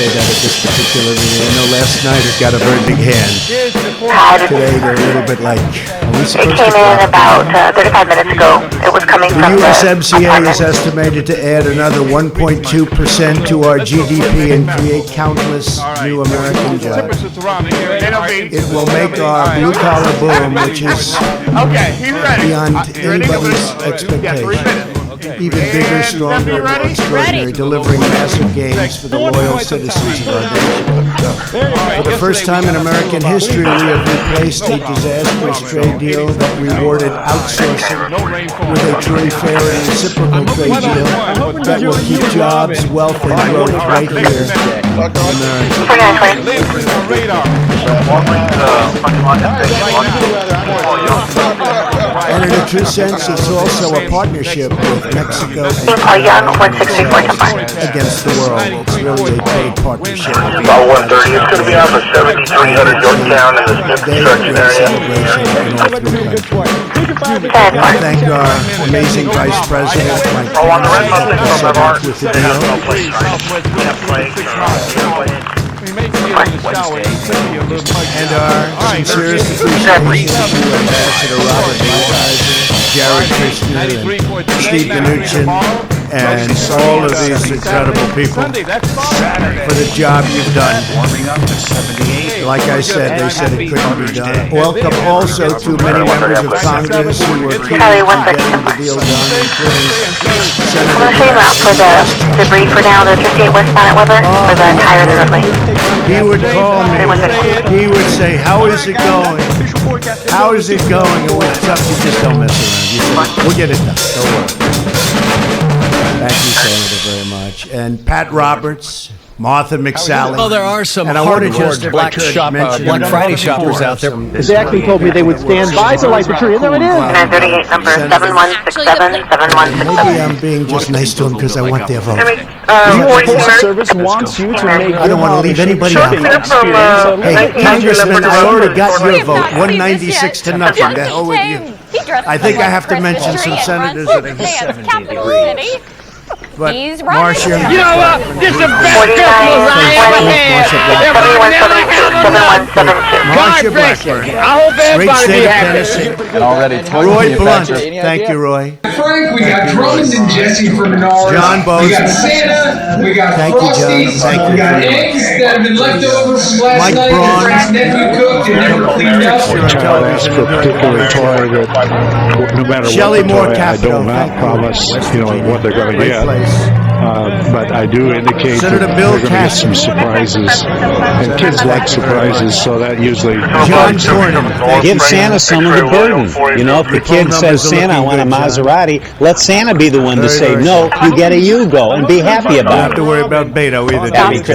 say that at this particular meeting. I know last night it got a very big hand. Today they're a little bit like, are we supposed to? It came in about 35 minutes ago. It was coming The from USMCA is estimated to add another 1.2% to our GDP and create countless new American jobs. It will make our blue-collar boom, which is beyond anybody's expectation, even bigger, stronger, more extraordinary, delivering massive gains for the loyal citizens of our nation. For the first time in American history, we have replaced a disastrous trade deal that rewarded outsourcing with a truly fair and reciprocal trade deal that will keep jobs, wealth, and growth right here in America. And in a true sense, it's also a partnership with Mexico against the world. It's really a trade partnership. About 1:30, it's going to be out for 7300 Yorktown in the Smith construction area. I thank our amazing Vice President, Mike Pence, with the deal. And our sincerest appreciation to Ambassador Robert Lighthizer, Jared Kushner, and Steve Mnuchin, and all of these incredible people for the job you've done. Like I said, they said it couldn't be done. Welcome also to many members of Congress who were key to getting the deal done, including I'm going to show you out for the debris for now, the 58 westbound at Weber, for the entire roadway. He would call me, he would say, how is it going? How is it going? And what's up? You just don't mess around. You say, we'll get it done. Don't worry. Thank you, Senator, very much. And Pat Roberts, Martha McSally. Well, there are some and I wanted just Black Friday shoppers out there. They actually told me they would stand by to light the tree, and there it is. 938 number 7167, 7167. Maybe I'm being just nice to them because I want their vote. The Postal Service wants you to make I don't want to leave anybody out. Hey, Congressman, I already got your vote, 196 to nothing. The hell with you. I think I have to mention some senators that are 70 degrees. But Marcia, you know what? This is the best Christmas I ever had. Marcia Blackburn, great state of Tennessee. Roy Blunt, thank you, Roy. Frank, we got Drummond and Jesse from Menards. John Bozeman. We got Santa. We got Frosties. We got eggs that have been left over from last night that Frank's nephew cooked and never cleaned up. No matter Shelley what Moore I don't promise, what they're going to get. But I do indicate Senator that Bill they're going to get some surprises, and kids like surprises, so that usually... John Cornyn. Give Santa some of the burden. If the kid says, Santa, I want a Maserati, let Santa be the one to say, no, you get a Yugo, and be happy Don't about have it. to worry about Beto either.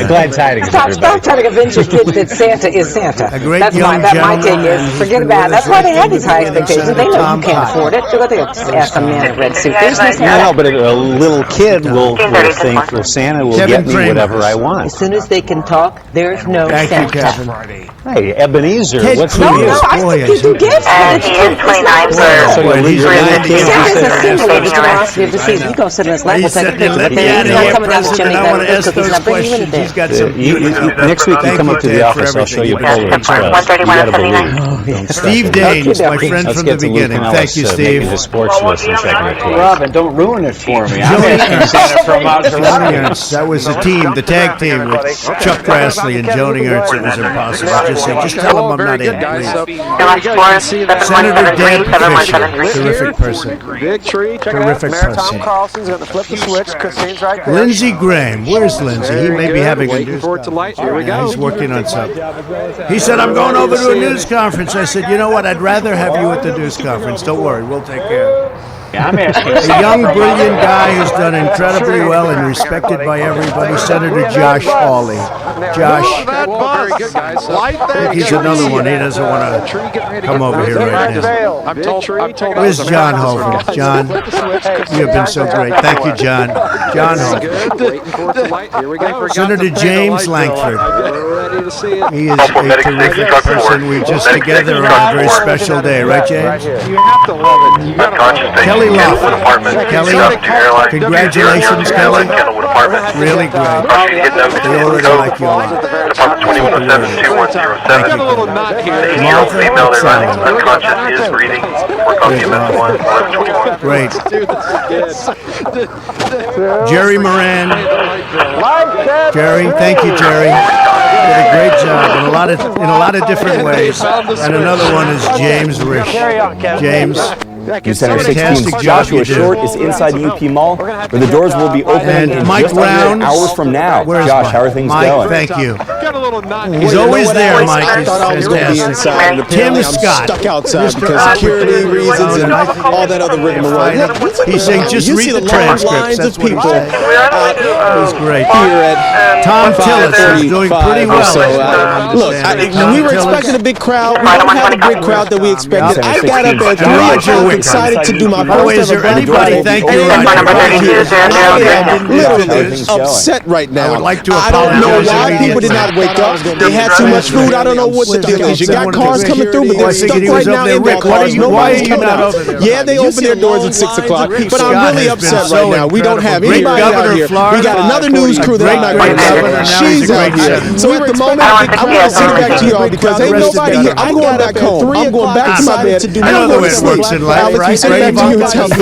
Glad tidings, everybody. Stop trying to convince your kids that Santa is Santa. A great That's young my take gentleman, is, forget about it. That's why they had these high expectations. They know you can't afford it. So they ask a man in a red suit. No, but a little kid will think, well, Santa will Kevin get me Kramer. whatever I want. As soon as they can talk, there's no Thank you, Santa. Kevin. Hey, Ebenezer, Ted what's Cruz. the deal? I think you do gifts. And he is 29 So for you leave your little kids Santa's and a say, symbol of the generosity of the season. You go sit in his lap, He we'll take a said, picture. let But me out then he's of not here, coming down the President. chimney I want to ask cookies, those not bringing you questions. anything. He's got some beautiful. Next week you Thank come you, up to the Ted, for office, I'll show you everything. Polaroid stuff. You gotta believe. Steve Daines, my friend Let's from the get to Luke beginning. and Thank you, Ellis, Steve. making his sports list in segment 2. Robin, don't ruin it for me. I'm Joni asking Santa for a Maserati. Ernst, that was the team, the tag team with Chuck Grassley and Joni Ernst. It was impossible. Just tell them I'm not in, please. Senator Dan Fisher, terrific person. Big tree. Terrific person. Carlson's going to flip the switch because seems right there. Lindsey Graham, where's Lindsey? He may be having a Waiting news for it to light. Here we Yeah, go. he's working on something. He said, I'm going over to a news conference. I said, you know what? I'd rather have you at the news conference. Don't worry. We'll take care of it. I'm asking A young, brilliant guy who's done incredibly well and respected by everybody, Senator Josh Hawley. Josh, he's another one. He doesn't want to come over here right now. I'm told. Where's John Hoven? John, you have been so great. Thank you, John. John Hoven. Senator James Langford. He is a terrific person. We're just together on a very special day, right, James? You have to love it. Kelly Kelly Kenwood Laughlin. Apartments. Kelly, Airline. congratulations, Kelly. Kenwood Apartments. Really great. Hidden Oaks. They already like you a lot. Department 2107-2107. Got a little knot here. 8-year-old female they're running unconscious is breathing. Work on EMS 1, 1121. Great. Jerry Moran. Jerry, thank you, Jerry. Did a great job in a lot of different ways. And another one is James Rich. James. Center 16, Joshua Short is inside the UP Mall, where the doors will be opening in Mike just under an Rounds. hour from now. Where's Josh, Mike? how are things Mike, going? thank you. He's always there, Mike. I thought I was going to be inside. And Tim apparently Scott. I'm stuck outside because security reasons and all that other rigmarole. He's saying just you read see the long transcripts. lines That's of what he's people saying. It was great. here at Tom Tillis is doing pretty 5:35 or well. so. Look, we were expecting a big crowd. We don't have the big crowd that we expected. I got up at 3 o'clock excited to do my By the way, is first there ever anybody? Thank you, and Roger. I am literally upset right now. I would like to I don't know apologize why immediately. people did not wake up. They had too much food. I don't know what the deal is. You got cars coming through, but they're stuck right now in their cars. Why are Nobody's you coming not out. over there? Yeah, they open their doors at 6 o'clock, but I'm really upset right now. We don't have Great anybody governor out of here. Florida. We got another news crew that I'm not going to She's out here. So at the moment, I'm going to send it back to y'all because ain't nobody here. I'm going back home. I'm going back to my bed. I know the way it works in life, right? Send it back to you and tell me.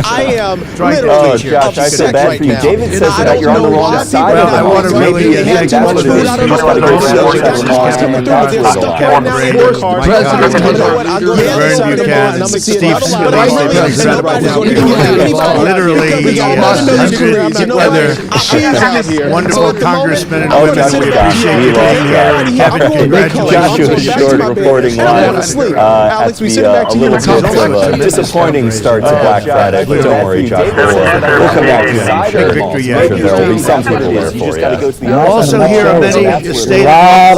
I am literally Josh, I feel upset bad right for you. now. David says that you're on the wrong side Well, of it. I want to really Maybe thank that's what it is. You just got to go see those type of laws coming down for a while. Kevin Brady, Mike Conley, Vern Buchanan, Steve Scalise, literally other wonderful congressmen and women. We appreciate you being here. Kevin, congratulations. Joshua Short reporting live at a little bit of a disappointing start to Black Friday, but don't worry, Joshua. We'll come back to you. I'm sure there will be some people there for you. Also here are many state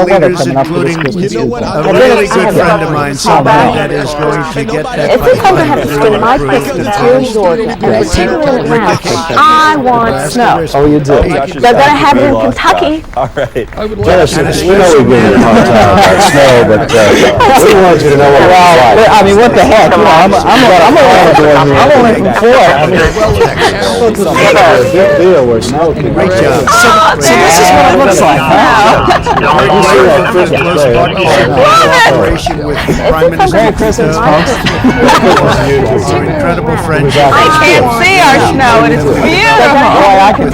leaders, including a really good friend of mine, somebody that is going to get that. If we come to have to spend my Christmas here in Georgia, and particularly around, I want snow. Oh, you do? They're going to have it in Kentucky. All right. Dennis, we know we give you a hard time about snow, but we want you to know what it's like. I mean, what the heck? You know, I'm only from Florida. I mean, It's a big deal where snow can Great job. so this is what it looks like now. Cooperation with Prime Minister. Merry Christmas, folks. Incredible friendship. I can't see our snow, and it's beautiful. Boy, I can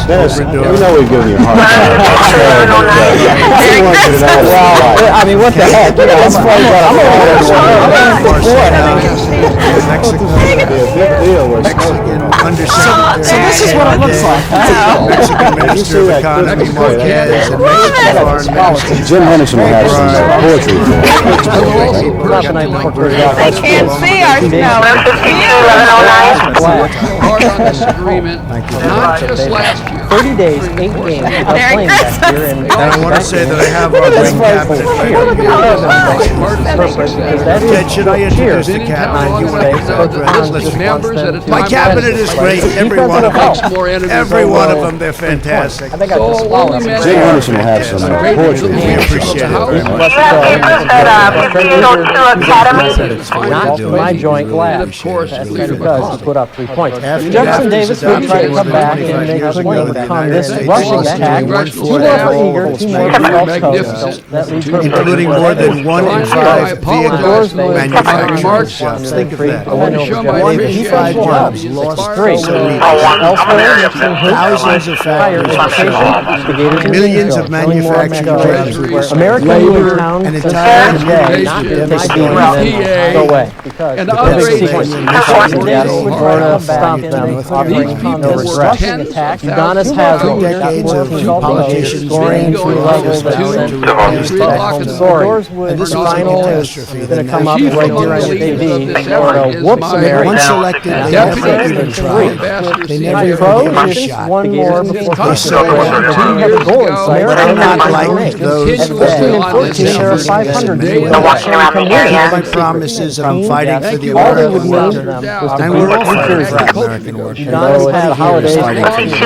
Dennis, we know we give you a hard time about snow, but we want you to know what it's like. I mean, what the heck? You know, I'm So this is what it looks like. Mexican Minister of Economy Marquez and Mexican Foreign Minister. Jim Henderson will have some poetry for you. I can't see our snow. It's Part on this agreement, not just last year. 30 days, 8 games without playing back here. And I want to say that I have our green cabinet right here. Ted, should I introduce the cabinet? My cabinet is great. Every one of them. Every one of them, they're fantastic. I think I just swallowed it. Jim Henderson will have some poetry for We you. appreciate it very much. Not my joint glass. That's because he put up 3 points. Jefferson Davis will try to come back and make a swing on this rushing attack. 2 more for Eager, 2 more for Phelps Coast. That leaves her Including more than 1 in 5 vehicle manufacturers jobs. Think of that. 85 jobs lost. 3. Elsewhere, mixing hoops, Thousands of higher factories. education, the Gators and Millions of Greenville, many more manufacturing jobs Where reduced. American Labor town and says entire today not to take the and go away. Because and the other big agencies sequence of deaths, so Florida hard. stopped them, offering These people no work regret. tens of Attack. thousands Udonis of has hours. Decades of 14 politicians scoring going 3 to levels that office sent to back home soaring. And this is a Final is catastrophe. going to come up chief right here on among the your leaders of TV. this Florida effort whoops is my America. Once elected, they never deputy even tried. ambassador They senior never Pro even gave it a is shot. one more They before so wanted to. years goal in ago, sight. But I'm not like At those 15 and 14, there are 500. walking around the area. My promises that I'm fighting for the All they American would worker. mean was to And beat we're all New fighting Jersey. for the American worker. John's had the holidays. 2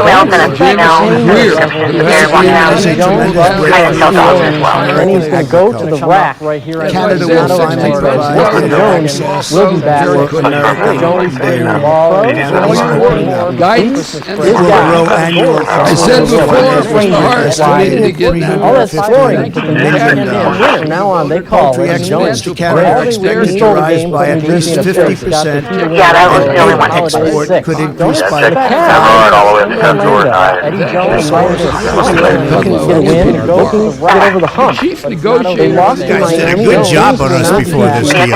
males and a female. They're walking around. It's a tremendous Hiding breakthrough themselves out as for well. And then he's going to go to the rack right here. Canada will finally provide Jones will be back. American Jones Day. guidance and This guy. I said before, it was hard for me to get that. All that's scoring. From now on, they call him Jones. To Canada expected to rise by at least 50%. Yeah, that was the only one. Export could increase by Eddie Jones, get a win, get over the hump. Chief They negotiator. lost to Guys did a Miami. good job on us before this deal.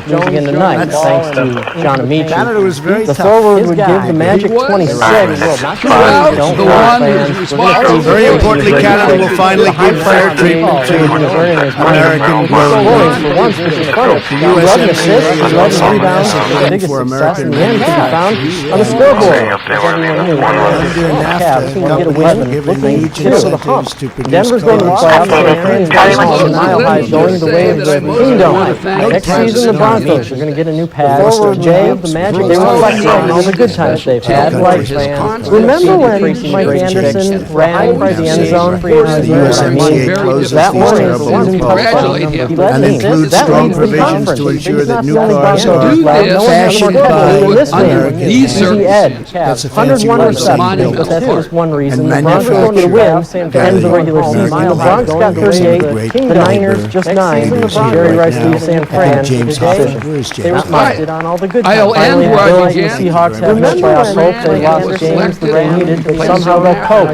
Jones again tonight, thanks to John Amici. Canada was very The tough. forward would give the Magic He was. 26. Throughout, Don't the want one fans. who's We're gonna responsible. see Very importantly, Canada will finally give fair treatment to American scoring growers. for once, which is funny. The 11 USMCA assists, is 11 also rebounds, massive the win biggest for success in American the end can be found on the scoreboard. Under Cavs can get a NAFTA, win, giving looking each to get over the hump. incentives to produce Denver's going to the cars. playoffs, San Fran's baseball, and Mile High going the way of the Kingdom. Next season, the Broncos are going to get a new pad. Forward Jay, the Magic, they reflect on all the good times they've had. Like, remember when Mike Anderson ran by the end zone? The USMCA closes That these one is terrible season Congratulate touchdown. him. He led and the includes that strong leads the provisions conference. to ensure He's that not new the only cars Broncos are do lad. this No one has fashioned more by than this man. Americans. These Easy Ed, That's a fancy 101 word for receptions, but that's just one reason. The Broncos are going to win to end the regular season. The Bronx got 38, the Niners just 9. Jerry Rice leaves San Fran. James They responded on all the good I'll times. end Finally, where I Bills and the began. Seahawks have no playoff hope. They lost games that they needed, but somehow they'll cope.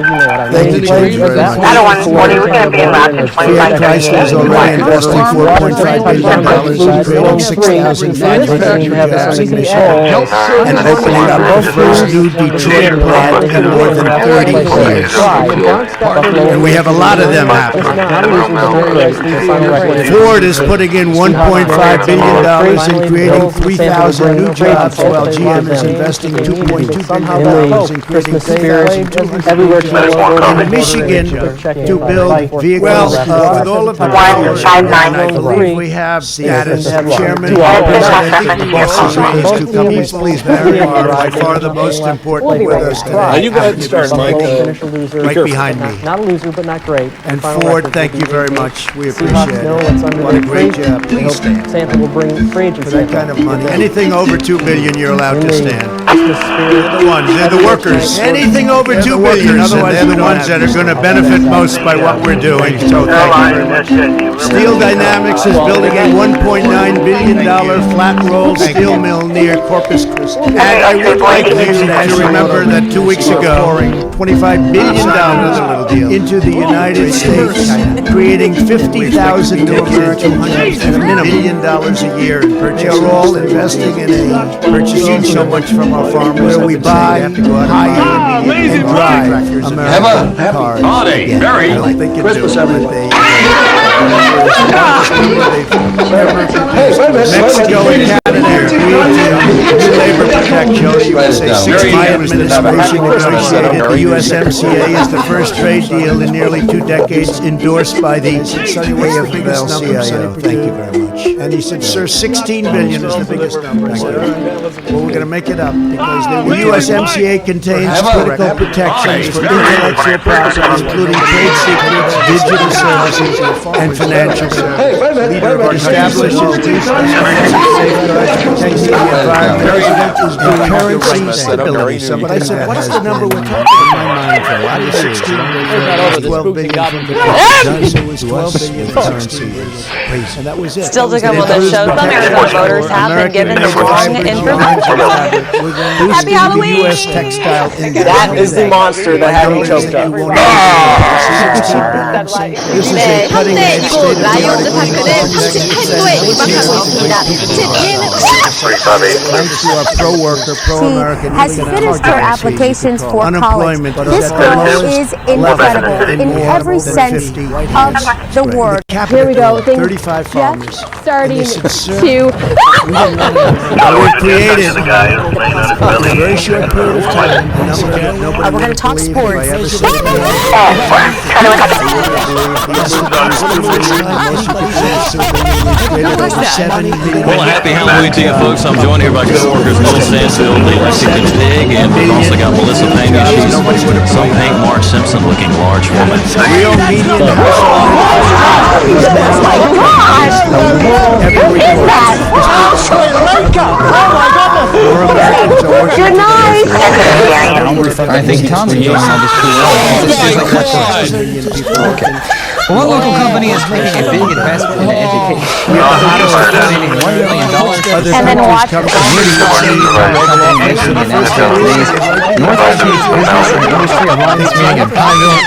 They played with that. I don't want 40. We're going to be about 25 Fiat Chrysler is already investing $4.5 billion in creating 6,500 jobs in Michigan and opening up the first new Detroit plant in more than 30 years. And we have a lot of them happening. Ford is putting in $1.5 billion in creating 3,000 new jobs, while GM is investing $2.2 billion in creating 3,200 Everywhere new jobs in Michigan to build vehicles. With all of the I believe we have the chairman and president of these two companies. Please, Mary, are by far the most important with us today. You go ahead and start, Mike. Right behind me. Not a loser, but not great. And Ford, thank you very much. We appreciate Seahawks know what's it. under What a their great feet. job. Please stand. Santa will bring free agency. For that kind of money. Anything over $2 billion, you're allowed to stand. Christmas spirit. They're the ones. They're the workers. Anything over $2 billion, otherwise they're the ones that are going to benefit most by what we're doing. So thank you very much. Steel Dynamics is building a $1.9 billion flat roll steel mill near Corpus Christi. And I would like you to remember that 2 weeks ago, pouring $25 billion into the United States, creating 50,000 new Americans and $1 billion a year in purchasing. They are all investing in purchasing so much from our farmers. Where we buy, hire, and drive American cars. Merry Christmas, everybody. Mexico and Canada new labor protection. My administration negotiated the USMCA is the first trade deal in nearly 2 decades endorsed by the AFL-CIO. Thank you very much. And he said, sir, 16 billion is the biggest number. Well, we're going to make it up because the USMCA contains critical protections for intellectual property, including trade secrets, digital services, and financial services. It establishes protects the environment, currency stability. But I said, what's the number we're talking about? In my mind, for a lot of 16 billion, 12 billion from the so it was 12 billion currency. And that was it. Still to come on the show, some Arizona voters have been given the wrong information. Happy Halloween! U.S. textile industry. That is the monster that had me choked up. This is a cutting edge state-of-the-art thanks to our pro pro-worker, pro-American. Has finished her applications for college. Unemployment. This girl is incredible in every sense of the word. Here we go. 35 farmers. Starting to. We created in a very short period of time. We're going to talk sports. Well, happy Halloween to you folks. I'm joined here by co-workers Will Stansfield, Lee Lexington Pig, and we've also got Melissa Pena. She's some pink Marge Simpson looking large woman. Real median Good night. I think Tom's enjoying all this cool. Okay. What local company is making a big investment in education? Donating $1 million and then watch North Street's Business and Industry Alliance meeting in Pineville.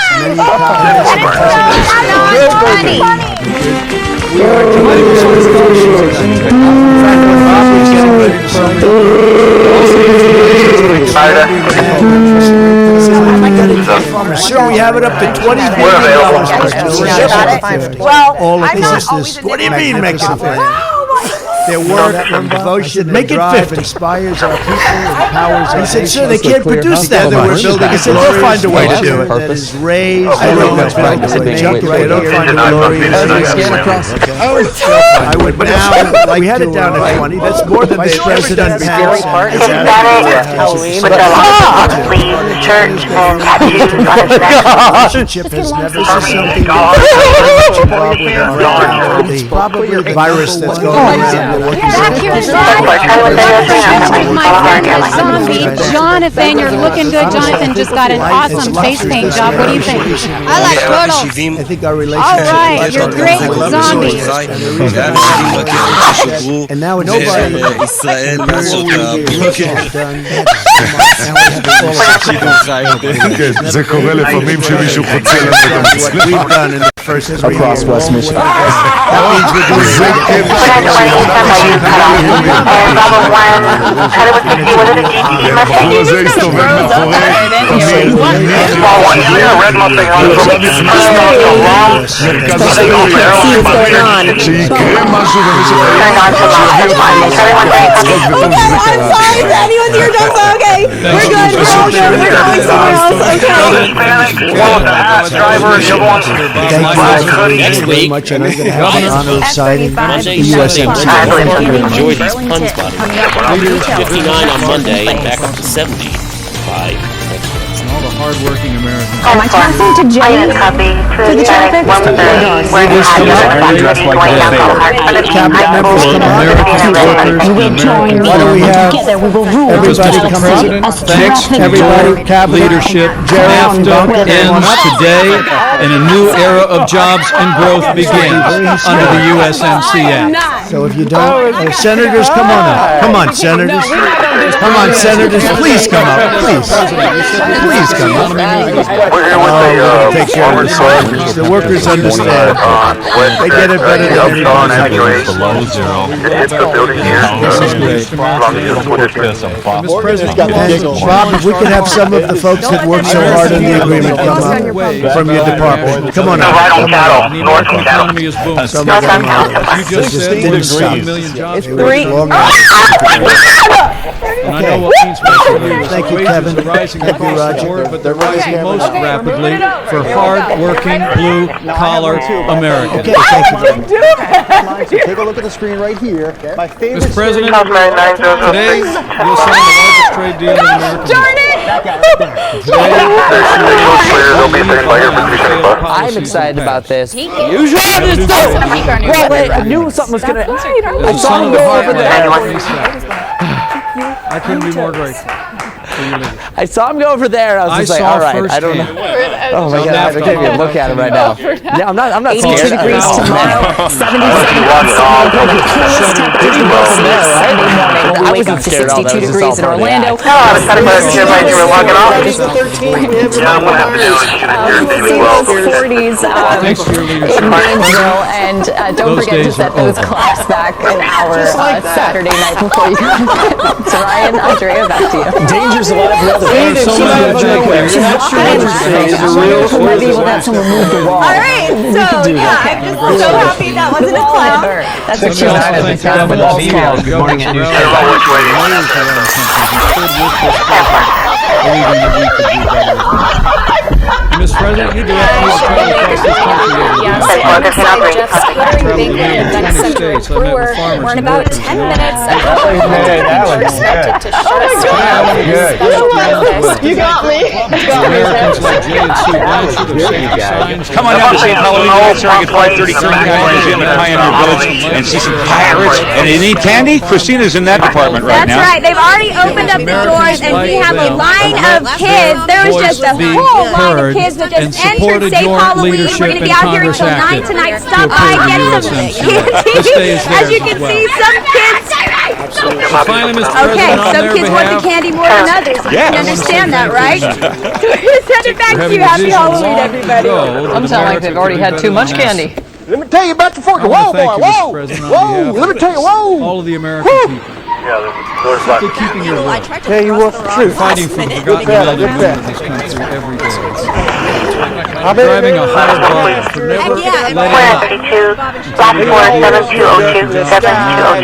Sure, we have it up to $20 billion. Well, all of this. What do you mean, make it fair? Their work and devotion make it 50 inspires our people and empowers us. He said, sir, they can't produce that. We're building. I said, they'll find a way to do it. That is raised. I don't know. Junk right. Don't find a glorious. I would now. We had it down at 20. That's more than the president has. Church and tattoos on his neck. Relationship has never something. Probably the virus that's going around. Jonathan, you're looking good. Jonathan just got an awesome face paint job. What do you think? I like turtles. I think our relationship. All right, you're great zombie. And now it's nobody. זה קורה לפעמים שמישהו חוצה לנו את המצלמה. Across West Michigan. הבחור הזה הסתובב מאחורי מרכז הסטוריה שיקרה משהו במשך Next week, much and I'm going to have the honor of signing the USMC. Enjoy these puns, buddy. 59 on Monday, back up to 70 by next week. All the hard-working Americans. Am I talking to Jay? To the traffic? Cabinet members, American workers. Why do we have everybody come out? Thanks to your leadership, NAFTA ends today and a new era of jobs and growth begins under the USMCA. So if you don't, senators, come on up. Come on, senators. Come on, senators, please come up. Please. Please come up. Take care of the soldiers. The workers understand. They get it better than anyone else. Below zero. It's the building here. This is great. Bob, if we could have some of the folks that work so hard on the agreement come up from your department. Come on up. Economy is booming. You just said we're $1 million jobs. It's 3. And I know what means Thank you, Kevin. rising Thank you, Roger. but they're rising most rapidly for hard-working, blue-collar Americans. Okay, thank you. So take a look at the screen right here. My favorite. Mr. President, today you'll sign the largest trade deal in American I'm excited about this. Usually I knew something was gonna. I saw him go over there. I couldn't be more grateful. I saw him go over there. I was just like, all right, I don't know. Oh my God, I can't even look at him right now. No, I'm not 82 scared. degrees Oh, tomorrow, man. 77 outside, the coolest temperature Sunday morning. The high wake up to 62 degrees in Orlando. Oh, I was kind of you were logging off. Yeah, I'm going to have to do is shoot it here, David. Well, 40s in Gainesville, and don't forget to set those clocks back an hour Saturday night before you go to bed. So Ryan, Andrea, back to you. Danger's a lot of weather. Maybe we'll have someone move the wall. All right, so yeah, I'm just so happy that wasn't a clown. That's what she wanted. Good morning, at Mr. President, you directed me to travel across this country over the Yes, Jeff Splittering Bacon and Dennis Center Brewer were in about 10 minutes ago. We're expected to shut us down. You got me. Americans like Jay and Sue Blanchard of Safety Signs. Come on down to St. Halloween Night starting at 5:30. Come down to the Pioneer Village and see some pirates. And you need candy? Christina's in that department right now. That's right. They've already opened up the doors, and we have a line of kids. There was just a whole line of kids that just entered Safe Halloween. We're going to be out here until 9 tonight. Stop by, get some candy. As you can see, some kids. Finally, Mr. Okay, President, on some their kids want the behalf, candy more than others. You can understand that, right? Send it back to you. Happy Halloween, everybody. Some sound like they've already had too much candy. Let me tell you about the fork. Whoa, boy, whoa, whoa. Let me tell you, whoa. all of the American people. Yeah, there's lots of Keeping your word. Yeah, you will. True. Fighting for the forgotten men and women of this country every day. Driving a hard bargain for never letting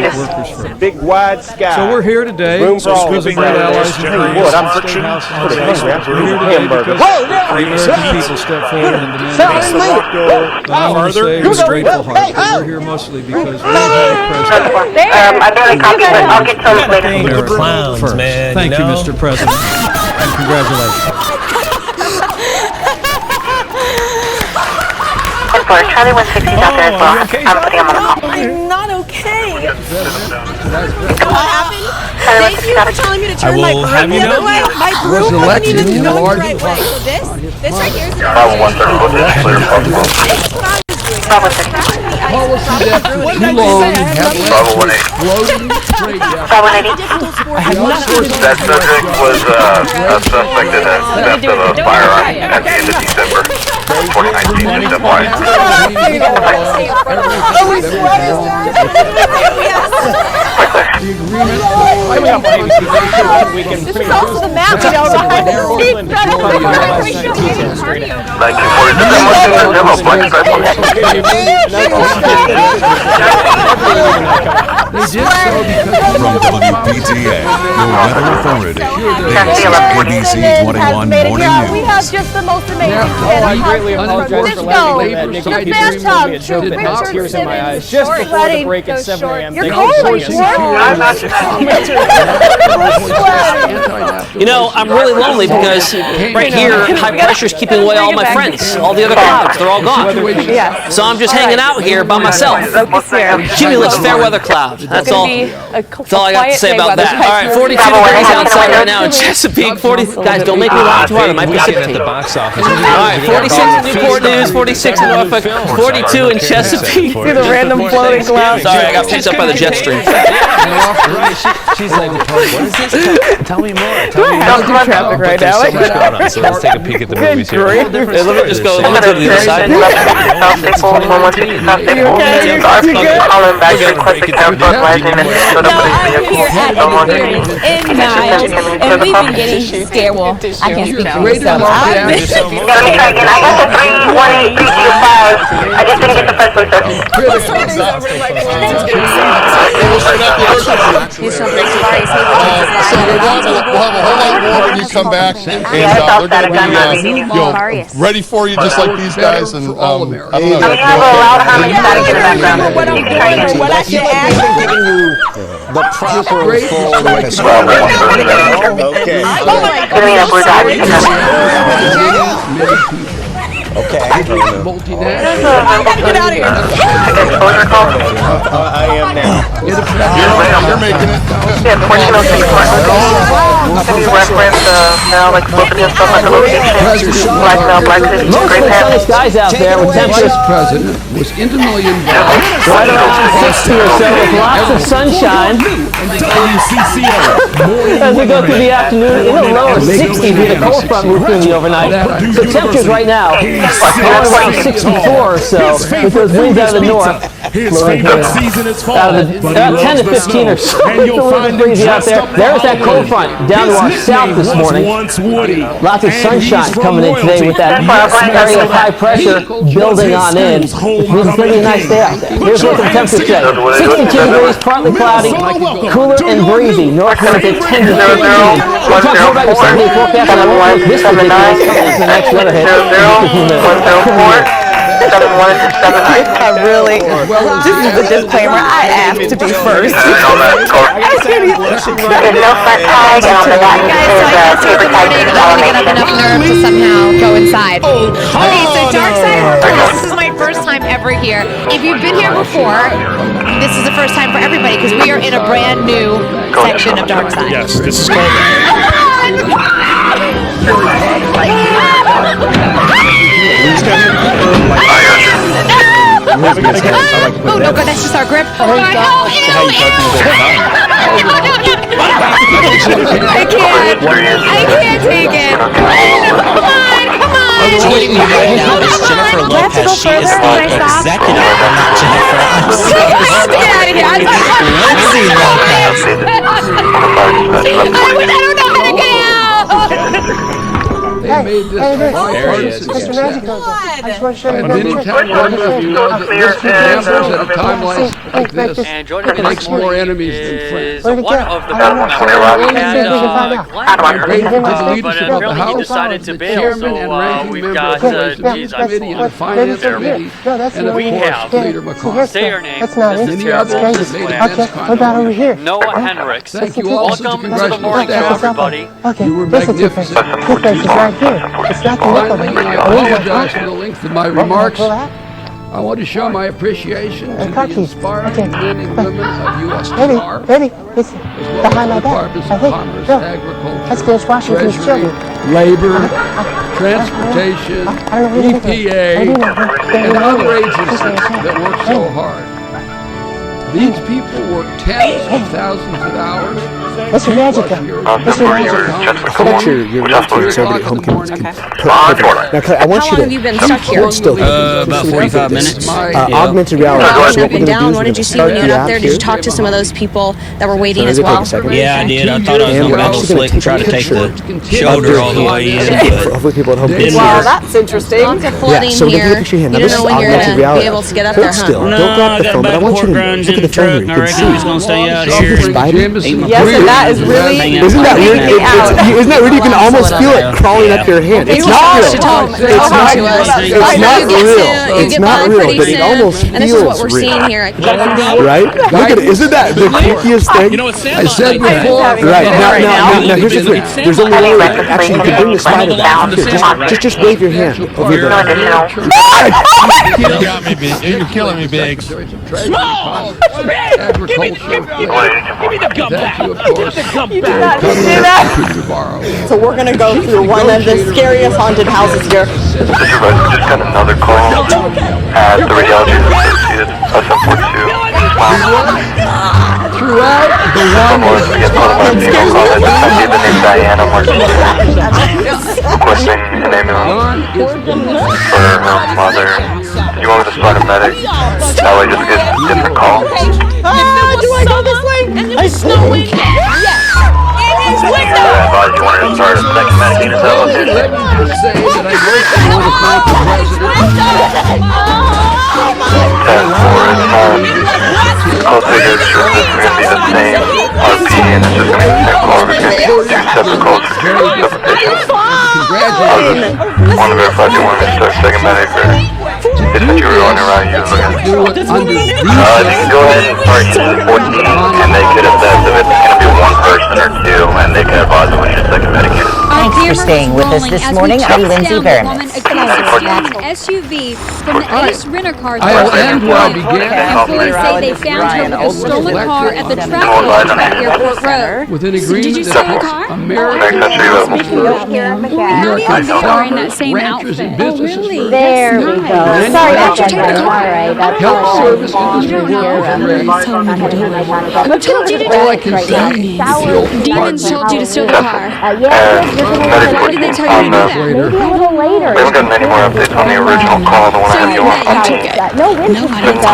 up. Big wide sky. So we're here today because of great allies and friends I'm from the State House and pretty Senate. hungry. We're here today because the American people step forward and demand I want to say with a grateful heart that we're here mostly because we have a president. I'll get some later. They're clowns, first. Man. Thank you, Mr. President, and congratulations. Charlie 160 is out there as well. I'm putting him on the call. I'm not okay. What happened? Thank you for telling me to turn my broom the other way. My broom wasn't even going the right way. So this right here is the Bravo 130, clear possible. Bravo 6. Bravo 180. Bravo 180. That subject was a suspect in a theft of a firearm at the end of December 2019. Just FYI. This is also the map outside. From WPTA, your weather authority, this is ABC 21 Morning News. We have just the most amazing I greatly apologize for laughing. The bathtub, true pictures, in my eyes just before the break at 7 a.m. You're cold. You know, I'm really lonely because right here, high pressure's keeping away all my friends. All the other clouds, they're all gone. So I'm just hanging out here by myself. Cumulus fair weather cloud. That's all. That's all I got to say about that. All right, 42 degrees outside right now in Chesapeake. 40. Guys, don't make me laugh tomorrow. There might be precipitate. All right, 46 in Newport News, 46 in Norfolk, 42 in Chesapeake. See the random floating clouds. Sorry, I got picked up by the jet stream. She's like, what is this? Tell me more. Tell me How's your traffic right now? So much going on, so let's take a peek at the movies here. Let me just go. Let me go to the other side. In Niles, and we've been getting scared. Well, I can't speak for myself. Let me try again. I got the 318, 325. I just didn't get the first one. So we'll have a whole lot more when you come back, and they're going to be ready for you, just like these guys. And I don't know. What I should ask giving you the proper full. Okay. Okay. Multinational. Get out of here. I am now. You're making it. Yeah, 1406 Can you reference like flipping and stuff at the location? Black City, Most of Great the Pass. sunniest guys out there with temperatures Vice President was into $1 million. right around 60 or so with lots of sunshine. As we go through the afternoon, in the lower 60s with a cold front moved through the overnight. So temperatures right now are around 64 or so with those winds out of the north. Blowing out of the, about 10 to 15 or so. It's a little bit breezy out there. There's that cold front down to our south this morning. Lots of sunshine coming in today with that area of high pressure building on in. It's going to be a nice day out there. Here's what the temperature today. 62 degrees, partly cloudy, cooler and breezy. North winds at 10 to 15. We'll talk more about your Sunday forecast, and I won't make this ridiculous as the next weather hit. Really, just as a disclaimer, I have to be first. Guys, so good morning. I'm gonna get up enough nerve to somehow go inside. Okay, so Dark Side of the Force. This is my first time ever here. If you've been here before, this is the first time for everybody because we are in a brand new section of Dark Side. Yes, this is called. Oh no, God, that's just our grip. Oh, my God. I can't take it. Come on. Joining me right now is Jennifer Lopez. She is the executive, not Jennifer. I'm so sorry. Lindsay Lopez. I don't know how to get out. They made this bipartisan. I just want to show you Many times you know that Mr. Gamblers at a time like this makes more enemies than friends. Where'd it go? Decided to bail, chairman and ranking member of the committee and the finance committee, and of course Leader McCarthy. Say your name. That's not it. Many others have made immense What about over here? Noah Henricks. Thank you all to the Welcome to the morning show, congressional staff. everybody. Okay, You were this is magnificent. This place is right here. It's not the nickel. Finally, I apologize for the length of my remarks. I want to show my appreciation to the inspiring men and women of U.S. Tar, Ready? It's behind my back. Departments I of think. Commerce, No. That's Agriculture, George Washington's Treasury, children. Labor, Transportation, EPA, and other agencies that work so hard. These people work tens of thousands of hours. What's your magic gun? What's your magic gun? Come on, your somebody at home can Now, I want How you long have you been stuck here? About 45 minutes. Augmented reality. How So long have you been down? What did you see when you went out there? Did you talk to some of those people that were waiting as well? Yeah, I did. I thought I was going to go slick and try to take the shoulder all the way in, but hopefully people at home can see Wow, this. that's interesting. Lots of flooding so here. look at your hand. Now, You this don't is know when you're augmented going to reality. be able to get up Hold there, huh? still. Don't drop the phone, but I want you to look at the phone here. You can see. He's going to stay out See here. this Biden? Yes, and that is really... Isn't that weird? Isn't that weird? You can almost feel it crawling up your hand. It's not real. It's not real. It's not real, but it almost And this is what feels we're seeing real. here. Right? Look at it. Isn't that the creepiest thing? You know, I said before. Right. Now, here's the trick. There's only one way. Actually, you can bring the spider back. Here, just wave your hand over there. You got me, big. You're killing me, Biggs. So we're going to go through one of the scariest haunted houses here. Just got another call at the radiology associated Throughout the one the name Diana Martinez, requesting an ambulance for her mother. You want me to start a medic? That way just get a different call. Do I go this way? And it's snowing. Yes. It is winter. I advise you want to start a second medic unit. let me just say that I mostly want to thank the president. Call figures for this are going to be the same RP and it's just going to be the same call. We're going to do separate calls for separate patients. I want to verify if you want me to start second medic or if you were going around you looking. You can go ahead and start using 14 and they could assess if it's going to be one person or two and they can advise when you need a second medic unit. Thanks for staying with us this morning. I'm Lindsay Behrman. An SUV from the Ace Rent-A-Car I'll end where I began. Employees say they found her with a stolen car at the traffic light at Airport Road. With an agreement Did you steal the car? American wearing that same ranchers and outfit. businesses There we go. Sorry about that. All right. Health service industry workers are Who told you to do all I it? can say. Demons told you to steal the car. What did they tell you to do that? Maybe a little later. We haven't gotten any more updates on the original call, the one I had you on. No, Winchester does.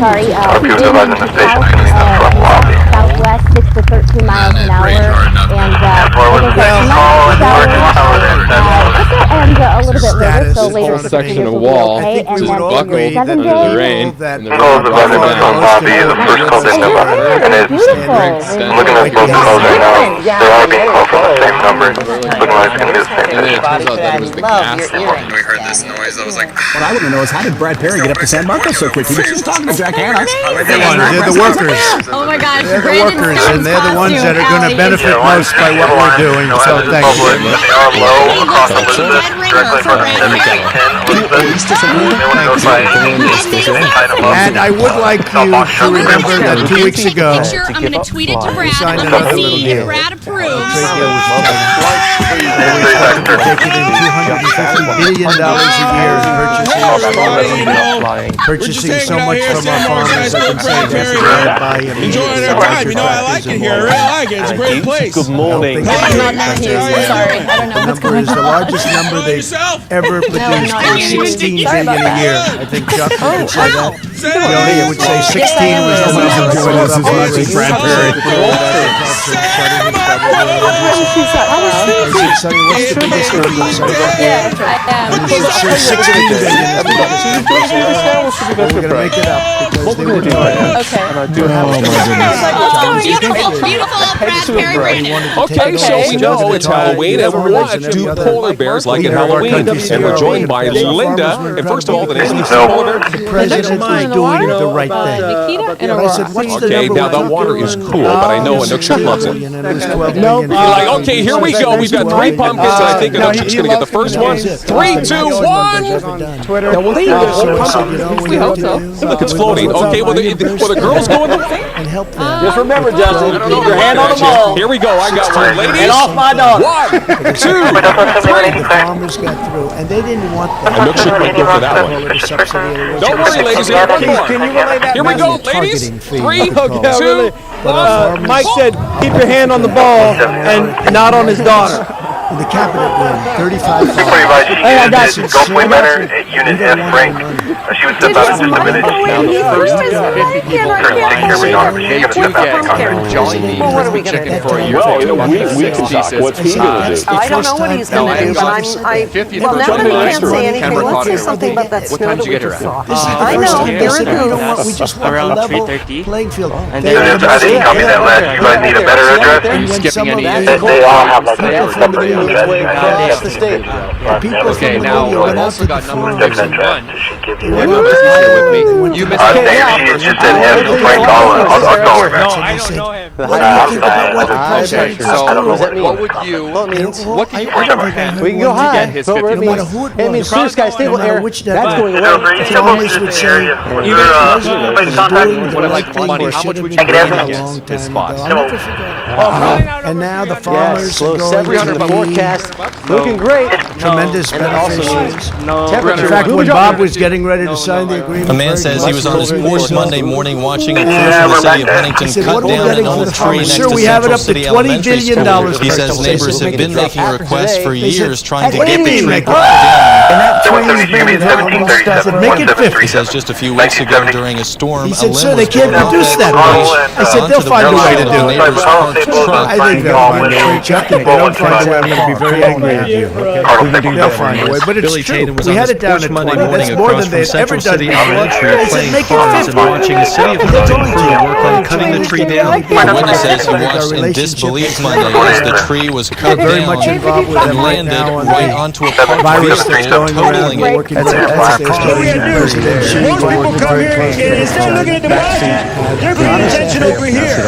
Sorry, Our people advising the station is going to be in the front lobby. Southwest 6 to 13 miles an hour, and and a little bit later, so later section of wall okay, and then buckled 7 under the days. rain. Call is advising the front lobby, the first call they number. And it's looking at both calls right now. They're all being called from the same number. Looking like it's going to be the same. And then it turns out that it was the cast. When we heard this noise, I was like, what I want to know is how did Brad Perry get up to San Marcos so quickly? But she was talking to Jack Hanna. They're the workers. Oh my gosh, They're the workers, and they're the ones that are going to benefit most by what we're doing. So thank you. They are low across Elizabeth, directly from 7810 And I would like you to remember that 2 weeks ago, I'm going to tweet it to Brad. signed I'm going another to little see if deal. Brad approves. They're taking in $250 billion a year purchasing so much from our farmers. I can say enjoying their time. You know, I like it here. I really like it. It's a great place. Good morning. I'm not Matthews. Sorry. I don't know what's number going is on. the largest number they've ever produced for 16 billion a year. I think Chuck would say that. Jody would say 16 was the number. Join us as much as Brad Perry. What's the biggest number? Yeah, I am. 16 billion. We're going to make it up because they were doing it. Okay. Oh, beautiful, beautiful Brad Perry Brandon. Okay, so we know it's Halloween, and we're watching Do Polar Bears Like It Halloween? And we're joined by Linda. And first of all, the name of the polar bear. The president is doing the right thing. And I said, what's the Okay, number? now that water is cool, but I know Anook loves it. You're like, okay, here we go. We've got 3 pumpkins, and I think Anook's going to get the first one. 3, 2, 1. Now, will they We hope so. Look, it's floating. Okay, will the girls go in the way? Just remember, Justin, keep your hand on the ball. Here we go. I got one, ladies. And off my dog. 1, 2, 3. The farmers got through, and they didn't want that. Anook might go for that one. Don't worry, ladies. We have one more. Can you relay that? Here we go, ladies. 3, 2, 1. Mike said, keep your hand on the ball and not on his daughter. In the cabinet room, 35 Hey, I got you. Gulfway Manor at Unit F rank. She would step out in just a minute. Well, what are we going to do? We can talk. What's he going to do? I don't know what he's going to do, but well, now that he can't say anything, let's say something about that snow that we just saw. I know, here it is. We just want a level playing field. I didn't copy that last. You guys need a better address? Are you skipping any? They all have like a number. Okay, now I also got number 1. You missed it. It's just that him, Frank Collins. I'll call her back. No, I don't know him. What would you, what could you recommend? We can go high. It means Blue Sky Stable Air, that's going away. Farmers would say, How much would you get this spot? and now the farmers are going $700 to forecast, looking great. Tremendous beneficiaries. Temperature. In fact, when Bob was getting ready to sign the agreement, A man says he was on his porch Monday morning watching a crew from the city of Huntington cut down an old tree next to Central City Elementary School. He says neighbors have been making requests for years trying to get the tree cut down. and that tree is being make it 50. He says just a few weeks ago during a storm, He said, sir, they can't reduce that much. I said, they'll find a way to do it. I think they'll find a way. Chuck, if they don't find a way, I'm going to be very angry at you. They'll find a way. But it's true. We had it down at 20. That's more than they've ever done before. They said, make it 50. watching a city of Huntington crew work on cutting the tree down. The witness says he watched in disbelief Monday as the tree was cut very down much involved with and them right landed now on right the onto a parked virus vehicle that's going totally handling it. Most people come here and instead of looking at the watch, they're paying attention over here.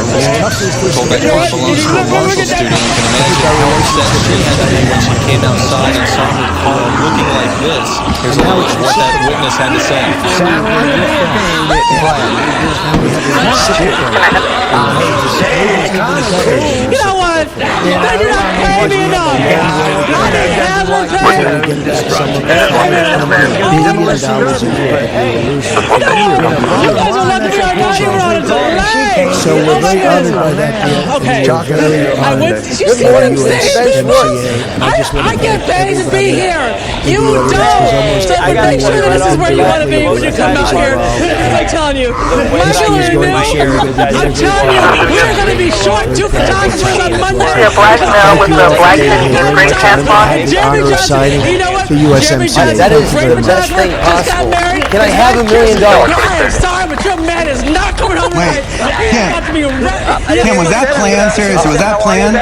Told that car belongs to a Marshall student. You can imagine how upset she had to be when she came outside and saw her car looking like this. Here's a look at what that witness had to say. You know what? They did not pay me enough. I didn't have one You guys are lucky I'm not here on it today. So we're very honored by that. Okay. Good morning, I get paid to be here. You don't. So make sure that this is where you want to be when you come out here. I'm telling you. I'm telling you, we're going to be short 2 photographers on Monday. See a black male with a black green pants on? Jeremy Johnson, you know what? The USMCA. That is the best thing possible. Can I have $1 million? Sorry, but your man is not coming home tonight. Kim, was that planned, seriously? Was that planned?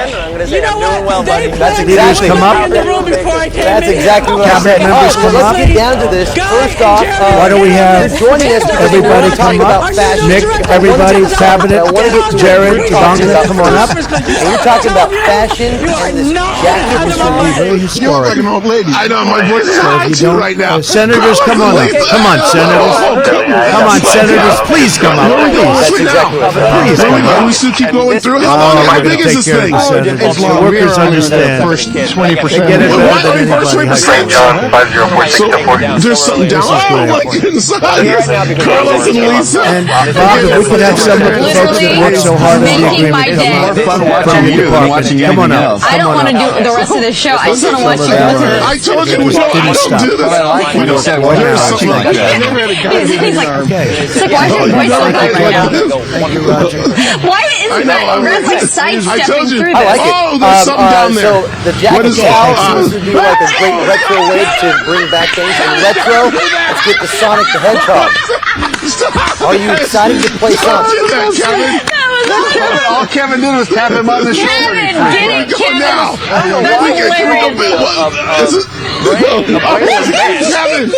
You know what? That's exactly come up. That's exactly what I said. Members come let's up. get down to this. First off, Why don't we have joining us everybody come up? Nick, everybody, Cabinet, Jared, Tabanga, come on up. We're talking about fashion and this jacket. This will be very historic. I know, my voice is high too right now. Senators, come on up. Come on, Senators. Come on, Senators. Please come up. Please. Please come up. We still keep going through. How big is this thing? The workers understand. First 20%. Get it better than anybody. St. John, 50464. There's something down. Oh my goodness. Carlos and Lisa. And Bob, if we could have some of the folks that work so hard on the agreement come up from the department. Come on up. I don't want to do the rest of the show. I just want to watch you go through this. I told you we don't do this. We don't say what something like that. He's like, why is your voice like that right now? Thank you, Roger. Why is that? We're like sidestepping through I this. like it. Oh, there's something down there. So the jacket cowl seems to be like a great retro way to bring back things. And retro, let's get the Sonic the Hedgehog. Are you excited to play Sonic? All Kevin did was tap him on the shoulder. Kevin, get it, Kevin. Now. Kevin.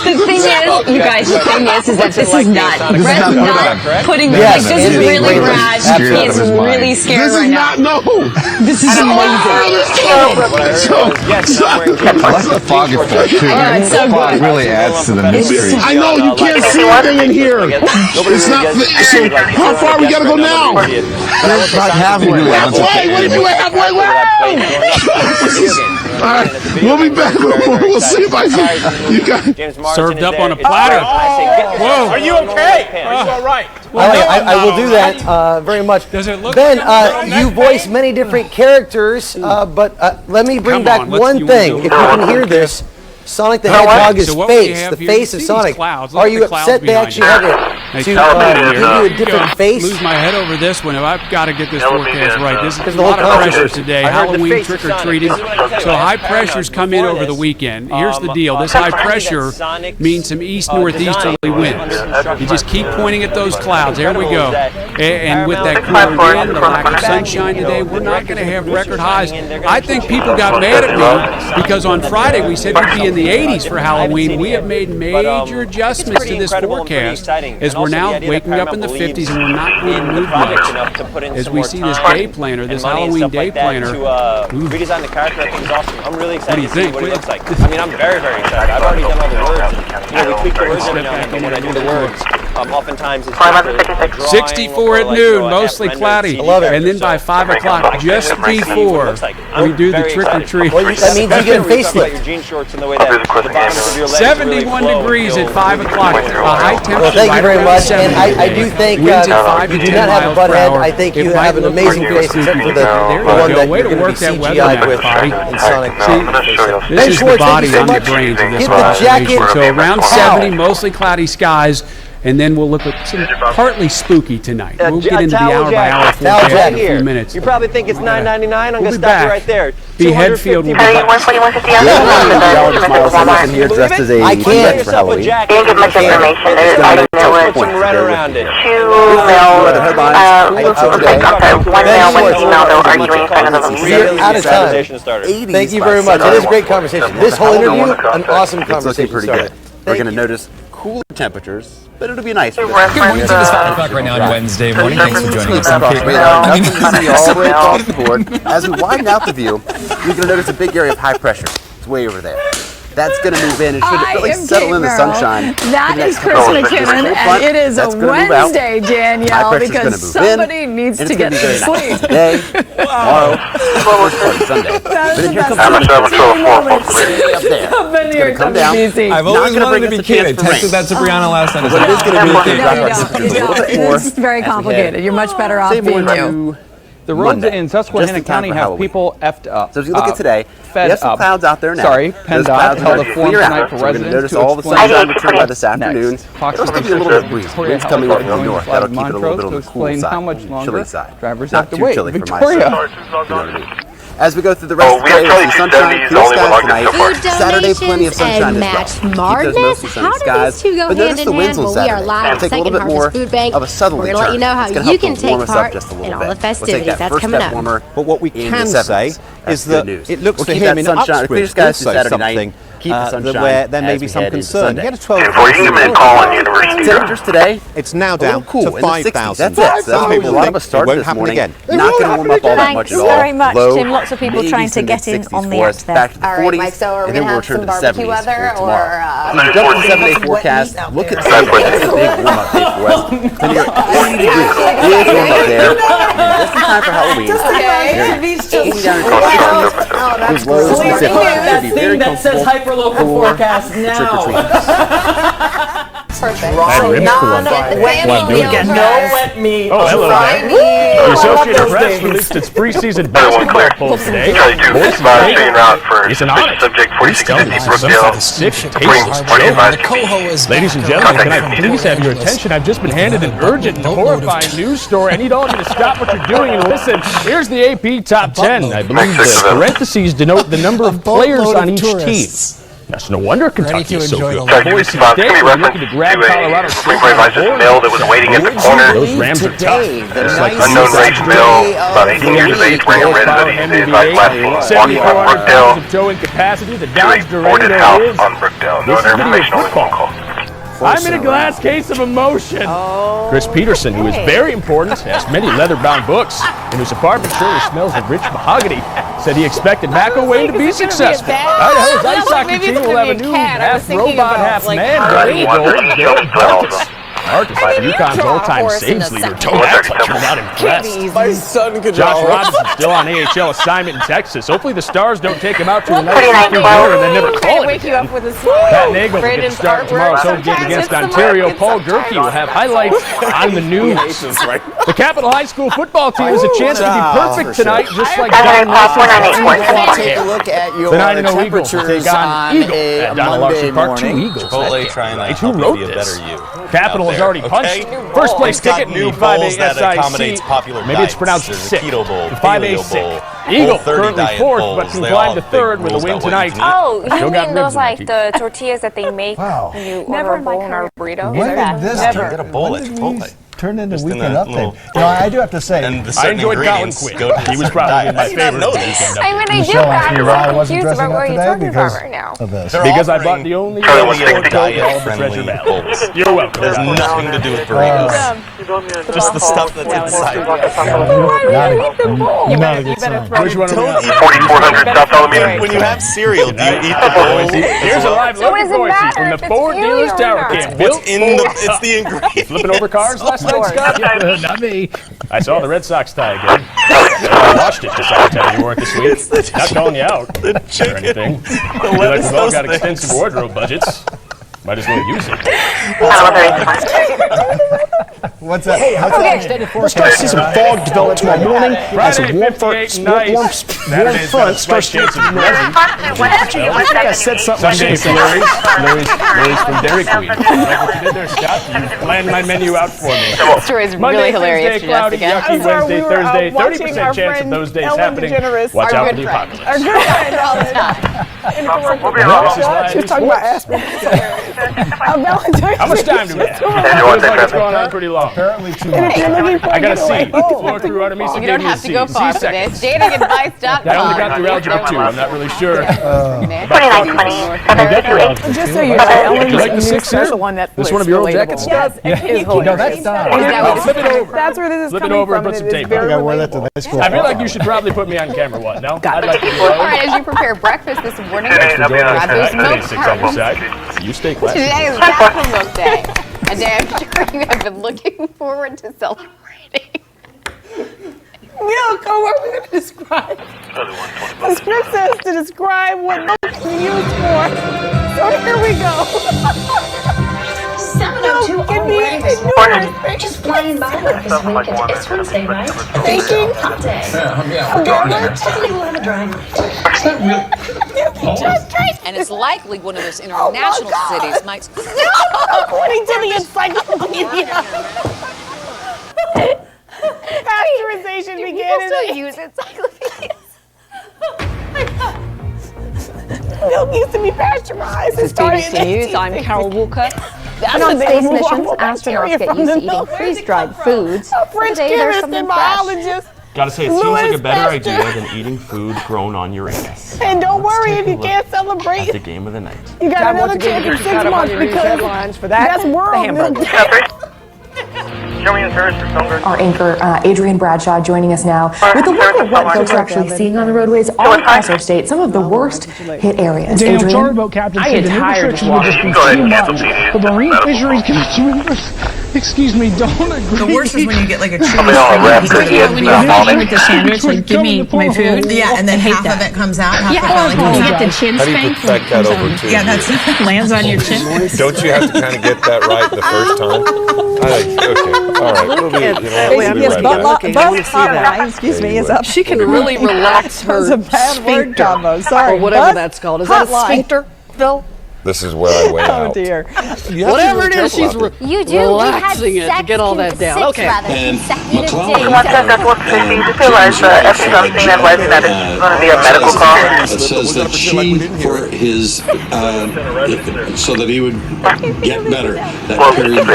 The thing is, you guys, the thing is that this is not. Brett's not putting like, this is really rad. He is really scared right now. This is amazing. I like the fog effect too. It's so good. It really adds to the mystery. I know, you can't see anything in here. It's not, so how far we gotta go now? About halfway. Halfway. All right, we'll be back. We'll see if I can. You got Served up on a platter. Whoa. Are you okay? Are you all right? I will do that very much. Does it look Ben, you voice many different characters, but let me bring back one thing. If you can hear this, Sonic the Hedgehog is face, the face of Sonic. Are you upset they actually had to give you a different face? Lose my head over this one. I've got to get this forecast right. This is a lot of pressure today. Halloween trick-or-treating. So high pressures come in over the weekend. Here's the deal. This high pressure means some east-northeasterly winds. You just keep pointing at those clouds. There we go. And with that cooler wind, the lack of sunshine today, we're not going to have record highs. I think people got mad at me because on Friday we said we'd be in the 80s for Halloween. We have made major adjustments to this forecast as we're now waking up in the 50s and we're not going to move much. As we see this day planner, this Halloween day planner. Redesign the character, I think is awesome. I'm really excited What to do you see think? what it looks like. I mean, I'm very, very excited. I've already done all the words. And, we tweak the words every now and then, but when I do the words, oftentimes it's just 64 at noon, mostly cloudy. And then by 5 o'clock, just before we do the trick-or-treat. That means you get a facelift. 71 degrees at 5 o'clock. A high temperature. Well, thank you very much. And I do think you do not have a butt head. I think you have an amazing face, except for the one that you're going to be CGI'd with in Sonic. This is the body on the brains of this operation. So around 70, mostly cloudy skies. and then we'll look at some partly spooky tonight. We'll get into the hour-by-hour forecast in a few minutes. You probably think it's $9.99. I'm going to stop you right there. The head field will be back. I can't. For Halloween. Didn't get much information. I don't know what. Some red around it. 2 male. One male, 1 female, though, arguing kind of the We're out of time. Thank you very much. It is a great conversation. This whole interview, an awesome conversation. It's looking pretty good. We're going to notice cooler temperatures, but it'll be nice. Good morning. It's 5 o'clock right now on Wednesday morning. Thanks for joining us. Nothing to see all the way across the board. As we widen out the view, you're going to notice a big area of high pressure. It's way over there. That's going to move in and should really settle in the sunshine. That is Chris McKinnon, and it is a Wednesday, Danielle, because somebody needs to get some sleep. Today, tomorrow, Sunday. But then here comes Up in here, come down. I've always wanted to be kid. I texted that to Brianna last night. What it is going to be It's very complicated. You're much better off being you. The roads in Susquehanna County have people effed up. So as you look at today, we have some clouds out there now. Sorry, PennDOT held a forum tonight for residents notice to all the explain sunshine return by this afternoon. Fox There's going to be a little bit of breeze. Winds coming over from the north. That'll keep it a little bit on the cool side, how much longer chilly side. drivers Not have to too wait. chilly for my Victoria. side. You know what I mean? As we go through the rest of the day, we'll see sunshine, clear skies tonight. Saturday, plenty of sunshine as well. Keep those mostly sunny skies. But notice the winds on Saturday. It'll take a little bit more of a southerly turn. We're going to let you know how It's going to you help can warm take us up part just a little in all bit. the festivities. We'll take that That's first coming step up. warmer. But what we in can the say 70s. is That's that good news. it looks We'll to keep him that in sunshine, clear Uxbridge skies to also Saturday night. something Keep the sunshine where there may as be we some head into concern. Sunday. He had a 12. Temperatures today. It's now a down little cool to in the 60s. 5,000. That's it. So Some people a lot think of us started it won't this happen morning. again. Not going to warm up all that much at all. Thanks very much, Low, Tim. Lots of people trying to get in on the app there. Back to the All 40s, right, Mike, so are we and then going we'll to have return some to the 70s barbecue weather for or... tomorrow. So jump to the 7-day forecast. Look at Sunday. That's a big warm-up day for us. Then you're at 40 degrees. Big warm-up there. Just in time for Halloween. Those lows specific should be very comfortable for trick-or-treating. Perfect. wet meat. Oh, hello there. The Associated Press released its preseason basketball poll today. It's an honor. Please tell me some of the sick, tasteless joke. Ladies and gentlemen, can I please have your attention? I've just been handed an urgent and horrifying news story. I need all of you to stop what you're doing and listen. Here's the AP Top 10. I believe the parentheses denote the number of players on each team. That's no wonder Kentucky is so good. Boise State is looking to grab Colorado State by the horn. Mill that was waiting at the corner. Those Rams are tough. It's like unknown race Mill, about 18 years of age, wearing a red hoodie. He's like walking on Brookdale towing capacity. The to Dodge a boarded Durango house is. on Brookdale. No This is other video information on the phone football. call. I'm in a glass case of emotion. Chris Peterson, who is very important, has many leather-bound books, and whose apartment surely smells of rich mahogany, said he expected McElwain to be successful. Idaho's ice hockey team will have a new half-robot, half-man Marcus, UConn's all-time saves leader, turned out impressed. My son could Josh Robinson still on AHL assignment in Texas. Hopefully the Stars don't take him out to a nice and then never call him again. Pat Nagel will get to start tomorrow's home game against Ontario. Paul Gerke will have highlights on the news. The Capital High School football team has a chance to be perfect tonight, just like Don Larson's. Take a look at your The 9-0 Eagles temperatures take on Eagle a at Donald Monday Larson Park. 2 morning. Eagles. Chipotle trying to Who help wrote you be a this? better you. Capital has already punched. First place ticket in the 5A that accommodates SIC. popular Maybe it's diets. pronounced There's a sick. keto bowl, The 5A paleo bowl, sick. Eagle Whole 30 currently diet fourth, bowls. but can They climb all to have third big with a rules win about what you tonight. can eat. Oh, Still you got mean ribs those in my like teeth. the tortillas that they make when you order a bowl or a burrito? When did this Get a bowl at Chipotle. turn into Just in Weekend that Update? little- You know, I do have to say, And the I certain enjoyed Colin ingredients Quinn. go to He was certain probably diets. my I did not favorite know of the this. weekend. I mean, I do, Michelle but asked I'm me a why I little wasn't confused dressing about up what you're today talking because about right now. of this. They're Because I offering bought the only fairly sport coat in all of the diet-friendly Treasure Valley. bowls. You're welcome. There's nothing to do with burritos. Just the stuff that's inside. Not a good sign. Which one are we Don't on? eat 4400 South Alameda. When you have cereal, do you eat the bowl? Here's a live So look what at does it Boise matter from the if it's Ford paleo Dealers or Tower not? Camp. What's in the? It's the ingredients. Flipping over cars last night, Scott? Not me. I saw the Red Sox tie again. I watched it, decided to tell you weren't this week. Not calling you out or anything. I feel like we've all got extensive wardrobe budgets. Might as well use it. What's up? Hey, We'll start to see some fog develop tomorrow morning as a warm front starts to I think I said something. Larry's from Dairy Queen. Like what you did there, Scott? You planned my menu out for me. This story is really hilarious. Tuesday, cloudy, yucky, Wednesday, Thursday, 30% chance of those days happening. Watch out for the apocalypse. Our good friend all the time. She was talking about Aspen. How much time do we have? Feels like it's going on pretty long. Apparently too much. I got a C. Floor through Artemisa You don't have to go far for this. Datingadvice.com. I only got through algebra 2. I'm not really sure. 2920. Just so you know, Ellen like the is the one that this one of your old jackets? Yes, No, that's not. Flip it over. That's where this is Flip it coming over and from. put some It is tape very on. relatable. I feel like you should probably put me on camera. What? No? I'd like to be All right, as you prepare breakfast this morning, grab those milk cartons. You stay classy. Today is National Milk Day, a day I'm sure you have been looking forward to celebrating. Milk, oh, what are we going to describe? The script says to describe what milk is used for. So here we go. 7:02 already. Just flying by like this weekend. It's Wednesday, right? Baking. Hot day. Tiffany will have a dry night. And it's likely one of those international cities might. According to the encyclopedia. Pasteurization began in still use encyclopedias. Milk used to be pasteurized. This is BBC News. I'm Carol Walker. On space missions, astronauts get used to eating freeze-dried foods. A French Today, there's chemist something and fresh. biologist. Gotta say, it seems like a better idea than eating food grown on Uranus. And don't worry if you can't celebrate. At the game of the night. You got another chance in 6 months because that's world milk. Our anchor, Adrian Bradshaw, joining us now with a look at what folks are actually seeing on the roadways all across our state, some of the worst hit areas. Daniel, charter boat captain said the new restrictions would just be too much. The Marine Fisheries Commission, excuse me, don't agree. The worst is when you get like a tree When you with the sandwich, like give me my food. Yeah, and then half of it comes out. Half of it you get the chin How do you spank. protect that over to Yeah, that's lands on your chin. Don't you have to kind of get that right the first time? Okay, all right. We'll be, you know, we'll be right back. Excuse me, is up. She can really relax her That's a bad word sphincter, combo. Sorry. or whatever that's called. Is that a sphincter, Phil? This is where I went out. Oh dear. Whatever it is, she's You do. relaxing it to get all that down. Okay. And McLeod It says that she, for his, so that he would get better, that period of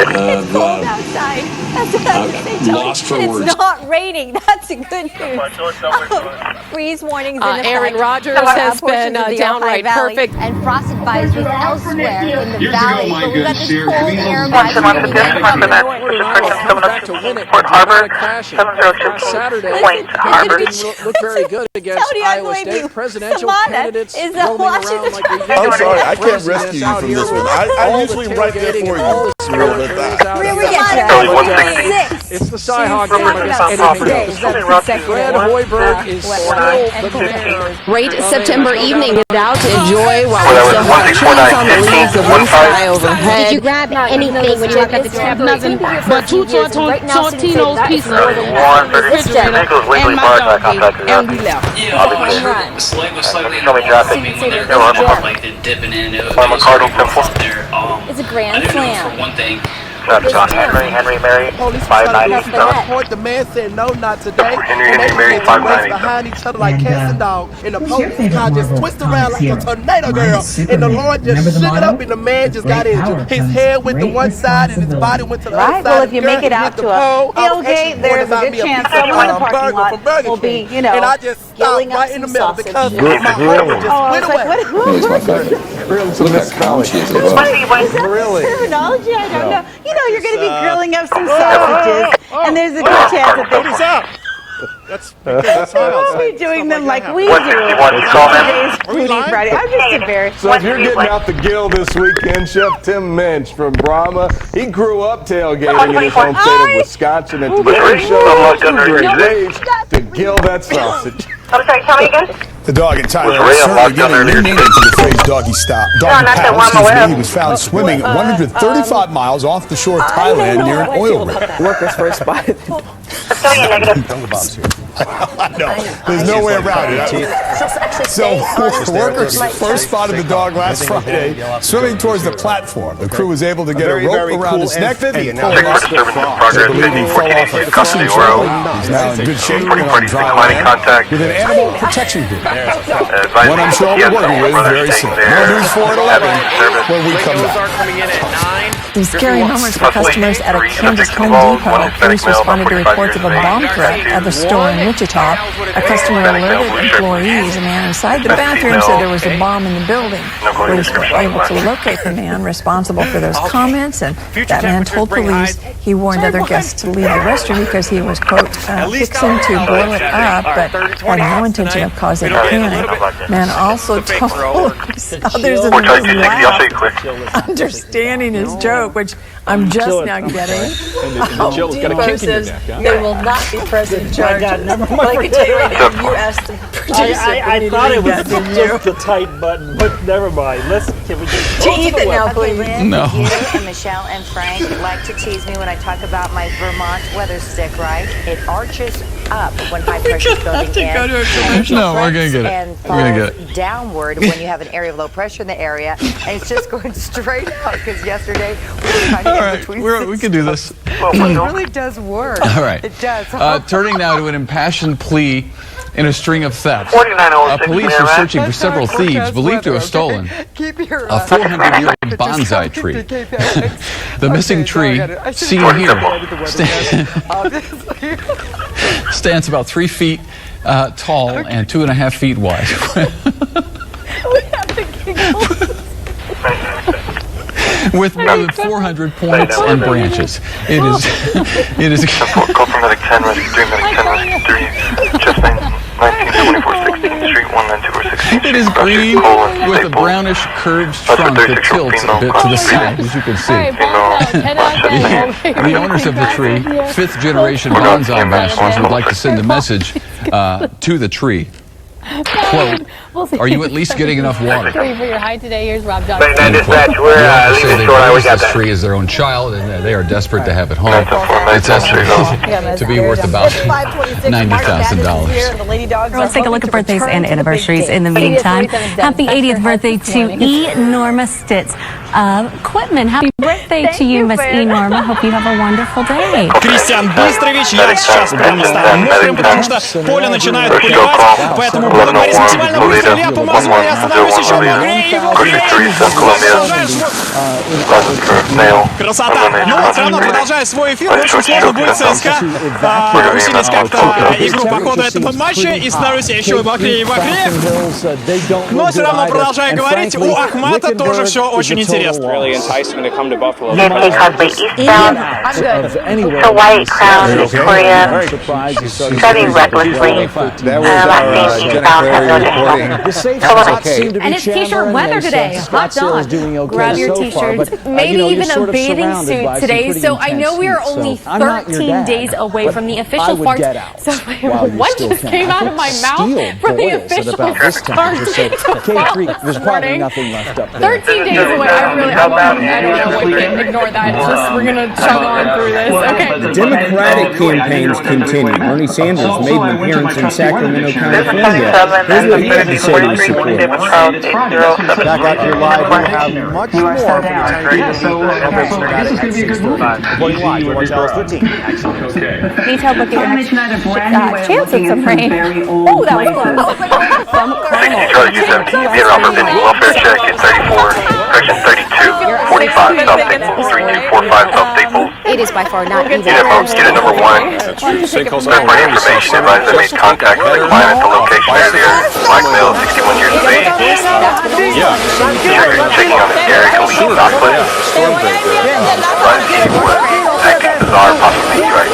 lost for words. It's not raining. That's a good news. Freeze warnings in effect. Aaron Rodgers has been downright perfect. And frost advisories elsewhere in the valley. But we've got this cold air Back to win it. Port Harbor, Saturday. Point Harbor. Didn't look very good against Tony, I Iowa believe State. you. Presidential Savannah candidates is roaming watching around the like we I'm sorry, I can't rescue you from this one. I'm usually right there for you. It's the Cy-Hawk game against anything else. Fred Hoiberg is still the man. Great September evening. Get out to enjoy while we still have trees on the leaves, the blue sky overhead. Did you grab anything when you walked up the trap? Nothing but two Tortino's pieces One and my coffee, and we left. Slightly like the dipping in. It was there. It's a grand I slam. for one thing. Henry Mary, 590. Point, the man said no, not today. Henry Mary, 590. Behind each other like cats and dogs. And the police car just twisted around like a tornado, girl. And the Lord just shook it up and the man just got injured. His head went to one side and his body went to the other side. Well, if you make it out to a tailgate, there's a good chance someone in the parking lot will be, you know, and I just stopped right in the middle because my heart just went away. Is that terminology? I don't know. You know, you're going to be grilling up some sausages, and there's a good chance that they... That's because we're doing them like we do. Friday. I'm just embarrassed. So if you're getting out the grill this weekend, Chef Tim Mensch from Brahma, he grew up tailgating in his home state of Wisconsin, and today he showed us 2 great ways to gill that sausage. I'm sorry, tell me again? The dog and Tyler are certainly giving new meaning to the phrase doggy style. Doggy paddle, he was found swimming 135 miles off the shore of Thailand near an oil rig. Workers first spotted. I know. There's no way around it. So, workers first spotted the dog last Friday swimming towards the platform. The crew was able to get a rope around his neck and pull him up. They believe he fell off a fishing trailer. He's now in good shape and on dry land with an animal protection group. One I'm sure we'll be working with very soon. More news 4 at 11 when we come back. These scary moments for customers at a Kansas Home Depot. Police responded to reports of a bomb threat at the store in Wichita. A customer alerted employees. A man inside the bathroom said there was a bomb in the building. Police were able to locate the man responsible for those comments, and that man told police he warned other guests to leave the restroom because he was, quote, fixing to blow it up, but had no intention of causing a panic. Man also told others in the room laughed, understanding his joke, which I'm just now getting. Home Depot says they will not be pressing charges. I can tell you right now, you asked the producer. I thought it was just the tight button, but never mind. Can we just to Ethan now, please? No. You and Michelle and Frank like to tease me when I talk about my Vermont weather stick, right? It arches up when high pressure is building in. No, we're going to get it. And falls downward when you have an area of low pressure in the area, and it's just going straight out. Because yesterday we were trying to get between. We can do this. It really does work. All right. It does. Turning now to an impassioned plea in a string of thefts. Police are searching for several thieves believed to have stolen a 400-year-old bonsai tree. The missing tree, seen here, stands about 3 feet tall and 2.5 feet wide. We have to giggle. With more than 400 points and branches. It is Call from Medic 10, Rescue 3, Medic 10, Rescue 3, Chest 1924 16th Street, 192 or 16th. It is green with a brownish curved trunk that tilts a bit to the side, as you can see. The owners of the tree, 5th generation bonsai masters, would like to send a message to the tree. Quote, are you at least getting enough water? For your height today, here's Rob Johnson. This tree is their own child, and they are desperate to have it home. It's estimated to be worth about $90,000. Let's take a look at birthdays and anniversaries in the meantime. Happy 80th birthday to E. Norma Stitz of Quitman. Happy birthday to you, Miss E. Norma. Hope you have a wonderful day. Кристиан Быстрович, я сейчас прямо стану мокрым, потому что поле начинает поливать, поэтому буду говорить максимально быстро. Я помазываю, я остановлюсь еще мокрее его. Красота. Но все равно, продолжая свой эфир, очень сложно будет ЦСКА усилить как-то игру по ходу этого матча и становлюсь еще мокрее и мокрее. Но все равно, продолжая говорить, у Ахмата тоже все очень интересно. The White Crown Victoria driving recklessly. Last name eastbound has no additional. And it's t-shirt weather today. Hot dog. Grab your t-shirts. Maybe even a bathing suit today. So I know we are only 13 days away from the official start. So what just came out of my mouth from the official start? There's probably nothing left up there. 13 days away. I don't know what we can ignore that. Just we're gonna chug on through this. Okay. The Democratic campaigns continue. Bernie Sanders made an appearance in Sacramento, California. Here's what he had to say to his supporters. Back out here live, we have much more for the time being. Reporting live to Watch Hours 13. Detailed look at your next chance at some rain. Oh, that was close. Charlie U-17, being offered pending welfare check at 34, correction 32, 45 South Staples, 3245 South Staples. It is by far not easy. Unit folks, unit number 1. Third-party information advised that made contact with the client at the location earlier. Black male, 61 years of age. Checking on his Gary Khalid Knoxley. Acting bizarre, possibly right.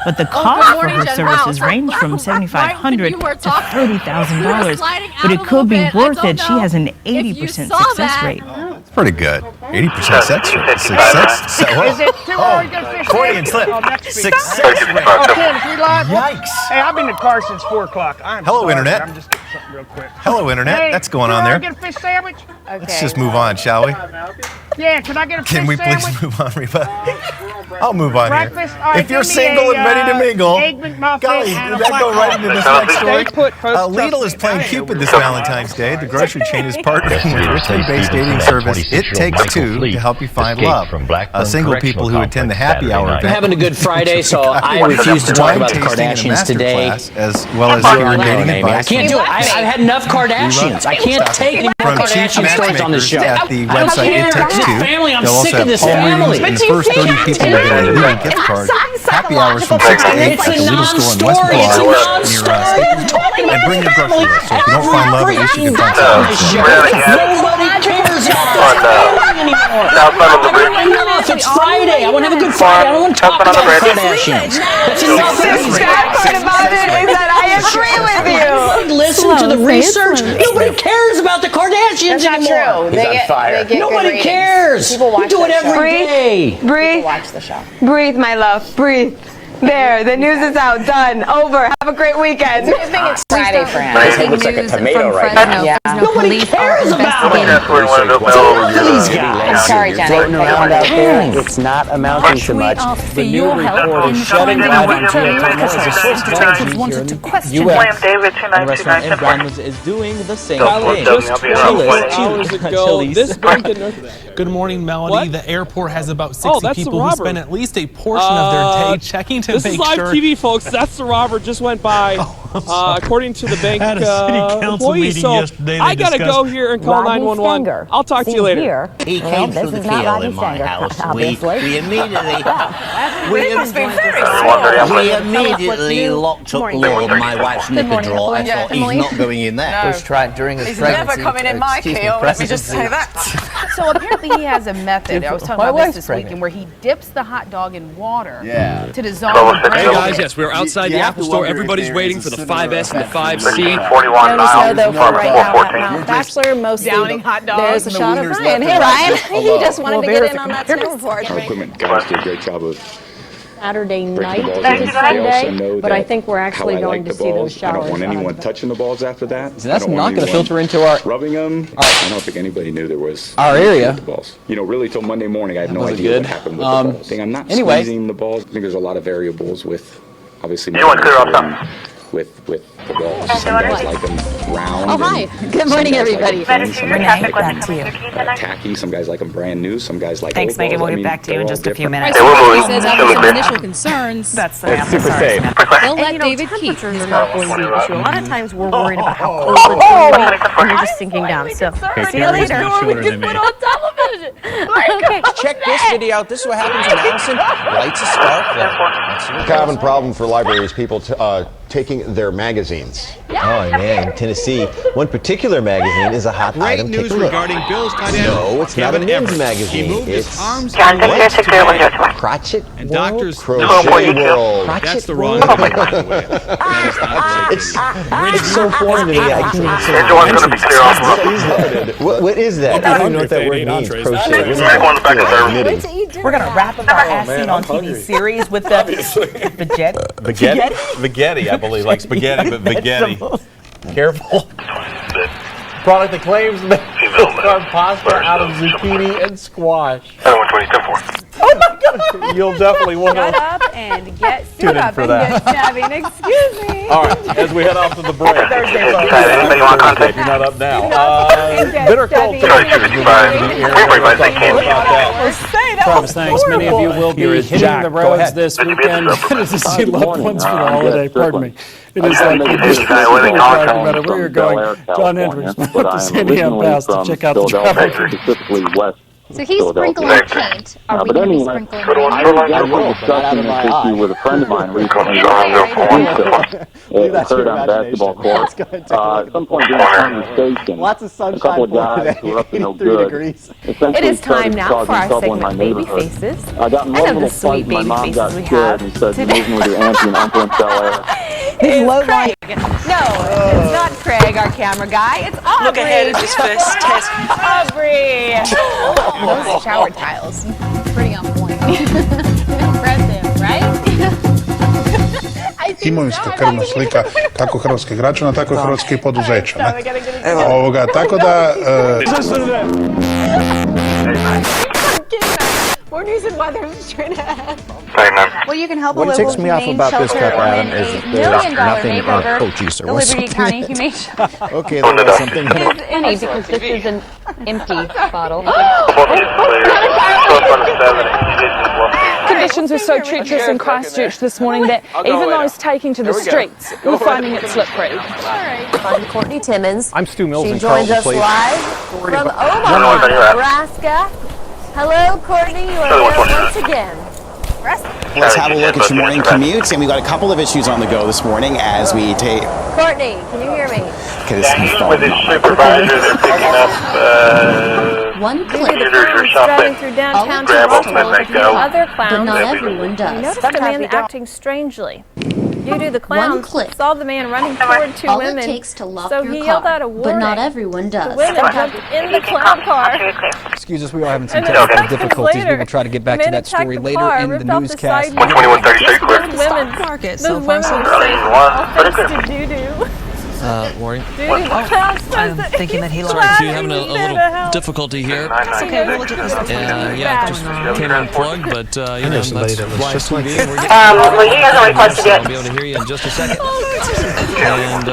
But the cost for her services range from $7,500 to $30,000. But it could be worth it. She has an 80% success rate. Pretty good. 80% sex rate. Is it too early to fish? Accordion slip. Success rate. Oh, Ken, is we live? Yikes. Hey, I've been in the car since 4 o'clock. Hello, Internet. I'm just getting something real quick. Hello, Internet. Hey, That's going on there. Can I get a fish sandwich? Okay. Let's just move on, shall we? Yeah, can I get a fish Can we sandwich? please move on, Reba? I'll move on here. Breakfast? All right, If you're give me single and ready to mingle, Egg McMuffin golly, and did that go right into this next story? Put Lidl is playing Cupid this Valentine's Day. The grocery chain is partnering with richly-based dating service It Takes Two to help you find love. Single people who attend the happy hour event. I'm having a good Friday, so I refuse to talk about the Kardashians today. As well as your dating advice. I can't do it. I've had enough Kardashians. I can't take any more Kardashian stories on this show. At the website It Takes Two. Family, I'm They'll also sick have of this home family. readings, and the first 30 people will get a Lidl gift card. Happy hours from 6 to 8 at the Lidl store in West Broad. And bring your grocery list. So if you don't find love, at least you can find something. Nobody cares about this family anymore. Enough. It's Friday. I want to have a good Friday. I don't want to talk about Kardashians. That's enough. The sad part about it is that I agree with you. Listen to the research. Nobody cares about the Kardashians anymore. They get Nobody cares. People watch We do it every day. Breathe. Watch the show. Breathe, my love. Breathe. There, the news is out. Done. Over. Have a great weekend. I think it's Friday for him. It looks like a tomato right now. Yeah. Nobody cares about it. These I'm sorry, Jenny. floating around out there, it's not amounting to much. The new report is shutting down geothermal as a source of energy here in the U.S. And restaurant in Brownwood is doing the same thing. Just 12 hours ago, this bank in North. Good morning, Melody. What? The airport has about 60 people who spend at least a portion of their day checking to this make is live sure. TV, folks. That's the robber just went by. According to the bank Had a city council employee. meeting So yesterday. I gotta go here and call 911. I'll talk to you later. He came through the keel in my house. We immediately locked up Lord, my wife's nipper drawer. I thought he's not going in there. Was tried during his pregnancy. He's never coming in my keel. Let me just say that. So apparently he has a method. I was talking about this weekend where he dips the hot dog in water to dissolve the bread. Hey guys, yes, we're outside the Apple Store. Everybody's waiting for the 5S and the 5C. Notice though, for right now at Mount Bachelor, mostly Downing hot dogs. there's a shot of Ryan. Hey Ryan, he just wanted to get in on that snow report. Our equipment guys did a great job of Saturday night balls to in. Sunday, but I think we're actually going to see those I showers. don't want anyone touching the balls after that. So that's I don't not want going to anyone filter into our rubbing them. I don't think anybody knew there was our area. the balls. You know, really till Monday morning, I had no Was it idea good? what happened with the balls. I'm not Anyway. squeezing the balls. I think there's a lot of variables with obviously You want to clear off with the balls. Some guys like them round. Oh, hi. Good morning, everybody. Some guys tacky. Some guys like them brand new. Some guys like Thanks, old Megan. balls. We'll I get back to you in they're just a all few different. minutes. He says after some initial concerns, That's the It's super safe. They'll let David keep. Temperatures are not going to be an issue. A lot of times we're worried about how cold it's going to be, and you're just sinking down. So see you later. Okay. Check this video out. This is what happens when Allison lights a spark plug. Common problem for libraries, people taking their magazines. Oh man, in Tennessee, one particular magazine is a hot item. Great news regarding Bills tight end. No, it's not a Kevin men's Everett. magazine. He moved his It's arms what? and legs today. Crotchet And World? doctors Crochet World. That's the wrong thing, by the way. That is not It's so foreign to me. I can't even say what is that? I don't even know what that word means. Crochet. We're going to wrap up our As Seen on TV series with the Spaghetti, I believe, like spaghetti, but spaghetti. Careful. Product that claims to make carb pasta out of zucchini and squash. Oh my God! You'll definitely want Shut to up and get tune in for that. Excuse me. All right, as we head off to the break. Thursday, folks. Anybody want contact? If you're not up now. Bitter cold Travis, thanks. Many of you will be hitting the roads this weekend to see loved ones for the holiday. Pardon me. It is like no matter where you're going. John Hendricks went to San Diego Pass to check out the traffic. Specifically west. So he's sprinkling paint. Are we going to be sprinkling I was discussing this issue with a friend of mine recently. Heard on basketball court. At some point during the conversation, a couple of guys who were up to no good. It is time now for our segment Baby Faces. I got in one little fight. My mom got scared and said, "You're moving with your auntie and uncle in Bel Air." It's Craig. No, it's not Craig, our camera guy. It's look ahead at his first test. Aubrey! Those shower tiles. Pretty on point. Impressive, right? Imovinska-krvna slika kako hrvatskih građana, tako i hrvatskih poduzeća. Tako da... More news and weather is trying to ask. Well, you can help What a ticks me off about this cup, Adam, is that there's nothing on Cochise or the Liberty something. County Humane Okay, there's something. Any, because this is an empty bottle. Conditions were so treacherous in Christchurch this morning that even those taking to the streets were finding it slippery. I'm Courtney Timmons. I'm Stu Mills She in joins Carlton us Place. live from Omaha, Nebraska. Hello, Courtney. You are here once again. Let's have a look at your morning commutes, and we've got a couple of issues on the go this morning as we take. Courtney, can you hear me? With his supervisor, they're picking up One computers or driving through downtown grab them Toronto and they with the go. other clowns. But not everyone does. We noticed a man acting strangely. Due to the clowns, saw the man running toward two women, so he yelled out a warning. But not everyone does. The women jumped in the clown car. Excuse us, we are having some And then technical seconds difficulties. later, We will try to get back the to man that story attacked the later car, in the ripped off the newscast. side mirror. 121-33 clear. Those women, Market those so far, women so were good. saying, Let it thanks clear. to doo-doo. Warren. Doo-doo, the clown says I'm that thinking that he he's lost. glad Sorry, having a he's there to little help. difficulty here. It's okay, we'll look at this. Yeah, just came unplugged, but you know, somebody that's that was live just like TV. that. We're getting Well, he hasn't requested so yet. I'll be able to hear you in just a second. And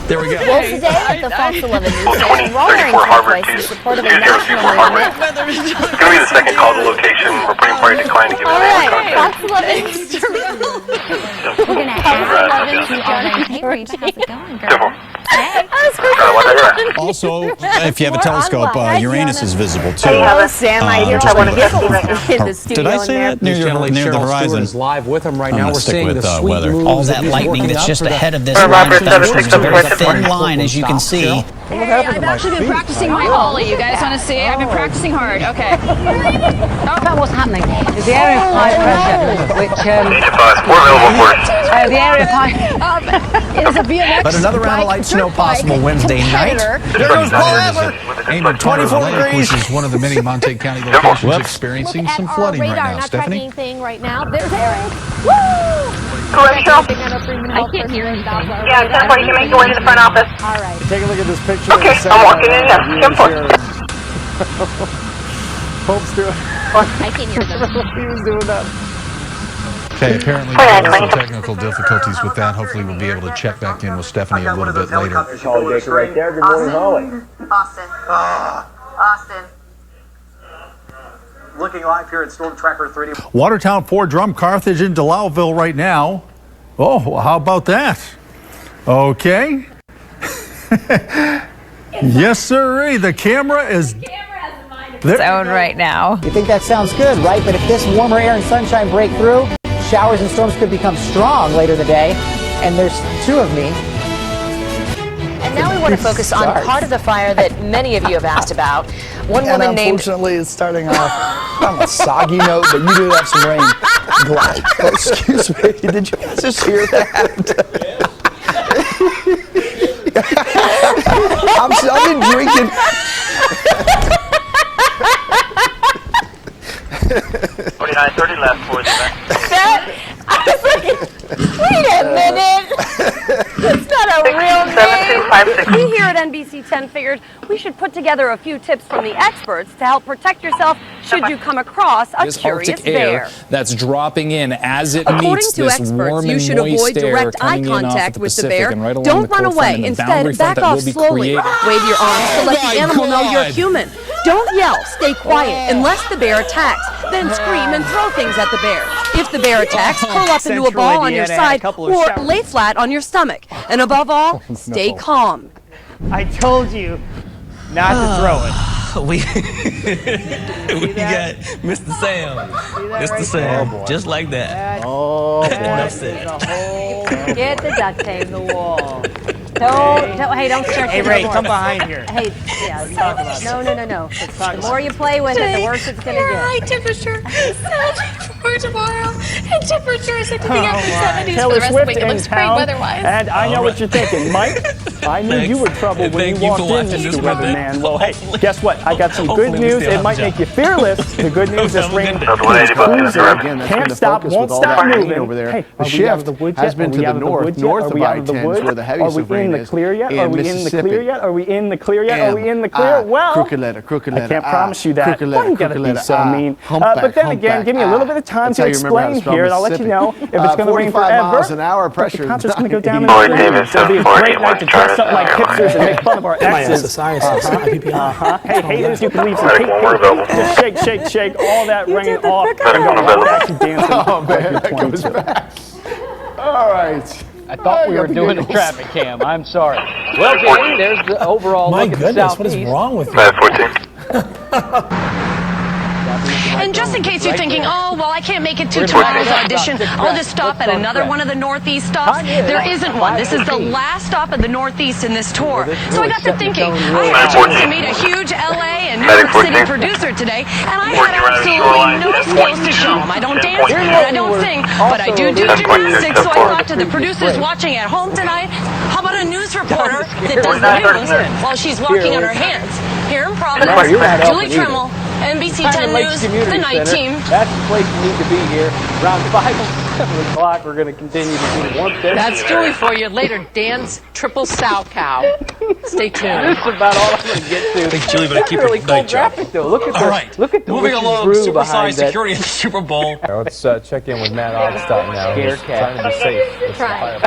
there we go. Well, today at the Fox 11 News Station, Rollering took place in support of a national movement. It's going to be the second call to location. We're putting party decline to give All it right, a Fox contact. 11. We're going to have 11 to join. Hey, Rach, how's it going, girl? Also, if you have a telescope, Uranus is visible too. Hello, Sam. I just want to near- get in the studio. Did I say that? Near the horizon. is live with him right I'm now. gonna We're stick seeing with, the sweet weather. moves All that that he's lightning working that's up just for that. ahead of this Robert, line of thunderstorms. 767 There's a thin line, as you can see. Hey, I've actually been practicing my ollie. You guys want to see? I've been practicing hard. Okay. About what's happening is the area of high pressure, which We're available for it. the area of high Is a BMX But another round of light snow possible Wednesday night. There goes Paul Adler. Aimed at 24 degrees. which is one of the many Montague County locations experiencing some flooding right now. Not Stephanie? tracking anything right now. There's Eric. Woo! Correct, I can't hear anything. Yeah, 10-4, you can make your way to the front office. All right. Take a look at this picture. Okay, I'm walking in, yeah. 10-4. Pope's doing. I can hear them. He was doing that. Okay, apparently there were some technical difficulties with that. Hopefully we'll be able to check back in with Stephanie a little bit later. Holly Baker right there. Good morning, Holly. Austin. Looking live here at Storm Tracker 30. Watertown, Fort Drum, Carthage, and Delisle right now. Oh, well, how about that? Okay. Yes, sirree. The camera is there. Out right now. You think that sounds good, right? But if this warmer air and sunshine break through, showers and storms could become strong later in the day. And there's two of me. And now we want to focus on part of the fire that many of you have asked about. One woman named... Unfortunately, it's starting off on a soggy note, but you do have some rain. Oh, excuse me. Did you guys just hear that? I've been drinking. 49-30 left for the back. I was like, wait a minute. That's not a real name. We here at NBC 10 figured we should put together a few tips from the experts to help protect yourself should you come across a This curious Arctic air bear. that's dropping in as it According meets to this experts, warm you and should moist avoid air direct eye coming in off contact the with the Pacific bear. and right along Don't the run cold front away. and the Instead, boundary front back that off will be slowly. created. Wave your arms to let Oh my the animal know you're God. human. Don't yell. Stay quiet unless the bear attacks. Then scream and throw things at the bear. If the bear attacks, curl up into a ball on your side or lay flat on your stomach. And above all, stay calm. I told you not to throw it. We got Mr. Sam. Mr. Sam. Just like that. Oh, Enough said. Get the duct tape. The wall. Don't start. Hey, Ray, come behind here. Hey, yeah. talk about No. Let's talk The more you play with it, the worse it's gonna get. High temperature for tomorrow, and temperature is into the upper 70s for Taylor the rest Swift of the week. It in looks great town, weather-wise. and I know what you're thinking, Mike. I knew you were trouble when you walked in, Mr. Weatherman. Well, hey, guess what? I got some good news. It might make you fearless. The good news is rain keeps cruising. Can't stop, won't stop moving. Over there. Hey, The shift has been to the north of I-10, where the heaviest of rain is. Are we in the clear yet? Are we in the clear yet? Are we in the clear yet? Are we in the clear? Well, crooked letter, I can't promise you that. Why you gotta be so mean? But then again, give me a little bit of time to explain here, and I'll let you know if it's going to rain forever. 45 miles an hour pressure. The concert's going to go down in the rain. It'll be a great night to dress up like hipsters and make fun of our exes. Hey, haters, you can leave some hate. Just shake, shake, shake all that rain off and go right back to dancing. Oh, man, that goes fast. All right. I thought we were doing a traffic cam. I'm sorry. Well, Jane, there's the overall look at the southeast. What is wrong with you? 514. And just in case you're thinking, oh, well, I can't make it to tomorrow's audition, I'll just stop at another one of the Northeast stops. There isn't one. This is the last stop of the Northeast in this tour. So I got to thinking, I had a chance to meet a huge LA and New York City producer today, and I had absolutely no skills to show him. I don't dance, and I don't sing, but I do gymnastics. So I thought to the producers watching at home tonight, how about a news reporter that does the news while she's walking on her hands? Here in Providence, Julie Tremmel, NBC 10 News, the night team. That's the place you need to be here. Around 5 and 7 o'clock, we're going to continue to do one thing. That's Julie for you later. Dan's triple sow cow. Stay tuned. This is about all I'm going to get to. Thanks, Julie, but I keep really it cool night job. graphic, though. Look at all right. Look at the moving along. Supersized security in the Super Bowl. Let's check in with Matt Onstad now. He's trying to be safe. Trying.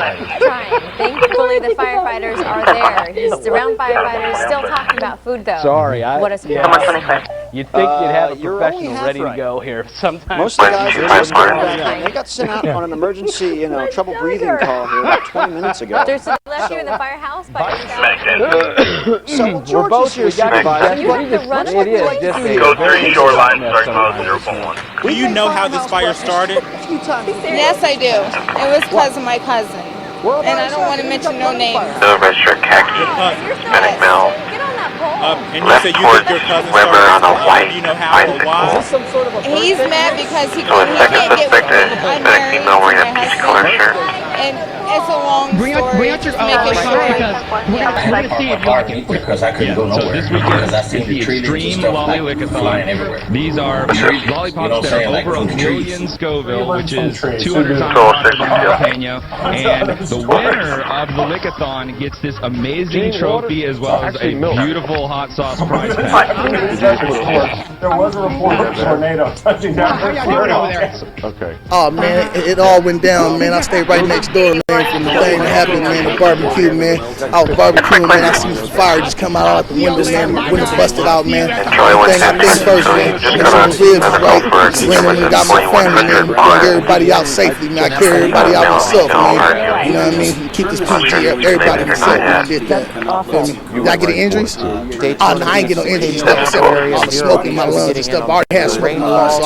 Thankfully, the firefighters are there. He's around firefighters, still talking about food, though. Sorry, what a surprise. You'd think you'd have a professional ready to go here. Sometimes most of the guys they got sent out on an emergency, trouble breathing call here about 20 minutes ago. There's some left here in the firehouse, but so George is here supervising. It is. Go 3 shoreline, start mode 0.1. Do you know how this fire started? Yes, I do. It was because of my cousin. And I don't want to mention no names. The red shirt khaki, medic Mel. And you said you think your cousin Weber on a white do you know how or why? He's mad because he So the second can't get with suspected, me. medic female wearing a peach color shirt. And it's a long story. Bring out your because we're going to see if you like it. Because I couldn't go nowhere. So this weekend is the Extreme Lolly Lickathon. These are lollipops that are over 1 million Scoville, which is 200 times hotter than jalapeno. And the winner of the Lickathon gets this amazing trophy as well as a beautiful hot sauce prize pack. There was a report of a tornado touching down Okay. Oh man, it all went down, man. I stayed right next door, man, from the thing that happened, man, the barbecue, man. I was barbecuing, man. I seen some fire just come out the windows, man. The windows busted out, man. I think first, man. Make sure the ribs is right. Ran in and got my family, man. Brought everybody out safely, man. I carried everybody out myself, man. You know what I mean? Keep this PG, everybody myself when I did that. Feel me? Did I get any injuries? Oh, no, I ain't get no injuries and stuff, except all the smoke in my lungs and stuff. I already had smoke in my lungs, so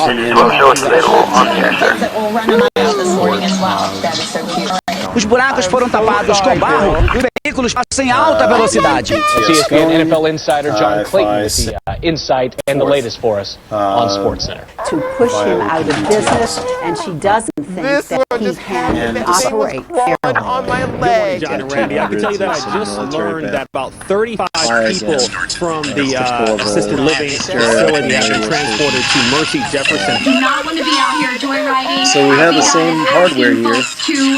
Os buracos foram tapados com barro e veículos passam em alta velocidade. ESPN NFL insider John Clayton with the insight and the latest for us on SportsCenter. To push him out of business, and she doesn't think that he can operate fairly. On my leg. John and Randy, I can tell you that I just learned that about 35 people from the assisted living facility have been transported to Mercy Jefferson. Do not want to be out here joyriding. So we have the same hardware here,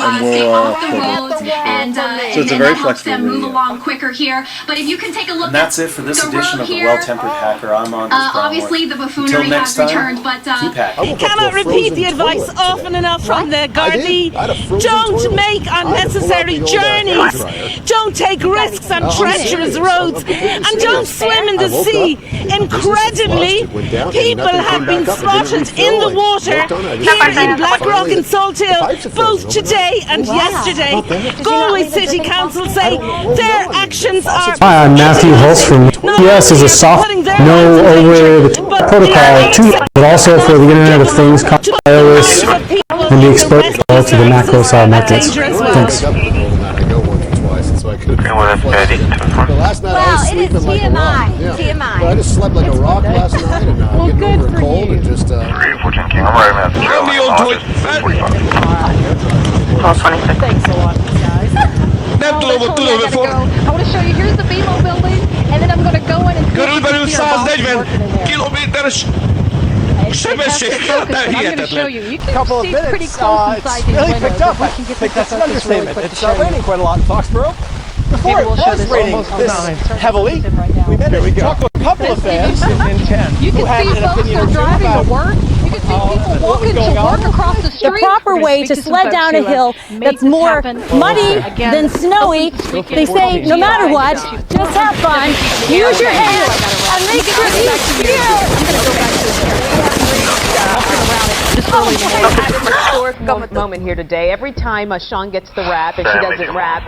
and we'll so it's a very flexible move along quicker here. But if you can take a look, and that's it for this edition of the Well-Tempered Hacker. I'm on. Obviously, the buffoonery has returned, but I cannot repeat the advice often enough from the Gardaí. Don't make unnecessary journeys. Don't take risks on treacherous roads, and don't swim in the sea. Incredibly, people have been spotted in the water here in Blackrock and Salt Hill, both today and yesterday. Galway City Council say their actions are... Hi, I'm Matthew Hulse from UPS as a soft no over the protocol, but also for the Internet of Things, wireless, and the exposure to the macro cell markets. Thanks. Last night I was sleeping like a rock. TMI. I just slept like a rock last night, and getting over a cold and just. I'm right at the trail. Thanks a lot, guys. I want to show you. Here's the BMO building, and then I'm going to go in and Körülbelül 140 kilométeres sebességgel I'm going to show you. You can couple of see minutes. pretty close inside these really windows. picked up. We can get I think that's an focus really understatement. quick It's to show you. raining quite a lot in Foxborough. Before it was raining this heavily, we managed to talk to a couple of fans in 10. You can see folks are driving to work. You can see people walking to work across the street. The proper way to sled down a hill that's more muddy than snowy. They say no matter what, just have fun, use your hands, and make it historic moment here today. Every time Sean gets the rap and she doesn't rap,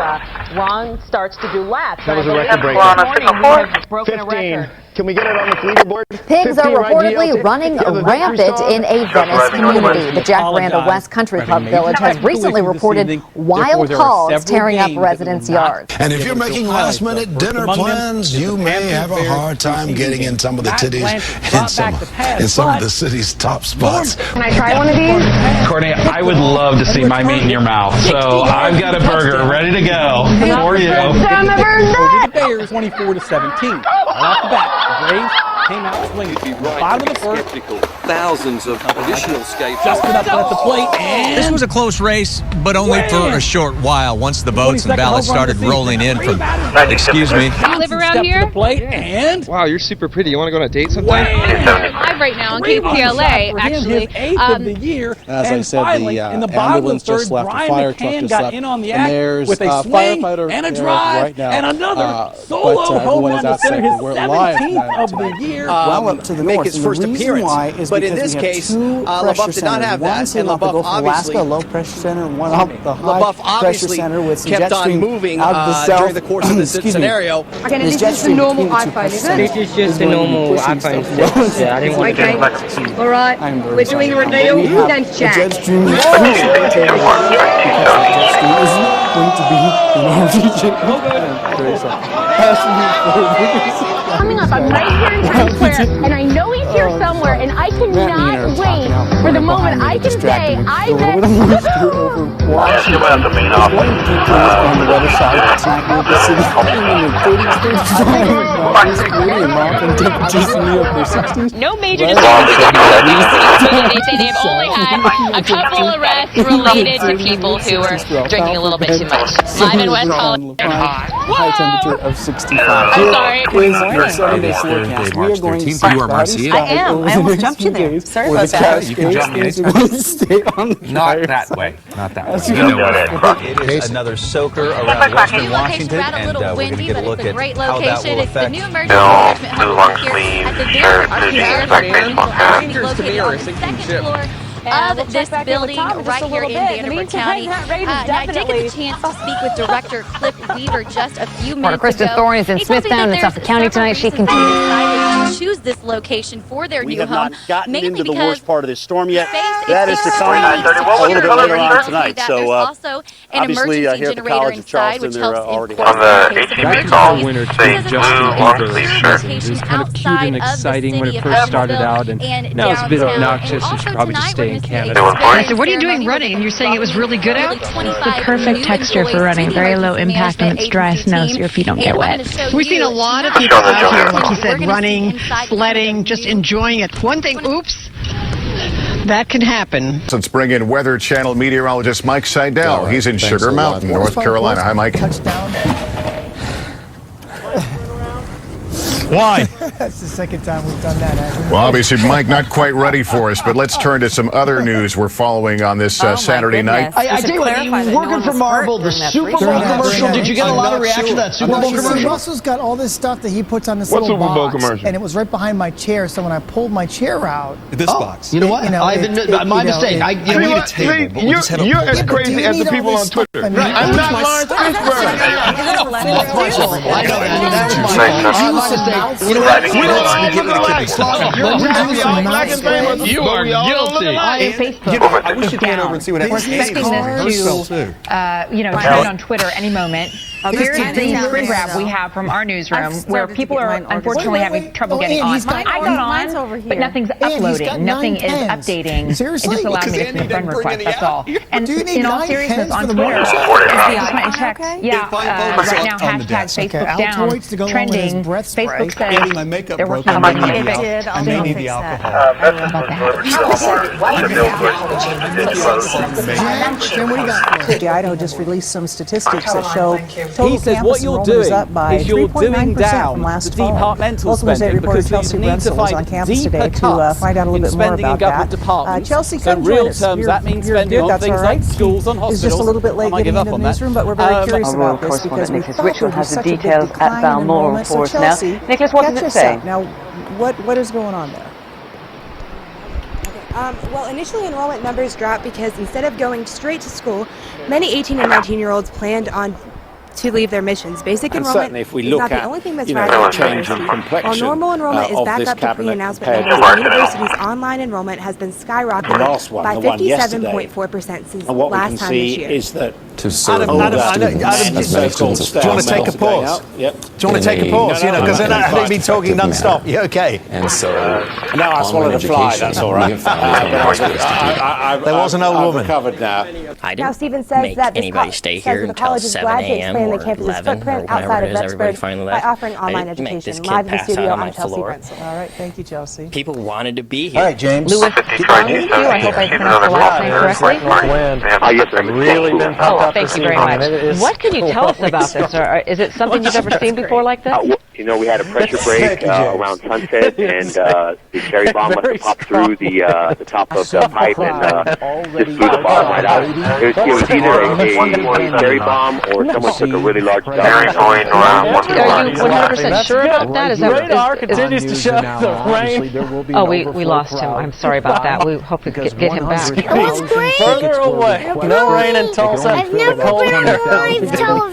Ron starts to do laps. That was a record breaker. We have broken a record. Can we get it on the leaderboard? Pigs are reportedly running rampant in a Venice community. The Jack Randall West Country Club Village has recently reported wild hogs tearing up residents' yards. And if you're making last-minute dinner plans, you may have a hard time getting in some of the titties in some of the city's top spots. Can I try one of these? Courtney, I would love to see my meat in your mouth. So I've got a burger ready to go for you. Over the Bears, 24-17. Off the bat. Braves came out swinging. Bottom of the first. Thousands of additional escapes. Just put up at the plate. And this was a close race, but only for a short while. Once the votes and ballots started rolling in from, excuse me. You live around here? And wow, you're super pretty. You want to go on a date sometime? I'm live right now on KPLA, actually. Of the year. As I said, the ambulance just left. The fire truck just left. And there's a firefighter and a drive right now. And another solo home run to center, his 17th of the year. Well up to the make north. his first appearance. But in this case, LaBeouf did not have that. And LaBeouf obviously, Alaska, low pressure center, one off the high pressure center with some kept jet on stream moving out of the south. during the course of this scenario. Okay, this is the normal iPhone, isn't it? This is just a normal iPhone 6. Yeah, I didn't want to Okay, all right, we're doing a reveal. Who name's Jack? The jet stream is going to be in our region. Coming up, I'm right here in Times Square, and I know he's here somewhere, and I cannot wait for the moment I can say I met. On the weather side tonight with the city in the 30s, No major discussions. They say they've only had a couple arrests related to people who were drinking a little bit too much. Live in West Hollywood. High temperature of 65. I'm sorry. Sunday forecast. We are going to see you are Marcia. I am. I almost jumped you there. Sorry about that. You can jump me. Not that way. Not that way. You know what it is. Another soaker around Western Washington, and we're going to get a look at how that will affect. Of this building right here in Vanderbilt County. I did get the chance to speak with Director Cliff Weaver just a few minutes ago. Kristen Thorne is in Smithtown in Suffolk County tonight. She continues to choose this location for their new home. We have not gotten into the worst part of this storm yet. That is to come a little bit later on tonight. So obviously here at the College of Charleston, they're already having winner to Justin Bieber. It was kind of cute and exciting when it first started out, and now it's a bit obnoxious. You should probably just stay in Canada. So what are you doing running? And you're saying it was really good out? The perfect texture for running. Very low impact when it's dry snow, so your feet don't get wet. We've seen a lot of people out here, like you said, running, sledding, just enjoying it. One thing, oops, that can happen. Let's bring in Weather Channel meteorologist Mike Seidel. He's in Sugar Mountain, North Carolina. Hi, Mike. Why? That's the second time we've done that, hasn't it? Well, obviously, Mike, not quite ready for us, but let's turn to some other news we're following on this Saturday night. I tell you what, working for Marvel, the Super Bowl commercial, did you get a lot of reaction to that Super Bowl commercial? Russell's got all this stuff that he puts on this little box, and it was right behind my chair, so when I pulled my chair out... This box. You know what? My mistake. We need a table. You're as crazy as the people on Twitter. I'm not Lawrence Fishburne. I know that. You know what? You are guilty. I wish you could get over and see what happens. We're expecting this to, turn on Twitter any moment. Here's the screen grab we have from our newsroom where people are unfortunately having trouble getting on. I got on, but nothing's uploading. Nothing is updating. Seriously? It just allowed me to submit a friend request, that's all. And Do you need in all 9 seriousness, pens on for the Twitter, motor? I just went and checked. Yeah, right now, on the desk. hashtag Facebook down, Altoids to go along with his trending. breath spray. Facebook Getting says my makeup they're broken. working on I may it. need the alcohol. Jen, what do you got for us? Idaho just released some statistics that show total He says campus what you're enrollment is doing up by is you're doing 3.9% down from last the fall. departmental Local News 8 spending reporter because Chelsea you need to Rensel was find on campus deeper today to cuts find out a little in bit more spending in about government that. departments. Chelsea, So come in join real us. terms, that means You're spending good, on that's things all right. like schools and hospitals. It's just a little bit late I might getting give into up the on newsroom, that. but we're very curious Our about this correspondent because we Nicholas thought Richard there would be has the such a big details at decline in Balmoral enrollment. for So us now. Chelsea, Nicholas, what catch does it us say? up. Now, what is going on there? Well, initially enrollment numbers dropped because instead of going straight to school, many 18 and 19-year-olds planned on to leave their missions. Basic And enrollment certainly if we is look not the at, only thing that's you know, rising the at change in university. complexion While normal enrollment is of back this up to cabinet pre-announcement compared numbers, to the university's online enrollment has been skyrocketing the last one, by the one yesterday. 57.4% since And what we last can time see this year. is that to serve all all the that students as many students as Do you want to take a going pause? out. Yep. Do you want to take a pause? You know, because they've been talking non-stop. Yeah, okay. And so, no, I swallowed a fly. That's all right. There was an old woman. Recovered now. I didn't Stephen says that anybody stay here until 7 a.m. or 11 or whenever it is everybody finally left. by offering online I didn't make education. this kid Live in the pass studio, out on I'm my Chelsea floor. Rensel. All right, thank you, Chelsea. People wanted to be here. All right, James. Louis, thank you. I hope I pronounced the last name correctly. Really been pumped up Thank this you very evening. much. What can you tell us about this? Or is it something you've ever seen before like this? You know, we had a pressure break around sunset, and the cherry bomb must have popped through the top of the pipe and just blew the bomb right out. It was either a cherry bomb or someone took a really large dump. Are you 100% sure about that? Is that radar continues to show the rain? Oh, we lost him. I'm sorry about that. We hope to get him back. It was great. Further away. No rain in Tulsa. I've never been on live television before.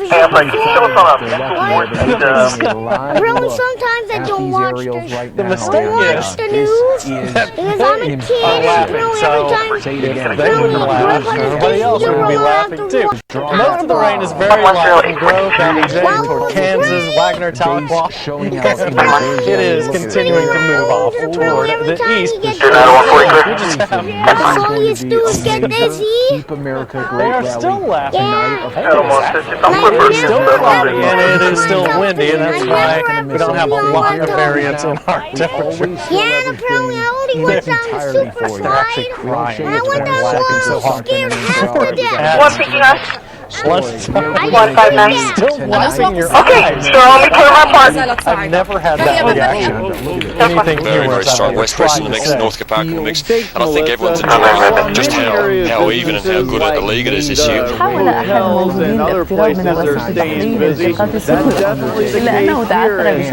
Really, sometimes I don't watch the news because I'm a kid. Really, every time everybody else would be laughing too. Most of the rain is very light from Grove down to James toward Kansas, Wagner, Tahlequah. It is continuing to move off toward the east. all you do is get dizzy. They are still laughing. It's still cloudy and it is still windy, and that's why we don't have a lot of variance in our temperature. Yeah, apparently I only went down the super slide. And I went down one, so scared half to death. What's picking us? Still wiping your eyes. So I'll be putting my part. I've never had that reaction. Anything very strong west press in the mix, North Capac in the mix, and I think everyone's enjoying just how even and how good a league it is this year. Hotels and other places are staying busy. That's definitely the case here in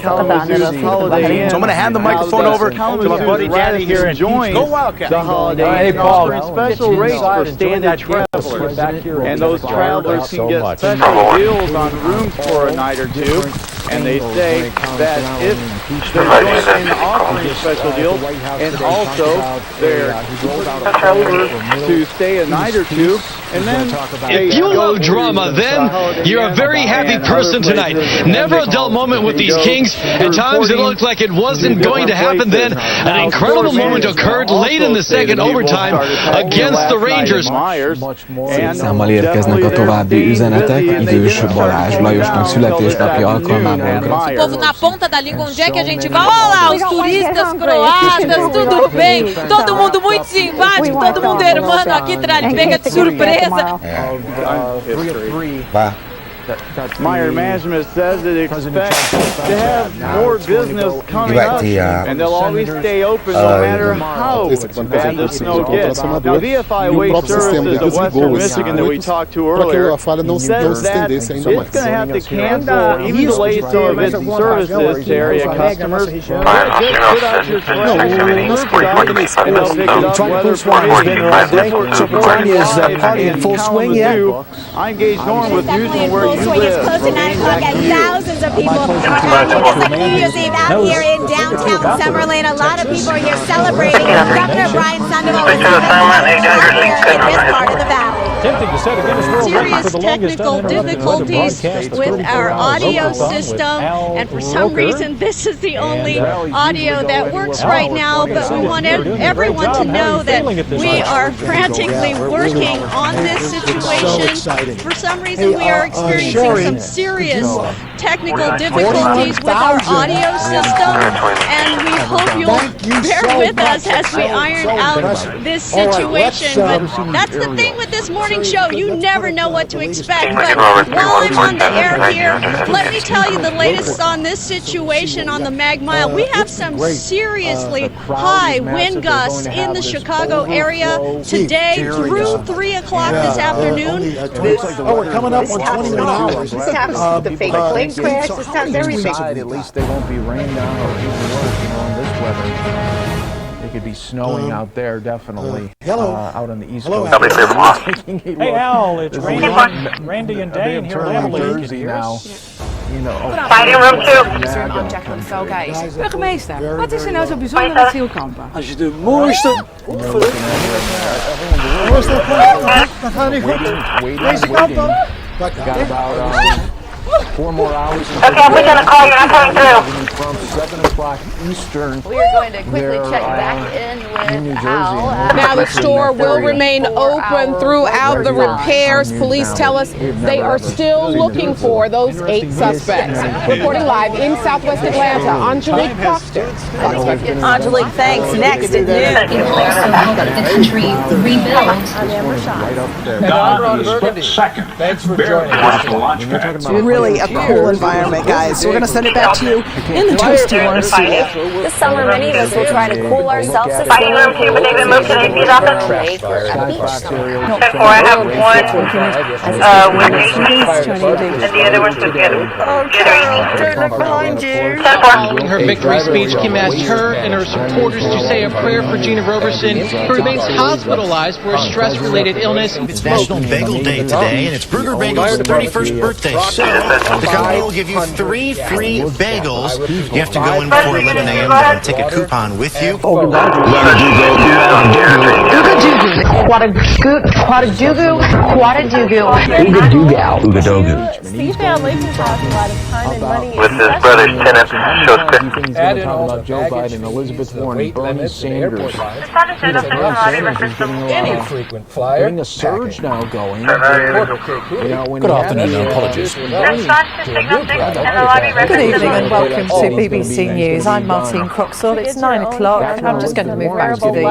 Kalamazoo's Holiday Inn. So I'm going to hand the microphone over to my buddy Danny here and Go Wildcats. The Holiday Inn offering special rates for standard travelers. And those travelers can get special deals on rooms for a night or two. And they say that if they're going in offering special deals, and also they're over to stay a night or two, and then if you love drama, then you're a very happy person tonight. Never a dull moment with these Kings. At times it looked like it wasn't going to happen. Then an incredible moment occurred late in the second overtime against the Rangers. Számmal érkeznek a további üzenetek. Idős Balázs Lajosnak születésnapi alkalmából. O povo na ponta da língua, onde é que a gente vai? Olha lá, os turistas croatas, tudo bem? Todo mundo muito simpático, todo mundo hermano aqui, pega de surpresa. Meyer Management says it expects to have more business coming up, and they'll always stay open no matter how bad the snow gets. Now, VFI Waste Services of Western Michigan that we talked to earlier says that it's going to have to cancel, even delay some of its services to area customers. Just put out your trash and they'll pick it up whether party in full swing yet. I engaged Norm with News from where you live. It's close to 9 o'clock and thousands of people having this like New Year's Eve out here in downtown Summerlin. A lot of people are here celebrating. Governor Brian Sandoval is out here in this part of the valley. Serious technical difficulties with our audio system, and for some reason this is the only audio that works right now, but we want everyone to know that we are frantically working on this situation. For some reason we are experiencing some serious technical difficulties with our audio system, and we hope you'll bear with us as we iron out this situation. But that's the thing with this morning show, you never know what to expect. But while I'm on the air here, let me tell you the latest on this situation on the Mag Mile. We have some seriously high wind gusts in the Chicago area today through 3 o'clock this afternoon. We're coming up on 21 hours. This happens to the fake plane crash. This sounds everything. At least they won't be rained down or even worse, in this weather. It could be snowing out there, definitely. Out on the East Coast. Hey, Al, it's Randy and Dane here in Jersey now. Fighting room 2. Is er een object fel guys? Burgemeester, wat is er nou zo bijzonder met Zielkampen? Als je de mooiste opvult. Dat gaat niet goed. Deze kant dan. Got 4 more hours. Okay, I'm going to call you. I'm coming through. From 7 o'clock Eastern. We are going to quickly check back in with Al. Now the store will remain open throughout the repairs. Police tell us they are still looking for those 8 suspects. Reporting live in Southwest Atlanta, Angelique Proctor. Angelique, thanks. Next at noon. People also hope that the country rebuilds. Thanks for joining us. Really a cool environment, guys. We're going to send it back to you in the Toasty Warner studio. This summer, many of us will try to cool ourselves this Fighting room 2, but they've been moved to the AP's office. 10-4, I have one with me, and the other one's together. Look behind you. 10-4. Following her victory speech, Kim asked her and her supporters to say a prayer for Gina Roberson, who remains hospitalized for a stress-related illness. It's National Bagel Day today, and it's Burger Bagel's 31st birthday. So the company will give you 3 free bagels. You have to go in before 11 a.m. and take a coupon with you. Steve family can cost a lot of time and money. With his brother's tenant, shows Add in all Joe Biden, Elizabeth Warren, Bernie Sanders. Any frequent flyer. Getting a surge now going. Good afternoon, apologies. Good evening and welcome to BBC News. I'm Martine Croxall. It's 9 o'clock. I'm just going to move back to the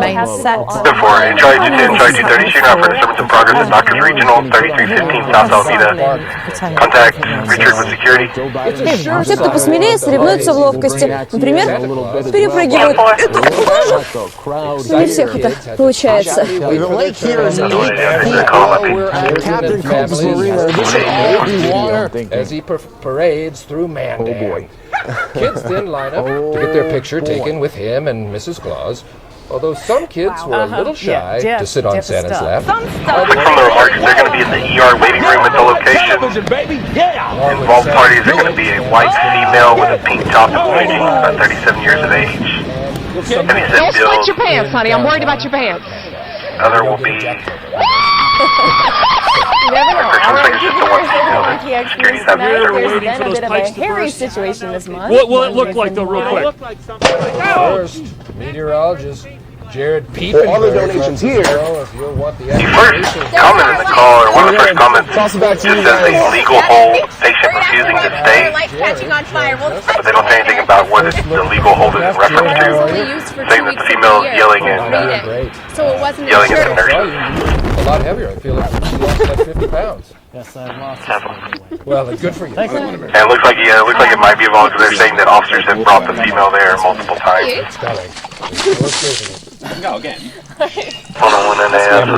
main set. Therefore, in charge 232, now for disturbance in progress at Doctors Regional 3315 South Alameda. Contact Richard with security. Те, кто посмелее, соревнуются в ловкости. Например, перепрыгивают. Не всех это получается. As he parades through Mandan. Kids then line up to get their picture taken with him and Mrs. Claus. Although some kids were a little shy to sit on Santa's lap. From the remarks, they're going to be in the ER waiting room at the location. Involved parties are going to be a white female with a pink top and bleaching, about 37 years of age. Don't sweat your pants, honey. I'm worried about your pants. Other will be... You never know. All right, keep your security tonight. There's been a bit of a hairy situation this month. What will it look like, though, real quick? First, meteorologist Jared Peepen. All the donations here. If you'll want the The first comment in the call, or one of the first comments, just says a legal hold, patient refusing to stay. Catching on fire. But they don't say anything about what the legal hold is in reference to. Saying that the female is yelling at the nurse. A lot heavier. I feel like she lost like 50 pounds. Yes, I've lost. Well, it's good for you. And it looks like it might be involved because they're saying that officers have brought the female there multiple times. It's coming. Go again. Hold on, one and a half,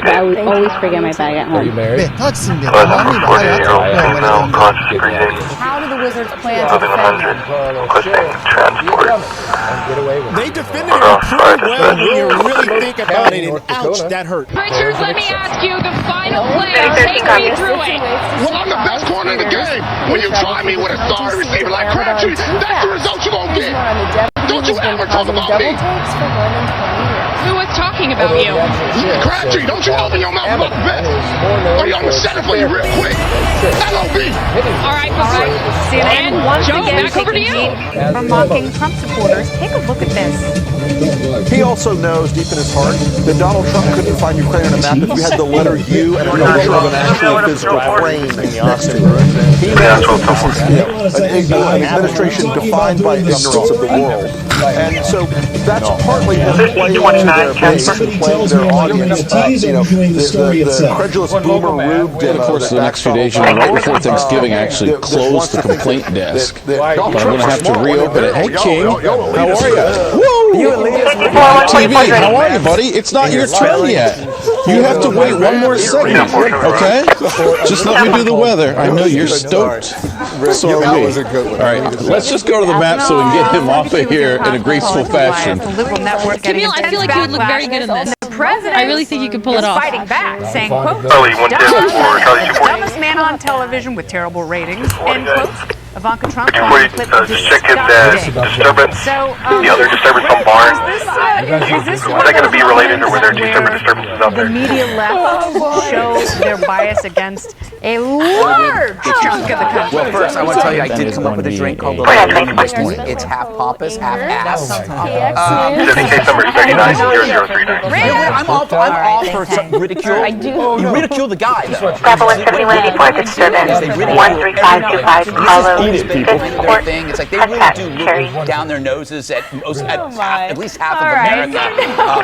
I would always forget my bag at home. Are you married? 14-year-old female conscious breathing. How do the Wizards plan to 1100. Requesting transport. They defended it pretty well when you really think about it, and ouch, that hurt. Richard, let me ask you the final play. Take me through it. Well, I'm the best corner in the game. When you try me with a starter receiver like Crabtree, that's the result you're going to get. Don't you ever talk about me. Who was talking about you? Crabtree, don't you open your mouth about the best. Or I'm going to settle for you real quick. LOB. All right, CNN, Once Joe, again, back over to taking you. heat from mocking Trump supporters. Take a look at this. He also knows deep in his heart that Donald Trump couldn't find Ukraine on a map if you had the letter U and a picture of an actual physical plane next to it. He knows an administration defined by ignorance of the world. And so that's partly his play to their base and play to their audience. The credulous boomer rube demo. Of course, the next few days, right before Thanksgiving, I actually closed the complaint desk. But I'm going to have to reopen it. Hey, King, how are you? Woo! TV, how are you, buddy? It's not your turn yet. You have to wait one more segment, okay? Just let me do the weather. I know you're stoked. So are we. All right, let's just go to the map so we can get him off of here in a graceful fashion. Camille, I feel like you would look very good in this. I really think you could pull it off. Fighting back, saying, quote, dumbest man on television with terrible ratings, end quote. Ivanka Trump. Just check in disturbance, the other disturbance on Barnes. Is that going to be related, or were there two separate disturbances out there? The media left shows their bias against a large chunk of the country. Well, first, I want to tell you, I did come up with a drink called the Light this morning. It's half pompous, half ass. Case number 390039. I'm all for ridicule. You ridicule the guy, though. Bravo 17184, disturbance 13525, Carlo. It's like they really do look down their noses at least half of America.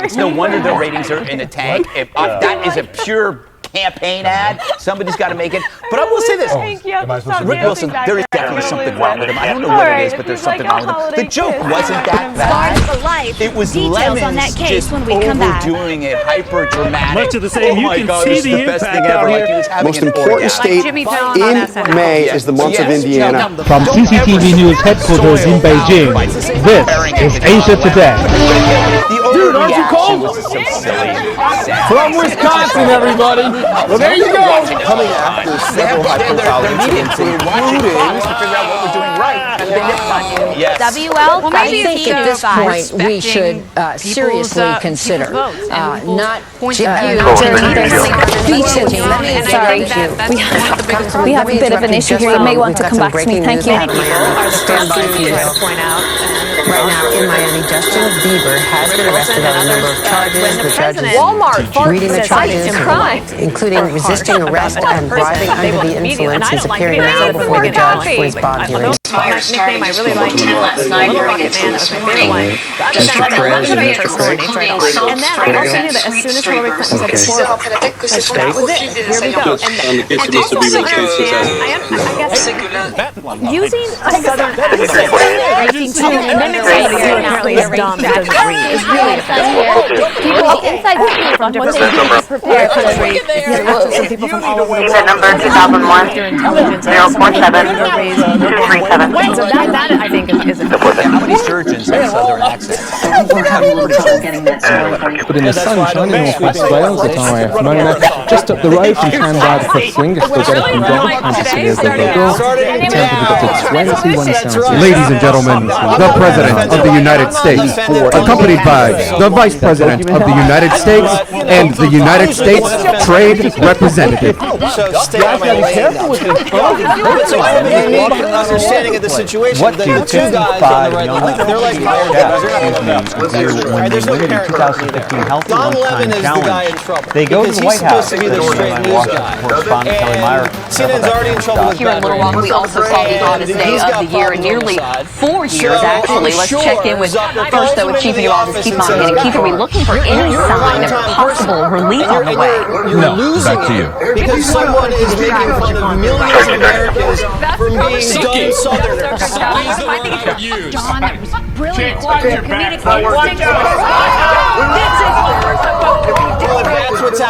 It's no wonder their ratings are in a tank. That is a pure campaign ad. Somebody's got to make it. But I will say this. Rick Wilson, there is definitely something wrong with him. I don't know what it is, but there's something wrong with him. The joke wasn't that bad. It was Lemons just overdoing it, hyper dramatic. Much of the same. You can God, see the best impact thing ever. out Like he was here. having Most an important orgasm. state in May is the month of Indiana. From CCTV News headquarters in Beijing, this is Asia Today. Dude, aren't you cold? From Wisconsin, everybody. Well, there you go. Coming after several high-profile incidents, including to figure out what we're doing right. Yes. WL, I think at this point we should seriously consider not We have a bit of an issue here. You may want to come back to me. Thank you. Stand by to point out. Right now in Miami, Justin Bieber has been arrested on a number of charges. The judge is reading the charges, including resisting arrest and driving under the influence. He's appearing now before the judge for his bond hearing. Nickname I really like last night during its morning. Mr. President, and then I also knew that as soon as Hillary Clinton said it's horrible, that was it. Here we go. And also I guess using a southern accent and mimicking apparently is dumb because it reads. It's really offensive. People inside the team from what they do to prepare country. Some people from all over the world. That number 2001 047 237. So that I think is a How many surgeons have southern accents? But in the sun shining north West Wales at RAF9, just up the road from Llanfair for Swingers, they've got a conduct capacity as they go. In terms of we've got to 21 Celsius. Ladies and gentlemen, the President of the United States, accompanied by the Vice President of the United States and the United States Trade Representative. Understanding of the situation. What do the two guys on the right left, they're like there's no parent 2015 health Don Lemon is the guy in trouble. They go to the White House. He's supposed to be the straight news guy. And CNN's already in trouble with Here in Little Rock, we also saw the hottest day of the year in nearly 4 years, actually. Let's check in with, first, though, with Chief Meteorologist Keith Monahan. Keith, are we looking for any sign of possible relief on the way? No, back to you. Because someone is making fun of millions of Americans from being dumb Southerners. John, that was brilliant.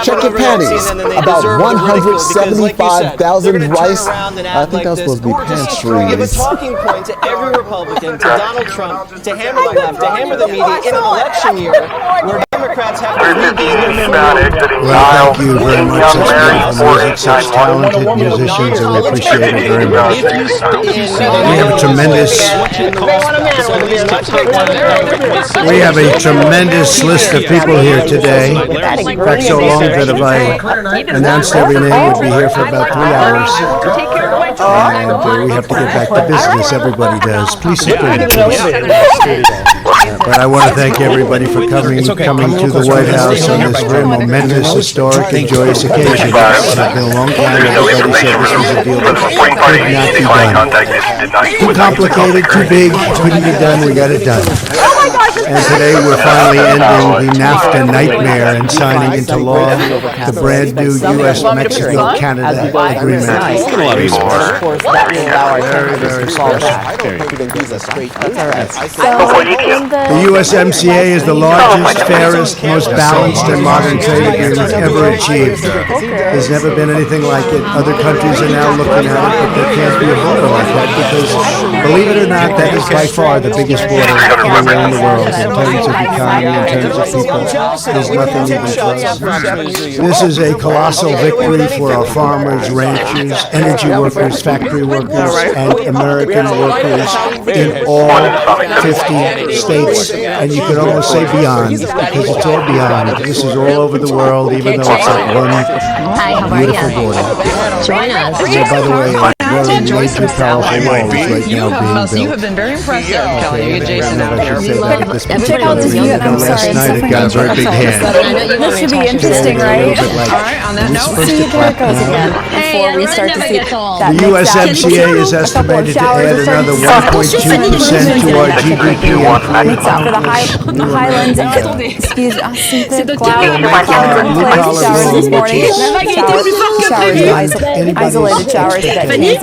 check your panties. About 175,000 rice. I think that was supposed to be pantry. Give a talking point to every Republican, to Donald Trump, to hammer the left, to hammer the media in an election year where Democrats have to regain their Eastbound exiting Well, aisle. thank you very much. Such beautiful music, such talented musicians, and we appreciate it very much. We have a tremendous list of people here today. In fact, so long that if I announced every name, we'd be here for about 3 hours. And we have to get back to business. Everybody does. Please sit down. But I want to thank everybody for coming to the White House on this very momentous, historic, and joyous occasion. It's been a long time. Everybody said this was a deal that could not be done. Too complicated, too big, couldn't be done. We got it done. And today we're finally ending the NAFTA nightmare and signing into law the brand new U.S.-Mexico-Canada agreement. Very, very The USMCA is the largest, fairest, most balanced, and modern trade agreement ever achieved. There's never been anything like it. Other countries are now looking at it, but there can't be a border like that because, believe it or not, that is by far the biggest border anywhere in the world in terms of economy, in terms of people. There's nothing even close. This is a colossal victory for our farmers, ranchers, energy workers, factory workers, and American workers in all 50 states, and you could almost say beyond, because it's all beyond. This is all over the world, even though it's like one beautiful border. Join us. By the way, very major, powerful walls right now being built. You have been very impressive, Kelly. You get Jason out there. Check out this view. Last night it got a very big hand. This should be interesting, right? All right, on that note, See, there it goes again. Before we start to see that The USMCA is estimated to add another 1.2% to our GDP in 3 Meets out for the Highlands and excuse us, the cloud showers this morning. Showers, isolated showers that means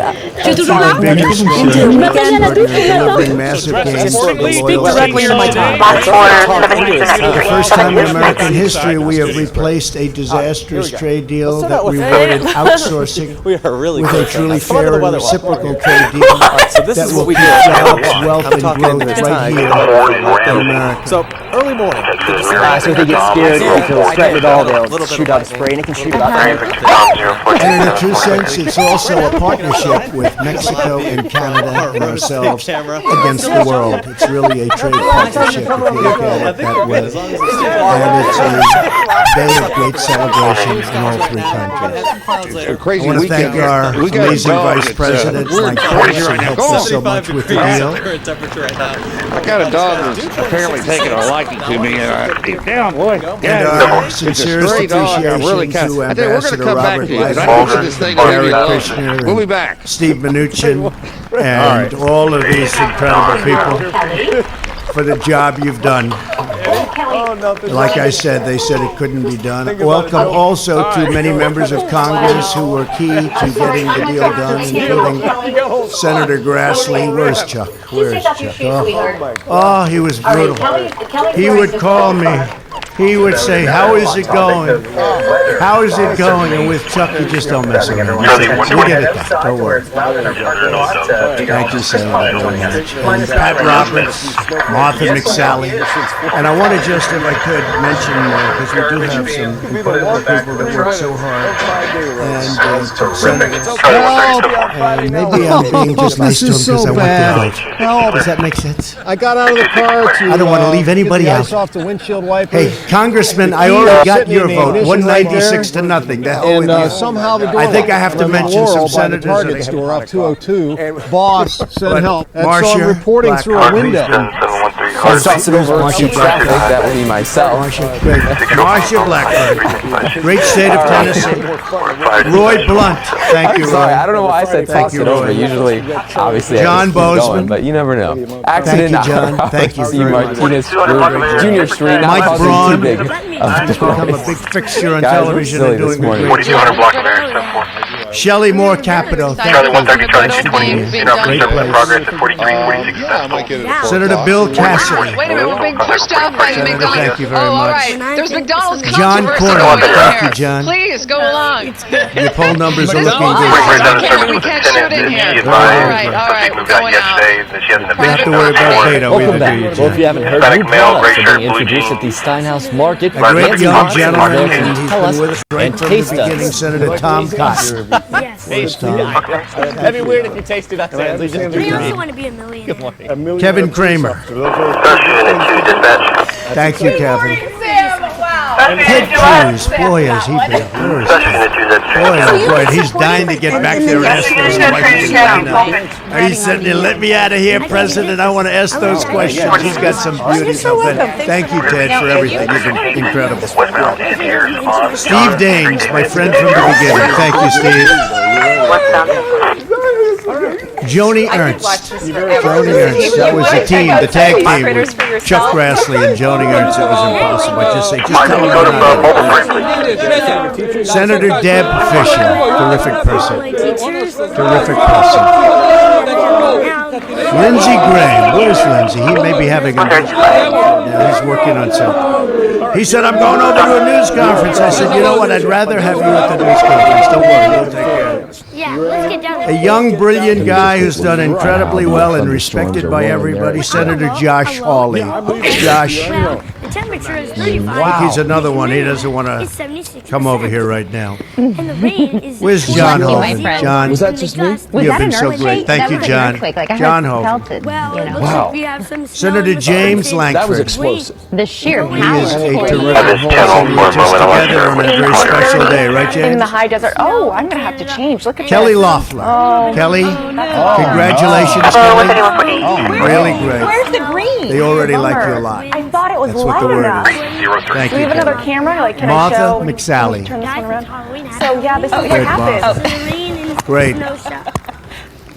massive gains. Speak directly into my time. For the first time in American history, we have replaced a disastrous trade deal that rewarded outsourcing with a truly fair and reciprocal trade deal that will keep jobs, wealth, and growth right here in America. So, early morning. So if they get scared or feel threatened at all, they'll shoot out a spray, and it can shoot about And in a true sense, it's also a partnership with Mexico and Canada and ourselves against the world. It's really a trade partnership, if you look at it that way. And it's a day of great celebration in all 3 countries. I want to thank our amazing Vice President, Mike Pence, who helped us so much with the deal. I got a dog that's apparently taking a liking to me, and keep down, boy. And our sincerest appreciation to Ambassador Robert Lighthizer, Jared Kushner, We'll be back. Steve Mnuchin, and all of these incredible people for the job you've done. Like I said, they said it couldn't be done. Welcome also to many members of Congress who were key to getting the deal done, including Senator Grassley. Where's Chuck? Where's Chuck? Oh, he was brutal. He would call me. He would say, "How is it going? How is it going?" And with Chuck, you just don't mess around. We'll get it done. Don't worry. Thank you, Senator, very much. And Pat Roberts, Martha McSally. And I want to just, if I could, mention, because we do have some incredible people that work so hard. And Senator, and maybe I'm being just nice to him because I want to vote. Does that make sense? I got out of the car to I don't want to leave anybody out. off the windshield wiper. Hey, Congressman, I already got your vote, 196 to nothing. The hell with you. Somehow the door I think I have to mention some senators. Target store off 202. Boss sent help. And so Marcia I'm reporting through a window. That would be myself. Marcia Blackburn, great state of Tennessee. Roy Blunt, thank you, Roy. Sorry, I don't know why I said toss it over. Usually, obviously, John I just keep Bozeman, going, but you never know. Accident. Thank you, John. Thank you very much. Martinez, Junior Street, Mike not Braun, too big. become a big fixture on Guys, television and doing a great job. Shelley Moore Capito. Thank Charlie you. 130, Charlie 220. Great place. Progress at 4346 Senator Bill Cassidy. Wait a minute, we're being pushed out by the Senator, McDonald's. thank you very all much. right. There's McDonald's John controversy Cornyn. over Thank here. you, John. Please go along. Your poll numbers are looking good. We can't shoot in here. All right, going out. You don't have to worry about Beto Welcome either, back. do you, Well, if you haven't heard, new products are being introduced at the Steinhouse Market. A great Nancy young Thompson is gentleman, there to and he's tell been us with us right and from the taste beginning, us. Senator Tom Cotton. That'd be weird if you tasted that sandwich. We also want to be a millionaire. Kevin Kramer. Thank you, Kevin. Ted Cruz, boy, has he been worse. Boy, oh boy, he's dying to get back there and ask those questions. And he's sitting there, let me out of here, President. I want to ask those questions. He's got some beauty. Thank you, Ted, for everything. You've been incredible. Steve Daines, my friend from the beginning. Thank you, Steve. Joni Ernst. Joni Ernst. That was the team, the tag team with Chuck Grassley and Joni Ernst. It was impossible. I just say, just tell them Senator Deb Fisher. Terrific person. Terrific person. Lindsey Graham. Where's Lindsey? He may be having a yeah, he's working on something. He said, I'm going over to a news conference. I said, you know what? I'd rather have you at the news conference. Don't worry. We'll take care of it. Yeah, let's get down. A young, brilliant guy who's done incredibly well and respected by everybody, Senator Josh Hawley. Josh. The temperature is 35. I think he's another one. He doesn't want It's to 76. come over here right now. And the rain is. Where's John Lucky, Hogan? my John, Was that just me? you've been so great. Thank you, John. John Hogan. Well, it looks like we have some snow Senator in the James mountains. That was Langford. explosive. The sheer He power. is a terrific horse. We were just together on a very special day, right, In James? the high desert. Oh, I'm going to have to change. Look at Kelly this. Loeffler. Oh. Kelly, congratulations, Kelly. Really great. Where's the green? They already like you a lot. I thought it was That's what light the word enough. is. Thank Do we you, have another Kelly. camera? Like, can I Martha show? McSally. Turn this one around. So yeah, this is what Good, happened. Martha. The rain and Great. snow shower.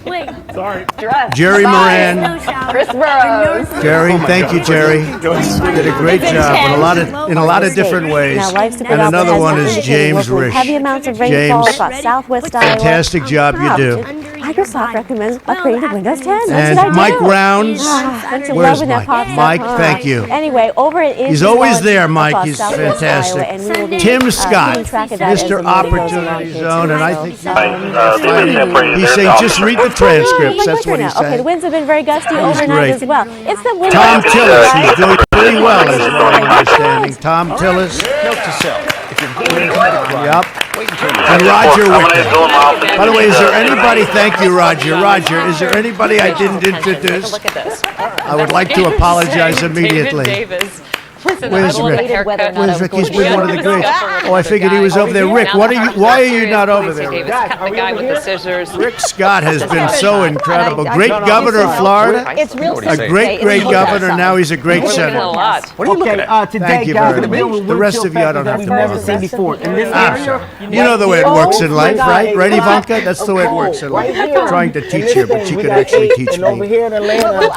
Wait. Sorry. Jerry Moran. Snow shower. Chris Burrows. Jerry, thank you, Jerry. Did a great job in a lot of different ways. Now, Life's a Good And Apple another has one been is indicating James local Risch. heavy amounts of rainfall James, across Southwest Iowa. fantastic job you do. Microsoft recommends upgrading to Windows 10. That's And what I Mike do. Rounds. Don't you Where's love when that Mike? pops up? Mike, Huh? thank you. Anyway, over at He's always there, Mike. He's fantastic. Tim Scott, Mr. Opportunity Zone, and I think he's saying just read the transcripts. That's what he's Okay, the saying. winds have been very gusty overnight great. as well. It's the wind. Tom Tillis, who's doing pretty well, is what I'm understanding. Tom Tillis. Note to self. If you're going to Yep. And Roger Wicker. By the way, is there anybody, thank you, Roger. Roger, is there anybody I didn't introduce? Look at this. I would like to apologize immediately. Where's Rick? Where's Rick? He's been one of the greats. Oh, I figured he was over there. Rick, why are you not over there? Rick? The guy with the scissors. Rick Scott has been so incredible. Great governor of Florida. It's real A great governor. Now he's a great senator. What are you looking at? Thank Today, you guys, very we're dealing much. with The rest of you, I don't have we've to never bother. seen before. In this area, You know the way it works in life, right? Right, Ivanka? That's the way it works in life. I'm trying to teach you, but you can actually teach and over me. here in Atlanta,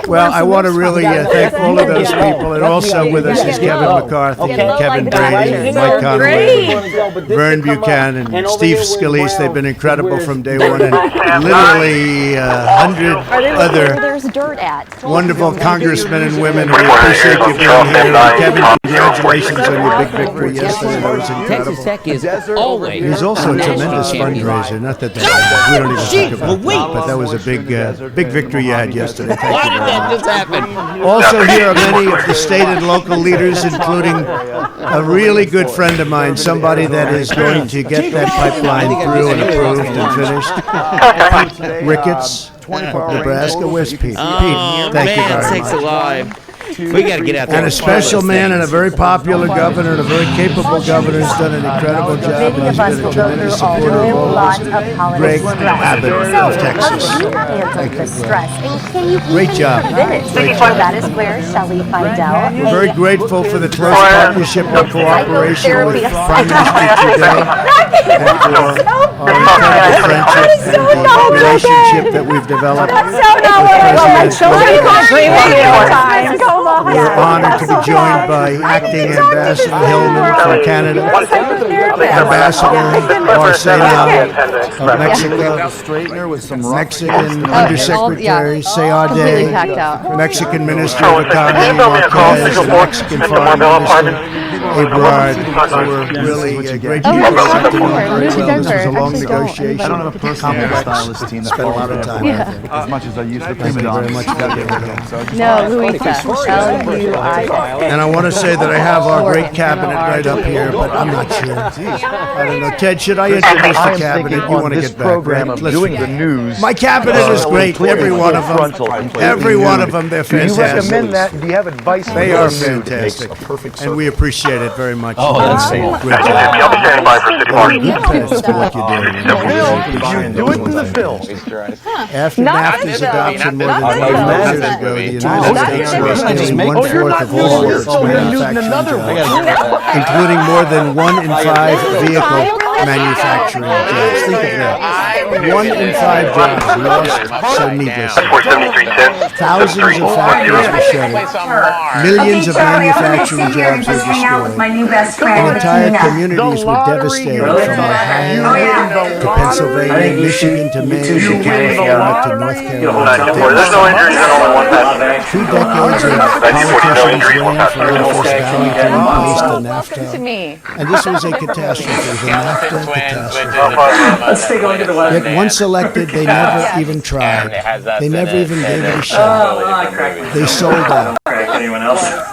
Well, I want to really thank all of those people, and also with us is Kevin McCarthy, and Kevin Brady, and Mike Conway, and Vern Buchanan, and Steve Scalise. They've been incredible from day one, and literally 100 other There's dirt at. wonderful congressmen and women. We appreciate you being here. And Kevin, congratulations on your big victory yesterday. That was incredible. Texas Tech is always He's also a tremendous fundraiser. Not that we don't even talk about that, but that was a big victory you had yesterday. Thank you very much. Also here are many of the state and local leaders, including a really good friend of mine, somebody that is going to get that pipeline through and approved and finished. Pete Ricketts of Nebraska. Where's Pete? Pete, thank you very much. alive. We got to get out there. And a special man and a very popular governor and a very capable governor who's done an incredible job, and he's been a tremendous supporter of all of us. Greg Abbott of Texas. Thank you. Great job. Great job. That is where Shelley Fidel. We're very grateful for the close partnership and cooperation with Prime Minister today, and for our incredible friendship and the relationship that we've developed with President Trump. We're honored to be joined by Acting Ambassador Hillman from Canada, Ambassador Marcelo of Mexico, Mexican Undersecretary Seade, Mexican Minister of Economy Marquez, and Mexican Foreign Minister Ebrard. We're really a great deal of This was a long negotiation. I don't have a personal stylist team that follows a lot of time as much as I used to. Thank you very much. No, Luisa. L-U-I-S. And I want to say that I have our great cabinet right up here, but I'm not sure. I don't know. Ted, should I introduce the cabinet? You want to get back, right? Doing the news. My cabinet is great. Every one of them. Every one of them. They're Do you fantastic. recommend that? Do you have advice? They are fantastic. And we appreciate it very much. Oh, that's great. I'll be standing by for city marshal. What you're doing. You do it in the film. After NAFTA's adoption more than 20 years ago, the United States lost nearly 1/4 of all its manufacturing jobs, including more than 1 in 5 vehicle manufacturing jobs. Think of that. 1 in 5 jobs lost, so needless. Thousands of factories were shuttered. Millions of manufacturing jobs were destroyed. And entire communities were devastated from Ohio to Pennsylvania, Michigan to Maine to California to North Carolina. There's no injuries, there's only one passenger. 2 decades of politicians ran for office, Valentine placed the NAFTA. And this was a catastrophe, the NAFTA catastrophe. Let's take a look at the weather. Yet once elected, they never even tried. They never even gave it a shot. They sold out.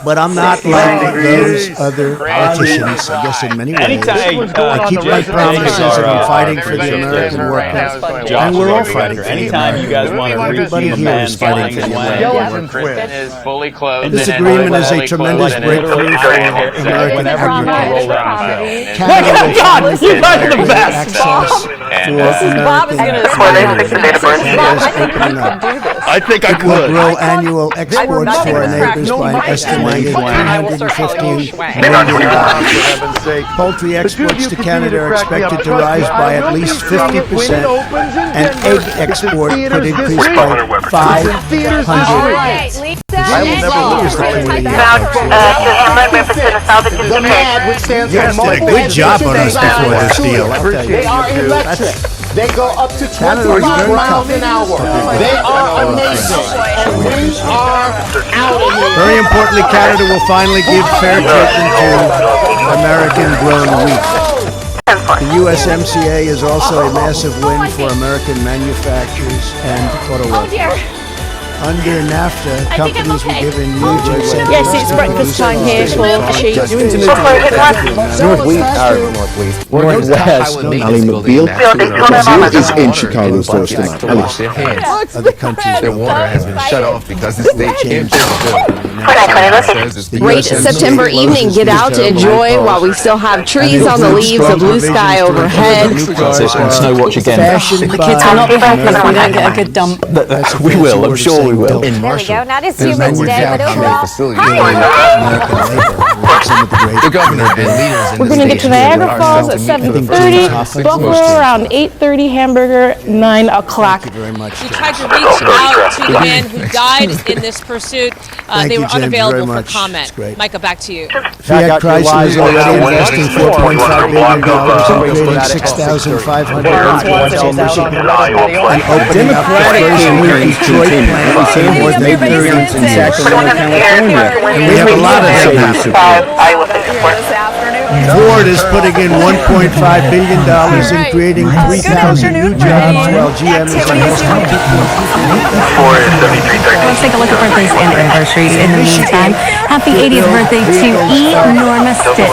But I'm not like those other politicians, I guess in many ways. I keep my promises and I'm fighting for the American worker. And we're all fighting for the American worker. Everybody here is fighting for the American worker. This agreement is a tremendous breakthrough for American agriculture. Canada will finally get access for I think I It will could. grow annual exports to our neighbors by an estimated $315 million. Poultry exports to Canada are expected to rise by at least 50%, and egg export could increase by 500%. I will never lose the community. You guys did a good job on us before this deal. They are electric. They go up to 25 miles an hour. They are amazing. And we are out of here. Very importantly, Canada will finally give fair treatment to American-grown wheat. The USMCA is also a massive win for American manufacturers and auto workers. Under NAFTA, companies were given huge incentives. Yes, it's breakfast time here for the sheep. Northwest, Ali McBeal. Brazil is in Chicago first tonight. Other countries, Their water has been shut off because the state changed. Great September evening. Get out to enjoy while we still have trees on the leaves, a blue sky overhead. Snow watch again. The kids will not be happy if we don't get a good dump. We will, I'm sure we will. There we go. Not as humid today, but overall. The governor and leaders in We're going to get to Niagara Falls at 7:30, Buffalo around 8:30, Hamburger 9 o'clock. Thank you very much. We tried to reach out to the man who died in this pursuit. They you, were Jen, unavailable very for much. comment. That's great. Micah, back to you. Fiat Chrysler is already investing $4.5 billion in creating 6,500 jobs in Michigan and opening up the first new Detroit plant more than 8 billion in Sacramento, California. And we have a lot of them. Ford is putting in $1.5 billion in creating 3,000 new jobs, while GM is investing Let's take a look at birthdays and anniversaries. In the meantime, happy 80th birthday to E. Norma Stitt.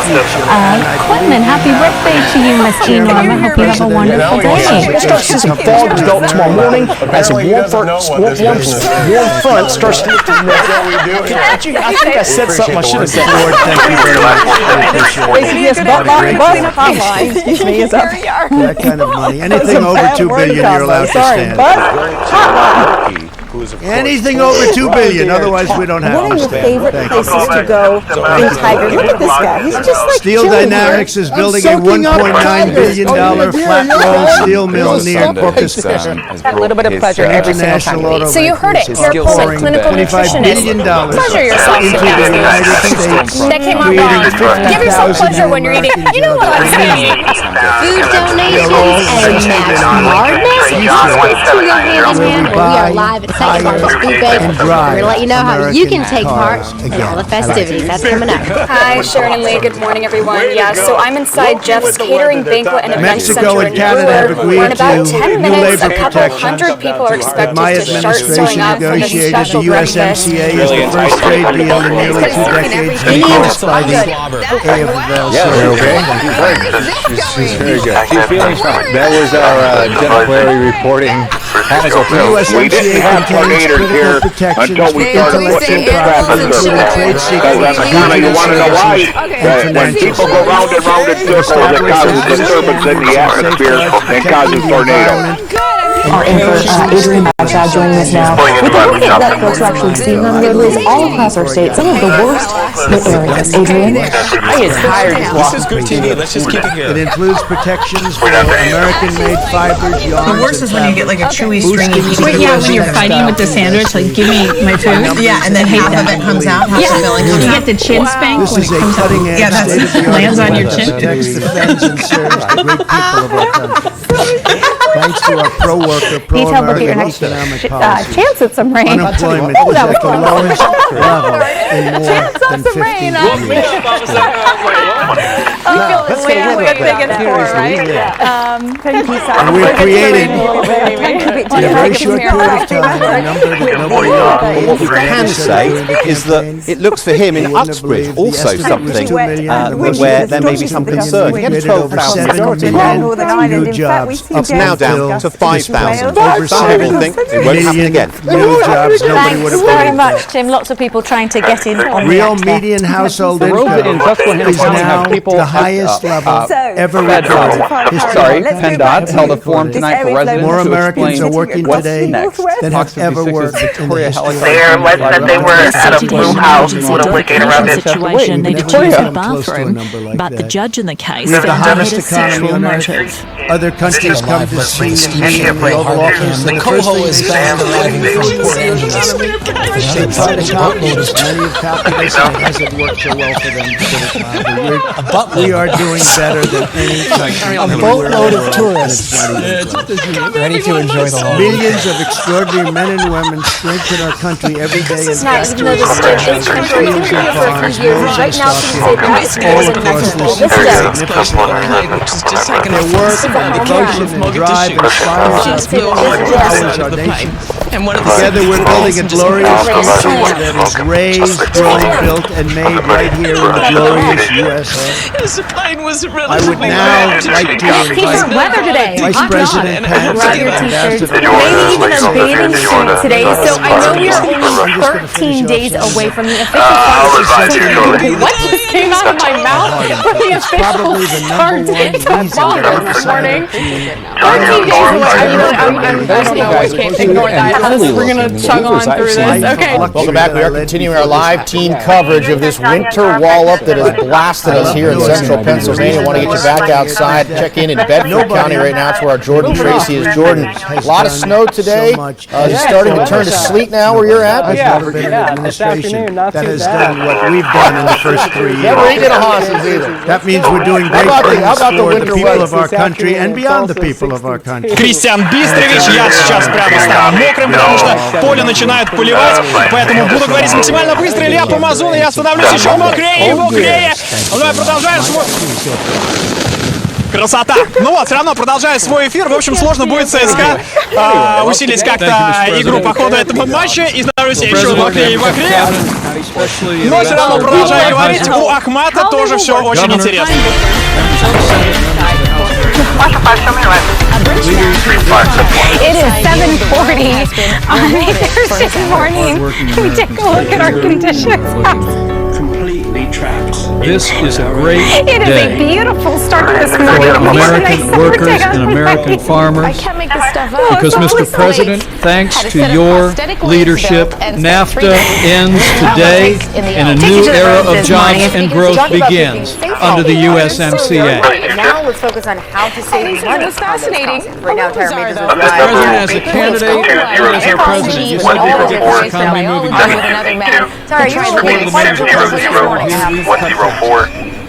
Quinlan, happy birthday to you, Miss E. Norma. Hope you have a wonderful day. It starts to see some fog develop tomorrow morning as a warm front starts to I think I said something I should have said. Thank you very much. Yes, Buzz Hotline, excuse me, is up. That kind of money. Anything over $2 billion, you're allowed to stand. Buzz Hotline. Anything over $2 billion, otherwise we don't have One of your favorite places to go in Tiger. Look at this guy. He's just like Steel chilling Dynamics here. is building a $1.9 billion flat rolled steel mill near Corpus Christi. A little bit of pleasure every single time you eat. So you heard it. Hair Pullman, clinical nutritionist. Pleasure yourself. into the United States. That came out wrong. Give yourself pleasure when you're eating. You know what I'm saying? Food donations and Max Madness. Two go hand in hand. We are live at St. Mark's Food Bank. We're going to let you know how you can take part in all the festivities. That's coming up. Hi, Sharon and Lee. Good morning, everyone. Yeah, so I'm inside Jeff's Catering, Banquet, and Event Mexico Center and in Canada have Brewer. agreed In about to 10 new minutes, labor a couple protections hundred people are expected my to start administration showing up for this negotiated. special The breakfast. USMCA is the first trade deal in nearly 2 decades endorsed by the AFL. Yeah, okay. She's very good. She's feeling fine. That was our Jenna Clary reporting. We didn't have tornadoes here until we started putting the traffic circle. You want to know why? When people go round and round in circles, it causes disturbance in the atmosphere and causes tornadoes. Our anchor, Adrian Bagshaw, joining us now. With a look at that folks are actually seeing on roadways all across our state, some of the worst hit areas. Adrian? I get tired of This is good TV. Let's just keep it here. It includes protections for American-made fibers, yarns. The worst is when you get like a chewy stringy piece. Wait, yeah, when you're fighting with the sandwich, like give me my food. Yeah, and then half of it comes out. Half the filling comes you out. get the chin spank This when is it a comes out. cutting-edge Yeah, that lands on your chin. protects, defends, and serves the great people of our country. Thanks to our pro-worker, Detailed look at your pro-American next economic policies. chance at some rain. Unemployment Oh, is that was at the close. lowest level in more Chance than of some 50 rain. years. I'm feeling way good thinking it for, right? And we've created, in a very short period of time, a number that nobody else. What we can say is that it looks for him in Uxbridge also something where there may be some concern. He had a 12,000 majority. New jobs. It's now down to 5,000. Over Some people think it won't happen again. new jobs. Nobody would Thanks have very believed much, Tim. Lots of people trying to get in on the Real act there. median household The roads in income Susquehanna is County now have people the at, highest level ever Federal. recorded. Sorry, PennDOT held a forum tonight for residents More to Americans explain are working what's today next. than have ever worked in the history of They are alleged that they were at a blue house with a wicket around it. Situation, they defused the bathroom, but the judge in the case We have the found it hottest a economy sexual on earth. motive. Other countries come to see me in the Oval Office. The Coho is bound arriving from Port Angeles. They try to calculate as many have calculated it hasn't worked so well for them to get it mildly. We are doing better than any country. A boatload of tourists. Ready to enjoy the long. Millions of extraordinary men and women strengthen our country every day in Now, even though the stage is temporary, it's been here for a few years. Right now, she's in schools in Mexico. This Their work and devotion and drive inspires us, empowers our nation. Together we're building a glorious country that is raised, grown, built, and made right here in the glorious USA. I would now like to T-shirt weather today. Vice President Pence Grab your t-shirts. Maybe even a bathing suit today. So I know we are only 13 days away from the official start date. What just came out of my mouth for the official start date tomorrow this morning? 13 days away. I don't know. I can't ignore that. We're going to chug on through this. Okay. Welcome back. We are continuing our live team coverage of this winter wall-up that has blasted us here in central Pennsylvania. I want to get you back outside. Check in Bedford County right now. It's where our Jordan Tracy is. Jordan, a lot of snow today. Is it starting to turn to sleet now where you're at? I've never been in an administration that has done what we've done in the first 3 years. Never eaten a horses either. That means we're doing great things for the people of our country and beyond the people of our country. Кристиан Бистрович, я сейчас прямо стану мокрым, потому что поле начинает поливать, поэтому буду говорить максимально быстро. Илья Помазун, и я становлюсь еще мокрее и мокрее. Ну, давай продолжаем свой... Красота! Ну вот, все равно продолжаю свой эфир. В общем, сложно будет ЦСКА усилить как-то игру по ходу этого матча. И становлюсь еще мокрее и мокрее. Но все равно продолжаю говорить, у Ахмата тоже все очень интересно. It is 7:40 on a Thursday morning. We take a look at our conditions. This is a great It is a day beautiful start to this for morning. American workers and American farmers. I can't make this stuff up. Because, Mr. President, thanks to your leadership, NAFTA ends today and a new era of jobs and growth begins under the USMCA. Now let's focus on how to save money. It was fascinating. Right now, Tara made this Mr. President, as a candidate, as a president, you said you could get this economy moving back. Sorry, you're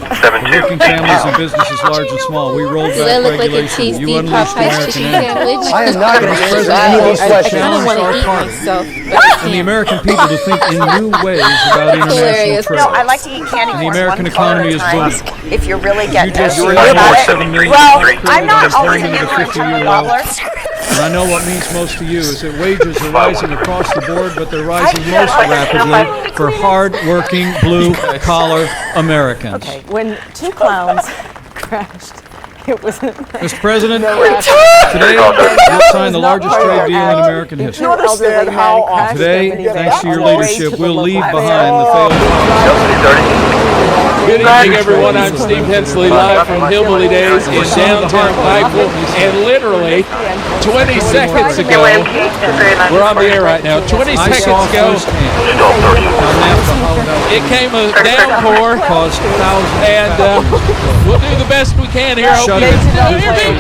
Working families and businesses large and small. We rolled back regulation. You unleashed American energy. I am not going to answer any of these questions. And the American people to think in new ways about international trade. No, I like to eat candy And the corn American one color economy at is a time. booming. If you're really getting just serious said about $7 it. million Well, criminals I'm not are always a turning into giver of 50-year $20. And I know what means most to you is that wages are rising across the board, but they're rising most rapidly for hard-working, blue-collar Americans. Okay, when two clowns crashed, it was Mr. President, today we'll sign the largest trade deal in American history. Today, thanks to your leadership, we'll leave behind the failed. Good evening, everyone. I'm Steve Hensley, live from Hillbilly Days in downtown Pikeville. And literally, 20 seconds ago, we're on the air right now. 20 seconds ago, it came a downpour, and we'll do the best we can here. Hope you can still hear me.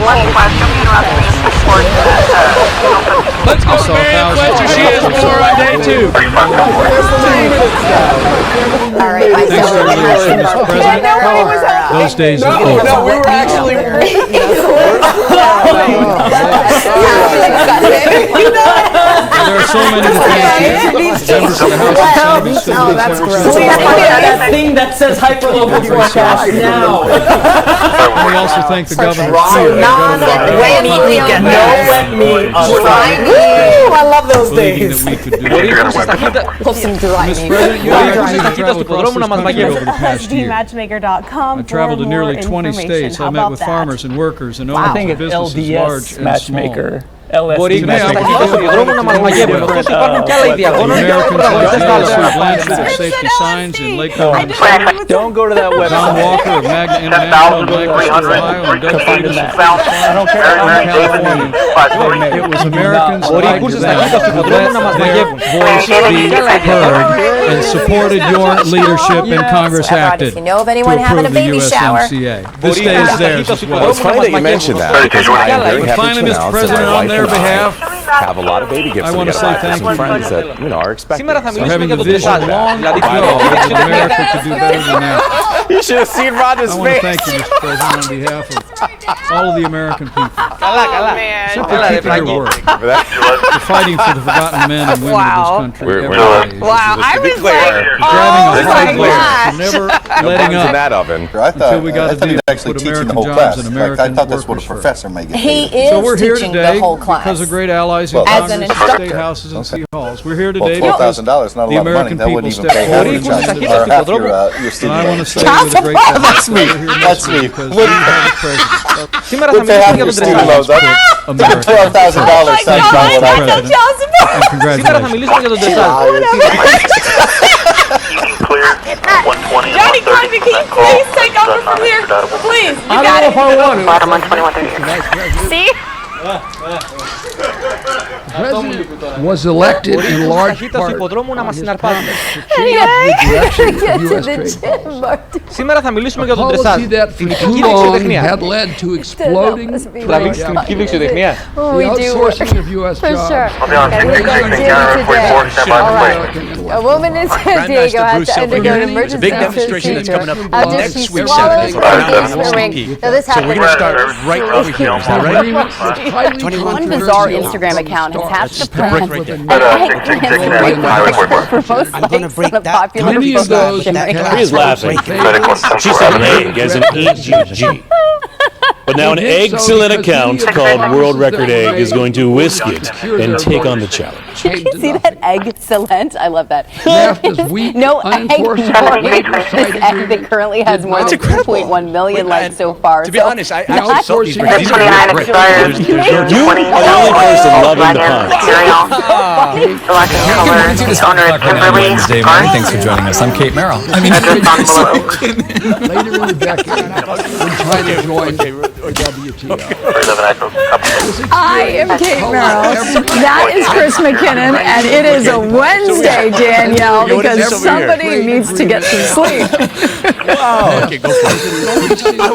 Let's go to Marianne Fletcher. She has more on day 2. all right. Thanks for your leadership, Mr. President. Those days are over. No, we were actually. There are so many to thank you. Members of the House and Senate, That's a thing that says hyperlocal forecast now. we also thank the governor here. I love those days. That we could do. Some dry Mr. President, you actually traveled across this country over the past year. SDmatchmaker.com. I traveled to nearly 20 states. I met with farmers and workers and owners of businesses large and small. LSD Americans of safety signs in Lakeland, Don't go to that John website. Walker of Magna International in Lancaster, Ohio, and Doug Friedman of California. It was Americans like that who let their voice be heard and supported your leadership in Congress acted If you know of to anyone having a approve the baby shower. USMCA. This day is theirs as well. It's funny that you mentioned that. I am very But happy finally, to Mr. announce President, that my on wife their and I behalf, have a lot of baby gifts. I want to say thank some you friends that are expecting. for having the vision long ago that America could do better than that. You should have seen Rhonda's I want to face. thank you, Mr. President, on behalf of all of the American people. Simply keeping your word. For fighting for the forgotten men and women of this country every day. Wow, I was For driving a hard labor, for never letting in up that oven. until we got a deal to put American jobs and American workers first. He is So we're here teaching today the whole class. because of great allies in As Congress, an and instructor. state houses, and city halls. We're here today Well, because $12,000 not a the lot of money. American That people wouldn't even stepped pay forward half and your demanded or half your and I student want to loan. say with a great That's thanks me. we're here That's this week me. because we Would- have a president. Would pay half your student loans. America $12,000 sounds about what I President. get. And congratulations. Johnny Carson, can you please take over from here? Please, you got it. Bottom on 2130. See? President was elected in large part on his promise to change the direction of U.S. trade policy. Σήμερα θα μιλήσουμε για A τον policy dressage. that for too Φοιτητική long δεξιοτεχνία. had led to exploding trade Φοιτητική δεξιοτεχνία. the outsourcing of U.S. For jobs. sure. I'll be on Okay, we're going to do today. A woman in San Diego had to undergo an emergency big demonstration that's coming up after next she week, swallowed Saturday, her around gates in a 11 ring. p.m. Now this So we're happened. going to start right over here. Is that right? One bizarre Instagram account has hatched a plan Right for there. most likes on a popular Many of those who sharing. cast He's laughing. She said egg as an EGG. But now an excellent account called World Record Egg is going to whisk it and take on the challenge. Did you see that egg-cellent? I love that. NAFTA's weak, No egg. unenforceable labor This side egg that currently has more than 2.1 million likes so far. To be honest, I actually saw these outsourcing videos. These are great. You are the only person loving the puns. black in color, the owner is Kimberly Wednesday morning. Thanks for joining us. I'm Kate Merrill. I mean, later in the decade, when China joined WTO. I am Kate Merrill. That is Chris McKinnon, and it is a Wednesday, Danielle, because somebody needs to get some sleep. Wow. Okay, go for it.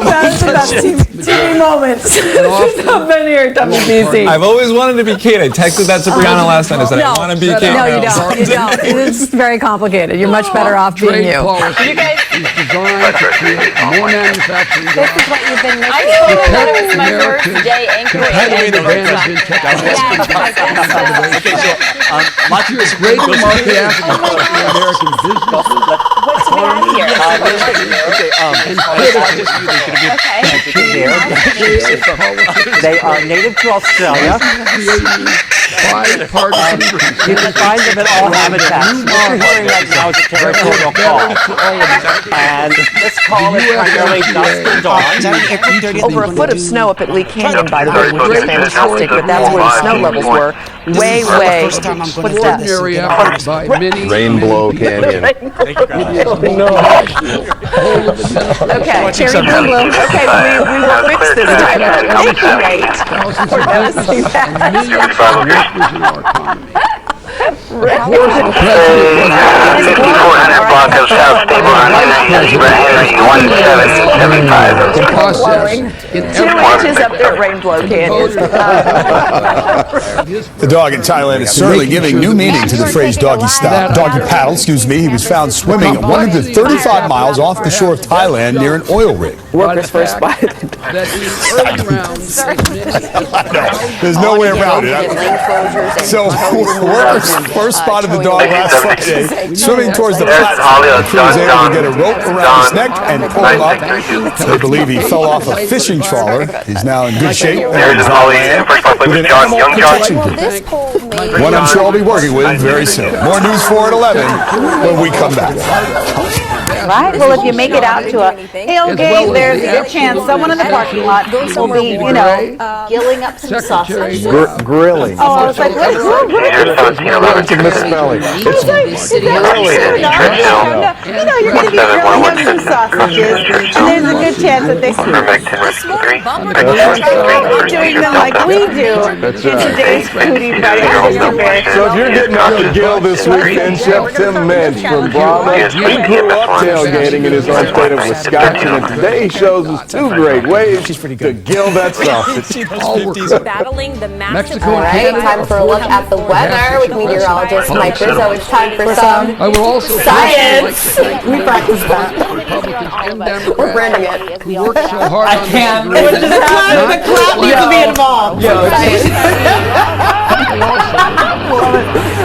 That's about TV moments. I've been here at WBC. I've always wanted to be Kate. I texted that to Brianna last night. I said, I want to be Kate. No, you don't. You don't. It's very complicated. You're much better off being you. You guys is designed to create more manufacturing jobs. This is what you've been missing. I know that it was my first day anchoring. Competitive advantage in technology. Okay, so Much of this great market access to American businesses. What do we have here? They are native to Australia. You can find them in all habitats. You're hearing that now is a territorial call. And this call is primarily dusk and dawn. Over a foot of snow up at Lee Canyon, by the way, which is fantastic, but that's where the snow levels were. Way. What's that? Rainbow Canyon. Okay, Cherry Blue. Okay, we will fix this time. We're noticing that. Inches up there at Rainbow Canyon. The dog in Thailand is certainly giving new meaning to the phrase doggy style. Doggy paddle, excuse me. He was found swimming 135 miles off the shore of Thailand near an oil rig. Workers first spotted. There's no way around it. So workers first spotted the dog last Friday swimming towards the platform. The crew was able to get a rope around his neck and pull him up. They believe he fell off a fishing trawler. He's now in good shape and is on land with an animal protection group. One I'm sure I'll be working with very soon. More News 4 at 11 when we come back. Right? Well, if you make it out to a tailgate, there's a good chance someone in the parking lot will be, gilling up some sausage. Grilling. Oh, I was like, what? It's a misspelling. It's grilling. You're going to be grilling up some sausages, and there's a good chance that they're doing them like we do in today's foodie Friday. So if you're getting out to Gill this weekend, Chef Tim Mensch from Brahma, he grew up tailgating in his own state of Wisconsin, and today he shows us two great ways to gill that sausage. Battling the massive. All right, time for a look at the weather with meteorologist Mike Rizzo. It's time for some science. We practiced that. We're branding it. I can't. The cloud needs to be involved.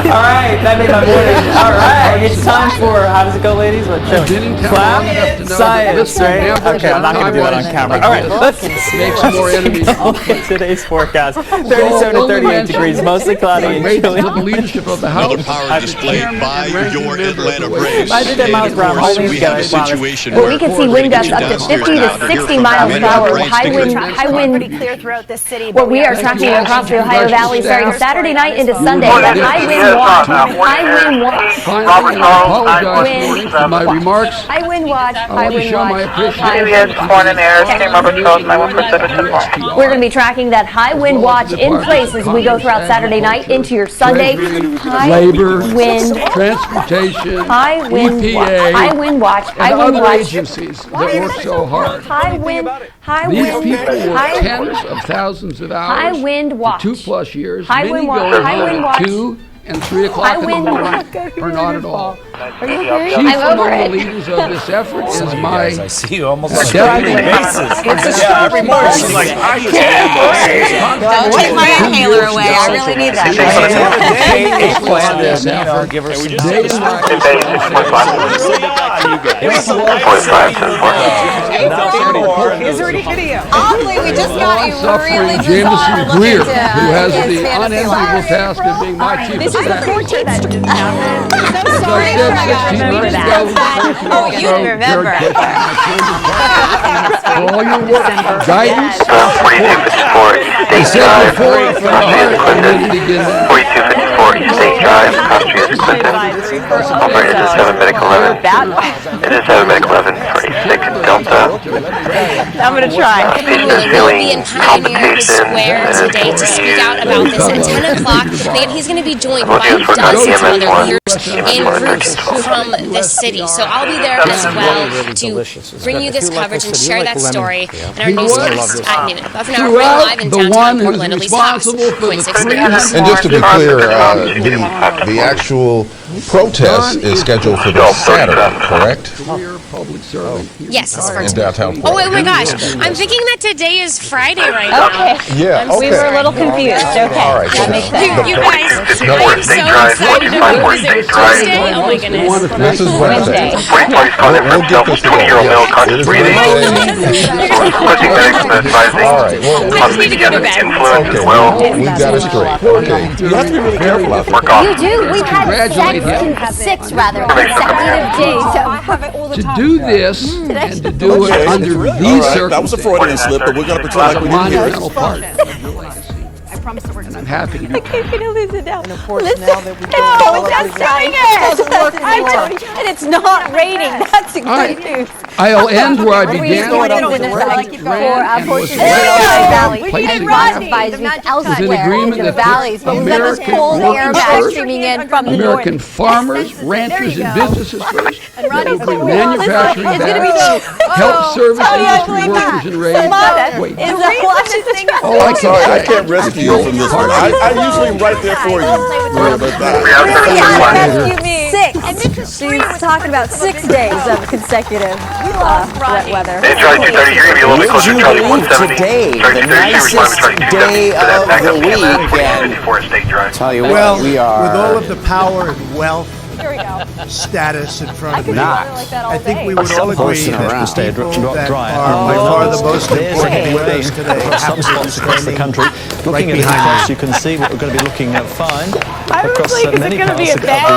All right, that made my morning. All right, it's time for, how does it go, ladies? Clap, science, right? Okay, I'm not going to do that on camera. All right, let's make some more enemies. Today's forecast, 37 to 38 degrees, mostly cloudy and chilly. Another power displayed by your Atlanta Braves. I did that miles per hour. We have a situation well, we can see wind gusts up to 50 to 60 miles per hour. High wind. Pretty clear throughout the city. What we are tracking across the Ohio Valley starting Saturday night into Sunday. High wind watch. My remarks. High wind watch. High wind watch. We're going to be tracking that high wind watch in place as we go throughout Saturday night into your Sunday. Labor, wind, transportation, high wind, EPA, high wind watch, and other agencies that work so hard. High wind, These people work tens of thousands of hours high wind watch. for 2+ years. High Many wind watch. going High home wind at watch. 2 and 3 o'clock in the morning, or not at all. Are you okay? Chief I'm over among the it. leaders of this effort is my I see you almost on a deputy. daily basis. It's a Every morning she's like, I can't breathe. Don't take my inhaler away. I really need that. Give her some Is there any video? Oddly, we just got a really Jameson bizarre Greer, look at who has his the fantasy unenviable life. task of being my chief of staff. So sorry. Oh, you remember. For all your work, guidance, East and said before from the heart, I need to begin. 4254 East State Drive. for Sorry, it is 7 Medic 11. It is 7 Medic 11 for a sick Delta. I'm going to try. Patient is Will be feeling in Pioneer Square today to speak out about this at 10 o'clock. Again, he's going to be joined by dozens of other leaders and groups from the city. So I'll be there as well to bring you this coverage and share that story in our newscast at noon. But for now, we're live in downtown Portland, at least house, Queen 60. And just to be clear, the actual protest is scheduled for this Saturday, correct? Yes, it's for in downtown Oh, Portland. oh my gosh. I'm thinking that today is Friday right now. Okay. Yeah, I'm We were a little confused. Okay. All right, That makes sense. You guys, I'm so excited to go. Is it Tuesday? Oh my goodness. This is Wednesday. We'll get this together. Yes, it is I just need to go to bed. We've got it straight. Okay. You have to be really careful out there. You do. We've had six consecutive days. To do this and to do it under these circumstances. That was a Freudian slip, but we're going to pretend like we didn't hear it. Part of your legacy. And I'm happy to be part of it. Listen now. And of course, now that we've just doing it. And it's not raining. That's great news. I'll end where I began. With an agreement that puts American farmers, ranchers, and businesses first. Manufacturing back. Help service industry workers and raise wages. All I can say, I can't rescue you from this one. I usually am right there for you. Rescue me. She's talking about 6 days of consecutive wet weather. Hey, Charlie 230, you're going to be a little bit closer to Charlie 170. Today, Charlie the 230, nicest day of the week, for a state drive. tell you Well, what, we are with all of the power and wealth, status in front of me, I think we would all agree that the people that are by far the most important with us today happen to be standing right behind us. You can see what we're going to be looking at fine. I was like, is it going to be a bat? I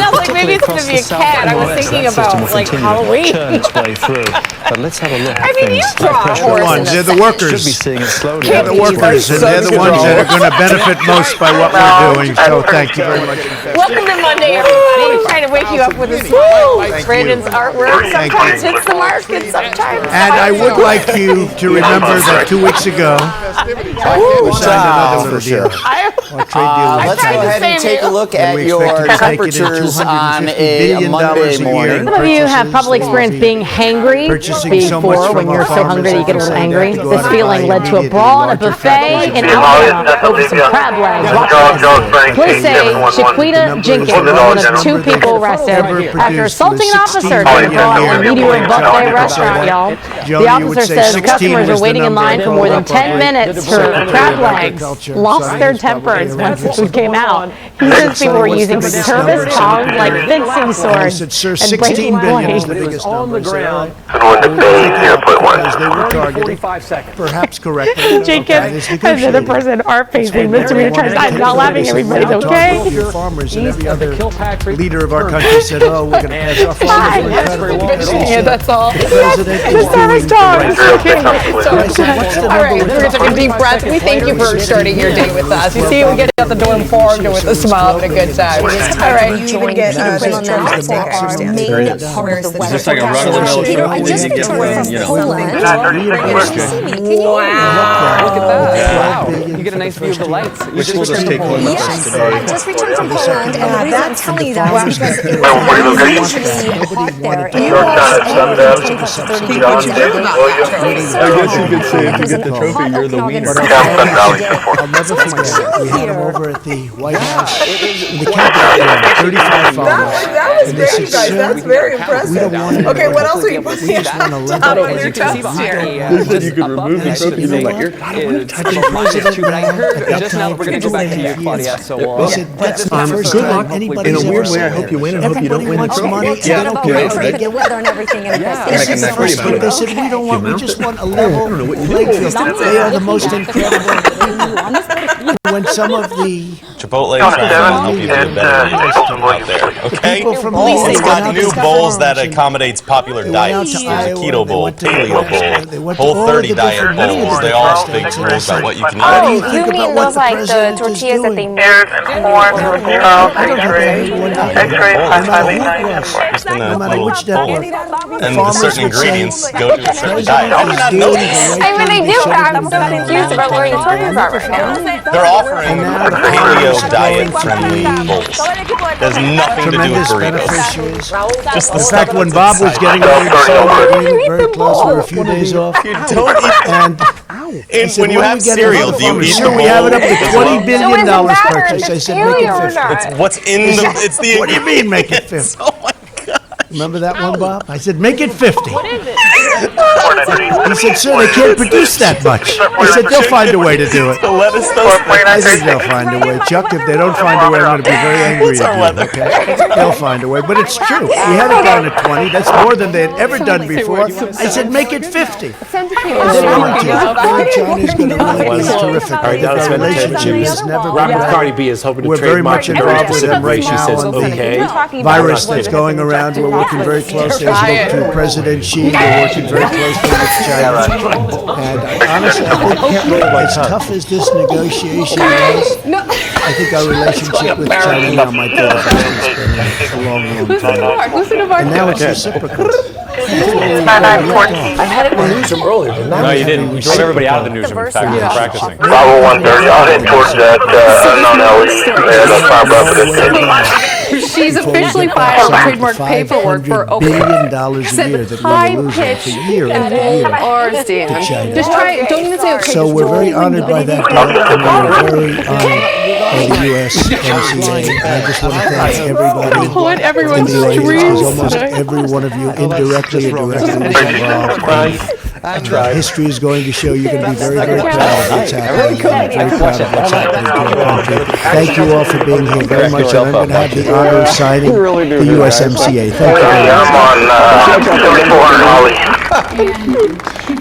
was like, maybe it's going to be a cat. I was thinking about, like, Halloween. But let's have a look. I mean, you draw a horse. They're the workers. Should be seeing it slowly. They're the workers, and they're the ones that are going to benefit most by what we're doing. So thank you very much. Welcome to Monday, everybody. Trying to wake you up with this. Brandon's artwork sometimes hits the mark, and sometimes. And I would like you to remember that 2 weeks ago, we signed another little deal. let's go ahead and take a look at your temperatures on a Monday morning. Some of you have probably experienced being hangry before. When you're so hungry that you get a little angry. This feeling led to a brawl at a buffet in Alabama over some crab legs. Police say Shaquita Jenkins was one of 2 people arrested after assaulting an officer during a brawl at a medium buffet restaurant, y'all. The officer says customers were waiting in line for more than 10 minutes for crab legs, lost their tempers once the food came out. He says people were using service tongs like fencing swords and breaking blades. On the ground. They were targeted, perhaps correctly. Jenkins has another person art facing misdemeanor charges. I'm not laughing, everybody's okay. Farmers and every other leader of our country said, "Oh, we're going to pass our farmers." Yeah, that's all. The service tongs. All right, we're going to take a deep breath. We thank you for starting your day with us. You see, we get out the door informed and with a smile and a good time. All right, you even get Peter Quinn on that. Main part of the weather. Just like a run-of-the-mill show. I just returned from Poland. Wow. Look at that. Wow. You get a nice view of the lights. Which will just take one Yes, I just returned from Poland, and the reason I'm telling you that is because it was unusually hot there. It was 25 to 30 degrees. I guess you could say if you get the trophy, you're the winner. I'll never forget. We had them over at the White House in the Capitol, 35 farmers. That was great, guys. That's very impressive. Okay, what else are you putting on your chest here? They said you could remove the trophy. I'm like, you're But I heard just now that we're going to go back to you, Claudia. So They said, that's the first time anybody's in a weird way, I ever hope you win and hope you don't win the trophy. money. They don't care. They get weather and everything. And This is the first time they said, we don't want, we just want a level playing field. They are the most incredible. When some of the Chipotle is trying to help you do better out there, okay? people from It's got new bowls that accommodates popular diets. There's a keto bowl, paleo bowl, Whole30 diet bowls. They all have big rules about what you can eat. Oh, you mean those like the tortillas that they make? Just in a little bowl. And the certain ingredients go to a certain diet. How do you not know this? I mean, they do, but I'm so confused about where your tortillas are right now. They're offering paleo diet-friendly bowls. There's nothing to do with burritos. Just the In fact, when Bob was getting ready to sign the agreement very close, we were a few days off. And when you have cereal, do you eat the bowl? We have it up to $20 billion purchase. I said, make it 50. It's what's in the. It's the. What do you mean, make it 50? Oh my God! Remember that one, Bob? I said, make it 50. What is it? He said, sir, they can't produce that much. I said, they'll find a way to do it. I think they'll find a way. Chuck, if they don't find a way, I'm going to be very angry at you, okay? They'll find a way. But it's true. We had it down to 20. That's more than they had ever done before. I said, make it 50. China's going to really be terrific. I think our relationship has never been better. Cardi B is hoping to We're very much involved with them right She now says, on okay. the virus that's going around. We're working very closely. I spoke to President Xi. We're working very closely with China. And honestly, I think as tough as this negotiation is, I think our relationship with China now might be the best it's been in a long, long time. And now it's reciprocal. I had it in the newsroom earlier. No, you didn't. We drove everybody out of the newsroom. In fact, we were practicing. Bravo 130, I'll head towards that unknown alley. That's fine, brother. She's officially filed trademark paperwork for $500 billion a year that we're losing for year after year to China. Just try it. Don't even say okay. So we're very honored by that deal, and we're very honored by the USMCA. And I just want to thank everybody in the audience, because almost every one of you indirectly or directly is involved. History is going to show you're going to be very, very proud of what's happening. Very proud of what's happening to our country. Thank you all for being here very much, and I'm going to have the honor of signing the USMCA. Thank you very much.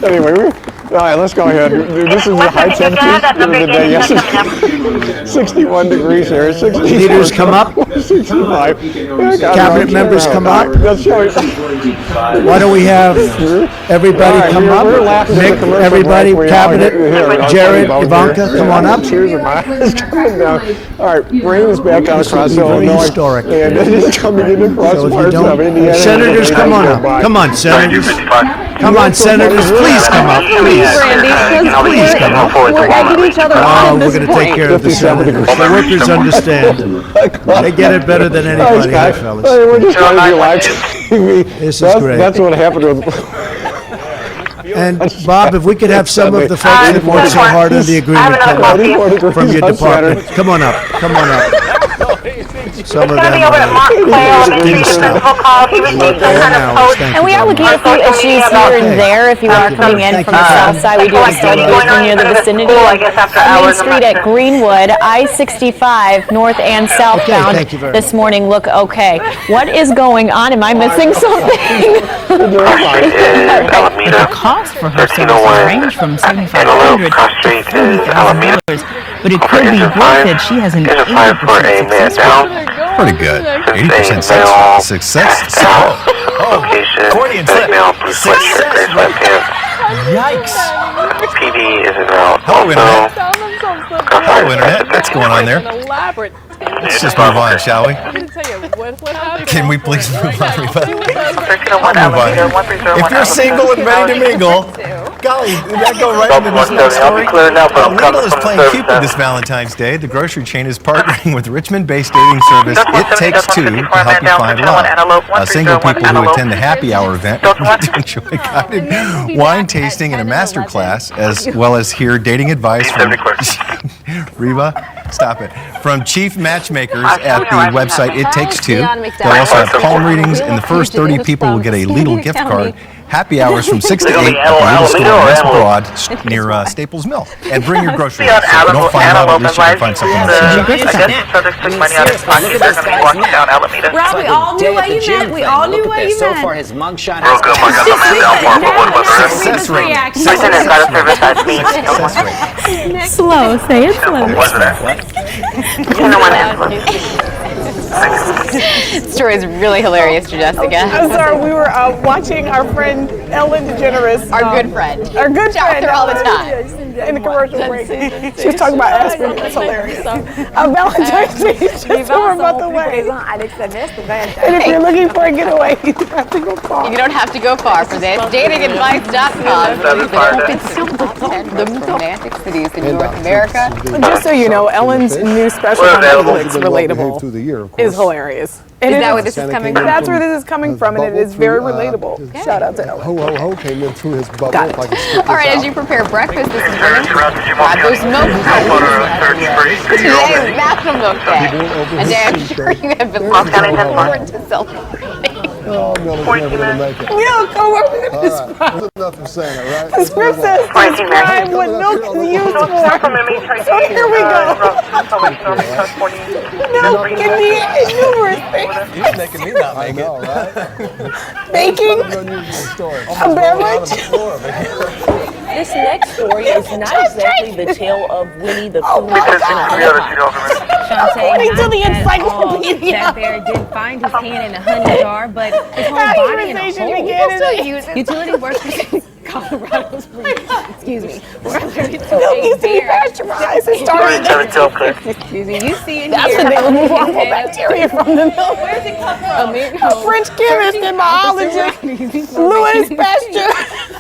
Anyway, all right, let's go ahead. This is the high temperature of the day yesterday. 61 degrees here. Leaders come up. 65. Cabinet members come up. Why don't we have everybody come up? Mick, everybody, cabinet, Jared, Ivanka, come on up. Tears in my eyes coming down. All right, rain is back on across Illinois. Historic. And it is coming in across parts of Indiana. Senators, come on up. Come on, senators. Come on, senators, please come up. Please. Please come up. We're egging each other on. We're going to take care of the senators. The workers understand. They get it better than anybody, hi, fellas. We're just trying to be live TV. This is great. That's what happened with. And Bob, if we could have some of the folks that worked so hard on the agreement come up from your department. Come on up. Come on up. Some of them And we are looking at a few issues here and there. If you are coming in from the south side, we do have still booth near the vicinity of Main Street at Greenwood, I-65 north and southbound this morning look okay. What is going on? Am I missing something? The cost for her services range from $7,500 to $40,000, but it could be worth it. She has an 80% success rate. Pretty good. 80% success. Accordion flip. Yikes. PD is en route. Hello, Internet. Hello, Internet. What's going on there? Let's just move on, shall we? Can we please move on, everybody? Move on. If you're single and ready to mingle, golly, did that go right into this next story? Lidl is playing Cupid this Valentine's Day. The grocery chain is partnering with Richmond-based dating service It Takes Two to help you find love. Single people who attend the happy hour event get to enjoy guided wine tasting and a master class, as well as hear dating advice from Reba. Stop it. From chief matchmakers at the website It Takes Two. They'll also have palm readings, and the first 30 people will get a Lidl gift card. Happy hours from 6 to 8 at the Lidl store in West Broad near Staples Mill. And bring your groceries. So if you don't find out, at least you can find something else. Rob, we all knew what you meant. We all knew what you meant. So far, his mugshot Real good, I got something down for him, but what was that? Success rate. Slow, say it slow. What was that? Story is really hilarious, Jessica. I'm sorry, we were watching our friend Ellen DeGeneres. Our good friend. Our good friend. There all the time. In the commercial break. She was talking about aspirin. It's hilarious. Valentine's Day is just over a month away. And if you're looking for a getaway, you don't have to go far. You don't have to go far for this. Datingadvice.com. The romantic cities in North America. Just so you know, Ellen's new special on Netflix, Relatable, is hilarious. Is that where this is coming from? That's where this is coming from, and it is very relatable. Shout out to Ellen. Ho, ho, ho came in through his bubble. Got it. Like All right, as you prepare breakfast this morning, grab those milk toast. Today is National Milk Day, a day I'm sure you have been looking forward to celebrating. Oh, Miller's never going to make it. Milk, oh, we're going to describe. That's enough for saying it, right? The script says describe what milk is used for. So here we go. Milk can be in numerous things. You're making me not make it. Right? Baking, a beverage. This next story is not exactly the tale of Winnie the Pooh. According to the encyclopedia. That bear did find his hand in a honey jar, but his whole body in a hole. Utility workers in Colorado Springs, excuse me, were alerted to Milk a used to be bear. pasteurized and started. Excuse me, you see in That's here. when they remove all the bacteria from the milk. Where's it come from? A French chemist and biologist, Louis Pasteur.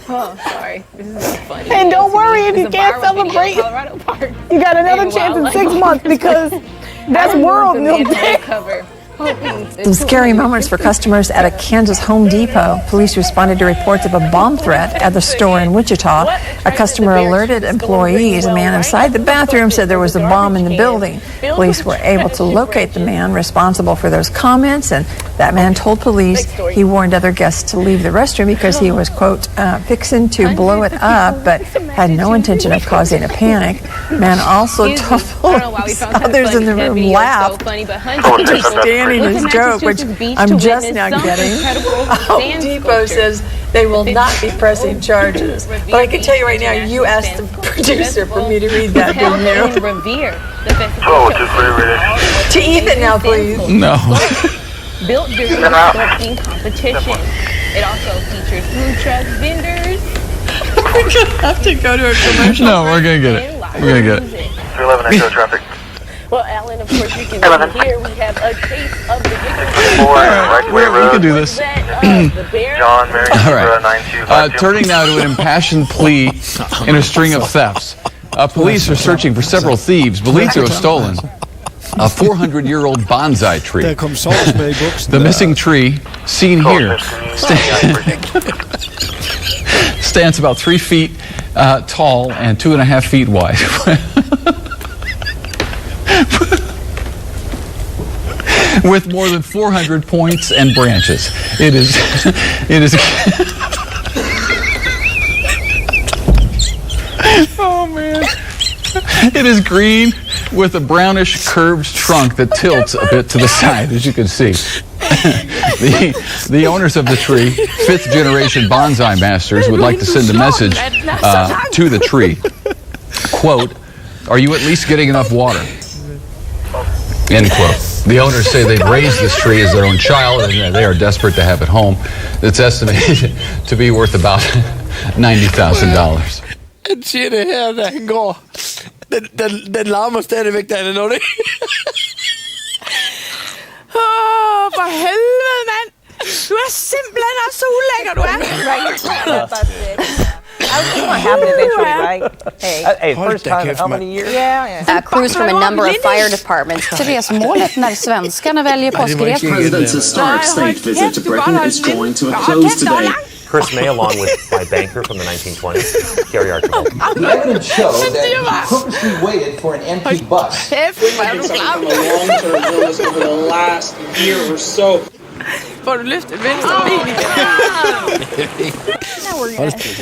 Oh, sorry. This is so funny. And don't worry if you can't celebrate. You got another chance in 6 months because that's World Milk Day. Some scary moments for customers at a Kansas Home Depot. Police responded to reports of a bomb threat at the store in Wichita. A customer alerted employees. A man inside the bathroom said there was a bomb in the building. Police were able to locate the man responsible for those comments, and that man told police he warned other guests to leave the restroom because he was, quote, fixing to blow it up, but had no intention of causing a panic. Man also told police others in the room laughed. His joke, which I'm just now getting. Home Depot says they will not be pressing charges. But I can tell you right now, you asked the producer for me to read that, didn't you? To Ethan now, please. No. Built during the sculpting competition. It also features food trucks, vendors. We're going to have to go to a commercial. No, we're going to get it. We're going to get it. 311 Echo traffic. Well, Alan, of course, you can see here we have a case of the We can do this. John, Mary, All right. Turning now to an impassioned plea in a string of thefts. Police are searching for several thieves believed to have stolen a 400-year-old bonsai tree. The missing tree, seen here, stands about 3 feet tall and 2.5 feet wide. With more than 400 points and branches. It is oh man. It is green with a brownish curved trunk that tilts a bit to the side, as you can see. The owners of the tree, 5th generation bonsai masters, would like to send a message to the tree. Quote, "Are you at least getting enough water?" End quote. The owners say they've raised this tree as their own child and they are desperate to have it home. It's estimated to be worth about $90,000. Se det her, da han går. Den larmer stadigvæk derinde, når det. For helvede, mand! Du er simpelthen så ulækker, du er. I was thinking what happened eventually, right? Hey, first time in how many years? Yeah. Crews from a number of fire departments. Resmålet när svenskarna väljer påskrev. President's historic state visit to Britain is drawing to a close today. Chris May, along with my banker from the 1920s, Gary Archibald. The evidence shows that he purposely waited for an empty bus. From a long-term illness over the last year or so. Får du lyftet venstre ben igen?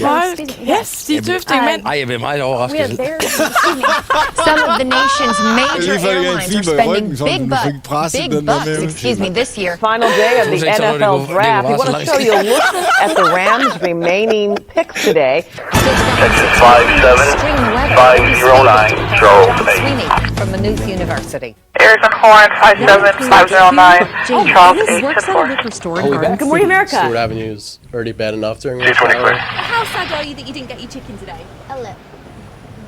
Hold kæft, de tøftige mænd. Ej, jeg bliver meget overrasket. Some of the nation's major airlines are spending big bucks, this year. Final day of the NFL draft. We want to show you a look at the Rams' remaining picks today. 5750 Charles A. From Maynooth University. Arizona Horn 57509, Charles This works at a liquor store in Garden Good morning, America. Stewart Avenue's already bad enough during rush hour. How sad are you that you didn't get your chicken today?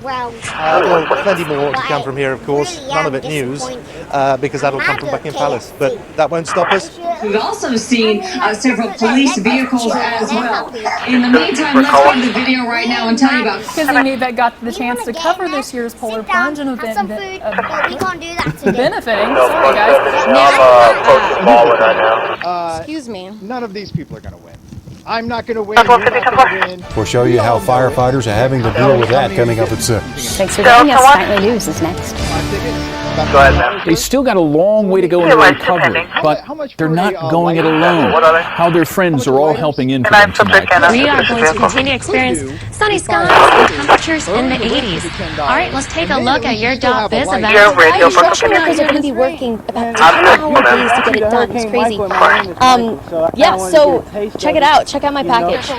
Well, plenty more to come from here, of course. None of it news, because that'll come from Buckingham Palace. But that won't stop us. We've also seen several police vehicles as well. In the meantime, let's go to the video right now and tell you about. Because they knew that got the chance to cover this year's Polar Plunge and event benefiting. Sorry, guys. Excuse me. None of these people are going to win. I'm not going to win. You're not going to win. We'll show you how firefighters are having to deal with that coming up at 6. Thanks for joining us. Nightly News is next. Go ahead, ma'am. They still got a long way to go in their recovery, but they're not going it alone. How their friends are all helping in for them tonight. We are going to continue to experience sunny skies and temperatures in the 80s. All right, let's take a look at your job biz event. Construction workers are going to be working about 10-hour days to get it done. It's crazy. Yeah, so check it out. Check out my package.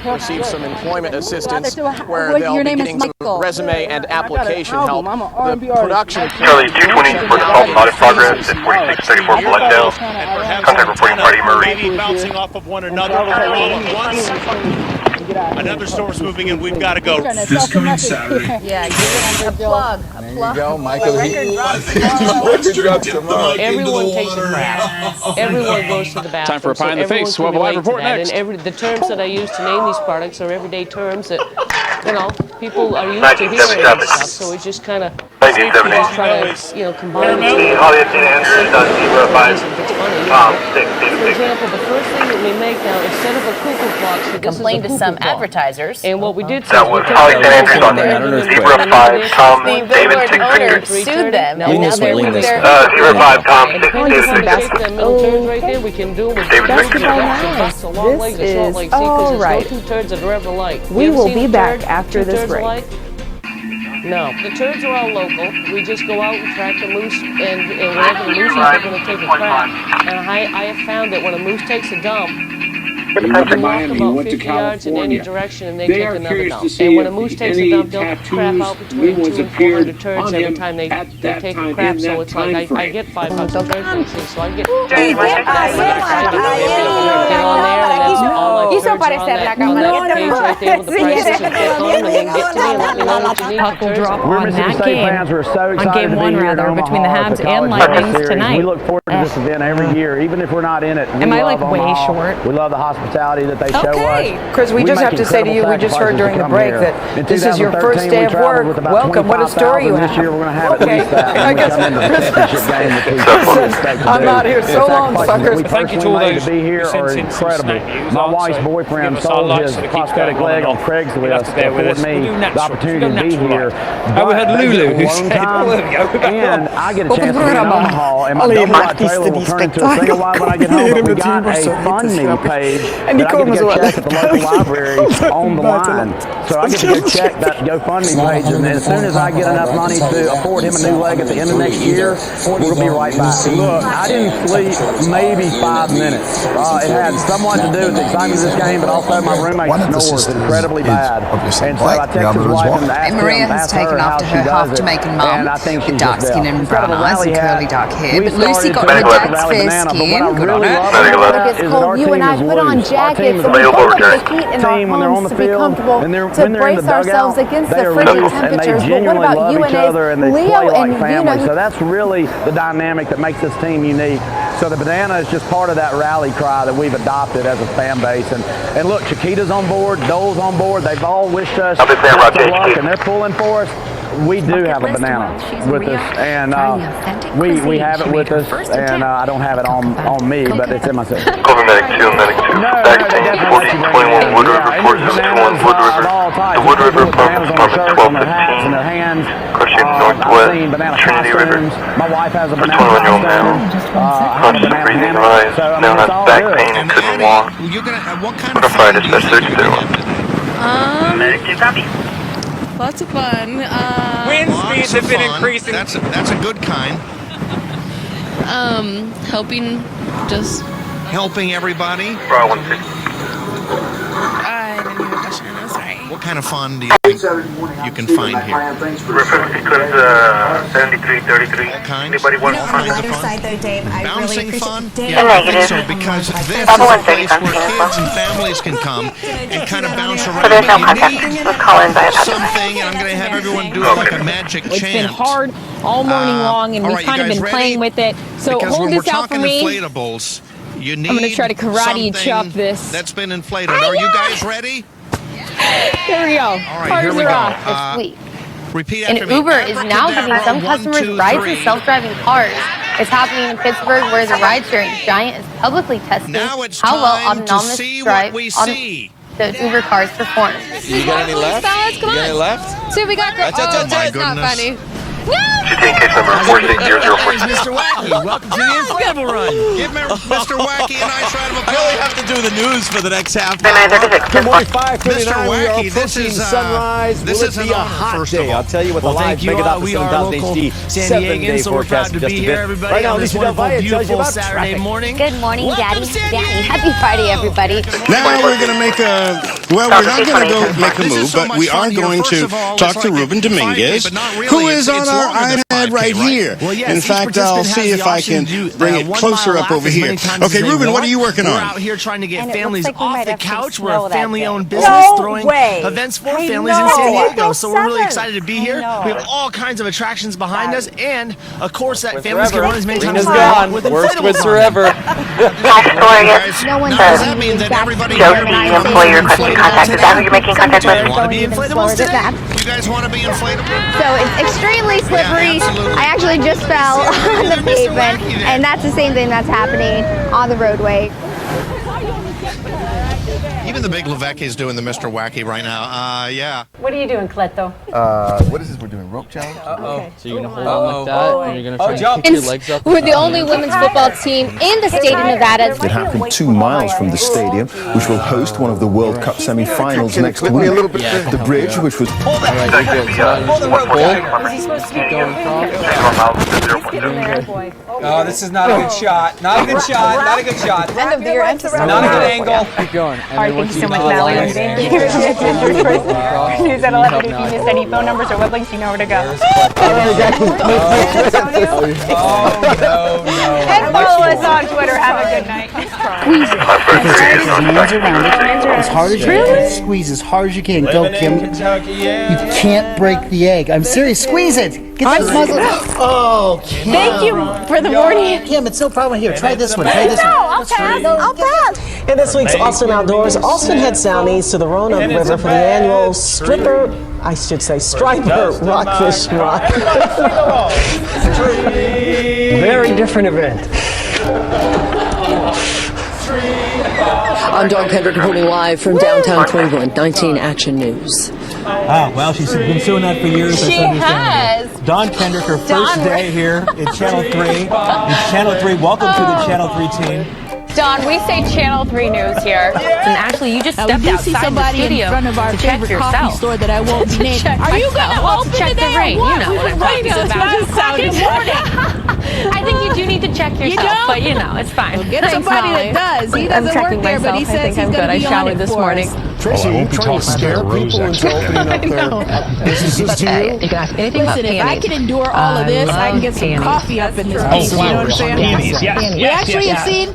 Receive some employment assistance where they'll be getting some resume and application help. The production. Charlie 220 for the assault not in progress at 4634 Glendale. Contact reporting party Marie. Bouncing off of one another. Another storm's moving in. We've got to go. This coming Saturday. Yeah, give it a plug. There you go, Michael. Everyone takes a crap. Everyone goes to the bathroom. Time for a pie in the face. Swab Live report next. And the terms that I use to name these products are everyday terms that, people are used to hearing and stuff. So it's just kind of try to, combine them. Holly Andrews on 05. For example, the first thing that we make now, instead of a cuckoo clock, so this Complained is a to some cuckoo clock. advertisers. And what we did That was Holly Andrews on 05. Tom David 636. Sued them. Now they're 05 Tom 636. Middle turns right there, we can do them with so long legs and short legs. All right. There's no two turds that are ever alike. We will be back after this break. No, the turds are all local. We just go out and track the moose, and whenever the moose is going to take a crap. And I have found that when a moose takes a dump, you can walk about 50 yards in any direction and they take another dump. And when a moose takes a dump, they'll crap out between 200 and 400 turds every time they take a crap. So it's like I get $5 a turd, so I get get on there and then all my turds are on that page right there with the prices and click on them and then get to me and let me know what you need. Puck will drop on that game, on game one rather, between the Habs and Lightnings tonight. We look forward to this event every year, even if we're not in it. Am I like way short? We love the hospitality that they show us. Chris, we just have to say to you, we just heard during the break that this is your first day of work. Welcome. What a story you have. This year we're going to have at least that. I guess I'm not here so long, suckers. Thank you to all those to be here are incredible. My wife's boyfriend sold his prosthetic leg on Craigslist to afford me the opportunity to be here. We had Lulu who said, and I get a chance to be in Omaha, and my double wide trailer will turn into a single wide when I get home. But we got a FundMe page that I get to go check at the local library on the line. So I get to go check that GoFundMe page, and as soon as I get enough money to afford him a new leg at the end of next year, we'll be right back. Look, I didn't sleep maybe 5 minutes. It had somewhat to do with the excitement of this game, but also my roommate snores incredibly bad. And so I texted his wife and asked Maria has taken after her half-Jamaican mum with dark skin and brown eyes and curly dark hair. But Lucy got her dad's fair skin. Good on her. It's cold. You and I put on jackets and we both like the heat in our homes to be comfortable, to brace ourselves against the frigid temperatures. But what about UNA, Leo and So that's really the dynamic that makes this team unique. So the banana is just part of that rally cry that we've adopted as a fan base. And look, Chiquita's on board, Dole's on board. They've all wished us best of luck, and they're pulling for us. We do have a banana with us, and we have it with us, and I don't have it on me, but it's in my set. Cover Medic 2, Medic 2. Back 1421 Wood River, 421 Wood River. The Wood River Apartment 1215. Crossing Northwest, Trinity River. My wife has a banana costume. Conscious breathing rise. Now has back pain and couldn't walk. Arthritis, that's 32. Medic 2, copy. Lots of fun. Wind speeds have been increasing. That's a good kind. Helping everybody. I didn't hear the question. I'm sorry. What kind of fun do you think you can find here? We're 7333. All kinds. Anybody want All to kinds of lighter fun? side though, Dave? Bouncing fun? Dave. Yeah, I think so, because this is a place where kids and families can come and kind of bounce around. But you need something, and I'm going to have everyone do like a magic chant. It's been hard all morning long, and all we've right, kind of you guys been playing ready? with it. So Because hold when this we're out for talking me. inflatables, you need I'm going to try to karate chop this. that's been inflated. Are you guys ready? There we go. All right, Cars here we are go. off. Repeat And after me. Uber is now giving some customers rides in self-driving cars. It's happening in Pittsburgh, where the ride-sharing giant is publicly testing Now it's how well time to autonomous see drive what we on see. the Uber cars perform. You got any left? Fellas, come You got on. any left? See what we got. Oh, That's my not goodness. funny. GTA case number 46004. Mr. Wacky, welcome to the inflatable run. Give Mr. Wacky a nice round of I applause. only have to do the news for the next half Good morning, 5:39. Mr. Wacky, this is sunrise. this Will is it an be a honor, hot first of day? all. I'll tell you what the Well, live thank you Mega all. Dot We are 7000 local HD San 7-day Diegans, so we're proud forecast to just be a here, bit. everybody, Right now, on this Lisa wonderful, Delvaya tells you beautiful about Saturday traffic. morning. Good morning, Welcome, Daddy. San Daddy. Diego. Happy Friday, everybody. Now we're going to make a, well, we're not going to go make a move, but we are going to talk to Ruben Dominguez, who is on our iPad right here. Well, yes, In each fact, I'll participant see has if the I option can to do, bring it 1 closer mile up lap over as here. many times as Okay, they Ruben, what want. are you working We're on? out here trying to get And it families looks like we off might the have some couch. We're snow a that family-owned day. business No throwing way. events for I families in know. San Diego. April So we're really 7th. excited to be here. I know. We have all kinds of attractions behind us, and a course that families can forever. run as many Green times is as they gone. want with Worst with inflatables on. forever. No one Now, says does that mean that everybody Joe, here and I becomes say inflatable requesting today? contact with them. You're making contact with them. Want to be Even inflatables slower than today? that. You guys want to be inflatable? So it's extremely slippery. absolutely. I actually just fell on the pavement, and that's the same thing that's happening on the roadway. Even the big Levesque is doing the Mr. Wacky right now. Yeah. What are you doing, Cleto? What is this? We're doing rope challenge? So you're going to hold on like that, and you're going to try to kick your legs up. We're the only women's football team in the state of Nevada. It happened 2 miles from the stadium, which will host one of the World Cup semi-finals next week. The bridge, which was... All right, you're good. Is he supposed to be Going across. Oh, this is not a good shot. Not a good shot. Not a good shot. End of the year emphasis. Not a good angle. Keep going. All right, thank you so much, Valerie. Thank you. News at 11. If you miss any phone numbers or web links, you know where to go. And follow us on Twitter. Have a good night. As hard as you can. Squeeze as hard as you can. Go, Kim. You can't break the egg. I'm serious. Squeeze it. Get those muscles. Oh, Kim. Thank you for the warning. Kim, it's no problem here. Try this one. Try this one. I'll pass. I'll pass. In this week's Austin Outdoors, Austin heads south east to the Roanoke River for the annual Striper Rockfish Run. Very different event. I'm Dawn Kendrick reporting live from downtown Cleveland, 19 Action News. Well, she's been doing that for years. She has. Dawn Kendrick, her first day here at Channel 3. Channel 3, welcome to the Channel 3 team. Don, we say Channel 3 News here. And actually, you just stepped outside the studio in front of our to check favorite coffee yourself. store that I won't be named. Are you going to open check today the rain? or what? You know what I'm talking about. Since 5 o'clock in the morning. I think you do need to check yourself, but you know, it's fine. Well, get somebody that does. He doesn't work there, but he says he's going to be on it this for morning. us. Tracy, are you trying to scare people into opening up their businesses to you? You can ask anything about Listen, if I can endure all of this, I can get some coffee up in this piece. You know what I'm saying? We actually have seen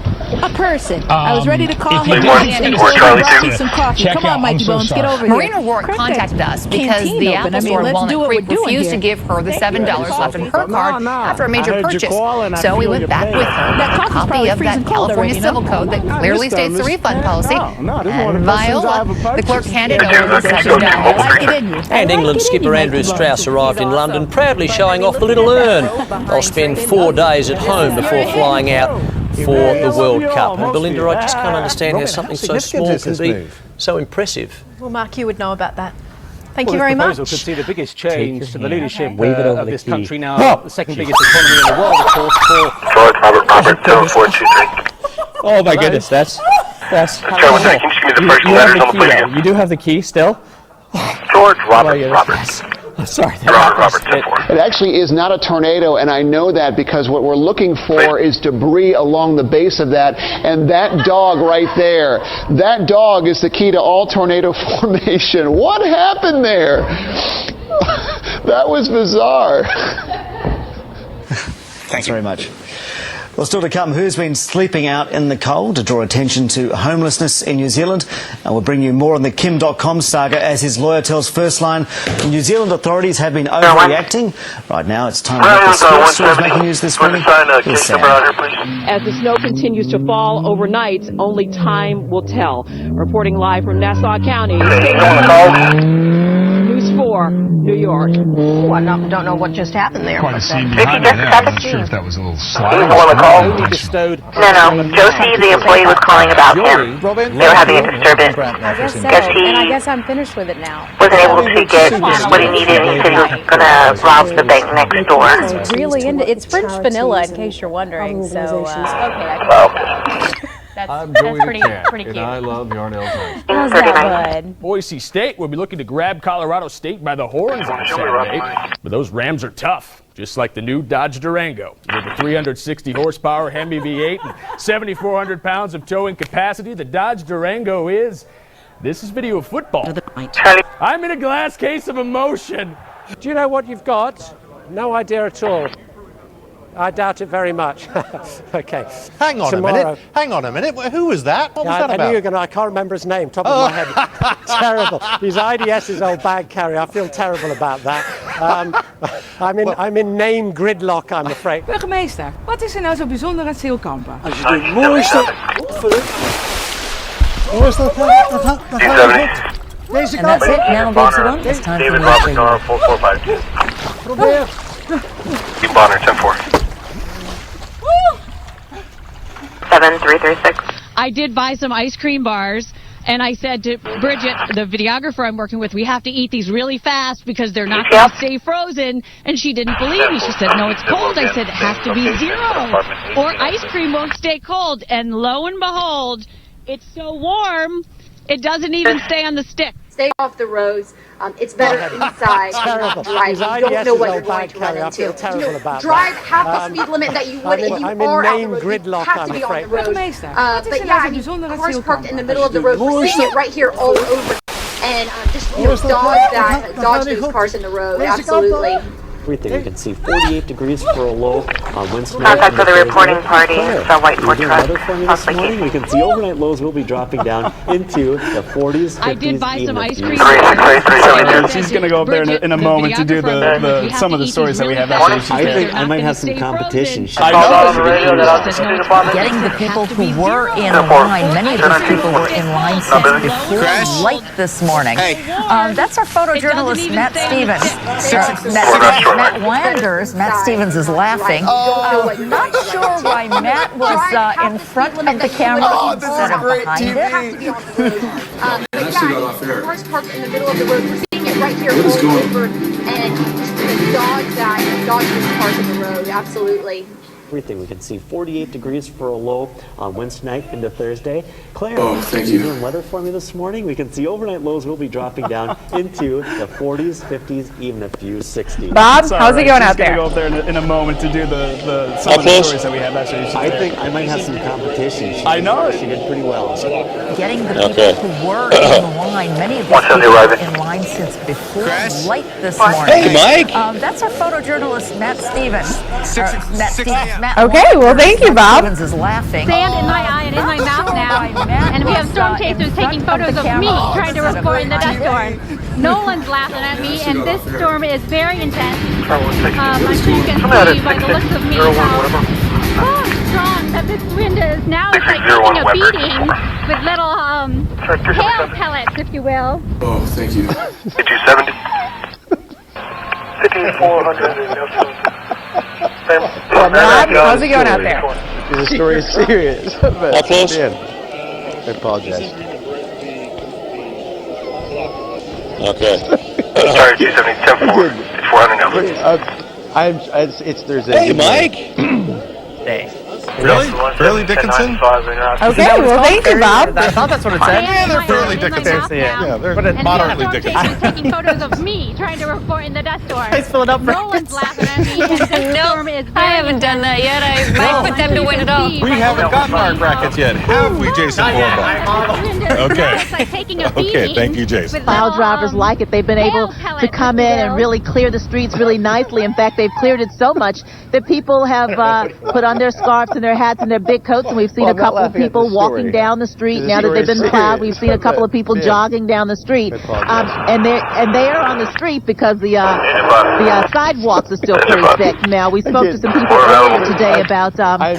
a person. I was ready to call him and brought me some coffee. Come on, Mikey Bones, get over here. Marina Rourke contacted us because the Apple Store in Walnut Creek refused to give her the $7 left in her card after a major purchase. So we went back with her a copy of that California Civil Code that clearly states the refund policy. And Viola, the clerk handed over the $7. And England skipper Andrew Strauss arrived in London proudly showing off the little urn. They'll spend 4 days at home before flying out for the World Cup. And Belinda, I just can't understand how something so small can be so impressive. Well, Mark, you would know about that. Thank you very much. Could see the biggest change to the leadership of this country now, the second biggest economy in the world, of course. Oh my goodness, that's Can you just give me the first letters on the plate? You do have the key still? George Roberts. Sorry. Robert 10-4. It actually is not a tornado, and I know that because what we're looking for is debris along the base of that, and that dog right there, that dog is the key to all tornado formation. What happened there? That was bizarre. Thanks very much. Well, still to come, who's been sleeping out in the cold to draw attention to homelessness in New Zealand? And we'll bring you more on the Kim.com saga as his lawyer tells First Line New Zealand authorities have been overreacting. Right now, it's time to look at the sports stories making news this morning. Here's Sam. As the snow continues to fall overnight, only time will tell. Reporting live from Nassau County, News 4, New York. Ooh, I don't know what just happened there. Quite a scene behind me there. I'm not sure if that was a little slide. No, Josie, the employee, was calling about him. They were having a disturbance. I guess so. Yes, he And I guess I'm finished with it now. wasn't able to get what he needed. He said he was going to rob the bank next door. It's really it's French vanilla, in case you're wondering. So I'm that's Joey pretty the Cat, cute. and I love Yarnell Times. How's that, bud? Boise State will be looking to grab Colorado State by the horns on Saturday. But those Rams are tough, just like the new Dodge Durango. With a 360 horsepower Hemi V8 and 7,400 pounds of towing capacity, the Dodge Durango is... This is video of football. I'm in a glass case of emotion. Do you know what you've got? No idea at all. I doubt it very much. Okay. Hang on a minute. Hang on a minute. Who was that? What was that I about? knew you were going to. I can't remember his name. Top of my head. Terrible. His IDS is old bag carrier. I feel terrible about that. I'm in name gridlock, I'm afraid. Burgemeester, wat is er nou zo bijzonder aan Zeelkampen? Als je de mooiste... Deze kant. That's it. Now, Bonner, it's time for David Robert, 4452. Probeer. Team Bonner, 10-4. 7336. I did buy some ice cream bars, and I said to Bridget, the videographer I'm working with, we have to eat these really fast because they're not going to stay frozen. And she didn't believe me. She said, no, it's cold. I said, it has to be 0, or ice cream won't stay cold. And lo and behold, it's so warm, it doesn't even stay on the stick. Stay off the roads. It's better inside and not drive. You don't know what you're going to run into. Drive half the speed limit that you would if you are on the road. You have to be on the road. But yeah, I mean, cars parked in the middle of the road. We're seeing it right here all over. And just dodge those cars in the road. Absolutely. Everything. We can see 48 degrees for a low on Wednesday. Contact for the reporting party. It's a white Ford truck. This morning, we can see overnight lows will be dropping down into the 40s, 50s, I did buy some ice cream. She's going to go up there in a moment to do some of the stories that we have. I think I might have some competition. I know. Getting the people who were in line, many of these people were in line since before light this morning. That's our photojournalist, Matt Stevens. Matt Landers. Matt Stevens is laughing. Not sure why Matt was in front of the camera instead of behind it. Cars parked in the middle of the road. We're seeing it right here all over. And just dodge these cars in the road. Absolutely. Everything. We can see 48 degrees for a low on Wednesday night into Thursday. Claire, thank you. Doing weather for me this morning. We can see overnight lows will be dropping down into the 40s, 50s, even a few 60s. Bob, how's it going out there? She's going to go up there in a moment to do some of the stories that we have. I think I might have some competition. I know. She did pretty well. Getting the people who were in the line, many of these people were in line since before light this morning. Hey, Mike. That's our photojournalist, Matt Stevens. Okay, well, thank you, Bob. Stevens is laughing. Sand in my eye and in my mouth now. And we have storm chasers taking photos of me trying to report in the dust storm. Nolan's laughing at me, and this storm is very intense. I'm sure you can see by the looks of me how strong that this wind is. Now it's like taking a beating with little hail pellets, if you will. Oh, thank you. 270. 5400. Bob, how's it going out there? The story is serious. How close? I apologize. Okay. Sorry, 270, 10-4. It's 400 now. There's a... Hey, Mike. Hey. Really? Fairleigh Dickinson? Okay, well, thank you, Bob. I thought that's what it said. Yeah, they're Fairleigh Dickinson. Yeah, they're and moderately we have Dickinson. taking photos of me trying to report in the dust storm. He's filling up No one's laughing at me, and this storm is very I haven't done that yet. I might put them to win it all. We haven't gotten our brackets yet, have we, Jason Borba? Okay. Okay, thank you, Jason. Pile drivers like it. They've been able to come in and really clear the streets really nicely. In fact, they've cleared it so much that people have put on their scarves and their hats and their big coats, and we've seen a couple of people walking down the street now that they've been plowed. We've seen a couple of people jogging down the street, and they are on the street because the sidewalks are still pretty thick. Now, we spoke to some people earlier today about.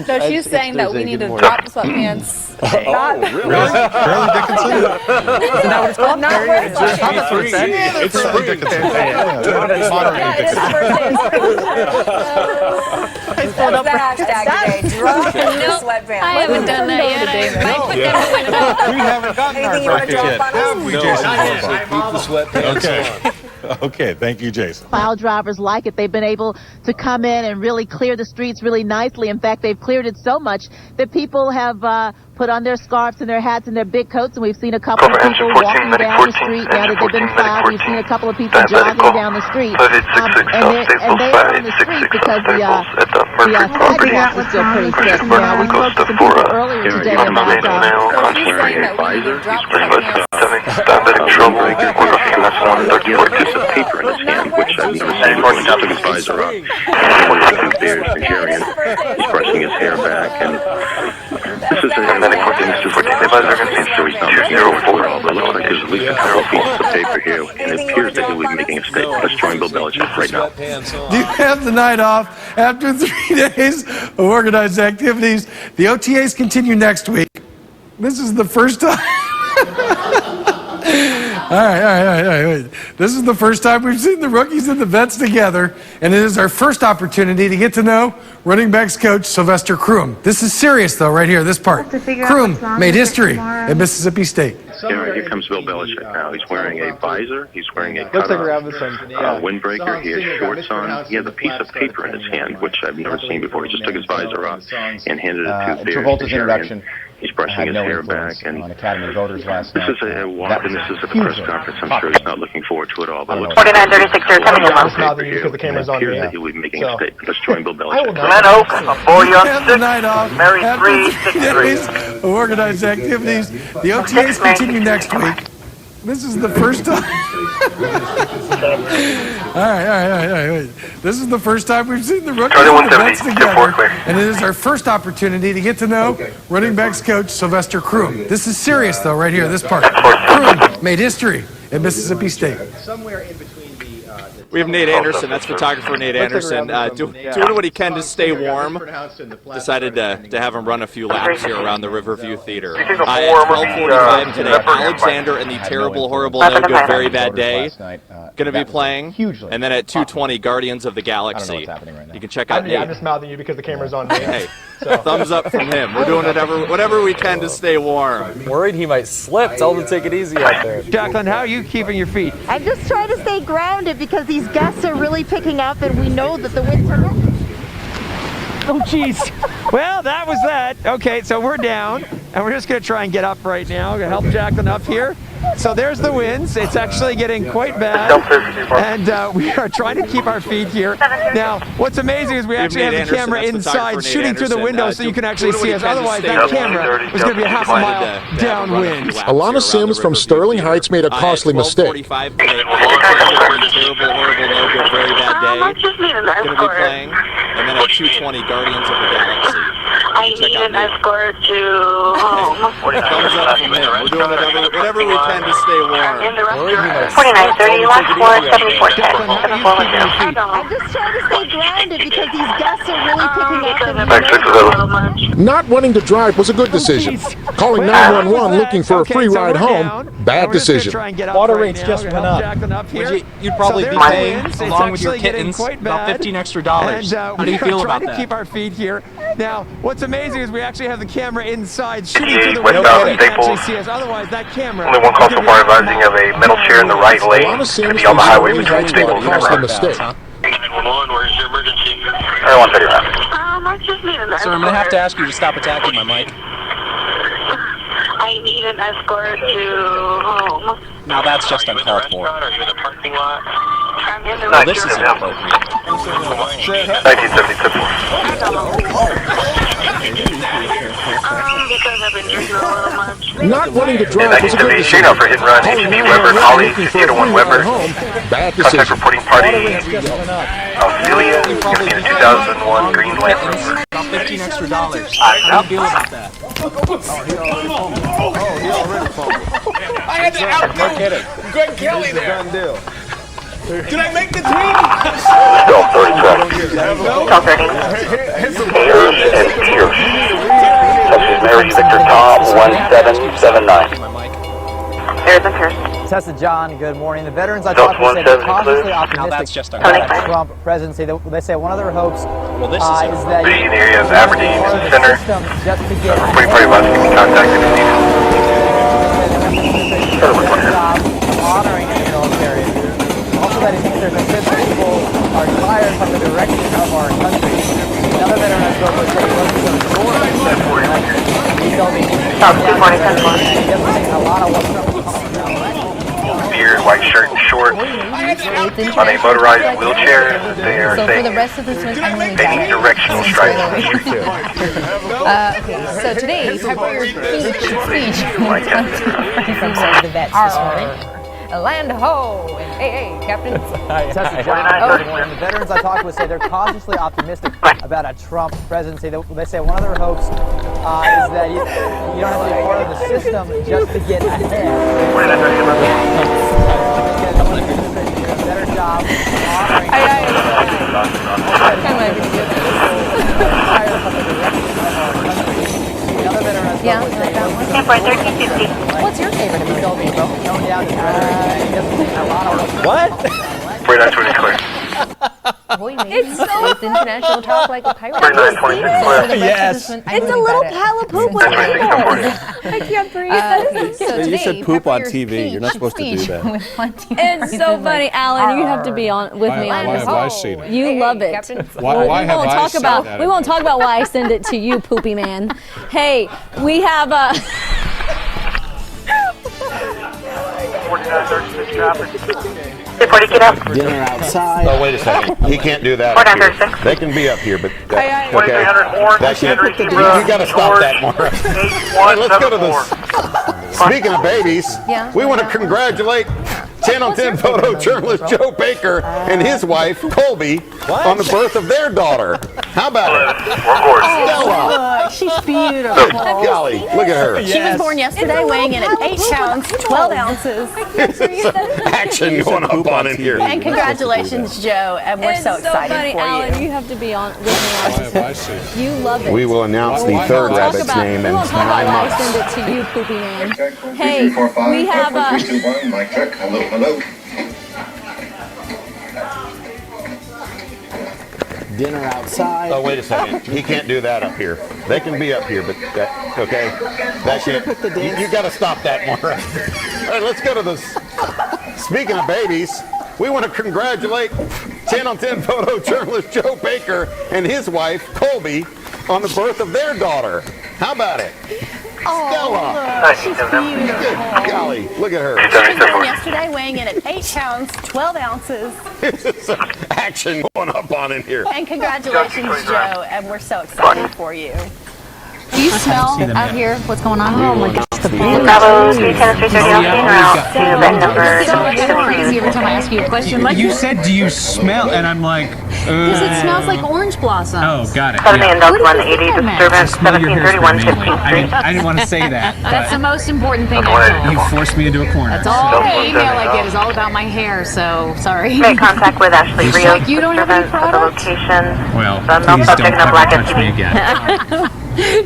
So she's saying that we need to drop sweatpants. Really? Fairleigh Dickinson? Isn't that what it's called? Not wearing I thought that's what it said. Yeah, it's Fairleigh Dickinson. Moderately Dickinson. That's the hashtag today. Drop sweatpants. I haven't done that yet. I might put them to win it all. We haven't gotten our brackets yet, have we, Jason Borba? Keep the sweatpants on. Okay, thank you, Jason. Pile drivers like it. They've been able to come in and really clear the streets really nicely. In fact, they've cleared it so much that people have put on their scarves and their hats and their big coats, and we've seen a couple of people walking down the street now that they've been plowed. We've seen a couple of people jogging down the street, and they are on the street because the sidewalks are still pretty thick. Now, we spoke to some people earlier today about diabetic troublemaker with a piece of paper in his hand, which I've never seen before. He took his visor off. Bears Nigerian. He's brushing his hair back, and this is a so he's not looking for all, but it looks like there's at least a couple pieces of paper here, and it appears that he'll be making a statement. Let's join Bill Belichick right now. Do you have the night off after 3 days of organized activities? The OTAs continue next week. This is the first time. All right. This is the first time we've seen the rookies and the vets together, and it is our first opportunity to get to know running backs coach Sylvester Croom. This is serious, though, right here, this part. Croom made history at Mississippi State. Here comes Bill Belichick now. He's wearing a visor. He's wearing a windbreaker. He has shorts on. He has a piece of paper in his hand, which I've never seen before. He just took his visor off and handed it to Bears Nigerian. He's brushing his hair back, and this is a walk, and this is a press conference. I'm sure he's not looking forward to it all. But 4936, you're coming in. Because the camera's on me. He'll be making a statement. Let's join Bill Belichick. Glen Oak, a 4 on 6, Mary 363. Of organized activities. The OTAs continue next week. This is the first time. All right. This is the first time we've seen the rookies and the vets together, and it is our first opportunity to get to know running backs coach Sylvester Croom. This is serious, though, right here, this part. Croom made history at Mississippi State. Somewhere in between we have Nate Anderson, that's photographer Nate Anderson, doing what he can to stay warm. Decided to have him run a few laps here around the Riverview Theater. At 12:45 today, Alexander and the Terrible, Horrible, No Good, Very Bad Day going to be playing. And then at 2:20, Guardians of the Galaxy. You can check out Nate. I'm just mouthing you because the camera's on me. Hey, thumbs up from him. We're doing whatever we can to stay warm. Worried he might slip. Tell him to take it easy out there. Jacqueline, how are you keeping your feet? I'm just trying to stay grounded because these gusts are really picking up, and we know that the winds are. Oh, jeez. Well, that was that. Okay, so we're down, and we're just going to try and get up right now. We're going to help Jacqueline up here. So there's the winds. It's actually getting quite bad, and we are trying to keep our feet here. Now, what's amazing is we actually have the camera inside, shooting through the window so you can actually see us. Otherwise, that camera was going to be a half a mile downwind. Alana Sims from Sterling Heights made a costly mistake. Terrible, horrible, no good, very bad day. Going to be playing, and then at 2:20, Guardians of the Galaxy. I need an escort to home. Thumbs up from him. We're doing whatever we can to stay warm. 4930, last 474. I'm just trying to stay grounded because these gusts are really picking up. And Not wanting to drive was a good decision. Calling 911 looking for a free ride home, bad decision. Water rates just went up. You'd probably be paying, along with your kittens, about $15 extra. How do you feel about that? We're trying to keep our feet here. Now, what's amazing is we actually have the camera inside, shooting through the window so you can actually see us. Otherwise, that camera... Only one call so far advising of a metal chair in the right lane to be on the highway between Staples and River. 911, where's your emergency? Everyone, ready, I just need an escort. Sir, I'm going to have to ask you to stop attacking my mic. I need an escort to home. Now that's just uncalled for. Are you in the parking lot? I'm in the Well, this is inappropriate. 1972. Because I've been drinking a little much. Not wanting to drive was a good decision. For hit and run, HB Weber, Holly, 51 Weber. Bad Contact decision. reporting party, Auxilia, gonna be the 2001 Green Lantern. About $15 extra. How do you feel about that? I had to out Greg Kelly there. Done deal. Did I make the team? Still 30 tracks. Ayers and Pierce. Texas Mary Victor Tom 1779. Ayers and Pierce. Tessa John, good morning. The veterans I talked to said they're cautiously optimistic about the Trump presidency. They say one of their hopes is that The area of Aberdeen Center. Pretty much can be contacted if needed. Honoring the military. Also, that he thinks there's a sense that people are tired from the direction of our country. Another veteran I spoke with said he wasn't so sure. He told me he doesn't think a lot of what Trump was talking about. Beard, white shirt and shorts, on a motorized wheelchair. They are So for saying the rest of this month, I'm really they need directional stripes. Okay, so today, February speech from the vets this morning. Land ho! And hey, Captain. Tessa John, the veterans I talked with say they're cautiously optimistic about a Trump presidency. They say one of their hopes is that you don't have to be part of the system just to get ahead. Better job What's your favorite about What? Pretty nice when it's clear. Boy, maybe it's international talk like a pirate. Yes. It's a little pile of poop with I can't breathe. So You said today, poop on Pepper's TV. You're not supposed to do that. It's so funny, Alan. You have to be on with me on this. Why have I seen it? You love it. Why have I seen that? We won't talk about why I send it to you, poopy man. Hey, we have a. 4936 traffic. 40, get up. Dinner outside. Oh, wait a second. He can't do that. 4936. They can be up here, but okay. 2300 Orange, That can't. Henry You Kibra, got to stop that, Maura. Hey, let's go to this. Speaking of babies, we want to congratulate 10 on 10 photojournalist Joe Baker and his wife Colby on the birth of their daughter. How about it? Stella. She's beautiful. Golly, look at her. She was born yesterday, weighing in at 8 pounds, 12 ounces. Action going up on in here. And congratulations, Joe. And we're so excited funny, for Alan. you. You have to be on with me. Why have I seen it? You love it. We will announce the third rabbit's name in 9 I months. send it to you, poopy man. Hey, we have a. 321, mic check. Hello, hello. Dinner outside. Oh, wait a second. He can't do that up here. They can be up here, but that, okay. That can't. You got to stop that, Maura. All right, let's go to this. Speaking of babies, we want to congratulate 10 on 10 photojournalist Joe Baker and his wife Colby on the birth of their daughter. How about it? Stella. She's beautiful. Good golly, look at her. She was born yesterday, weighing in at 8 pounds, 12 ounces. Action going up on in here. And congratulations, Joe. And we're so excited for you. Do you smell out here what's going on? Oh my gosh, the Bravo 310 330 route to event number. crazy every time I ask you a question. Like You said, do you smell? And I'm like, because it smells like orange blossoms. Oh, got it. 7 a.m. Delta What do you 180 think that meant? disturbance Smell your hairspray 1731 mainly. 15th Street. I didn't want to say that, That's the but most important thing I know. you forced me into a corner. That's all the email I get is all about my hair, so sorry. Make contact with Ashley It's Rios. like you don't have any disturbance at the location. well, The male please subject don't in a black ever touch me SUV. again.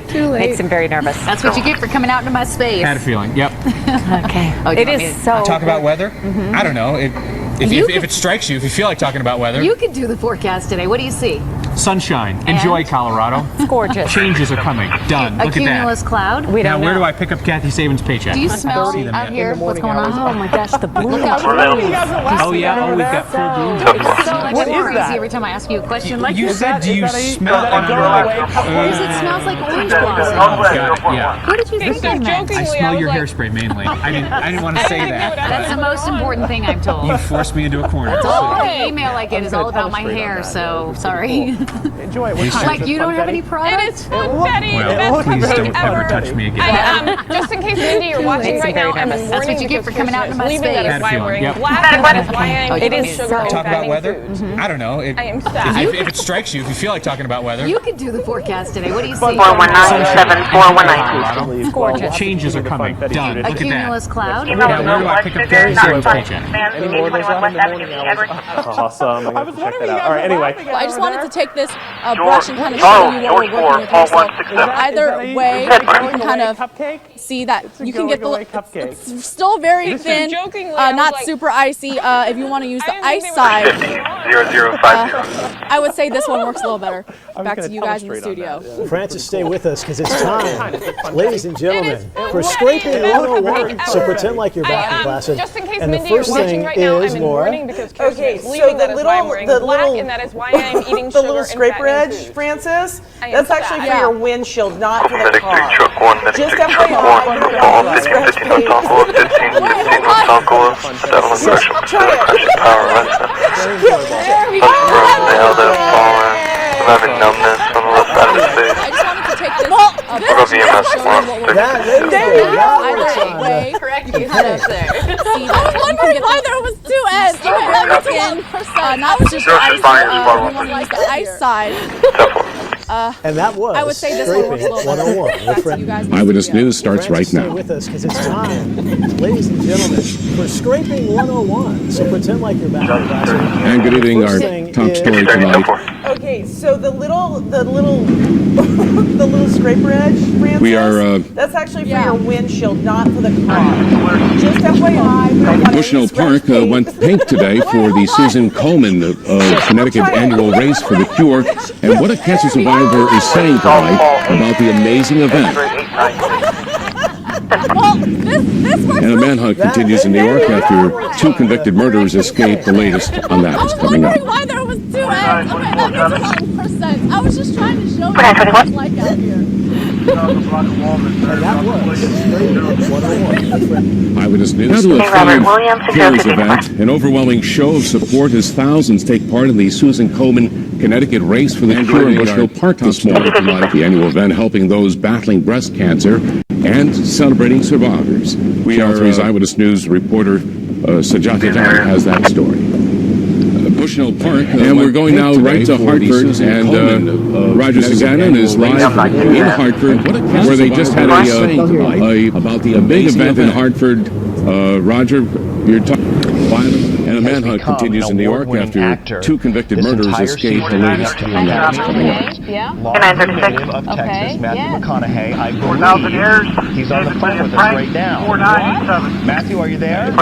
Too late. Makes him very nervous. That's what you get for coming out into my space. Had a feeling. Yep. Okay. Oh, It is so. Talk about weather? I don't know. If You it strikes you, if you feel like talking about weather. You could do the forecast today. What do you see? Sunshine. Enjoy, Colorado. It's gorgeous. Changes are coming. Done. Look at that. Cumulus cloud. Now, where do I pick up Kathy Saban's paycheck? Do you smell See them out yet. here what's going on? Oh my gosh, the blue. Oh, yeah. Oh, we've got full blue. What is that? Every time I ask you a question, like You said, do you smell it? because it smells like orange blossom. Got it, yeah. What did you think I meant? I smell your hairspray mainly. I didn't want to say that. That's the most important thing I'm told. You forced me into a corner. The email I get is all about my hair, so sorry. Enjoy it. Like you don't have any products? It is fun, Betty. Well, please don't ever touch me again. Just in case, Mindy, you're watching right now, I'm warning That's what you get for coming out into my leaving space. that is why I'm wearing Yep. black. And that is why it is sugar and Talk about fattening weather? foods. I don't know. I am sad. If it strikes you, if you feel like talking about weather. You could do the forecast today. What do you see? 419-7419. Gorgeous. Changes are coming. Done. A Look at that. cumulus cloud. Now, where do I pick up Kathy Saban's paycheck? Any more of those left in the morning hours? Awesome. I'm going to check that out. All right, anyway. I just wanted to take this brush and kind of show you what we're working with here. So either way, you can kind of see that you can get the, it's still very thin, not super icy. If you want to use the ice side, I would say this one works a little better. Back to you guys in the studio. Francis, stay with us because it's time, ladies and gentlemen, for Scraping 101. So pretend like you're back in class. Just in case And the Mindy, you're first watching thing right now, is, I'm in Laura. mourning because Kirsten is leaving. That is why I'm wearing black, and that is why I'm eating The sugar little and scraper fattening edge, foods. Francis, I am that's actually sad. for your windshield, not for the Medic 3, car. truck 1, medic Just 3, truck 1, FYI, all 15, 15 on Tonkola, 15, 15 on Tonkola, 7 on Gresham, power left. Nailed it, fallen. I'm having numbness on the left side of the face. I just wanted to take this We'll go VMS 1. Either way, you can kind of see that. I was wondering why there was two ends. Not just the ice, we want to use the ice side. And that was I would say this one works a Scraping little better. 101 with Fred. Eyewitness News starts right Stay now. with us because it's time, ladies and gentlemen, for Scraping 101. So pretend like you're back in class. And good evening, our top story tonight. Okay, so the little scraper edge, Francis, We are, that's actually for your windshield, not for the car. Just FYI. Bushnell Park went pink today for the Susan Komen Connecticut annual race for the cure. And what a cancer survivor is saying tonight about the amazing event. And a manhunt continues in New York after 2 convicted murderers escaped. The latest on that is coming up. Why there was two ends? Okay, that makes 100%. I was just trying to show you what it's like out here. Eyewitness News. Now to a CARES event. An overwhelming show of support as thousands take part in the Susan Komen Connecticut race for the cure in Bushnell Park this morning. The annual event helping those battling breast cancer and celebrating survivors. Channel 3's Eyewitness News reporter Sajata Jan has that story. Bushnell Park, and we're going now right to Hartford, and Roger Susanna is live in Hartford, where they just had a big event in Hartford. Roger, you're talking violent, and a manhunt continues in New York after 2 convicted murderers escaped. The latest on that is coming up. Representative of Texas, Matthew McConaughey, I believe he's on the phone with us right now. Matthew, are you there?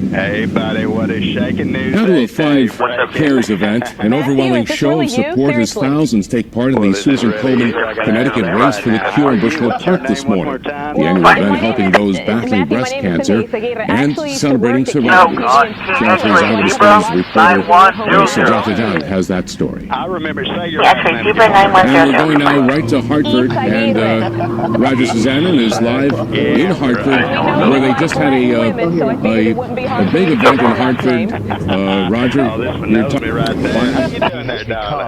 Hey, buddy, what is shaking news? Now to a 5 CARES event. An overwhelming show of support as thousands take part in the Susan Komen Connecticut race for the cure in Bushnell Park this morning. The annual event helping those battling breast cancer and celebrating survivors. Channel 3's Eyewitness News reporter Sajata Jan has that story. I remember saying your And we're going now right to Hartford, and Roger Susanna is live in Hartford, where they just had a big event in Hartford. Roger, you're talking about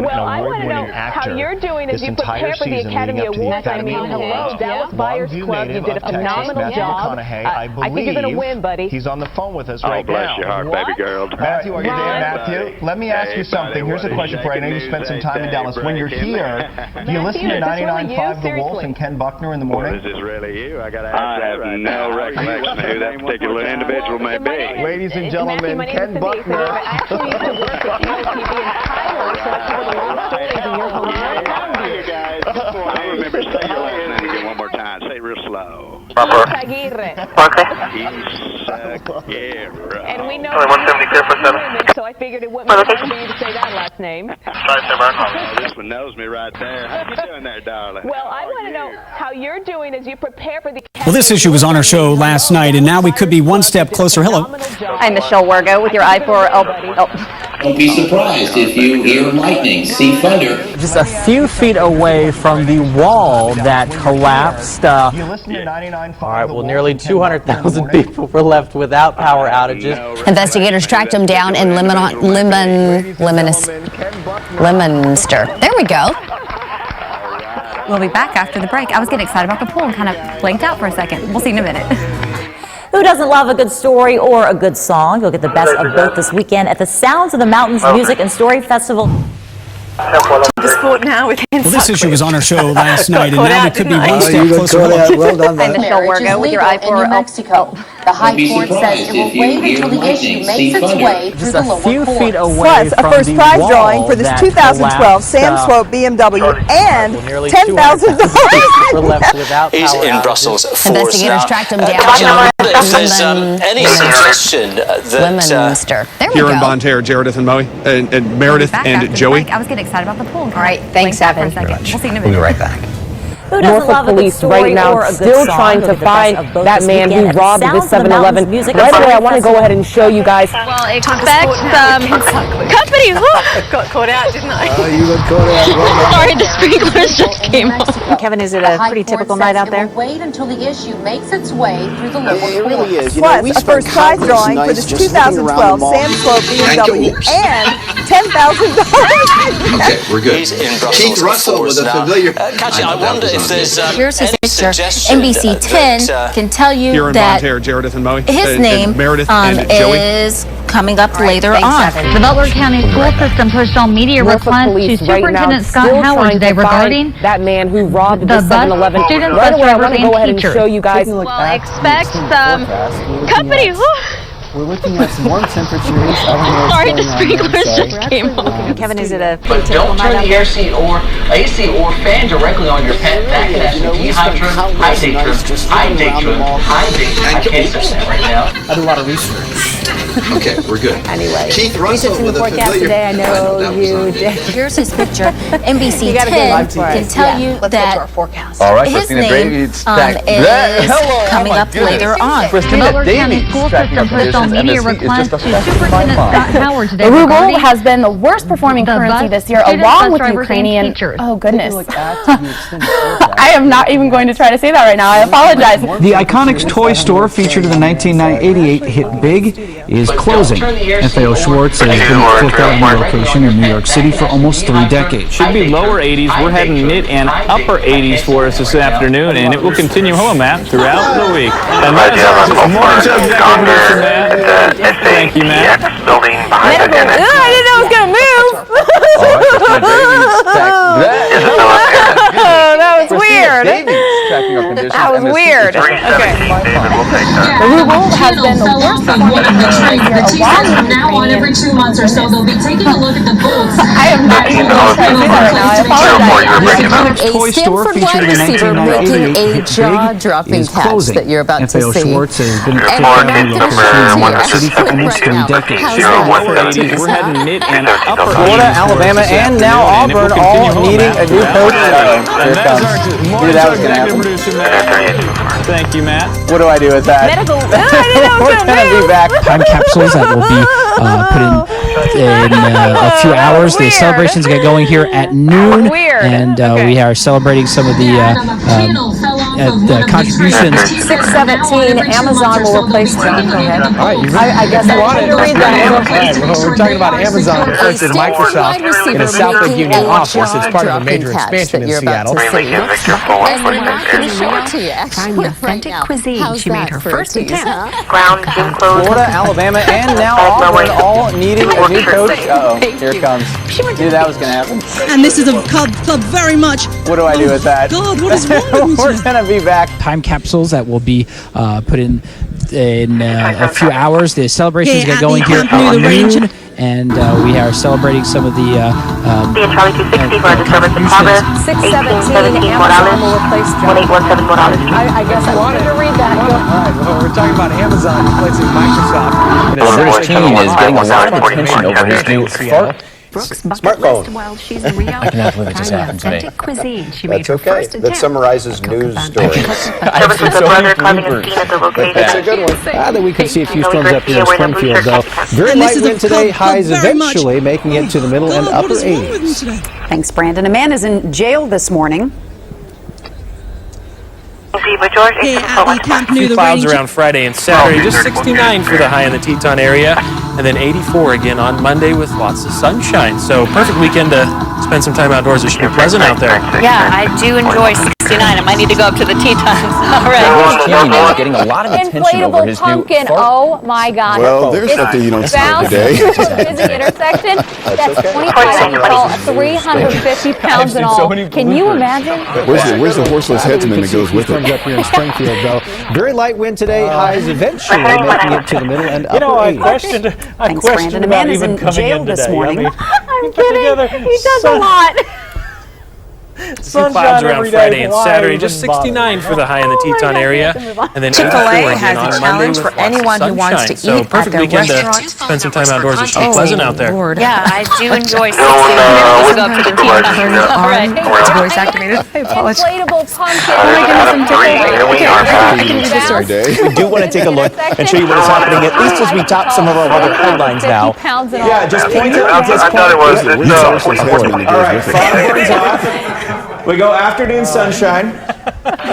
well, I want to know how you're doing as you prepare for the Academy Awards. I mean, hello, Dallas Buyers Club, you did a phenomenal job. I think you're going to win, buddy. He's on the phone with us right now. Oh, bless your heart, baby girl. Matthew, are you there, Matthew? Let me ask you something. Here's a question for you. I know you spent some time in Dallas. When you're here, do you listen to 99.5 The Wolf and Ken Buckner in the morning? Is this really you? I have no recollection of who that particular individual may be. Ladies and gentlemen, Ken Buckner. I actually used to work with KOTV in Tyler, so I covered a lot of stories in your hometown. I remember saying your last name again one more time. Say it real slow. And we know women, so I figured it wouldn't make sense for you to say that last name. This one knows me right there. How you doing there, darling? Well, I want to know how you're doing as you prepare for the... Well, this issue was on our show last night, and now we could be one step closer. Hello. I'm Michelle Wargo with your I4... Don't be surprised if you hear lightning, see thunder. Just a few feet away from the wall that collapsed. All right, well, nearly 200,000 people were left without power outages. Investigators tracked him down in Leominster. There we go. We'll be back after the break. I was getting excited about the pool and kind of blanked out for a second. We'll see in a minute. Who doesn't love a good story or a good song? You'll get the best of both this weekend at the Sounds of the Mountains Music and Story Festival. The sport now with well, this issue was on our show last night, and now we could be one step closer. Well done, I'm Michelle Wargo with your I4... New Mexico. The High Court says it will wait until the issue makes its way through the lower courts. Plus, a first prize drawing for this 2012 Sam Swope BMW and $10,000. He's in Brussels for Investigators tracked him down. If there's any suggestion Leominster. There we here in go. Bonterre, Jaredith and Moe, and Meredith and Joey. I was getting excited about the pool. All right, thanks, Evan. We'll see in a minute. We'll be right back. Who doesn't love a good story or a good still song? trying to find that man who robbed this 7-Eleven. Right away, I want to go ahead and show you guys. Well, expect some company. Got caught out, didn't I? You got caught out. Sorry, the sprinklers just came on. Kevin, is it a pretty typical night out there? Wait until the issue makes its way through the lower courts. It really is. Plus, a first prize drawing for this 2012 Sam Swope BMW and $10,000. Okay, we're good. He's in Brussels. Keith Russell with a familiar. Katya, I wonder if there's Here's his any picture. suggestion NBC 10 can tell you Here in that Bonterre, Jaredith and Moe, his name Meredith and Joey. is coming up later on. The Butler County School System pushed all media requests to Superintendent Scott Howard today regarding that man who robbed the this bus 7-Eleven. students, Right bus away, I drivers, want to go ahead and and teachers. show you guys. Well, expect some company. We're looking at some warm temperatures. Sorry, the sprinklers just came on. Kevin, is it a But don't turn the AC or AC or fan directly on your pet. That can have some dehydrate, I can't say that right now. I do a lot of research. Okay, we're good. Anyway, Keith Russell researching with the a forecast familiar. today. I know you did. Here's his picture. NBC You gotta 10 go live for can us. tell you Let's get to our that forecast. All right, his Christina name Davies. is Hello, coming up later on. The Butler County School System pushed all media requests to Superintendent Scott Howard today The ruble regarding has been the worst performing the currency bus this year, students, along bus with drivers, and Ukrainian. teachers. Oh goodness! I am not even going to try to say that right now. I apologize. The Iconics toy store featured in the 1988 hit Big is closing. FAO Schwartz has been at Fifth Avenue location in New York City for almost 3 decades. Should be lower 80s. We're heading mid and upper 80s for us this afternoon, and it will continue home, Matt, throughout the week. And that is our morning show executive producer, Matt. Thank you, Matt. I didn't know it was gonna move. That was weird. That was weird. Okay. The ruble has been the worst performing currency this year, along with now on every 2 months or so, they'll be taking a look at the votes. I am not even going to try to say that right now. I apologize. A Stanford wide receiver making a jaw-dropping catch that you're about to see. FAO Schwartz has been at Fifth Avenue location in New York City for almost 3 decades. We're heading mid and upper 80s. Florida, Alabama, and now Auburn all needing a new coach. And that is our morning show executive producer, Matt. Thank you, Matt. What do I do with that? Medical. I didn't know it was We're gonna going to be back. Time capsules that will be put in a few hours. The celebrations get going here at noon, and we are celebrating some of the contributions. 617. Amazon will replace John. Go ahead. All right, I guess I wanted to read that. We're talking about Amazon replacing Microsoft in a Southwood Union office. It's part of a major expansion in Seattle. And we're not going to show it to you. Actually, authentic cuisine. She made her first attempt. Florida, Alabama, and now Auburn all needing a new coach. Uh-oh, here it comes. Knew that was going to happen. And this is a club very much. What do I do with that? God, what is wrong with We're going to VVAC. Time capsules that will be put in a few hours. The celebrations get going here at noon, and we are celebrating some of the contributions. 617 Amazon will replace John. I guess I wanted to read that. All right, well, we're talking about Amazon replacing Microsoft. The British teen is getting a lot of attention over his new smartphone. While she's in Rio, I cannot believe it just happened to me. Cuisine. She That's made her okay. first That attempt summarizes to news cook stories. Service with the brother coming and seen at the location. That's a good one. That we could see a few storms up here in Springfield, though. Very light wind today, highs eventually making it to the middle and upper 80s. Thanks, Brandon. A man is in jail this morning. A few clouds around Friday and Saturday, just 69 for the high in the Teton area, and then 84 again on Monday with lots of sunshine. So perfect weekend to spend some time outdoors. It should be pleasant out there. Yeah, I do enjoy 69. I might need to go up to the Tetons. All right. The British teen is getting a lot of attention over his pumpkin. new Oh my God. Well, there's something you don't see today. Busy intersection. That's 25 feet tall, 350 pounds in all. Can you imagine? Where's the horseless headsman that goes with it? Up here in Springfield, though. Very light wind today, highs eventually making it to the middle and upper 80s. Thanks, Brandon. A man is in jail this morning. I'm kidding. He does a lot. A few clouds around Friday and Saturday, just 69 for the high in the Teton area, and then 84 again on Monday with lots of sunshine. So perfect weekend to spend some time outdoors. It should be pleasant out there. Yeah, I do enjoy 69. Let's go up to the Tetons. All right. It's voice activated. I apologize. Inflatable pumpkin. Oh my goodness, I'm tickled. Okay, I can read the story. We do want to take a look and show you what is happening, at least as we top some of our other headlines now. Yeah, just point it. I thought it was. All right, burns off. We go afternoon sunshine,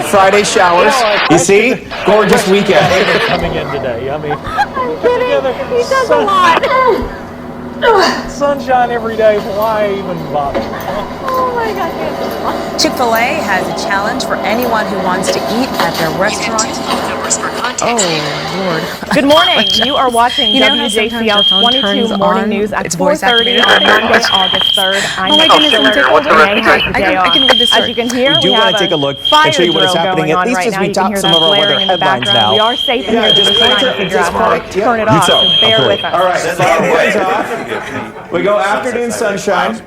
Friday showers. You see? Gorgeous weekend. Coming in today. I mean, I'm kidding. He does a lot. sunshine every day. Why even bother? Oh my God. Chick-fil-A has a challenge for anyone who wants to eat at their restaurant. Oh, Lord. Good morning. You are watching WJCL 22 Morning News at 4:30 on Monday, August 3rd. I'm I can read this story. As you can hear, we do want to take a look and show you what is happening, at least as we top some of our other headlines now. We are safe in here. Just trying to figure out how to turn it off, so bear with us. All right, that's off. We go afternoon sunshine,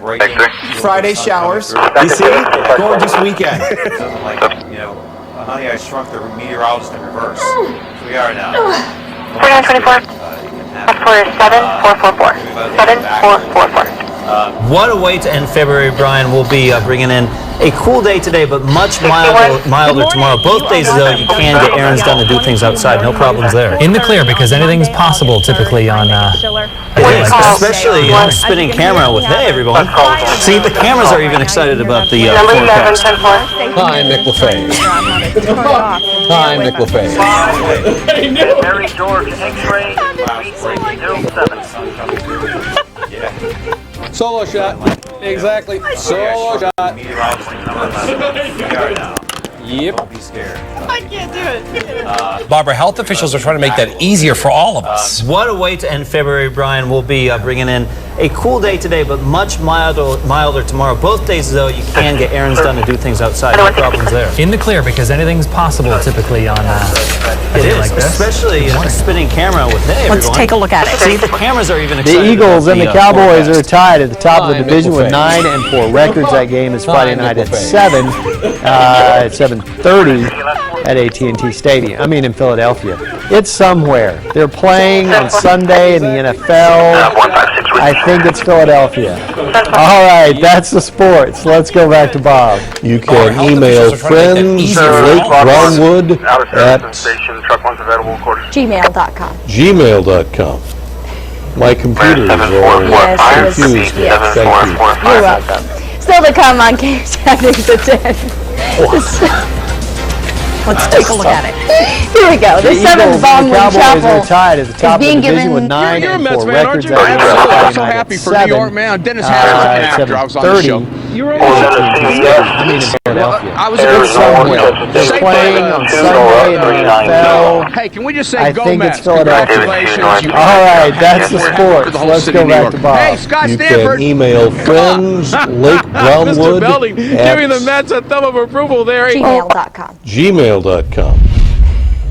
Friday showers. You see? Gorgeous weekend. Honey, I Shrunk the meteorologist in reverse. So we are now. 4924. That's for 7444. 7444. What a way to end February, Brian. We'll be bringing in a cool day today, but much milder tomorrow. Both days, though, you can get errands done to do things outside. No problems there. In the clear, because anything's possible typically on especially spinning camera with, hey, everyone. See, the cameras are even excited about the forecast. Hi, Mick LaFay. Hi, Mick LaFay. Mary George, X-ray, 307. Solo shot. Exactly. Solo shot. Yep. Don't be scared. I can't do it. Barbara, health officials are trying to make that easier for all of us. What a way to end February, Brian. We'll be bringing in a cool day today, but much milder tomorrow. Both days, though, you can get errands done to do things outside. No problems there. In the clear, because anything's possible typically on it is, like especially spinning camera with, hey, everyone. Let's take a look at it. See, the cameras are even excited. The Eagles and the Cowboys forecast. are tied at the top of the division with 9-4 records. That game is Friday night at 7, at 7:30 at AT&T Stadium. I mean, in Philadelphia. It's somewhere. They're playing on Sunday in the NFL. I think it's Philadelphia. All right, that's the sports. Let's go back to Bob. You can email friends Lake Brownwood at gmail.com. gmail.com. My computers are confused. Yes. Thank you. You're welcome. Still to come on KHTAG News at 10. Let's take a look at it. Here we go. The 7th Baldwin Chapel tied at the top is being of the division given with 9-4 records. I'm so happy for New York, man. Dennis Haskins after I was on the show. You're only I mean, in Philadelphia. It's somewhere. They're playing on Sunday in the NFL. Hey, can we just say I go think Mets? it's Philadelphia. All right, that's the sports. Let's go back to Bob. Hey, Scott You Stanford. can email friends, Lake Mr. Brownwood Belding giving the Mets a thumb of approval there. Gmail.com. gmail.com.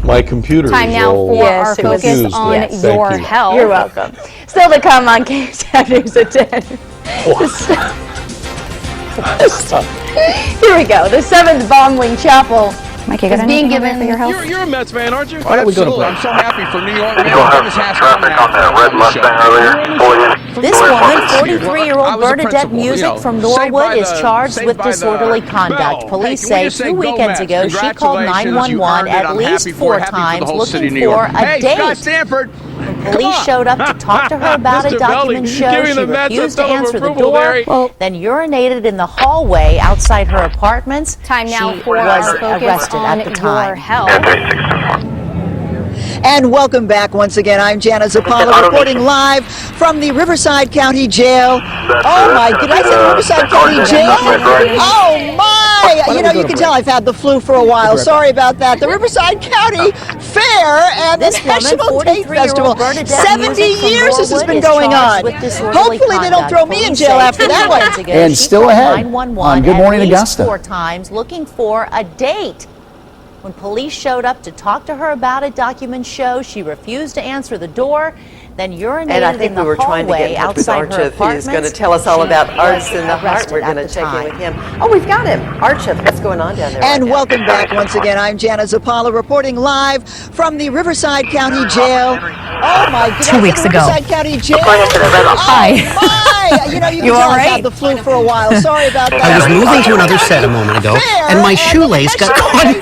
My computer Time is now all for our focus confused on there. Thank your you. health. You're welcome. Still to come on KHTV News at 10. Here we go. The 7th Bomb Wing Chapel is being given for your health. You're a Mets fan, aren't you? Why don't we go to break? I'm so happy for New York. You don't have traffic on that red Mustang earlier. This woman, 43-year-old Bernadette Music from Norwood, is charged with disorderly conduct. Police say 2 weekends ago she called 911 at least 4 times looking for a date. Police showed up to talk to her about a document show. She refused to answer the door, then urinated in the hallway outside her apartments. Time now She for was our focus arrested on at the your time. health. And welcome back once again. I'm Jana Zapala reporting live from the Riverside County Jail. Oh my, did I say Riverside County Jail? Oh my! You know, you can tell I've had the flu for a while. Sorry about that. The Riverside County Fair and the National Date Festival. 70 years this has been going on. Hopefully they don't throw me in jail after that one. And still ahead on Good Morning Augusta. 4 times looking for a date. When police showed up to talk to her about a document show, she refused to answer the door, then urinated And I think in the we were trying to get hallway in touch with outside her Archip, apartment. who's going to tell us all about Arts in the Heart. We're going to check in with him. Oh, we've got him. Archip, what's going on down there? And welcome back once again. I'm Jana Zapala reporting live from the Riverside County Jail. Oh my goodness. 2 weeks ago. Riverside County Jail. Hi. Oh my. You know, you can tell I've had the flu for a while. Sorry about that. I was moving to another set a moment ago, and my shoelace got caught in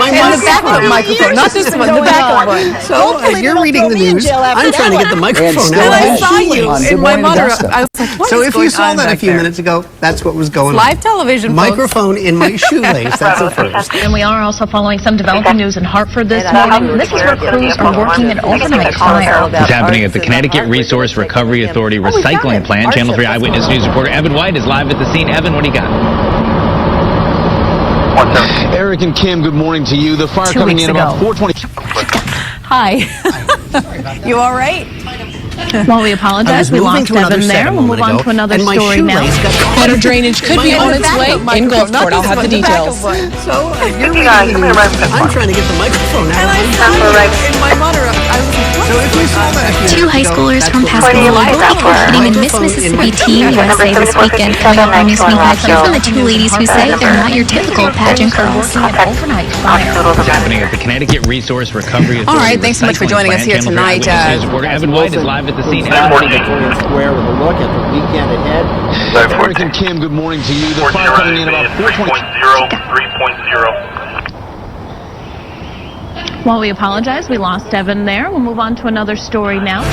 my backup microphone, not this one, the backup one. So as you're reading the news, I'm trying to get the microphone still out. ahead I saw you on in Good my Morning monitor. Augusta. I was like, what So is if going you saw on that a back few there? minutes ago, that's what was going Live on. television, folks. Microphone in my shoelace, that's the first. And we are also following some developing news in Hartford this morning. This is where crews are working an overnight fire. It's happening at the Connecticut Resource Recovery Authority recycling plant. Channel 3 Eyewitness News reporter Evan White is live at the scene. Evan, what do you got? Eric and Kim, good morning to you. The fire 2 coming weeks in about ago. 4:20. Hi. You all right? While we apologize, we lost Evan there. We'll move on to another story now. Better drainage could be on its way in Gulfport. I'll have the details. So as you're reading the news, I'm trying to get the microphone out. In my monitor, So if you saw that a few 2 high minutes ago, schoolers from that's what Pasco was Local going on. competing in Miss Microphone in Mississippi my Team USA this weekend. Coming up on News Meet here from the 2 ladies who say they're not your typical pageant girls. An overnight fire. It's happening at the Connecticut Resource Recovery Authority. All right, thanks so much for joining us here tonight. Reporter Evan White is live at the scene. Victoria Square with a look at the weekend ahead. Eric and Kim, good morning to you. The fire coming in about 4:20. 3.0. While we apologize, we lost Evan there. We'll move on to another story now.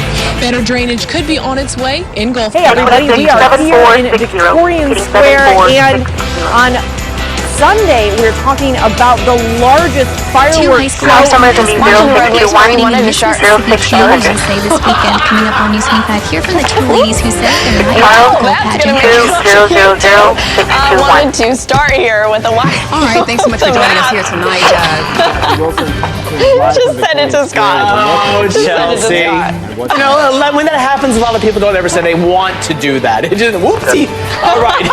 Better drainage could be on its way in Gulfport. Hey everybody, we are here in Victorian Square, and on Sunday we're talking about the largest 2 fireworks high school summer to be 061 Wanted to start USA this weekend. Coming up on News Meet Back here from the 2 ladies who say they're not your typical pageant girls. 0000621. I wanted to start here with a wire. All right, thanks so much for joining us here tonight. Just send it to Scott. Oh, Chelsea. You know, when that happens, a lot of people don't ever say they want to do that. It just, whoopsie. All right.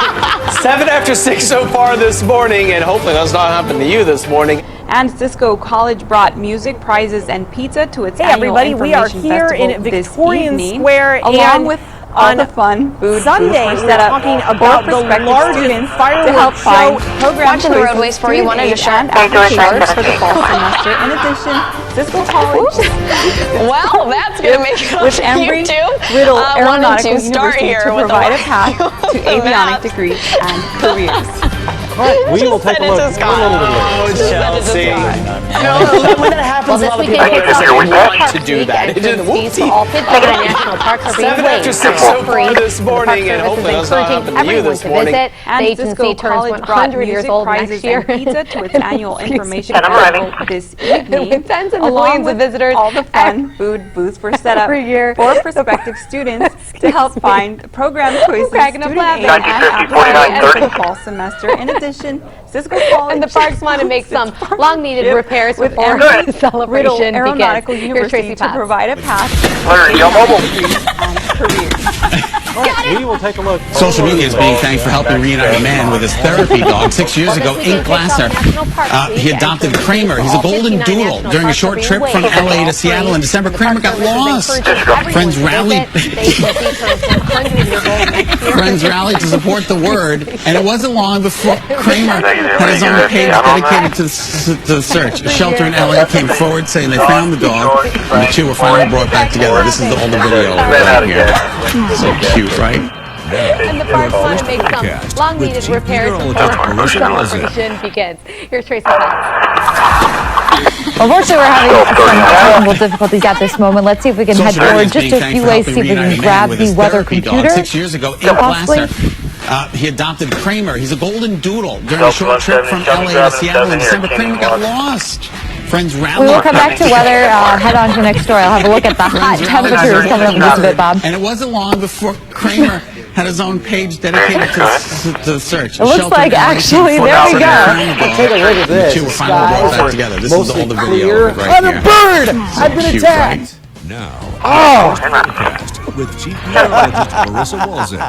7 after 6 so far this morning, and hopefully that's not happening to you this morning. And Cisco College brought music, prizes, and pizza to its Hey annual everybody, we are information here festival in Victorian this evening, Square, along and with all the fun food Sunday booths we're set up talking for about the prospective largest students to fireworks help show find program watching the choices, roadways for you. student Wanted to aid, share and applications for the fall semester. In addition, Cisco College Well, that's going to make it with on Embry YouTube. Riddle Wanted Aeronautical to start University here to with provide a path to avionic degrees and careers. We will take a look. Oh, Chelsea. When that happens, a lot of people don't ever say they want to do that. It just, whoopsie. all 50 national parks are being 7 after 6 waived so for free. far this morning, and hopefully that's not happening to you this morning. The agency turns 100 years old next year. Pizza to its annual information And I'm ready. festival this evening. With tens of Along millions with of visitors all the fun food booths were set up every year for prospective students to help find program choices, student aid, and fall semester. In addition, Cisco College and the parks want to make some long-needed repairs before the celebration Aeronautical begins. University to provide a path and careers. We will take a look. Social media is being thanked for helping reunite a man with his therapy dog. 6 years ago, Ink Glasser, he adopted Kramer. He's a golden doodle. During a short trip from LA to Seattle in December, Kramer got lost. Friends rallied. Friends rallied to support the word, and it wasn't long before Kramer had his own page dedicated to the search. A shelter in LA came forward saying they found the dog, and the two were finally brought back together. This is the older video right here. So cute, right? And the parks want to make some long-needed repairs before the celebration begins. Here's Tracy Potts. Unfortunately, we're having some technical difficulties at this moment. Let's see if we can head forward just a few ways, see if we can grab the weather computer. 6 years ago, Ink Glasser, he adopted Kramer. He's a golden doodle. During a short trip from LA to Seattle in December, Kramer got lost. Friends rallied. We will come back to weather, head on to the next story. I'll have a look at the hot temperatures coming up in just a bit, Bob. And it wasn't long before Kramer had his own page dedicated to the search. It looks like, actually, there we go. Take a look at this. The two were finally brought back together. This is the older video right here. On a bird! I've been attacked! Now, oh! with Chief Meteorologist Marissa Walzak.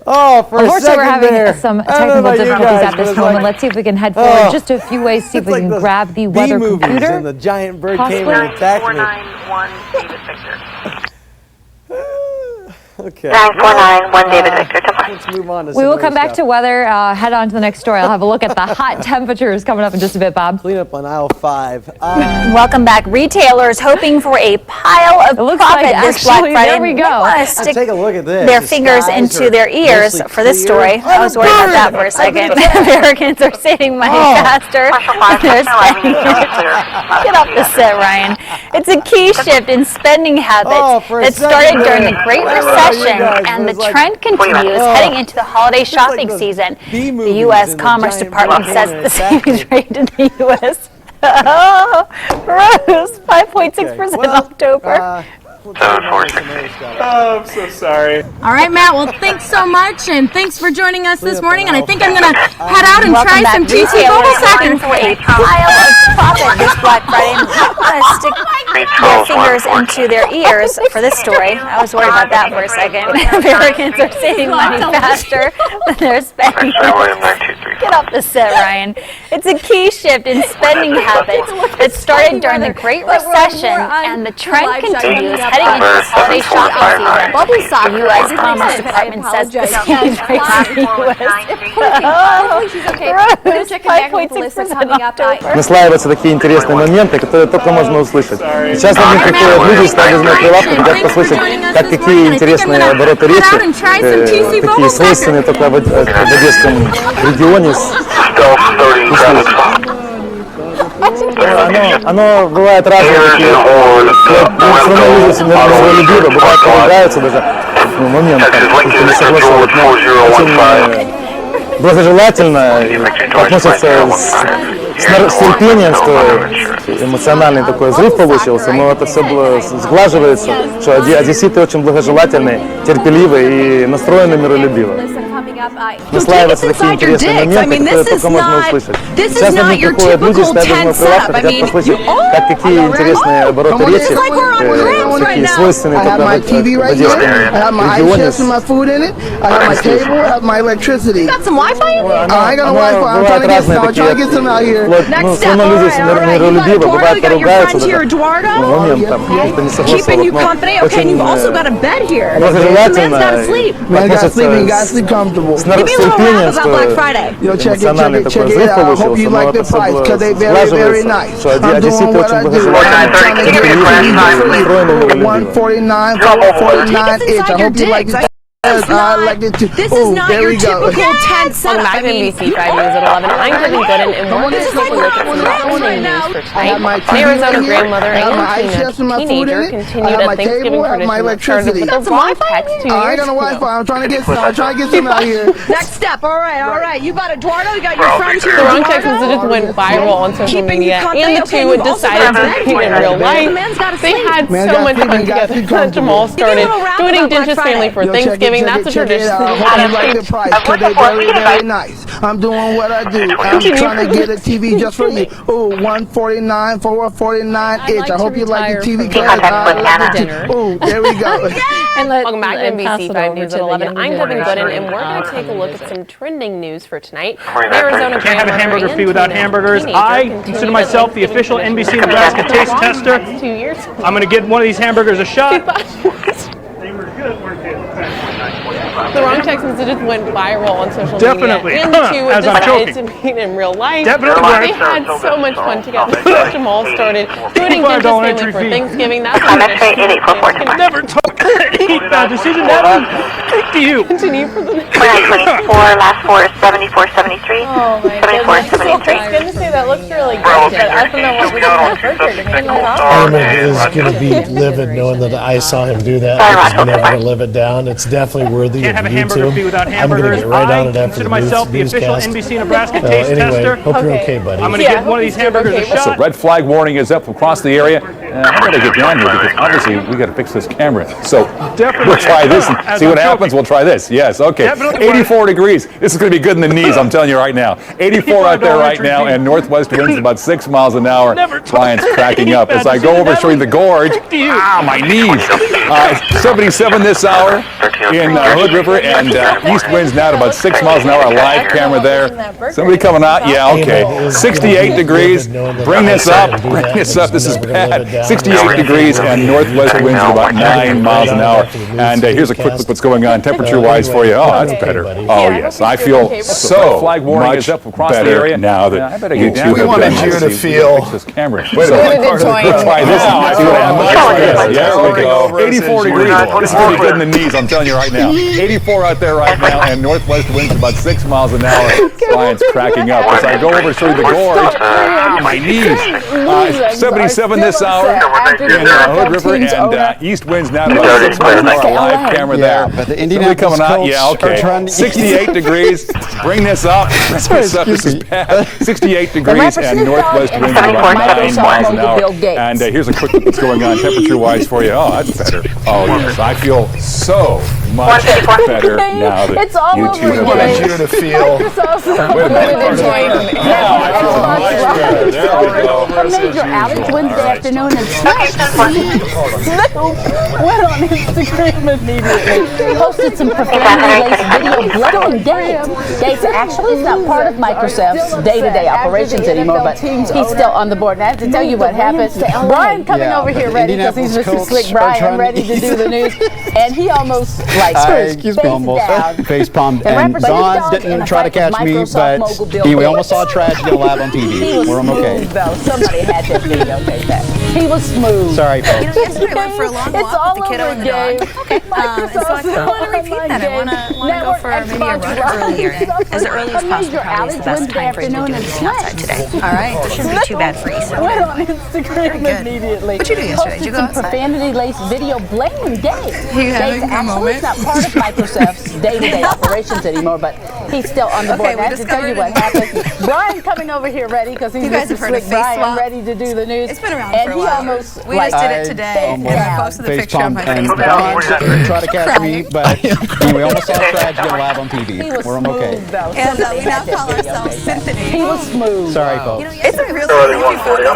Oh, for a second we're having there. some technical difficulties at this moment. Let's see if we can head forward just a few ways, see if we can grab the weather computer. And the giant bird came and attacked me. Okay. 949, David Victor. Let's move on to We will come back to weather, head on to the next story. I'll have a look at the hot temperatures coming up in just a bit, Bob. Clean up on aisle 5. Welcome back. Retailers hoping for a pile of profit this Black Friday. There we go. Stick take a look at this. their fingers into their ears for this story. I was worried about that for a second. Americans are saving money faster than they're spending it. Get off the set, Ryan. It's a key shift in spending habits that started during the Great Recession, and the trend continues heading into the holiday shopping season. The U.S. Commerce Department says the savings rate in the U.S. rose 5.6% in October. Oh, I'm so sorry. All right, Matt. Well, thanks so much, and thanks for joining us this morning. And I think I'm going to head out and try some TC bubble seconds. For a pile of profit this Black Friday, and want to stick their fingers into their ears for this story. I was worried about that for a second. Americans are saving money faster than they're spending it. Get off the set, Ryan. It's a key shift in spending habits that started during the Great Recession, and the trend continues heading into the holiday shopping season. Bubble sock. The U.S. Commerce Department says the savings rate in the U.S. rose 5.6% Наслаиваются такие интересные моменты, которые только можно услышать. Сейчас на них приходят люди, стоят на прилавку, хотят послушать, как какие интересные обороты речи, такие свойственные только в Одесском регионе. Оно бывает разное, такие, все равно люди любят, бывает поругаются даже, момент, кто не соглашают, но очень благожелательно относятся с терпением, что эмоциональный такой взрыв получился, но это все было сглаживается, что одесситы очень благожелательные, терпеливые и настроены миролюбиво. Наслаиваются такие интересные моменты, которые только можно услышать. Сейчас на них приходят люди, стоят на прилавку, хотят послушать, как какие интересные обороты речи, такие свойственные только в Одесском регионе. Бывают разные такие, ну, все равно люди миролюбивы, бывает поругаются даже, момент там, кто не согласован, но очень благожелательно относятся с терпением, что эмоциональный такой взрыв получился, но это все было сглаживается, что одесситы очень благожелательны, терпеливые, настроены миролюбиво. This is not your typical tent setup. Welcome back to NBC 5 News at 11. I'm Kevin Gooden, and we're going to take a look at some trending news for tonight. An Arizona grandmother and teenager continued a Thanksgiving tradition that started with a live text 2 years ago. I'm trying to get some out here. Next step. All right. You got Eduardo. You got your friends here. The wrong text message went viral on social media, and the two had decided to meet in real life. They had so much fun together. Jamal started joining Dinch's family for Thanksgiving. That's a tradition. Very nice. I'm doing what I do. I'm trying to get a TV just for you. Ooh, 149 for 49 inch. I hope you like the TV. Ooh, there we go. Welcome back to NBC 5 News at 11. I'm Kevin Gooden, and we're going to take a look at some trending news for tonight. Arizona can't have a hamburger fee without hamburgers. I consider myself the official NBC Nebraska taste tester. I'm going to give one of these hamburgers a shot. The wrong text messages went viral on social Definitely. media. And the two As I'm decided to joking. meet in real life. Definitely. They had so much fun together. Jamal started joining Dinch's family for Thanksgiving. That's I'm never told eat bad decision. Never. Thank you. Continue for the next. last four is 7473. Oh my goodness. I was going to say that looks really good, but I don't know what was in that burger to make it up. Armin is going to be livid knowing that I saw him do that. He's never going to live it down. It's definitely worthy Can't of have a hamburger fee YouTube. without I'm hamburgers. going to get right on it I after consider the myself the official newscast. NBC Nebraska taste Anyway, tester. hope you're okay, buddy. I'm going to give one of these hamburgers a shot. So red flag warning is up across the area. I got to get down here because obviously we got to fix this camera. So we'll try this and see what happens. We'll try this. Yes, okay. 84 degrees. This is going to be good in the knees, I'm telling you right now. 84 out there right now, and northwest winds about 6 miles an hour. Clients cracking up as I go over showing the gorge. My knees. 77 this hour in Hood River, and east winds now at about 6 miles an hour. A live camera there. Somebody coming out? Yeah, okay. 68 degrees. Bring this up. Bring this up. This is bad. 68 degrees and northwest winds at about 9 miles an hour. And here's a quick look what's going on temperature-wise for you. Oh, that's better. Oh, yes. I feel so much better now that you two have been here to feel this camera. Wait a minute. Let's try this and see what happens. Yes, we go. 84 degrees. This is going to be good in the knees, I'm telling you right now. 84 out there right now, and northwest winds about 6 miles an hour. Clients cracking up as I go over to the gorge. My knees. 77 this hour in Hood River, and east winds now about 6 miles an hour. A live camera there. Somebody coming out? Yeah, okay. 68 degrees. Bring this up. Bring this up. This is bad. 68 degrees and northwest winds about 9 miles an hour. And here's a quick look what's going on temperature-wise for you. Oh, that's better. Oh, yes. I feel so much better now that you two have been here to feel. Wait a minute. Now I feel much better. There we go. A major outage Wednesday afternoon and went on Instagram immediately. Posted some profanity-laced video blowing Gates actually is not part of Microsoft's day-to-day operations anymore, but he's still on the board. And I have to tell you what happened. Brian coming over here ready because he's Mr. Slick Brian ready to do the news, and he almost face palmed, and Don didn't try to catch me, but we almost saw a tragedy live on TV. We're okay. Somebody had to videotape that. He was smooth. Sorry, folks. Yesterday I went for a long walk with the kiddo and the dog. Okay. And so I kind of want to repeat that. I want to go for maybe a run earlier, as early as possible. Probably is the best time frame to do anything outside today. All right. That shouldn't be too bad for you. Went on Instagram immediately. What you do yesterday? Did you go outside? Profanity-laced video blaming Gates. You having a moment? He's not part of Microsoft's day-to-day operations anymore, but he's still on the board. And I have to tell you what happened. Brian coming over here ready because he's Mr. Slick Brian ready to do the news. It's been around and for a while. We just did it today, and I posted the picture on my Facebook. Don didn't try to catch me, but we almost saw a tragedy live on TV. We're okay. And we now call ourselves Symphony. He was smooth. Sorry, folks. It's a really easy photo.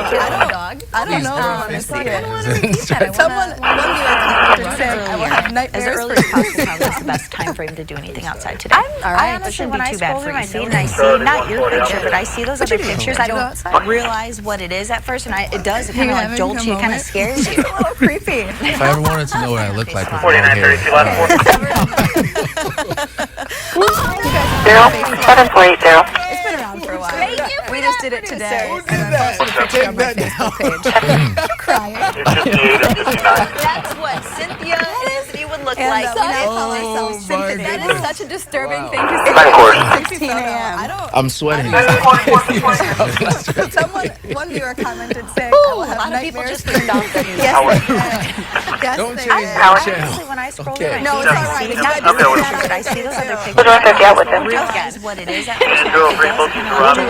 I don't know if I want to see it. Someone, one viewer commented saying, I will have nightmares. As early as possible, probably is the best time frame to do anything outside today. I honestly, when I scroll through my feed and I see, not your picture, but I see those other pictures, I don't realize what it is at first, and it does. It kind of like jolts you, kind of scares you. It's a little creepy. If I ever wanted to know what I look like with long hair. 07480. It's been around for a while. We just did it today, and I posted a picture on my Facebook page. Crying. That's what Cynthia and Anthony would look like. We now call ourselves Symphony. such a disturbing thing to see. Back course. 16 a.m. I'm sweating. One viewer commented saying, I will have nightmares for Yes, Don't they change did. the channel. When I scroll Okay. through, No, it's all right. I see those other pictures. Who's right there? Get with him. Realize what it is at Zero, three, close to Robin.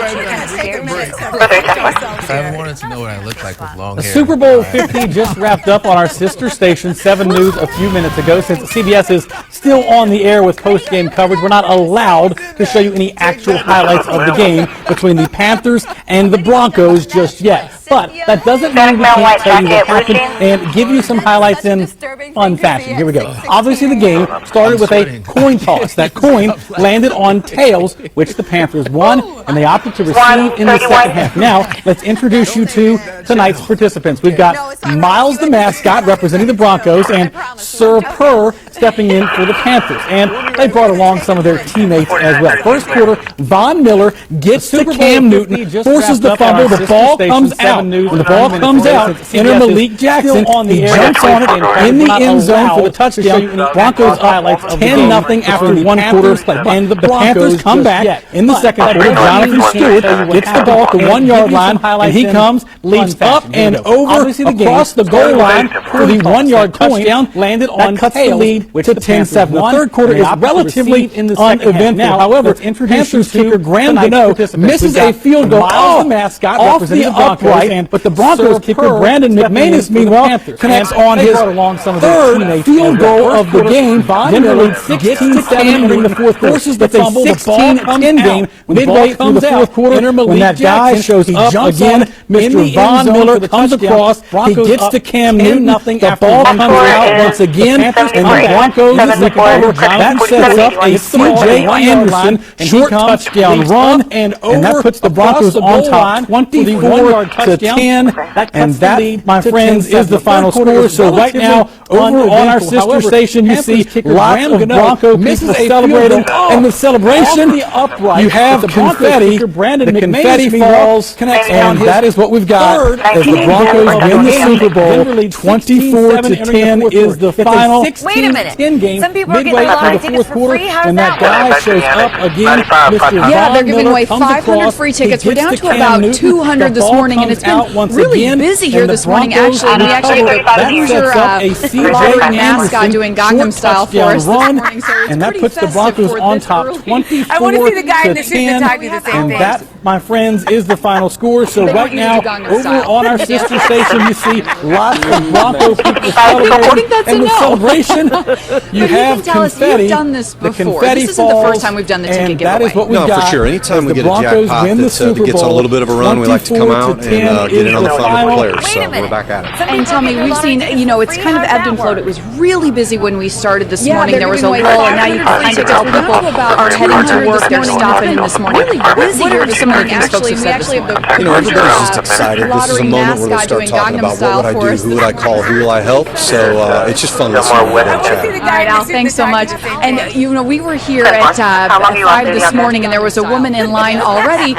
I wanted to know what I look like with long hair. Super Bowl 50 just wrapped up on our sister station, 7 News, a few minutes ago. Since CBS is still on the air with post-game coverage, we're not allowed to show you any actual highlights of the game between the Panthers and the Broncos just yet. But that doesn't mean we can't tell you what happened and give you some highlights in fun fashion. Here we go. Obviously, the game started with a coin toss. That coin landed on tails, which the Panthers won, and they opted to receive in the second half. Now, let's introduce you to tonight's participants. We've got Miles the mascot representing the Broncos and Sir Purr stepping in for the Panthers. And they brought along some of their teammates as well. First quarter, Von Miller gets to Cam Newton, forces the fumble, the ball comes out. When the ball comes out, enter Malik Jackson, he jumps on it in the end zone for the touchdown. Broncos up 10-0 after 1 quarter, and the Panthers come back in the second quarter. Jonathan Stewart gets the ball at the 1 yard line, and he comes, leaps up and over across the goal line for the 1 yard touchdown, landed on tails, lead to 10-7. The third quarter is relatively uneventful. However, Panthers kicker Graham Gano misses a field goal off the upright, but the Broncos kicker Brandon McManus, meanwhile, connects on his third field goal of the game. Denver leads 16-7 during the fourth quarter. Forces the fumble, the ball comes out midway through the fourth quarter. When that guy shows up again, Mr. Von Miller comes across, he gets to Cam Newton, the ball comes out once again, and the Broncos recover. That sets up a C.J. Anderson short touchdown run, and that puts the Broncos on top 24-10, and that, my friends, is the final score. So right now, over on our sister station, you see lots of Bronco people celebrating, and the celebration, you have confetti, the confetti falls, and that is what we've got as the Broncos win the Super Bowl. 24-10 is the final 16-10 game midway through the fourth quarter, and that guy shows up again. Mr. Yeah, they're Von giving Miller away comes 500 across, free he tickets. We're gets down to to Cam about Newton, 200 the this ball morning, and comes it's been out once really again, busy here and the this morning. Broncos Actually, we actually recover. have the That Hoosier sets up a Florida C.J. mascot doing Anderson Gangnam Style for us this run, morning, so it's and that pretty puts the festive Broncos for on this top early. 24 I want to see the guy in the suit to that 10, Ty do the same and thing. that, my friends, is the final score. So They right want you to now, do Gangnam over Style. on our sister station, you see lots of Bronco people celebrating, that's and a the no. celebration, you But have can tell us, confetti. you've done this The before. confetti This isn't the first falls, time we've done the and ticket that is giveaway. what we've No, got. for sure. Anytime as we the get a Broncos jackpot win the that Super gets on a Bowl, little bit of a run, we like to come out and 24-10 get in on the is fun of the final. players. So we're back at it. And tell me, we've seen, you know, it's kind of ebbed and flowed. It was really busy when we started this morning. There was a lull, and now you can kind of tell people are heading to work. They're stopping in this morning. Really busy here this morning. Actually, we actually have the You know, everybody's just excited. This is a moment where they start talking about what would I do, who would I call, who will I help. So it's just fun listening to them chat. All right, Al, thanks so much. And, you know, we were here at 5 this morning, and there was a woman in line already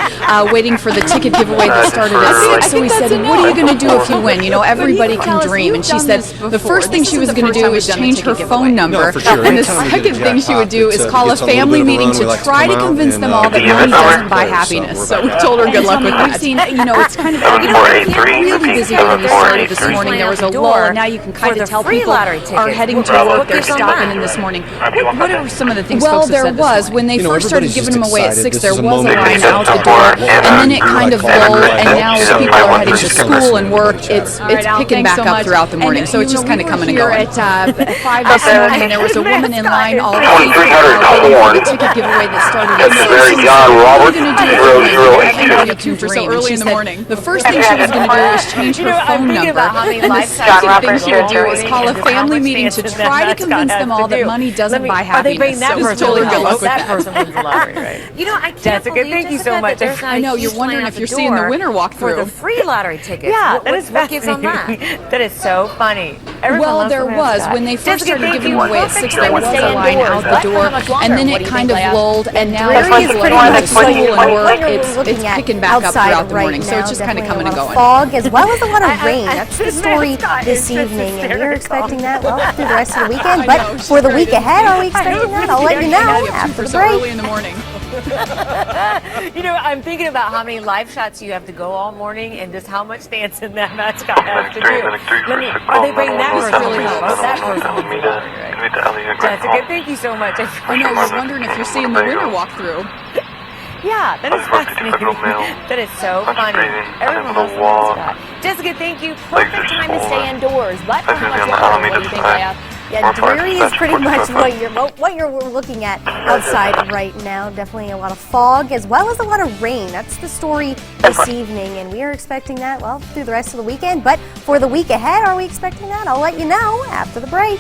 waiting for the ticket giveaway that started at 6. So we said, what are you going to do if you win? You know, everybody can dream. And she said the first thing she was going to do is change her phone number. And the second thing she would do is call a family meeting to try to convince them all that money doesn't buy happiness. So we told her good luck with that. We've seen, you know, it's kind of really busy when we started this morning. There was a lull, and now you can kind of tell people are heading to work. They're stopping in this morning. What are some of the things folks have said this morning? When they first started giving them away at 6, there was a line out the door, and then it kind of lulled, and now as people are heading to school and work, it's picking back up throughout the morning. So it's just kind of coming and going. At 5 this morning, and there was a woman in line already for the ticket giveaway that started at 6. Very John Robert, 0082 for so early in the morning. The first thing she was going to do is change her phone number, and the second thing she would do is call a family meeting to try to convince them all that money doesn't buy happiness. So it's totally good luck with that. You know, I can't That's a good believe thank you just so about much. there's not I know, a you're huge wondering line if out you're the seeing the door winner walk for through. the free lottery tickets. Yeah, what gives on that? funny. That is so funny. Well, there was. When they first started giving them away at 6, there was a line out the door, and then it kind of lulled, and now people are going to school and work. It's picking back up throughout the morning, so it's just kind of coming and going. Fog as well as a lot of rain. That's the story this evening, and we're expecting that through the rest of the weekend. But for the week ahead, are we expecting that? I'll let you know after the break. Early in the morning. I'm thinking about how many live shots you have to go all morning and just how much dancing that mascot has to do. Are they bringing that person? That person. Jessica, thank you so much. I know, you're wondering if you're seeing the winter walk through. Yeah, that is fascinating. That is so funny. Everyone loves the mascot. Jessica, thank you. Perfect time to stay indoors, but how much longer? What do you think, Leah? Yeah, dreary is pretty much what you're looking at outside right now. Definitely a lot of fog as well as a lot of rain. That's the story this evening, and we are expecting that, well, through the rest of the weekend. But for the week ahead, are we expecting that? I'll let you know after the break.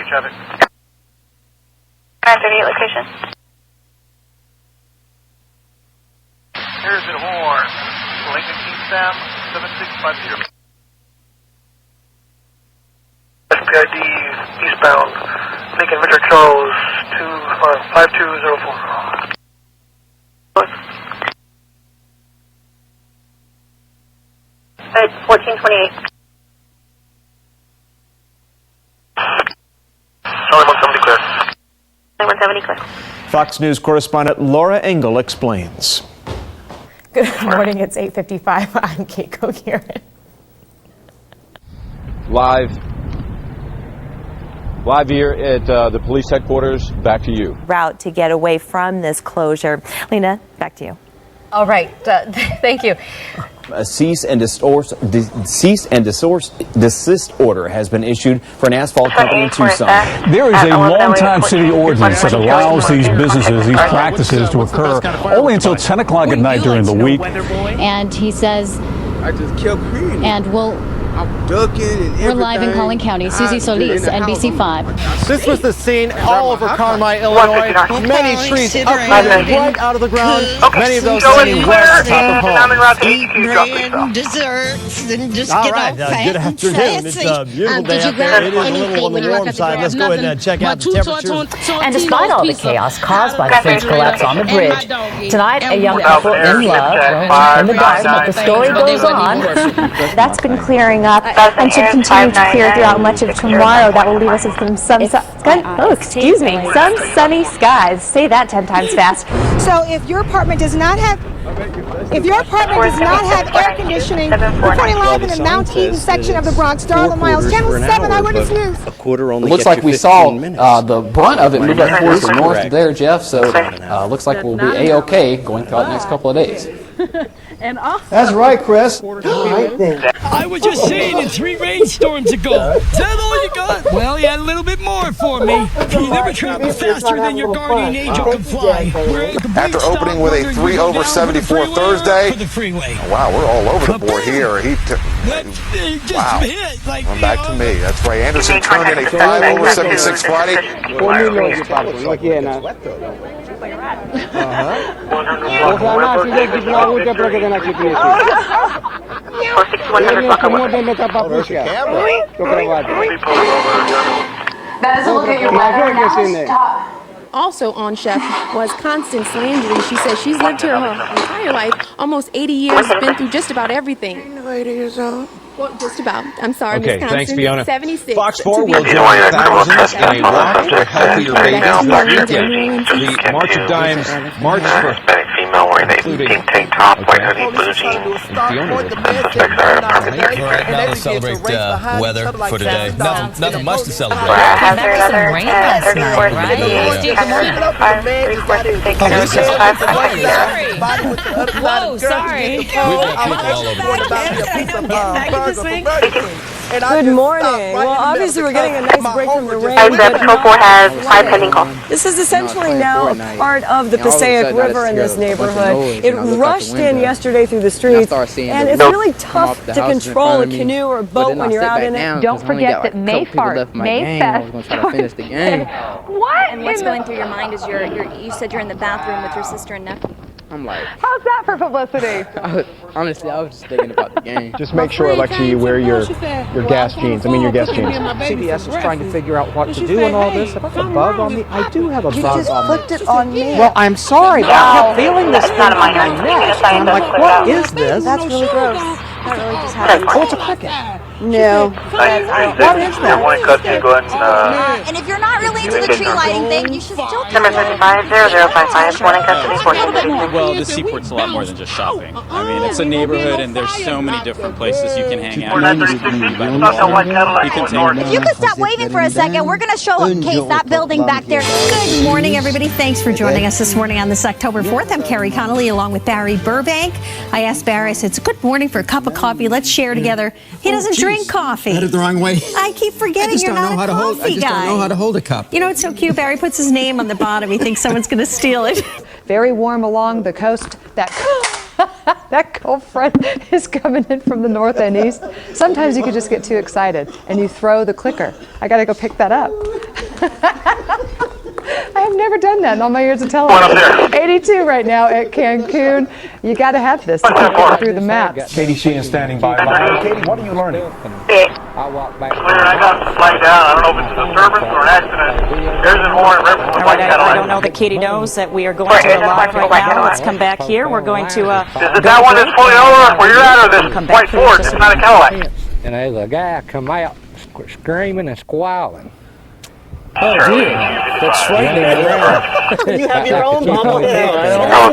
Traffic. 938 location. Here's the horn. Lincoln Eastbound 7650. SPID eastbound Lincoln Richard Charles 5204. It's 1428. Only 170 clear. Only 170 clear. Fox News correspondent Laura Engel explains. Good morning, it's 8:55. I'm Kate Cogiran. Live here at the police headquarters. Back to you. Route to get away from this closure. Lena, back to you. All right, thank you. A cease and desist order has been issued for an asphalt company in Tucson. There is a long-time city ordinance that allows these businesses, these practices to occur only until 10 o'clock at night during the week. And he says, I just kept hearing. and I'm ducking and everything. we're live in Collin County. Susie Solis, NBC5. This was the scene all over Carmi, Illinois. Many trees uprooted right out of the ground. Many of those sitting right on top of homes. Eat bread and desserts and just All get right, all good fat afternoon. and It's fancy. a beautiful day Did you out there. grab It is a little anything on when the you warm walked side. out Let's there? go ahead and check out the temperature. And despite all the chaos caused by the bridge collapse on the bridge, tonight a young couple in love, in the dark, but the story goes on. That's been clearing up and should continue to clear throughout much of tomorrow. That will leave us with some some sunny skies. Say that 10 times fast. So if your apartment does not have air conditioning, reporting live in the Mount Eden section of the Bronx, Darla Miles, Channel 7 Eyewitness News. A quarter only. It looks like we saw the brunt of it move up towards the north there, Jeff. So looks like we'll be A-OK going throughout the next couple of days. That's right, Chris. I was just saying it 3 rainstorms ago. Is that all you got? Well, you had a little bit more for me. You never travel faster than your guardian angel can fly. After opening with a 3/74 Thursday. Wow, we're all over the board here. Wow. Come back to me. That's right. Anderson turned in a 5/76 Friday. That is a look at your weather now. Also on Chef was Constance Landry. She says she's lived here her entire life, almost 80 years, been through just about everything. 80 years old? Well, just about. I'm sorry, Okay, Miss Constance. thanks, Fiona. 76. Fox 4 will join thousands in a walk for healthier babies this weekend. The March of Dimes, March for female wearing a pink tank top, white hoodie, blue jeans. Fiona. Now let's celebrate weather for today. Nothing much to celebrate. Remember some rain last night, right? Whoa, sorry. We've got people all over. this thing? Good morning. Well, obviously we're getting a nice break from the rain. has 5 pending calls. This is essentially now a part of the Passaic River in this neighborhood. It rushed in yesterday through the streets, and it's really tough to control a canoe or a boat when you're out in it. Don't forget that Mayfest. What? And what's going through your mind is you said you're in the bathroom with your sister and nephew. I'm like, How's that for publicity? honestly, I was just thinking about the game. Just make sure, Alexia, you wear your gas jeans. I mean, your guest jeans. CBS is trying to figure out what to do in all this. If it's a bug on me, I do have a bug on me. You just flipped it on me. Well, I'm sorry, but I kept feeling this thing on my neck. I'm like, what is this? That's really gross. That really just happened. Oh, it's a cricket. No. What is that? And if you're not really into the tree lighting thing, you should still do Number 550055, one in custody, 14. Well, the Seaport's a lot more than just shopping. I mean, it's a neighborhood, and there's so many different places you can hang out. If you could stop waving for a second, we're going to showcase that building back there. Good morning, everybody. Thanks for joining us this morning on this October 4th. I'm Carrie Connolly along with Barry Burbank. I asked Barry, I said, it's a good morning for a cup of coffee. Let's share together. He doesn't drink coffee. I had it the wrong way. I keep forgetting you're not a coffee guy. I just don't know how to hold a cup. You know, it's so cute. Barry puts his name on the bottom. He thinks someone's going to steal it. Very warm along the coast. That cold front is coming in from the north and east. Sometimes you could just get too excited and you throw the clicker. I got to go pick that up. I have never done that in all my years of television. 82 right now at Cancun. You got to have this to keep through the maps. Katie Sheehan standing by. Katie, what are you learning? I walked back. I got the flag down. I don't know if it's a disturbance or an accident. There's an orange river with white Cadillac. I don't know that Katie knows that we are going to the live right now. Let's come back here. We're going to... Is it that one that's pulling over where you're at, or this white Ford? It's not a Cadillac. And there's a guy come out screaming and squalling. Oh, dear. That's frightening. You have your own bubble. Well,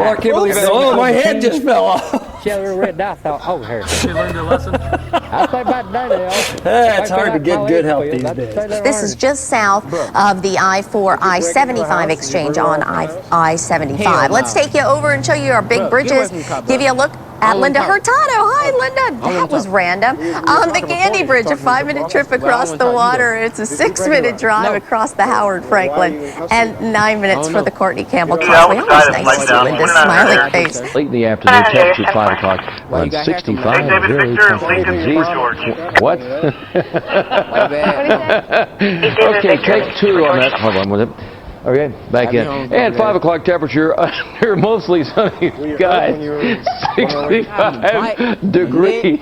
I can't believe it. Oh, my head just fell off. I thought, oh, here. She learned her lesson. I think about that. It's hard to get good help these days. This is just south of the I-4, I-75 exchange on I-75. Let's take you over and show you our big bridges. Give you a look at Linda Hurtado. Hi, Linda. That was random. On the Gandy Bridge, a 5-minute trip across the water. It's a 6-minute drive across the Howard Franklin, and 9 minutes for the Courtney Campbell Causeway. Always nice to see Linda's smiling face. Late in the afternoon, temperature 5 o'clock, around 65, very comfortable disease. What? Okay, take 2 on that. Hold on with it. Okay, back in. And 5 o'clock temperature under mostly sunny skies, 65 degrees.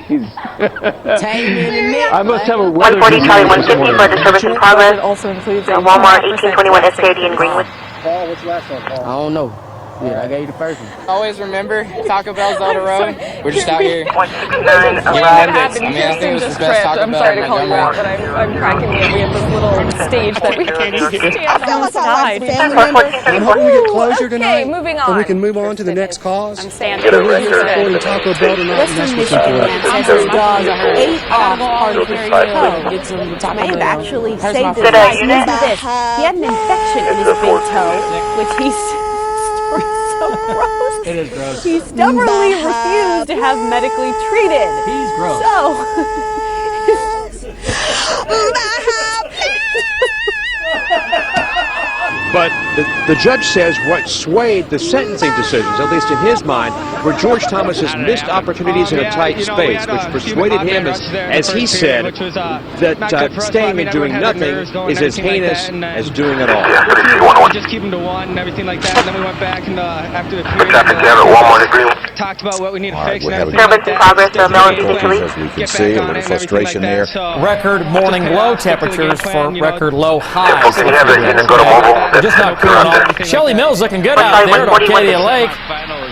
I must have a weather 140 Charlie 150 for disturbance in progress. It also includes Walmart 1821 SKD in Greenwood. Paul, what's the last one, Paul? I don't know. Yeah, I gave you the first one. Always remember, Taco Bell's down the road. We're just out here. What happened I think it was the best Taco I'm Bell sorry to in call you out, Montgomery. but I'm cracking me up. We have this little stage that we can't stand outside. I hope we get closure tonight. Okay, moving So on. we can move on to the next cause. I'm standing. We're here supporting Taco Bell tonight, and that's what's important. Says his dog ate off part of his toe. May have actually saved his life. Listen to this. He had an infection in his big toe, which he's so gross. It is gross. He stubbornly refused to have medically treated. He's gross. But the judge says what swayed the sentencing decisions, at least in his mind, were George Thomas's missed opportunities in a tight space, which persuaded him, as he said, that staying and doing nothing is as heinous as doing it all. Just keep him to 1 and everything like that. And then we went back and after the period, talked about what we need to fix and everything like that. As we can see, a little frustration there. Record morning low temperatures for record low highs. Go to mobile. Just not cooling off. Shelly Mills looking good out there at Arcadia Lake.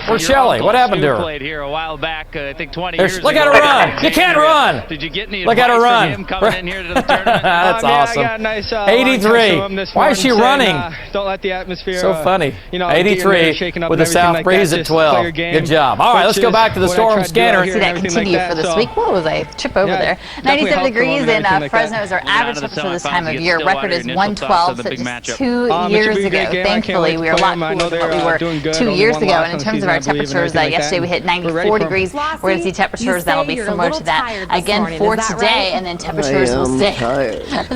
Where's Shelley? What happened to her? Played here a while back, I think 20 There's, years look ago. at her run. You can't run. Did you get any Look at her advice run. from him coming in here to the tournament? That's awesome. I got a nice, 83. Why is she running? Don't let the atmosphere. So funny. You know, 83 with a south breeze at 12. Good job. All right, let's go back to the storm scanner. See that continue for this week. What was I? Trip over there. 97 degrees in Fresno is our average temperature this time of year. Record is 112, so just 2 years ago. Thankfully, we are a lot cooler than what we were 2 years ago. And in terms of our temperatures, yesterday we hit 94 degrees. We're going to see temperatures that'll be similar to that again for today, and then temperatures will stay.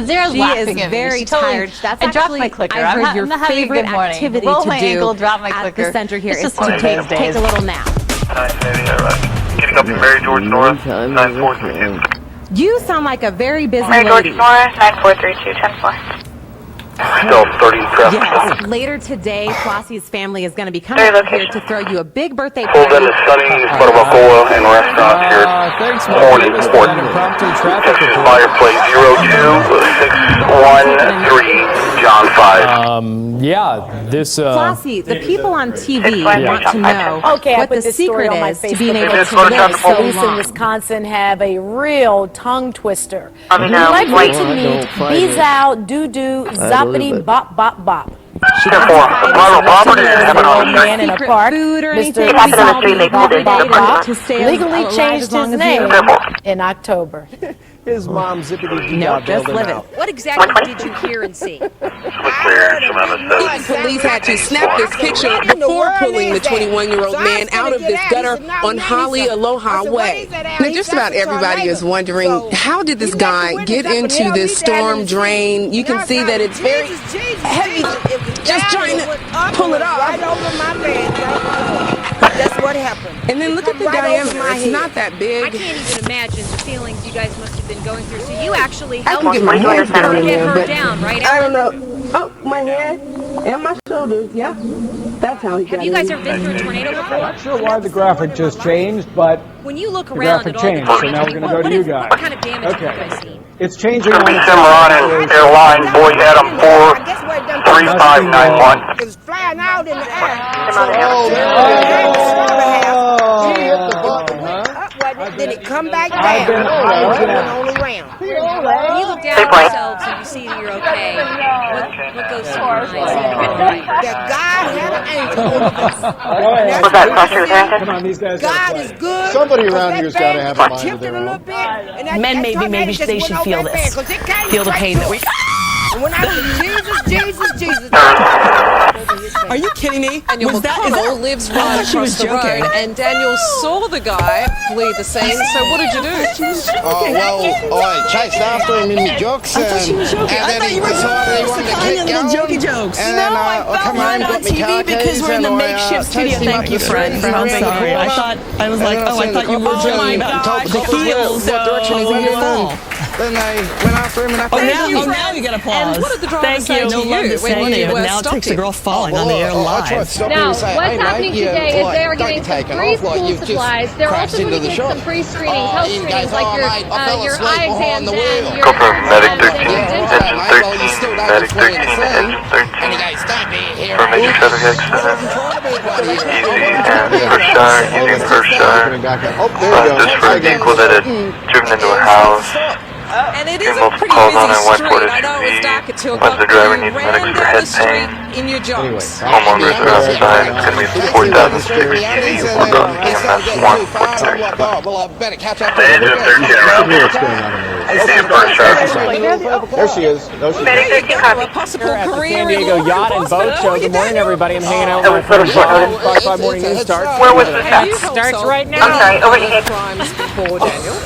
Zero's laughing at me. Very tired. That's I dropped my clicker. I've heard your I'm having a favorite good morning. activity Roll to my do ankle, drop my clicker. at the center here It's is just one to of take those days. a little nap. Getting up to Mary George North, 9432. You sound like a very busy Mary George lady. North, 9432, 10-4. Still 30 traffic. Yes. Later today, Flossie's family is going to be coming up here to throw you a big birthday party. Pulled into Sunny Barbacoa and restaurant here. Thanks, Morning Mark. report. Impromptu traffic Texas report. Fireplace 02613 John 5. Yeah, this. Flossie, the people on TV want to know Okay, I what put the this story secret on my is to being Facebook able page. to live so Police in long. Wisconsin have a real tongue twister. Let me know. Like Wait. to meet Bezow, doo-doo, zoppity, bop, bop, bop. She got four. Model property is having Old on man in a park, Food or Mr. anything. Boppity legally changed his name in October. His mom zippity No, just live it. What exactly did you hear and see? Police had to snap this picture before pulling the 21-year-old man out of this gutter on Holly Aloha Way. Now, just about everybody is wondering, how did this guy get into this storm drain? You can see that it's very heavy, just trying to pull it off. Right over my bed. That's what happened. And then look at the diameter. It's not that big. I can't even imagine the feelings you guys must have been going through. So you actually I helped can get my hands down in get there, her but down, right? I don't know. Oh, my head and my shoulders. Yeah, that's how he got Have you guys ever been through a tornado before? Not sure why the graphic just changed, but When you look the around graphic at all the changed, so damage, now we're going to go to you guys. what kind of damage Okay. have you guys seen? It's changing Could on be its Cimarron own. and Airline Boy Adam 43591. It's flying out in the air. Did it come back down? I've been All around. When you look down at yourselves and you see that you're okay, what goes through your mind? That God had an angel over this. Was that pressure there? Come on, these guys gotta God play. is good. Somebody around here's got to have a mind of Tipped their it a little own. bit. And that, Men, that maybe tornado just they went should over feel that this. bad 'cause it came Feel the straight pain that to we. us. And when I said Jesus, Are you kidding me? Daniel McConnell lives right across the road, and Daniel saw the guy flee the scene. So what did you do? Oh, well, I chased after him in my jokes, and then he decided he wanted to keep going. jokes. And then I come home, got my car keys, and I chased him up the street. I'm sorry. I thought you were joking. the heels what direction he went in. Then they went after him, and I now you get applause. And what did the driver say to you when you stopped him? falling on the air I live. tried to stop him Now, and say, what's hey, happening mate, today is they are getting some free like school you've supplies. just They're crashed also going into to the get shop. some free screenings, health Ian screenings, goes, like oh, mate, I fell your asleep eye behind exams the and wheel. your Go for Medic 13, Yeah, Engine mate, well, you 13, still don't Medic flee the 13, scene. Engine And 13. he goes, don't be here, For Major traffic accident. Easy and Hershire, Easy and Hershire. Oh, there we go. Just for a vehicle that had driven into a house. And it is a Multiple pretty calls on busy at street. 140 I know it was dark at 2 Once o'clock. the driver You needs ran medics for down head the street pain. in your jokes. Homeowners are outside. It's going to be 40,006 EV 1 EMS 1 for So I'm like, oh, well, I better catch up The to engine 13 around. Easy and Hershire. There she is. No, she's A possible We're at the career San in Diego law Yacht and Boat enforcement. Show. Good morning, everybody. I'm hanging out with my friend John. Fox 5 Morning News starts. Where was this at? You helped Starts solve right now. I'm sorry, over here. crimes before, Daniel.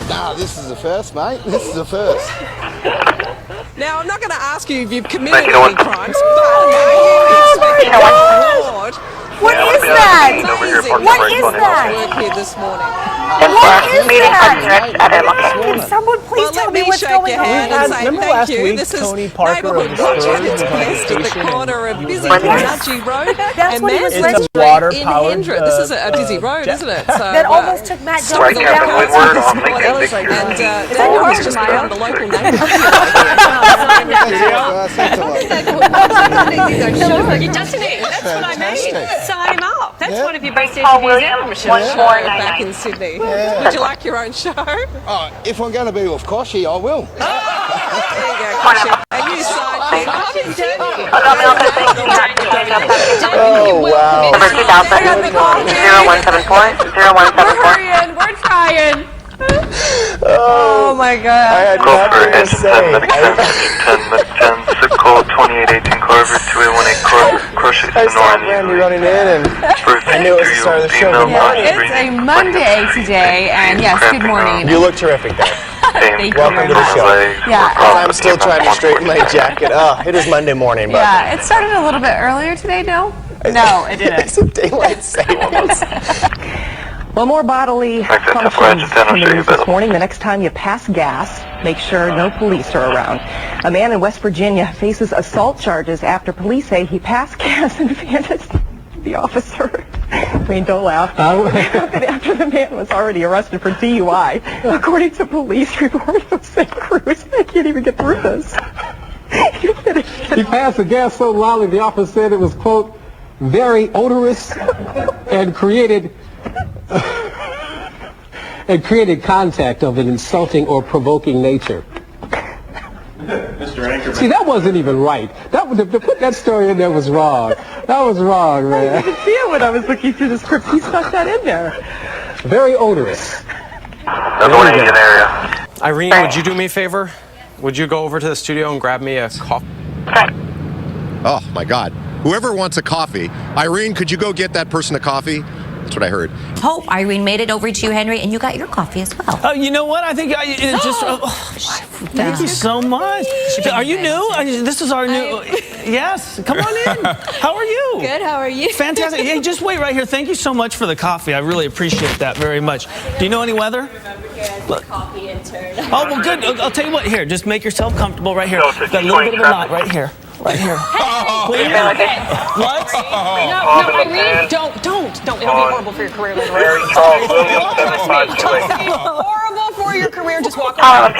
Nah, this is the first, mate. This is the first. Now, I'm not going to ask you if you've committed Thank you, no any one. crimes, but You know what? Lord, What Yeah, is we'll be that? over here parking What right is on the that? work here this morning. What is Meeting that? okay. Can someone please Well, tell let me me what's shake going your hand on? and say Remember thank last you. week, This is Tony Parker of Neighborhood the Watch Stir at its was on best at the vacation corner of and he busy was like, Comanche Road That's and what he was Mansfield It's a Street in water-powered, Hendra. This is a busy road, isn't it? So, That almost took Matt Jones Right, Captain down. Woodward on Lincoln and Victor. Daniel was just on the local neighborhood. Destiny, that's what I mean. Sign him up. That's That's one of your best interviews ever, Michelle. Back in Sydney. Would you like your own show? If I'm going to be with Koshy, I will. There you go, Koshy. A new sidekick. Coming, Daniel. Oh, wow. Number 2000, 0174, 0174. We're trying. Oh my God. I had nothing to say. 10, zip code 2818 Carver, 2818 Carver, crush it to I the saw north. Randy running in, and I knew it was the start of the show. It's a Monday today, and yes, good morning. You look terrific, though. Thank you Welcome to very the much. show. Yeah. I'm still trying to straighten my jacket. It is Monday morning, but Yeah, it started a little bit earlier today, no? No, it didn't. it's a daylight savings. Well, more bodily functions in the news this morning. The next time you pass gas, make sure no police are around. A man in West Virginia faces assault charges after police say he passed gas and vandalized the officer. I mean, don't laugh. After the man was already arrested for DUI, according to police report of St. Cruz. I can't even get through this. He passed the gas so loudly the officer said it was, quote, very odorous and created contact of an insulting or provoking nature. Mr. Anchorman. See, that wasn't even right. To put that story in there was wrong. That was wrong, man. I didn't see it when I was looking through the script. He stuck that in there. Very odorous. Area. Irene, would you do me a favor? Would you go over to the studio and grab me a coffee? Oh, my God. Whoever wants a coffee, Irene, could you go get that person a coffee? That's what I heard. Hope Irene made it over to you, Henry, and you got your coffee as well. You know what? I think thank you so much. Are you new? This is our new. Yes, come on in. How are you? Good. How are you? Fantastic. Hey, just wait right here. Thank you so much for the coffee. I really appreciate that very much. Do you know any weather? Coffee intern. Oh well, good. I'll tell you what. Here, just make yourself comfortable right here. Got a little bit of a knot right here. Right here. Please. What? No, Irene, don't. It'll be horrible for your career later on. Horrible for your career. Just walk away.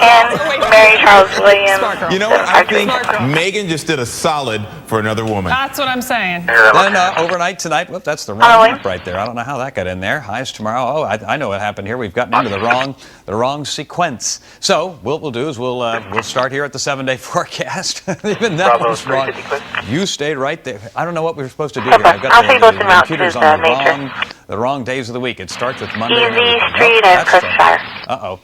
Mary Charles Williams. You know what? I think Megan just did a solid for another woman. That's what I'm saying. Then overnight tonight, whoop, that's the wrong map right there. I don't know how that got in there. Highs tomorrow. Oh, I know what happened here. We've gotten into the wrong sequence. So what we'll do is we'll start here at the 7-day forecast. Even that was wrong. You stayed right there. I don't know what we were supposed to do here. I've got the computers on the wrong days of the week. It starts with Monday. Uh-oh.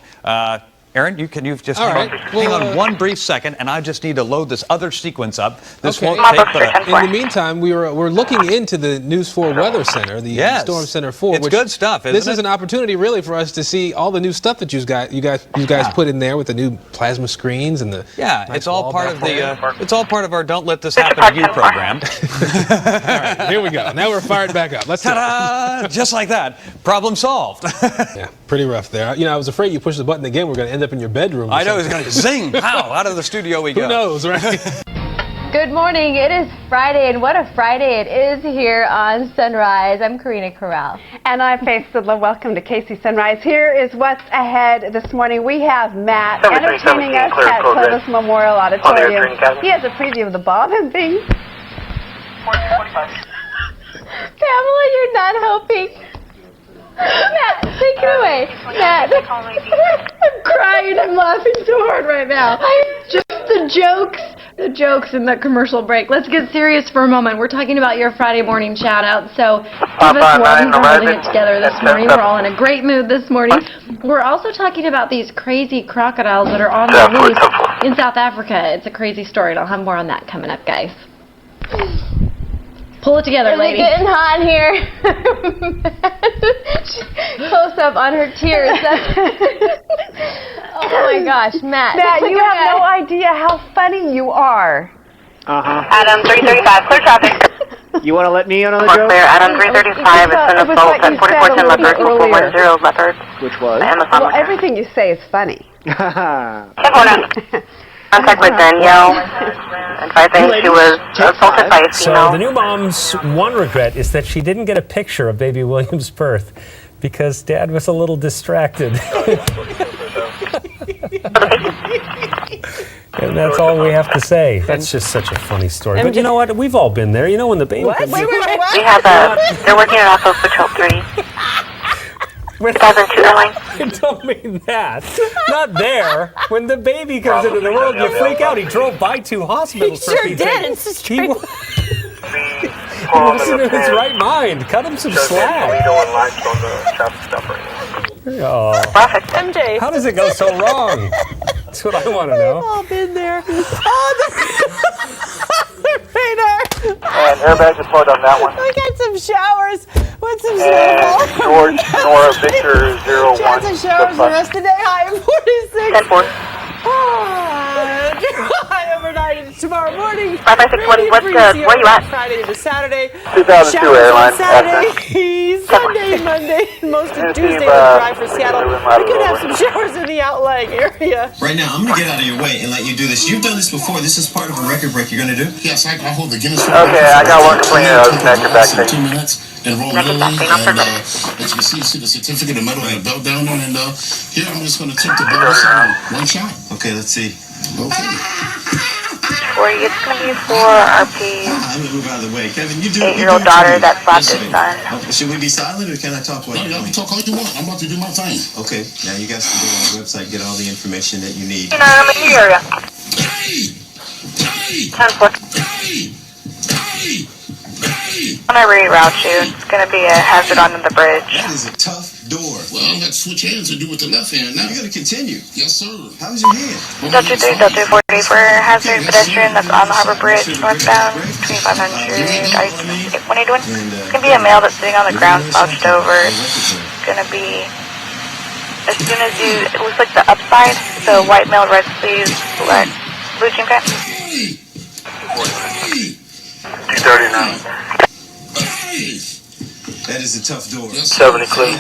Aaron, you've just hang on one brief second, and I just need to load this other sequence up. This won't take but in the meantime, we're looking into the News 4 Weather Center, the Storm Center 4. It's good stuff, isn't it? This is an opportunity, really, for us to see all the new stuff that you guys put in there with the new plasma screens and the it's all part of it's all part of our "Don't Let This Happen to You" program. All right, here we go. Now we're fired back up. Let's ta-da! Just like that, problem solved. Yeah, pretty rough there. I was afraid you push the button again, we're going to end up in your bedroom. I know, it's going to zing. Pow, out of the studio we go. Who knows, right? Good morning. It is Friday, and what a Friday it is here on Sunrise. I'm Karina Corral. And I'm Faith Sidla. Welcome to KC Sunrise. Here is what's ahead this morning. We have Matt entertaining us at Clovis Memorial Auditorium. He has a preview of the bomb and things. Pamela, you're not helping. Matt, take it away. Matt. I'm crying. I'm laughing so hard right now. Just the jokes in the commercial break. Let's get serious for a moment. We're talking about your Friday morning shout out. So give us one. We're holding it together this morning. We're all in a great mood this morning. We're also talking about these crazy crocodiles that are on the loose in South Africa. It's a crazy story, and I'll have more on that coming up, guys. Pull it together, lady. It's getting hot here. Close up on her tears. Oh my gosh, Matt. Matt, you have no idea how funny you are. Adam 335, clear traffic. You want to let me in on the joke? Clear, Adam 335, it's an assault at 4410 Leopard, 410 Leopard. Which was? Well, everything you say is funny. Contact with Danielle, advising she was assaulted by a female. So the new mom's one regret is that she didn't get a picture of baby William's birth because Dad was a little distracted. And that's all we have to say. That's just such a funny story. But you know what? We've all been there. You know when the baby... What? comes- Wait, what? We have they're working it off of Patrol 3. 2002 airline. I don't mean that. Not there. When the baby comes into the world, you freak out. He drove by 2 hospitals for Sure Pete's did. sake. He wasn't in his right mind. Cut him some slack. Oh. MJ. How does it go so wrong? That's what I want to know. We've all been there. Oh, the radar. And airbag deployed on that one. We got some showers with some And snow. George, Nora, Victor, 01. Chance of showers the rest of the day. High of 46. 10-4. High overnight. It's tomorrow morning. 556, where you at? Friday to Saturday. 2002 Showers airline. on Saturday, Sunday, Monday, and most of Tuesday we'll drive for Seattle. We could have some showers in the outlying area. Right now, I'm going to get out of your way and let you do this. You've done this before. This is part of a record break you're going to do? Yes, I hold the Guinness. Okay, I got one complaint. I was connected back there. 2 minutes and roll literally. And as you can see the certificate, the medal, and the belt down there. And here I'm just going to attempt to blow this out one shot. Okay, let's see. Okay. It's going to be for RP's I'm going to move out of the way. Kevin, you do 8-year-old daughter that slapped his son. Should we be silent or can I talk while No, you're y'all going? can talk all you want. I'm about to do my thing. Okay, now you guys can go on the website, get all the information that you need. You know, I'm in the area. 10-4. When I reroute you, it's going to be a hazard onto the bridge. That is a tough door. Well, I got to switch hands and do with the left hand now. You got to continue. Yes, sir. How's your hand? Delta 3, Delta 40 for hazard pedestrian that's on the Harbor Bridge, northbound, 2500 ice. What are you doing? It's going to be a male that's sitting on the ground, slouched over. It's going to be, as soon as you, it looks like the upside, so white male, red sleeves, black, blue jean pants. 239. That is a tough door. Yes, 70 clear.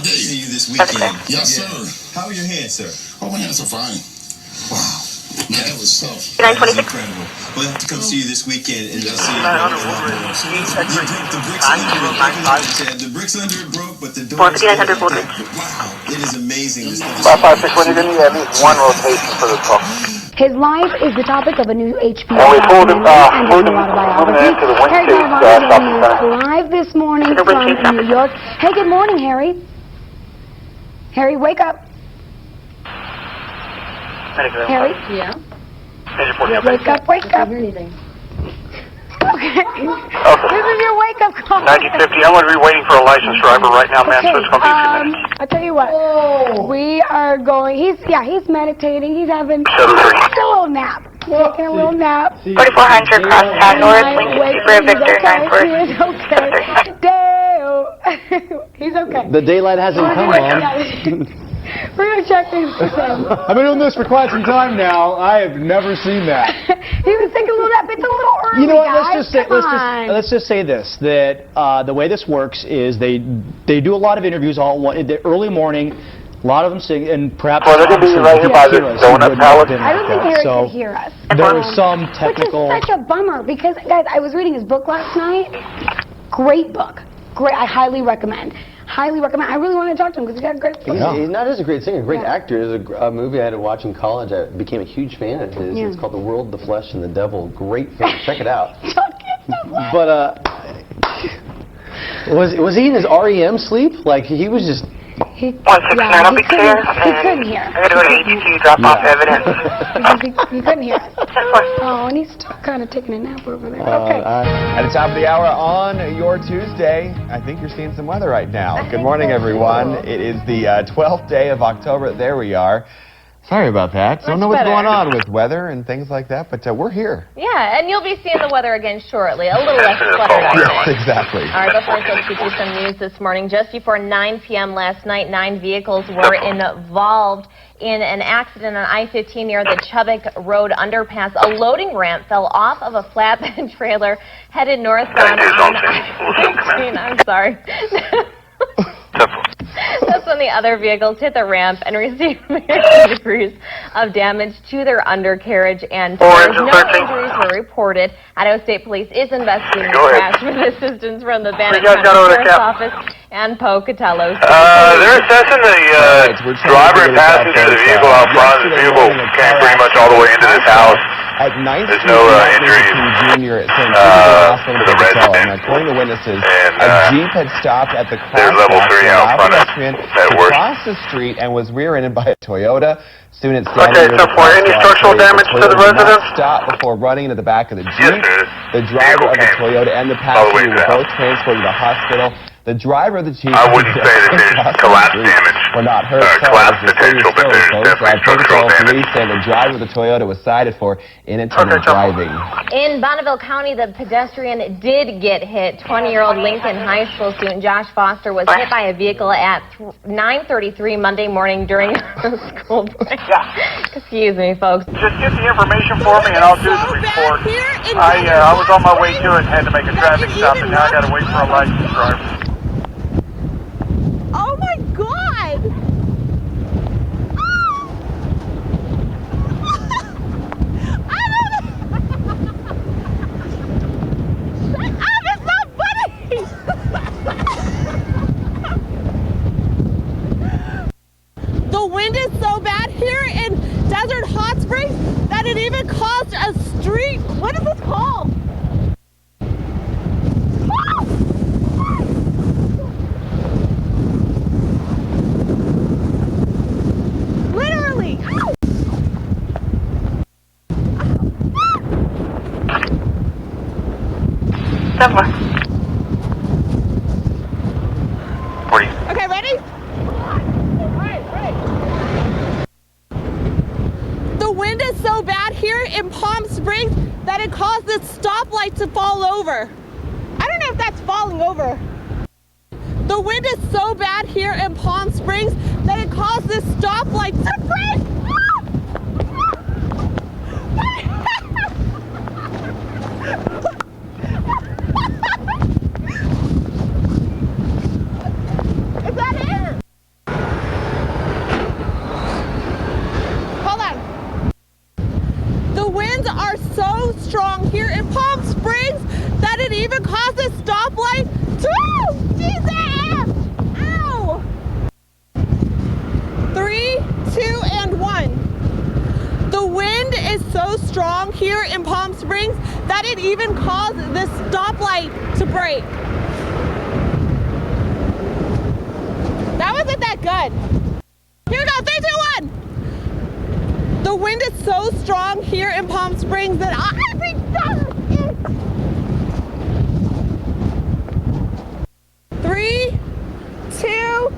See you this weekend. Yes, sir. How are your hands, sir? Oh, my hands are fine. Wow. Man, that was tough. That is incredible. We'll have to come see you this weekend and see you. The bricks under it broke, but the door. Wow, it is amazing. 556, when you're going to need at least one rotation for this call. His life is the topic of a new HBO And we pulled him, documentary and his autobiography. into the Harry Wednesday Galvano joining shopping us center. live this morning from New York. Hey, good morning, Harry. Harry, wake up. Harry? Yeah? Wake up, wake up. Okay. This is your wake-up call. 1950, I'm going to be waiting for a licensed driver right now, man, so it's going to be a few minutes. I'll tell you what. We are going, he's meditating. He's having a little nap. Taking a little nap. 4400 cross town north, Lincoln Super Victor 94. He's okay. He's okay. The daylight hasn't come, Mom. We're going to check things with him. I've been doing this for quite some time now. I have never seen that. He was taking a little nap. It's a little early, You know what? guys. Let's just say this: that the way this works is they do a lot of interviews all in the early morning. A lot of them sing, and perhaps Well, they're going to be right here by the donut pallet. I don't think Harry could hear us. There is some technical. Which is such a bummer because, guys, I was reading his book last night. Great book. Great. I highly recommend. Highly recommend. I really want to talk to him because he's got a great voice. He's not just a great singer, a great actor. There's a movie I had to watch in college. I became a huge fan of his. It's called The World, the Flesh, and the Devil. Great film. Check it out. But was he in his REM sleep? Like he was just. He couldn't hear. I'm going to go to HQ, drop off evidence. He couldn't hear us. Oh, and he's still kind of taking a nap over there. Okay. At the top of the hour on your Tuesday, I think you're seeing some weather right now. Good morning, everyone. It is the 12th day of October. There we are. Sorry about that. Don't know what's going on with weather and things like that, but we're here. Yeah, and you'll be seeing the weather again shortly. A little less cluttered, I think. Yes, exactly. All right, before I get you some news this morning, just before 9 p.m. last night, 9 vehicles were involved in an accident on I-15 near the Chubbuck Road underpass. A loading ramp fell off of a flatbed trailer headed northbound on I-15. I'm sorry. That's when the other vehicles hit the ramp and received varying degrees of damage to their undercarriage and tires. No injuries were reported. Idaho State Police is investigating the crash with assistance from the Bannock County Sheriff's Office and Pocatello. They're assessing the driver and passenger of the vehicle out front. The vehicle came pretty much all the way into this house. At 9th There's Street, no Martin injuries Luther King Jr. at St. Hospital in to the Pocatello. resident. Now, according to witnesses, And, a Jeep had stopped at the there's level crosswalk 3 to out allow front pedestrian at to work. cross the street and was rear-ended by a Toyota. Students Okay, so for any structural damage to the residents? Stopped before running into the back of the Yes, Jeep. sir. The driver of the Vehicle Toyota and the all the way passenger to the were both transported to the hospital. The driver of the Jeep I wouldn't say that there's collapse damage. were not hurt. Collapse potential, but there's definitely structural damage. Police say the driver of the Toyota was cited for inattentive driving. In Bonneville County, the pedestrian did get hit. 20-year-old Lincoln High School student Josh Foster was hit by a vehicle at 9:33 Monday morning during a school break. Excuse me, folks. Just get the information for me and I'll do the report. I was on my way to it and had to make a traffic stop, and now I got to wait for a licensed driver. Oh my God! It's not funny! The wind is so bad here in Desert Hot Springs that it even caused a street. What is this called? Literally. Okay, ready? The wind is so bad here in Palm Springs that it caused this stoplight to fall over. I don't know if that's falling over. The wind is so bad here in Palm Springs that it caused this stoplight to break. Is that it? Hold on. The winds are so strong here in Palm Springs that it even caused this stoplight to... Jesus! Ow! 3, 2, and 1. The wind is so strong here in Palm Springs that it even caused this stoplight to break. That wasn't that good. Here we go, 3, 2, 1. The wind is so strong here in Palm Springs that I think that's it. 3, 2,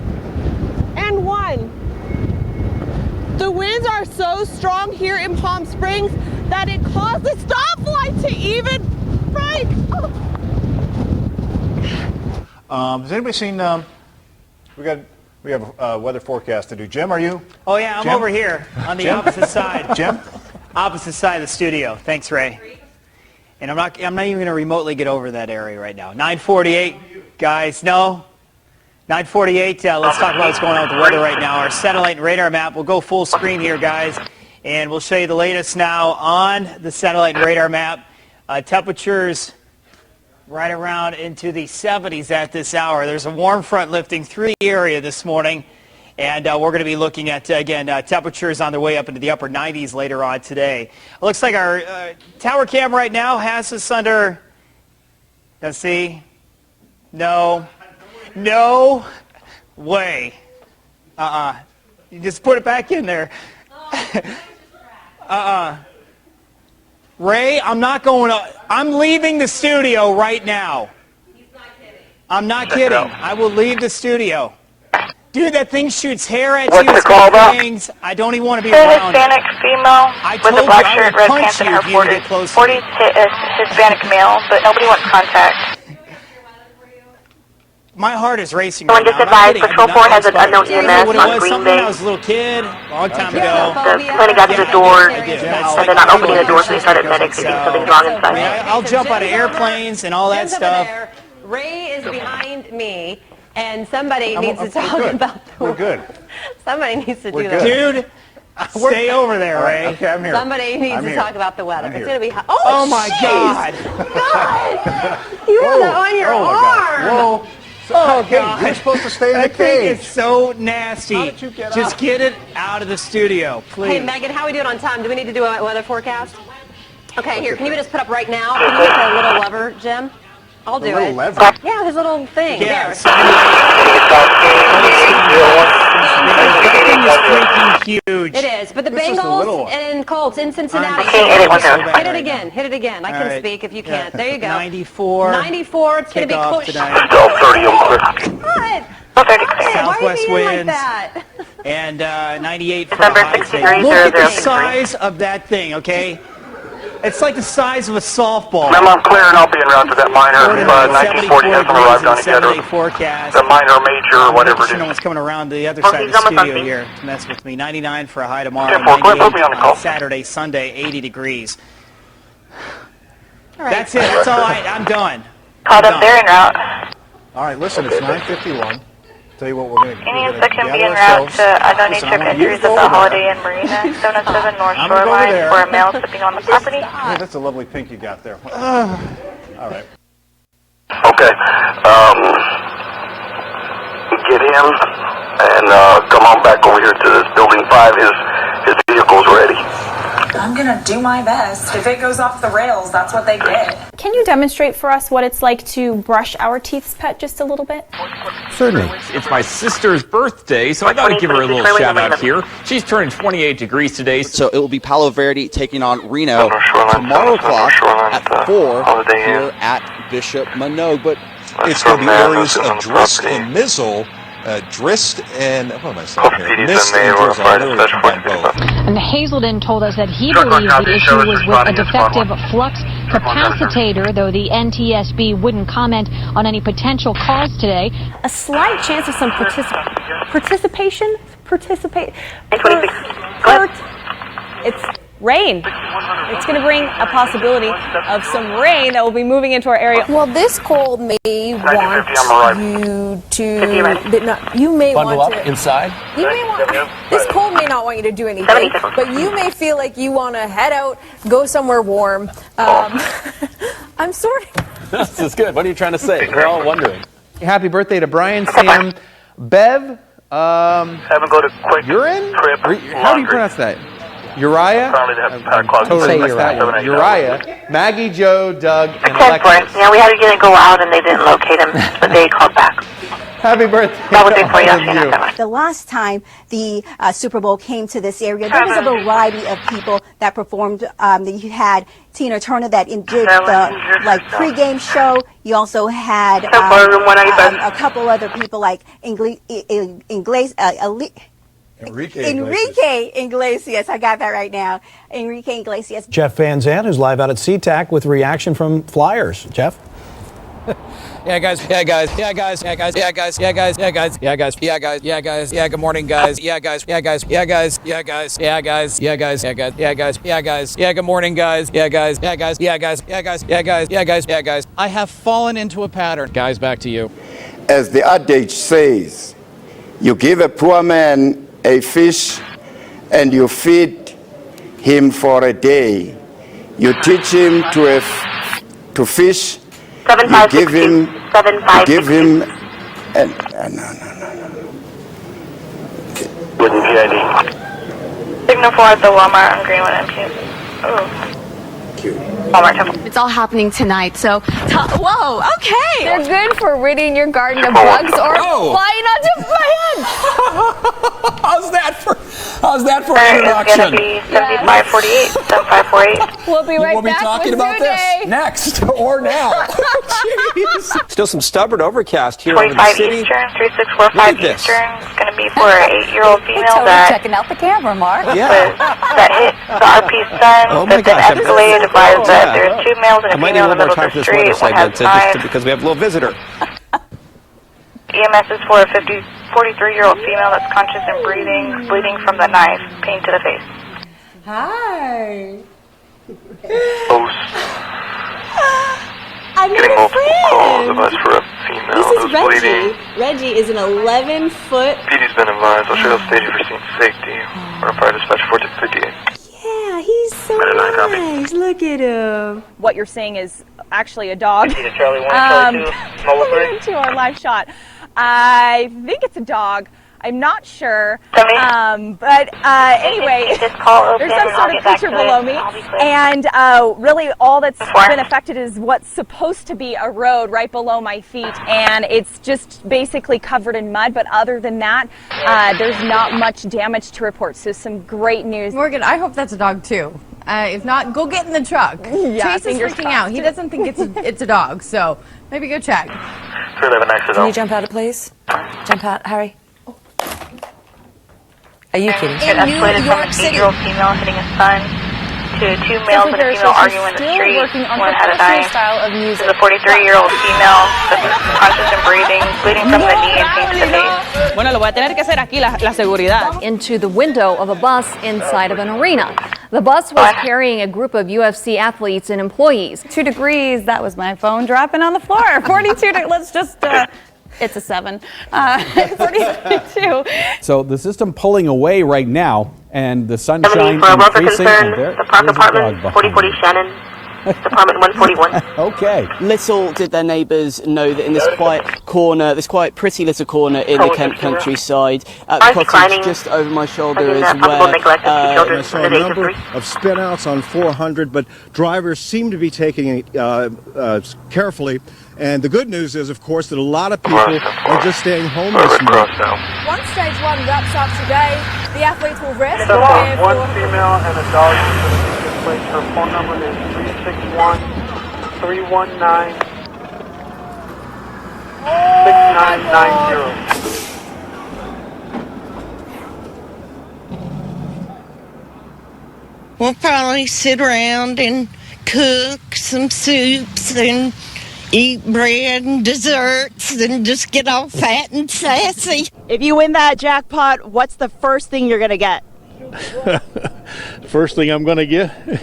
and 1. The winds are so strong here in Palm Springs that it caused the stoplight to even break. Has anybody seen? We have a weather forecast to do. Jim, are you? Oh yeah, I'm Jim? over here on the opposite side. Jim? Opposite side of the studio. Thanks, Ray. And I'm not even going to remotely get over that area right now. 9:48, guys. No. 9:48. Let's talk about what's going on with the weather right now. Our satellite and radar map. We'll go full screen here, guys, and we'll show you the latest now on the satellite and radar map. Temperatures right around into the 70s at this hour. There's a warm front lifting through the area this morning, and we're going to be looking at, again, temperatures on their way up into the upper 90s later on today. It looks like our tower cam right now has us under, let's see, no way. You just put it back in there. Ray, I'm not going to, I'm leaving the studio right now. He's not kidding. I'm not kidding. I will leave the studio. Dude, that thing shoots hair at you. It's got things. I don't even want to be around it. Hispanic female with a black shirt, red pants, and her 40s. 40s Hispanic male, but nobody wants contact. My heart is racing Someone right just now. advised Patrol 4 has an unknown EMS on Green Bay. When I was a little kid, a long time ago. The plane got to the door, and they're not opening the door, so they started medics. They think something's wrong inside. I'll jump out of airplanes and all that stuff. Ray is behind me, and somebody needs to talk about the We're good. Somebody needs to do that. Dude, stay over there, Ray. Okay, I'm here. Somebody needs to talk about the weather. It's going to be hot. Oh my God. God! You have that on your arm. Whoa. Oh, Hey, God. you're supposed to stay in the That thing cage. is so nasty. How did you get Just out? get it out of the studio, please. Hey, Megan, how are we doing on time? Do we need to do a weather forecast? Okay, here, can you just put up right now? Can you hit the little lever, Jim? I'll do it. Lever? Yeah, his little thing. Yeah, There. That thing is freaking huge. It is, but the This is the little Bengals one. and Colts in Cincinnati. Hit it again. Hit it again. I can speak if you can't. There you go. 94. 94. It's going to be Kickoff close. tonight. 12:30 God. Southwest Why are you being like winds. that? And 98 for December a high 63, today. Look at the 0063. size of that thing, okay? It's like the size of a softball. Ma'am, I'm clear and I'll be en route to that minor. 1940 hasn't arrived down yet. Or forecast. the minor, major, whatever it No is. one's coming around the other side of the studio here to mess with me. 99 for a high tomorrow. 10-4, put me on the 98 call. Saturday, Sunday, 80 degrees. All right. That's it. That's all I'm done. Caught up there en route. All right, listen, it's 9:51. Tell you what we're going to do. Any inspection be en route to unknown trip injuries at the Holiday Inn Marina, 707 North I'm gonna go over Shoreline there. for a male slipping on the property. Hey, that's a lovely pink you got there. All right. Okay. Get him and come on back over here to this building 5. His vehicle's ready. I'm gonna do my best. If it goes off the rails, that's what they get. Can you demonstrate for us what it's like to brush our teeth's pet just a little bit? Certainly. It's my sister's birthday, so I thought I'd give her a little shout out here. She's turning 28 degrees today. So it will be Palo Verde taking on Reno tomorrow o'clock at 4 here at Bishop Manogue. But it's going to be areas of Drist and Mizzle. Drist and, what am I saying here? Mist and drizzle. I literally combine both. And Hazelden told us that he believes the issue was with a defective flux capacitator, though the NTSB wouldn't comment on any potential cause today. A slight chance of some participation. It's rain. It's going to bring a possibility of some rain that will be moving into our area. Well, this cold may want you to, you may bundle want up to, inside. You may want, this cold may not want you to do anything, but you may feel like you want to head out, go somewhere warm. I'm sorry. This is good. What are you trying to say? We're all wondering. Happy birthday to Brian, Sam, Bev. Have him go to quick Urine? trip. How do you pronounce that? Uriah? Totally missed that one. Uriah, Maggie, Joe, Doug, and Alexis. Yeah, we had to get him go out and they didn't locate him, but they called back. Happy birthday. That was it for you. The last time the Super Bowl came to this area, there was a variety of people that performed. You had Tina Turner that did the pregame show. You also had a couple other people like Enrique Iglesias. I got that right now. Enrique Iglesias. Jeff Van Zandt, who's live out at SeaTac with reaction from Flyers. Jeff? Yeah, guys. Yeah, guys. Yeah, guys. Yeah, guys. Yeah, guys. Yeah, guys. Yeah, guys. Yeah, guys. Yeah, guys. Yeah, guys. Yeah, good morning, guys. Yeah, guys. Yeah, guys. Yeah, guys. Yeah, guys. Yeah, guys. Yeah, guys. Yeah, guys. Yeah, guys. Yeah, guys. Yeah, good morning, guys. Yeah, guys. Yeah, guys. Yeah, guys. Yeah, guys. Yeah, guys. Yeah, guys. Yeah, guys. I have fallen into a pattern. Guys, back to you. As the adage says, you give a poor man a fish and you feed him for a day. You teach him to fish. You give him, Wouldn't PID. Signal 4 at the Walmart on Greenwood MP. Oh. Walmart Temple. It's all happening tonight, so whoa, okay. They're good for ridding your garden of bugs or flying onto my head. How's that for an introduction? It's going to be 7548, 7548. We'll be right We'll be back talking with about Zoo this Day. next or now. Jeez. Still some stubborn overcast here over the 45 city. Eastern, 3645 Eastern. It's going to be for an 8-year-old female that checking out the camera, Mark. that hit the RP son. That's been escalated. Advised that there's 2 males and a female in the middle of the street. One has knives. Because we have a little visitor. EMS is for a 43-year-old female that's conscious and breathing, bleeding from the knife, pain to the face. Hi. I'm Getting not multiple calls of us for a female This who's is Reggie. bleeding. Reggie is an 11-foot. PD's been advised. I'll show you staging for scene safety. We're going to dispatch 1458. Yeah, he's so nice. Look at him. What you're seeing is actually a dog. Charlie 1, Charlie 2, Mobile 3. Into our live shot. I think it's a dog. I'm not sure. But anyway, there's some sort of picture below me. And really all that's been affected is what's supposed to be a road right below my feet. And it's just basically covered in mud. But other than that, there's not much damage to report. So some great news. Morgan, I hope that's a dog too. If not, go get in the truck. Yeah, Chase is freaking out. He doesn't think it's a dog. So maybe go check. Can you jump out, please? Jump out, hurry. Are you kidding? It escalated from an 8-year-old female hitting a son to 2 males and a female arguing in the street. One had a knife. There's a 43-year-old female that's conscious and breathing, bleeding from the knee and pain to the face. Bueno, lo voy a tener que hacer aquí la seguridad. Into the window of a bus inside of an arena. The bus was carrying a group of UFC athletes and employees. 2 degrees, that was my phone dropping on the floor. 42, let's just... It's a 7. 42. So the system pulling away right now, and the sunshine For a welfare increasing. concern, the park apartment, 4040 Shannon, Department 141. Okay. Little did their neighbours know that in this quiet corner, this quite pretty little corner in the Kent countryside, the cottage just over my shoulder is where I saw a number of spin-outs on 400, but drivers seem to be taking it carefully. And the good news is, of course, that a lot of people are just staying home this month. Once stage 1 wraps up today, the athletes will rest. One female and a dog is place. Her phone number is 319-319-6990. We'll probably sit around and cook some soups and eat bread and desserts and just get all fat and sassy. If you win that jackpot, what's the first thing you're going to get? First thing I'm going to get? You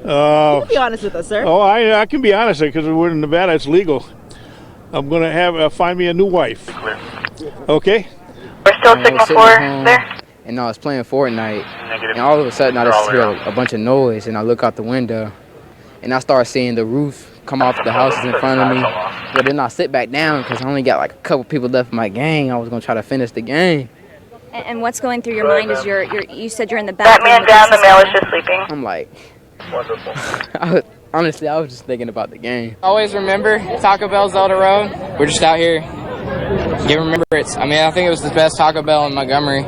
can be honest with us, sir. Oh, I can be honest, because we're in Nevada, it's legal. I'm going to find me a new wife. Okay? We're still signal 4 there. And I was playing Fortnite, and all of a sudden I just hear a bunch of noise, and I look out the window, and I start seeing the roof come off the houses in front of me. But then I sit back down because I only got like a couple people left in my gang. I was going to try to finish the game. And what's going through your mind is you said you're in the back. That man down, the male is just sleeping. I'm like, honestly, I was just thinking about the game. Always remember, Taco Bell's Zelda Road. We're just out here. You remember it. I mean, I think it was the best Taco Bell in Montgomery.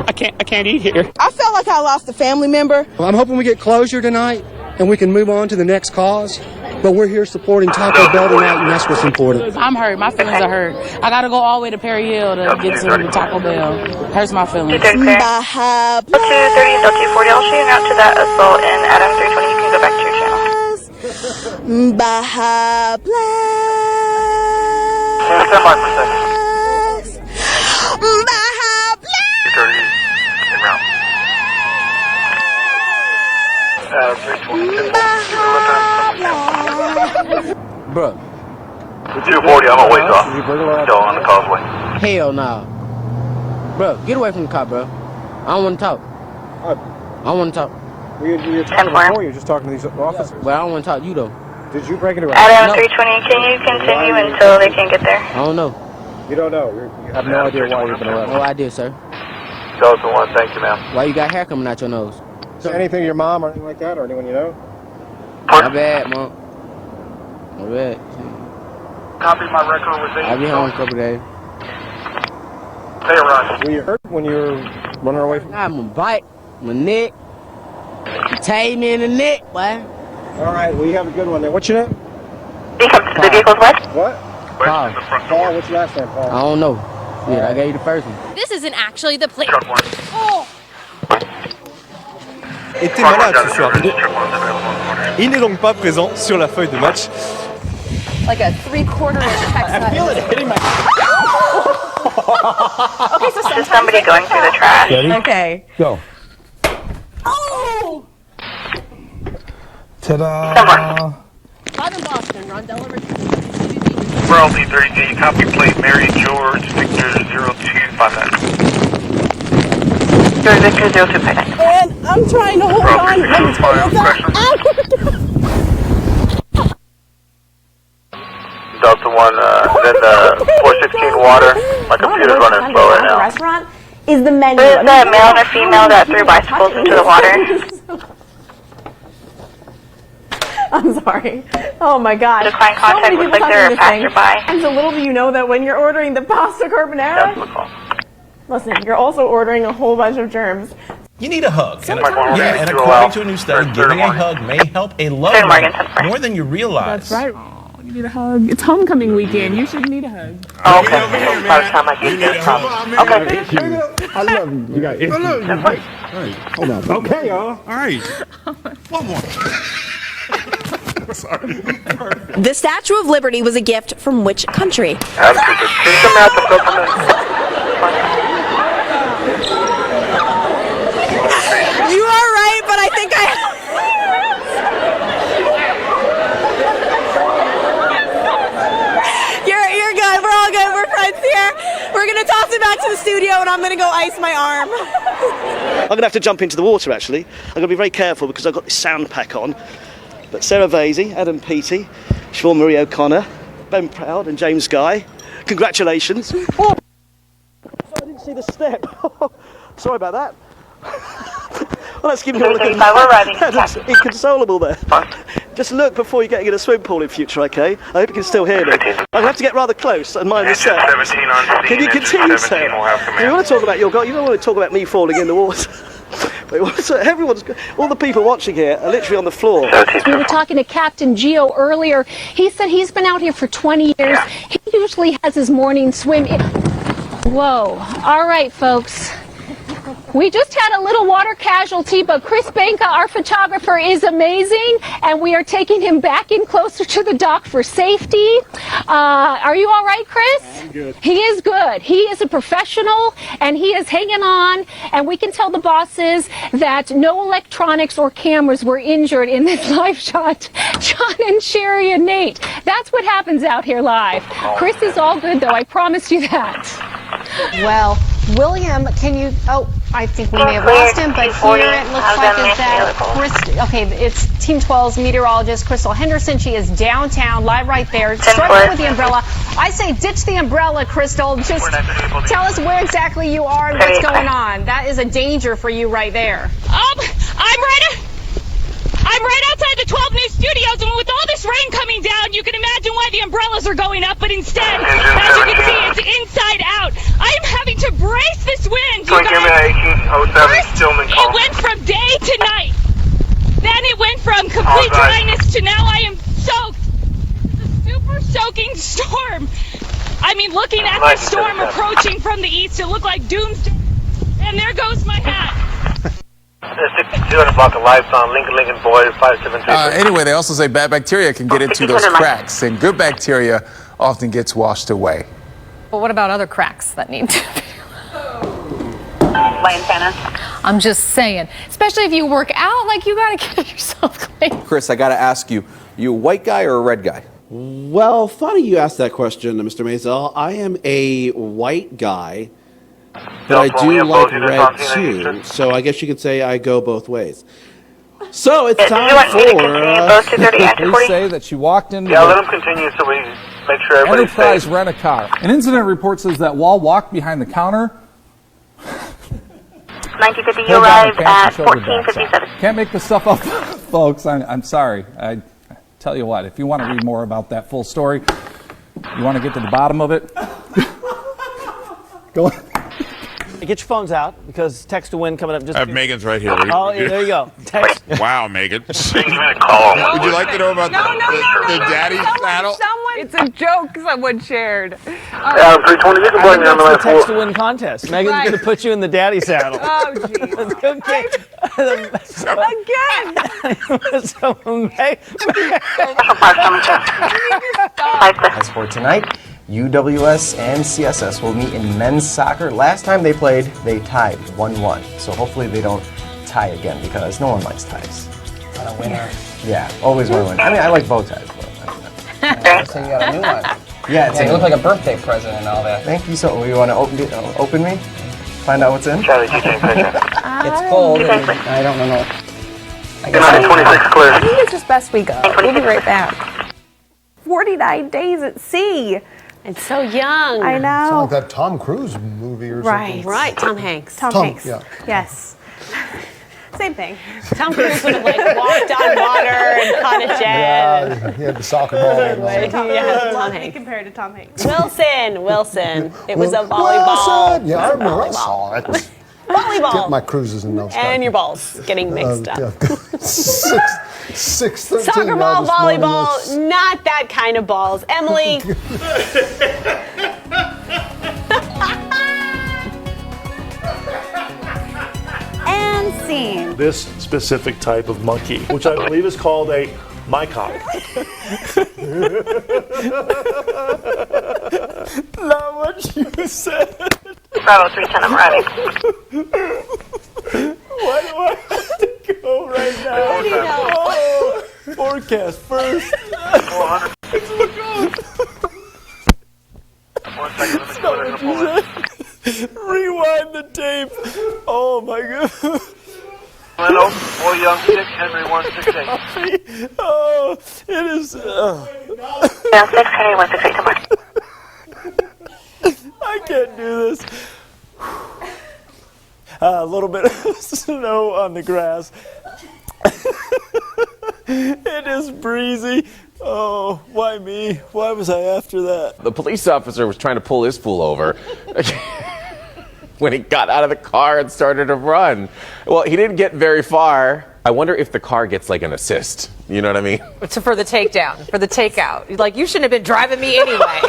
I can't eat here. I felt like I lost a family member. Well, I'm hoping we get closure tonight and we can move on to the next cause. But we're here supporting Taco Bell tonight, and that's what's important. I'm hurt. My feelings are hurt. I got to go all the way to Perry Hill to get to Taco Bell. Hurts my feelings. 230, L240, I'll shoot out to that assault in Adam 320. You can go back to your channel. Baja Blast. Baja Blast. 30 en route. 320. Bro. 240, I'm a ways off. Still on the causeway. Hell no. Bro, get away from the car, bro. I don't want to talk. I don't want to talk. You're talking before, you're just talking to these officers. But I don't want to talk to you, though. Did you break into a Adam 320, can you continue until they can get there? I don't know. You don't know. You have no idea why you've been arrested. No idea, sir. Delta 1, thank you, ma'am. Why you got hair coming out your nose? Is there anything to your mom or anything like that, or anyone you know? My bad, Mom. My bad. Copy my record with I'll be home in a couple days. Hey, Ron. Were you hurt when you were running away from? I'm a bite, my neck. You tied me in the neck, boy. All right, well, you have a good one there. What's your name? The vehicle's what? What? Paul. Paul, what's your last name, Paul? I don't know. Yeah, I gave you the first one. This isn't actually the place. Oh! Était malade ce soir. Il n'est donc pas présent sur la feuille de match. Like a 3/4 inch text. I feel it hitting my. Okay, so There's somebody going through the trash. Ready? Okay. Go. Oh! Ta-da! I'm in Boston. Ron Delaware. We're LD30, copy plate Mary George, Victor 0259. Victor 02 Picnic. And I'm trying to hold on. Let me tell you that. Delta 1, then 416 water. My computer's running slow right now. Restaurant is the menu. There's a male and a female that threw bicycles into the water. I'm sorry. Oh my gosh. Decline contact, looks like they're a passerby. And so little do you know that when you're ordering the pasta carbonara, listen, you're also ordering a whole bunch of germs. You need a hug. And according to a new study, giving a hug may help a loved one more than you realize. That's right. You need a hug. It's homecoming weekend. You should need a hug. Okay. By the time I get there, Okay. I love you. You got it. I love you. All right. Hold on. Okay, y'all. All right. One more. Sorry. The Statue of Liberty was a gift from which country? You are right, but I think You're good. We're all good. We're friends here. We're going to toss it back to the studio, and I'm going to go ice my arm. I'm going to have to jump into the water, actually. I'm going to be very careful because I've got this sound pack on. But Sarah Vasey, Adam Peaty, Siobhan Marie O'Connor, Ben Proud and James Guy, congratulations. Oh, I didn't see the step. Sorry about that. Well, that's giving me all that's inconsolable there. Just look before you're getting in a swim pool in future, okay? I hope you can still hear me. I'm going to have to get rather close and mind the set. Can you continue, Sarah? You want to talk about your goal? You don't want to talk about me falling in the water. Everyone's, all the people watching here are literally on the floor. We were talking to Captain Gio earlier. He said he's been out here for 20 years. He usually has his morning swim. Whoa. All right, folks. We just had a little water casualty, but Chris Banka, our photographer, is amazing, and we are taking him back in closer to the dock for safety. Are you all right, Chris? I'm good. He is good. He is a professional, and he is hanging on, and we can tell the bosses that no electronics or cameras were injured in this live shot. John and Sherry and Nate. That's what happens out here live. Chris is all good, though. I promise you that. Well, William, can you... Oh, I think we may have lost him, but here it looks like is that okay, it's Team 12's meteorologist, Crystal Henderson. She is downtown, live right there, struggling with the umbrella. I say ditch the umbrella, Crystal. Just tell us where exactly you are and what's going on. That is a danger for you right there. I'm right outside the 12 News studios, and with all this rain coming down, you can imagine why the umbrellas are going up, but instead, as you can see, it's inside out. I am having to brace this wind, you guys. First, it went from day to night. Then it went from complete dryness to now I am soaked. It's a super soaking storm. I mean, looking at the storm approaching from the east, it looked like doomsday. And there goes my hat. 200 block of lights on Lincoln Boys 573. Anyway, they also say bad bacteria can get into those cracks, and good bacteria often gets washed away. But what about other cracks that need to be? My antenna. I'm just saying, especially if you work out, like you gotta keep yourself clean. Chris, I gotta ask you, you a white guy or a red guy? Well, funny you asked that question, Mr. Maisel. I am a white guy. But I do like red too, so I guess you could say I go both ways. So it's time for... Police say that she walked into let them continue so we make sure everybody's Enterprise safe. Rent-A-Car. An incident report says that Wall walked behind the counter. 1950, you arrived at 1457. Can't make this stuff up, folks. I'm sorry. I tell you what, if you want to read more about that full story, you want to get to the bottom of it, go on. Get your phones out because text to win coming up. Just Megan's right here. Oh, yeah, there you go. Text. Wow, Megan. Would you like to know about the daddy saddle? It's a joke someone shared. 320, you can blame me on the That's the text to win contest. Megan's going to put you in the daddy saddle. Oh, jeez. Okay. As for tonight, UWS and CSS will meet in men's soccer. Last time they played, they tied 1-1. So hopefully they don't tie again because no one likes ties. Not a winner. Yeah, always want to win. I mean, I like bow ties, but so you got a new one. Yeah, you look like a birthday present and all that. Thank you. So, you want to open me? Find out what's in? Charlie, you take a picture. It's cold. And I don't know. I guess United 26 clear. I think it's just best we go. We'll be right back. 49 days at sea. It's so young. I know. It's like that Tom Cruise movie or something. Right, Tom Hanks. Tom Hanks. Yeah. Yes. Same thing. Tom Cruise would have walked on water and caught a jet. Yeah, he had the soccer ball. Tom Hanks compared to Tom Hanks. Wilson. It was a volleyball. Wilson. Yeah, I remember. I saw it. Volleyball. Get my cruises in those. And your balls getting mixed up. 6:13. Soccer ball, volleyball, not that kind of balls. Emily. And scene. This specific type of monkey, which I believe is called a mycock. Not what you said. Bravo 310, I'm arriving. Why do I have to go right now? Oh, forecast first. 400. Rewind the tape. Oh my god. Hello, Boy Young 6, Henry 168. Oh, it is. Yeah, 6, Henry 168, come on. I can't do this. A little bit of snow on the grass. It is breezy. Oh, why me? Why was I after that? The police officer was trying to pull this fool over when he got out of the car and started to run. Well, he didn't get very far. I wonder if the car gets like an assist. You know what I mean? So for the takedown, for the takeout. Like, you shouldn't have been driving me anyway.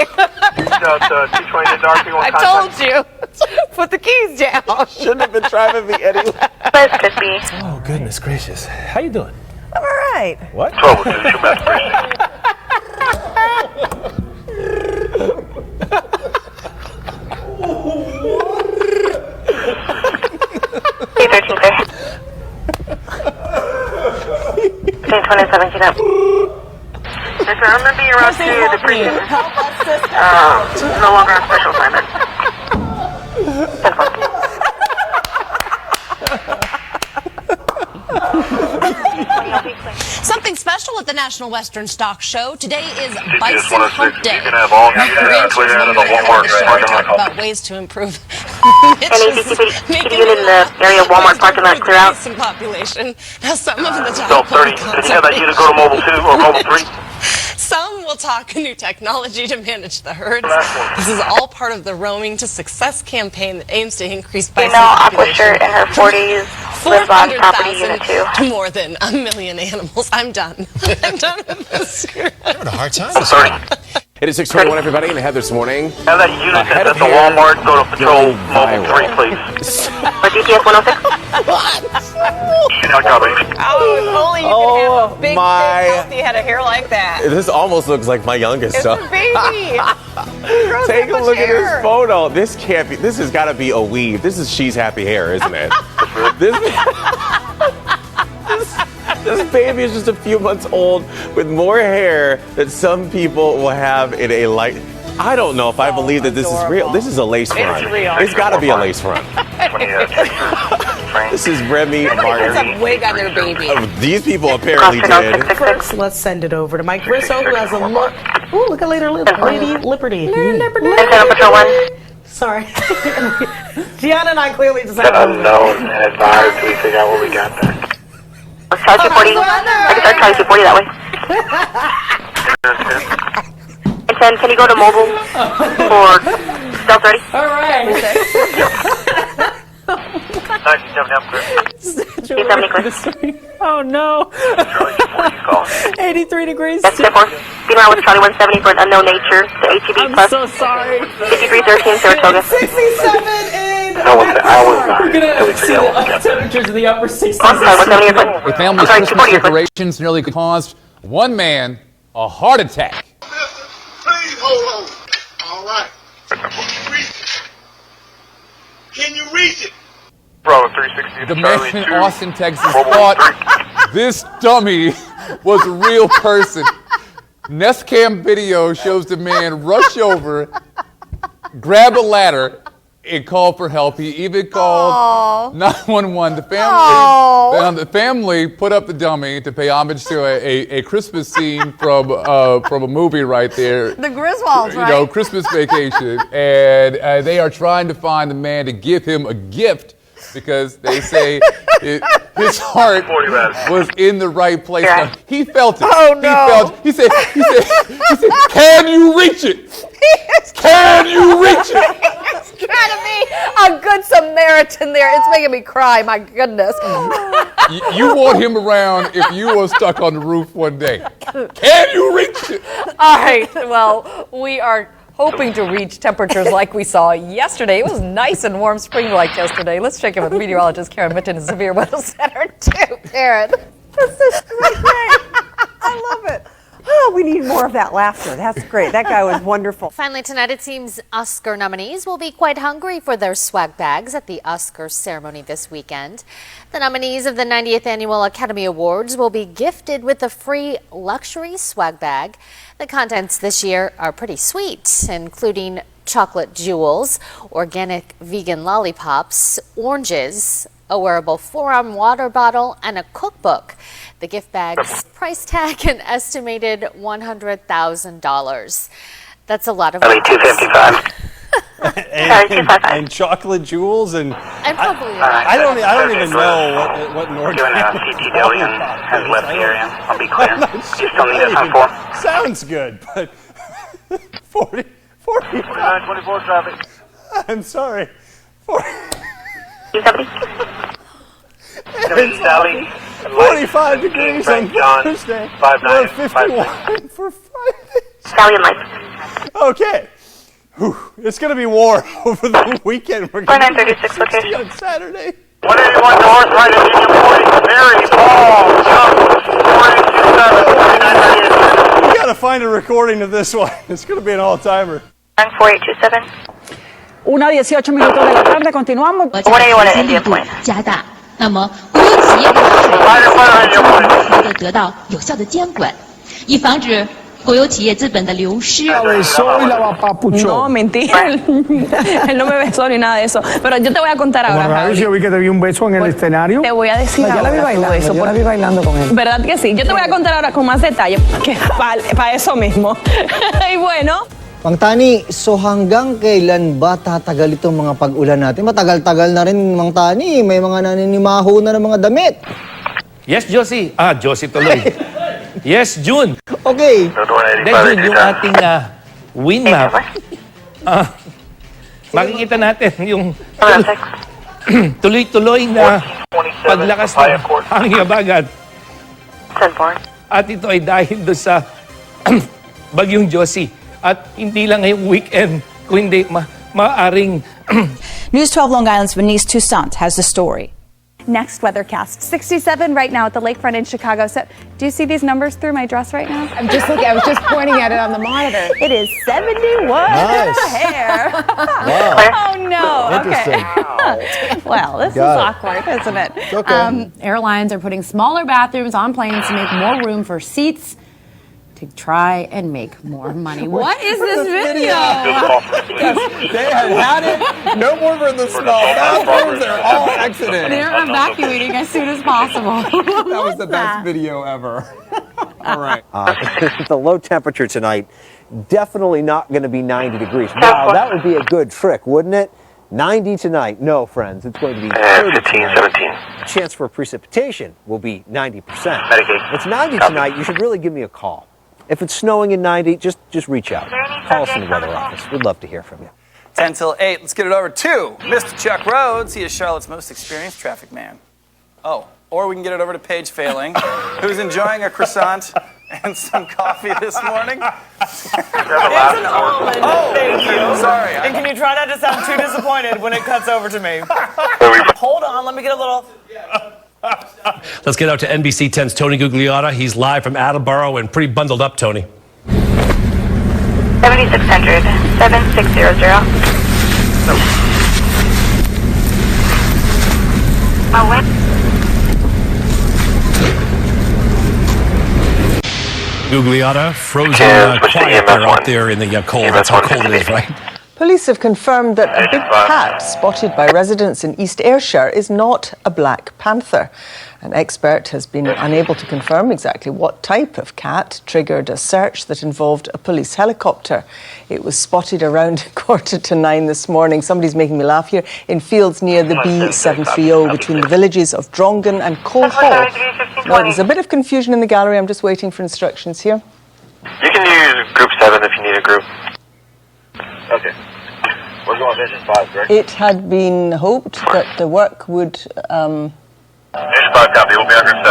I told you. Put the keys down. Shouldn't have been driving me anyway. Oh, goodness gracious. How you doing? I'm all right. What? 12 2, shoot back, Team 27, get up. Yes, sir, I'm going to be around to the precinct. No longer on special assignment. Something special at the National Western Stock Show. Today is Bison Hump Day. You can have all clear out of the Walmart parking lot. Talk about ways to improve Any DCPD unit in the area of Walmart parking lot clear out? population. Now, some of the Still 30. Did you have that unit go to Mobile 2 or Mobile 3? Some will talk new technology to manage the herds. This is all part of the Roaming to Success campaign that aims to increase bison Female aqua population shirt in her 40s lives on property unit 2. to more than 1 million animals. I'm done. I'm done with this. You're having a hard time. It is 6:21, everybody, and ahead this morning. Have that unit at the Walmart go to patrol Mobile 3, please. Or DTS 106? Not covered. Oh, if only you could have a big, healthy head of hair like that. This almost looks like my youngest It's son. a baby. Take a look at this photo. This can't be. This has got to be a weave. This is She's Happy Hair, isn't it? This baby is just a few months old with more hair that some people will have in a light. I don't know if I believe that this is real. This is a lace front. It's real. It's got to be a lace front. This is Remy Everybody puts Martin. a wig on their baby. These people apparently did. First, let's send it over to Mike Rizzo, who has a look. Ooh, look at Lady Liberty. Sorry. Gianna and I clearly just have a Unknown and advised. We figure out what we got there. Charlie 240. I can start Charlie 240 that way. And 10, can you go to mobile for stealth ready? All right. 270 clear. Oh no. 83 degrees. Yes, 10-4. Be around with Charlie 170 for an unknown nature. The ATB I'm plus. so sorry. 5313 Saratoga. 67 in. I was not. We're gonna see the temperatures in the upper 60s. Sorry, 170 A family's Christmas decorations nearly caused one man a heart attack. Please hold on. All right. Can you reach it? Bravo 360. The man in Austin, Texas thought this dummy was a real person. Nest cam video shows the man rush over, grab a ladder, and called for help. He even called 911. The family put up the dummy to pay homage to a Christmas scene from a movie right there. The Griswolds, right? You know, Christmas Vacation. And they are trying to find the man to give him a gift because they say his heart was in the right place. Now, he felt it. Oh, no. He said, can you reach it? Can you reach it? He's trying to be a good Samaritan there. It's making me cry, my goodness. You want him around if you were stuck on the roof one day. Can you reach it? All right, well, we are hoping to reach temperatures like we saw yesterday. It was nice and warm, spring-like yesterday. Let's check in with meteorologist Karen Mitton in Severe Weather Center, too. Karen. This is great. I love it. Oh, we need more of that laughter. That's great. That guy was wonderful. Finally tonight, it seems Oscar nominees will be quite hungry for their swag bags at the Oscar ceremony this weekend. The nominees of the 90th Annual Academy Awards will be gifted with a free luxury swag bag. The contents this year are pretty sweet, including chocolate jewels, organic vegan lollipops, oranges, a wearable 4-arm water bottle, and a cookbook. The gift bag's price tag an estimated $100,000. That's a lot of money. and chocolate jewels and probably I don't even know what an organic has left the area. I'll be clear. I'm not sure. Still need a 10-4. Sounds good, but 40 24 traffic. I'm sorry. 45 degrees on Thursday. We're 51 for Friday. Stallion lights. Okay. Whew. It's going to be warm over the weekend. We're going to be 60 on Saturday. 181 north, right at Union Point. Very tall jump. 487. We got to find a recording of this one. It's going to be an all-timer. 4827. 1:18 minutos de la tarde, continuamos. 181 at Indian Point. 加大，那么国有企业的海外得到有效的监管，以防止国有企业资本的流失。 No, mentira. Él no me besó ni nada de eso. Pero yo te voy a contar ahora. Javi. Yo vi que te vi un beso en el escenario. Te voy a decir yo la vi bailando, eso. Yo la vi bailando con él. ¿Verdad que sí? Yo te voy a contar ahora con más detalle, que para eso mismo. Y bueno. Mang Tani, so hanggang kailan ba tatagal itong mga pag-ulan natin? Matagal-tagal na rin, Mang Tani. May mga naninimaho na ng mga damit. Yes, Josie. Josie tuloy. Yes, June. Okay. June, yung ating wind map. Makikita natin yung tuloy-tuloy na paglakas ng hangin habagat. At ito ay dahil doon sa bagyong Josie. At hindi lang ngayong weekend, kundi maaring... News 12 Long Island's Venice Toussaint has the story. Next weathercast, 67 right now at the lakefront in Chicago. So, do you see these numbers through my dress right now? I'm just looking. I was just pointing at it on the monitor. It is 71. Nice. Hair. Wow. Oh no. Interesting. Okay. Well, this is awkward, isn't it? It's okay. Airlines are putting smaller bathrooms on planes to make more room for seats to try and make more money. What is this video? They had it. No more for the small bathrooms. They're all exiting. They're evacuating as soon as possible. That was the best video ever. All right. The low temperature tonight, definitely not going to be 90 degrees. Wow, that would be a good trick, wouldn't it? 90 tonight. No, friends, it's going to be 30 tonight. 17. Chance for precipitation will be 90%. If it's 90 tonight, you should really give me a call. If it's snowing in 90, just reach out. Call us in the weather office. We'd love to hear from you. 10 till 8. Let's get it over to Mr. Chuck Rhodes. He is Charlotte's most experienced traffic man. Oh, or we can get it over to Paige Failing, who's enjoying a croissant and some coffee this morning. It's an almond. Oh, thank you. Sorry. And can you try not to sound too disappointed when it cuts over to me? Hold on, let me get a little... Let's get out to NBC 10's Tony Gugliotta. He's live from Attleboro and pretty bundled up, Tony. 7600, 7600. Gugliotta, frozen quiet there out there in the cold. That's how cold it is, right? Police have confirmed that a big cat spotted by residents in East Ayrshire is not a black panther. An expert has been unable to confirm exactly what type of cat triggered a search that involved a police helicopter. It was spotted around 9:15 this morning. Somebody's making me laugh here. In fields near the B730 between the villages of Drongan and Cole Hall. Now, there's a bit of confusion in the gallery. I'm just waiting for instructions here. You can use group 7 if you need a group. Okay. We're going Vision 5, correct? It had been hoped that the work would... Vision 5, copy. We'll be on group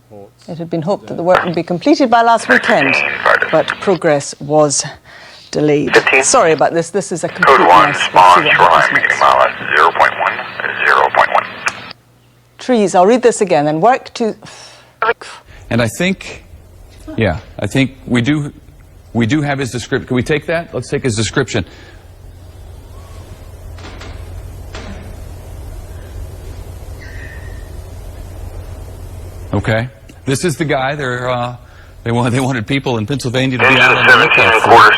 7. It had been hoped that the work would be completed by last weekend, but progress was delayed. 15. Sorry about this. This is a complete Code 1, mess. spawn, shoreline, beginning mile at 0.1, 0.1. Trees. I'll read this again. And work to... And I think, yeah, I think we do have his description. Can we take that? Let's take his description. Okay. This is the guy. They wanted people in Pennsylvania to be out on the lookout for.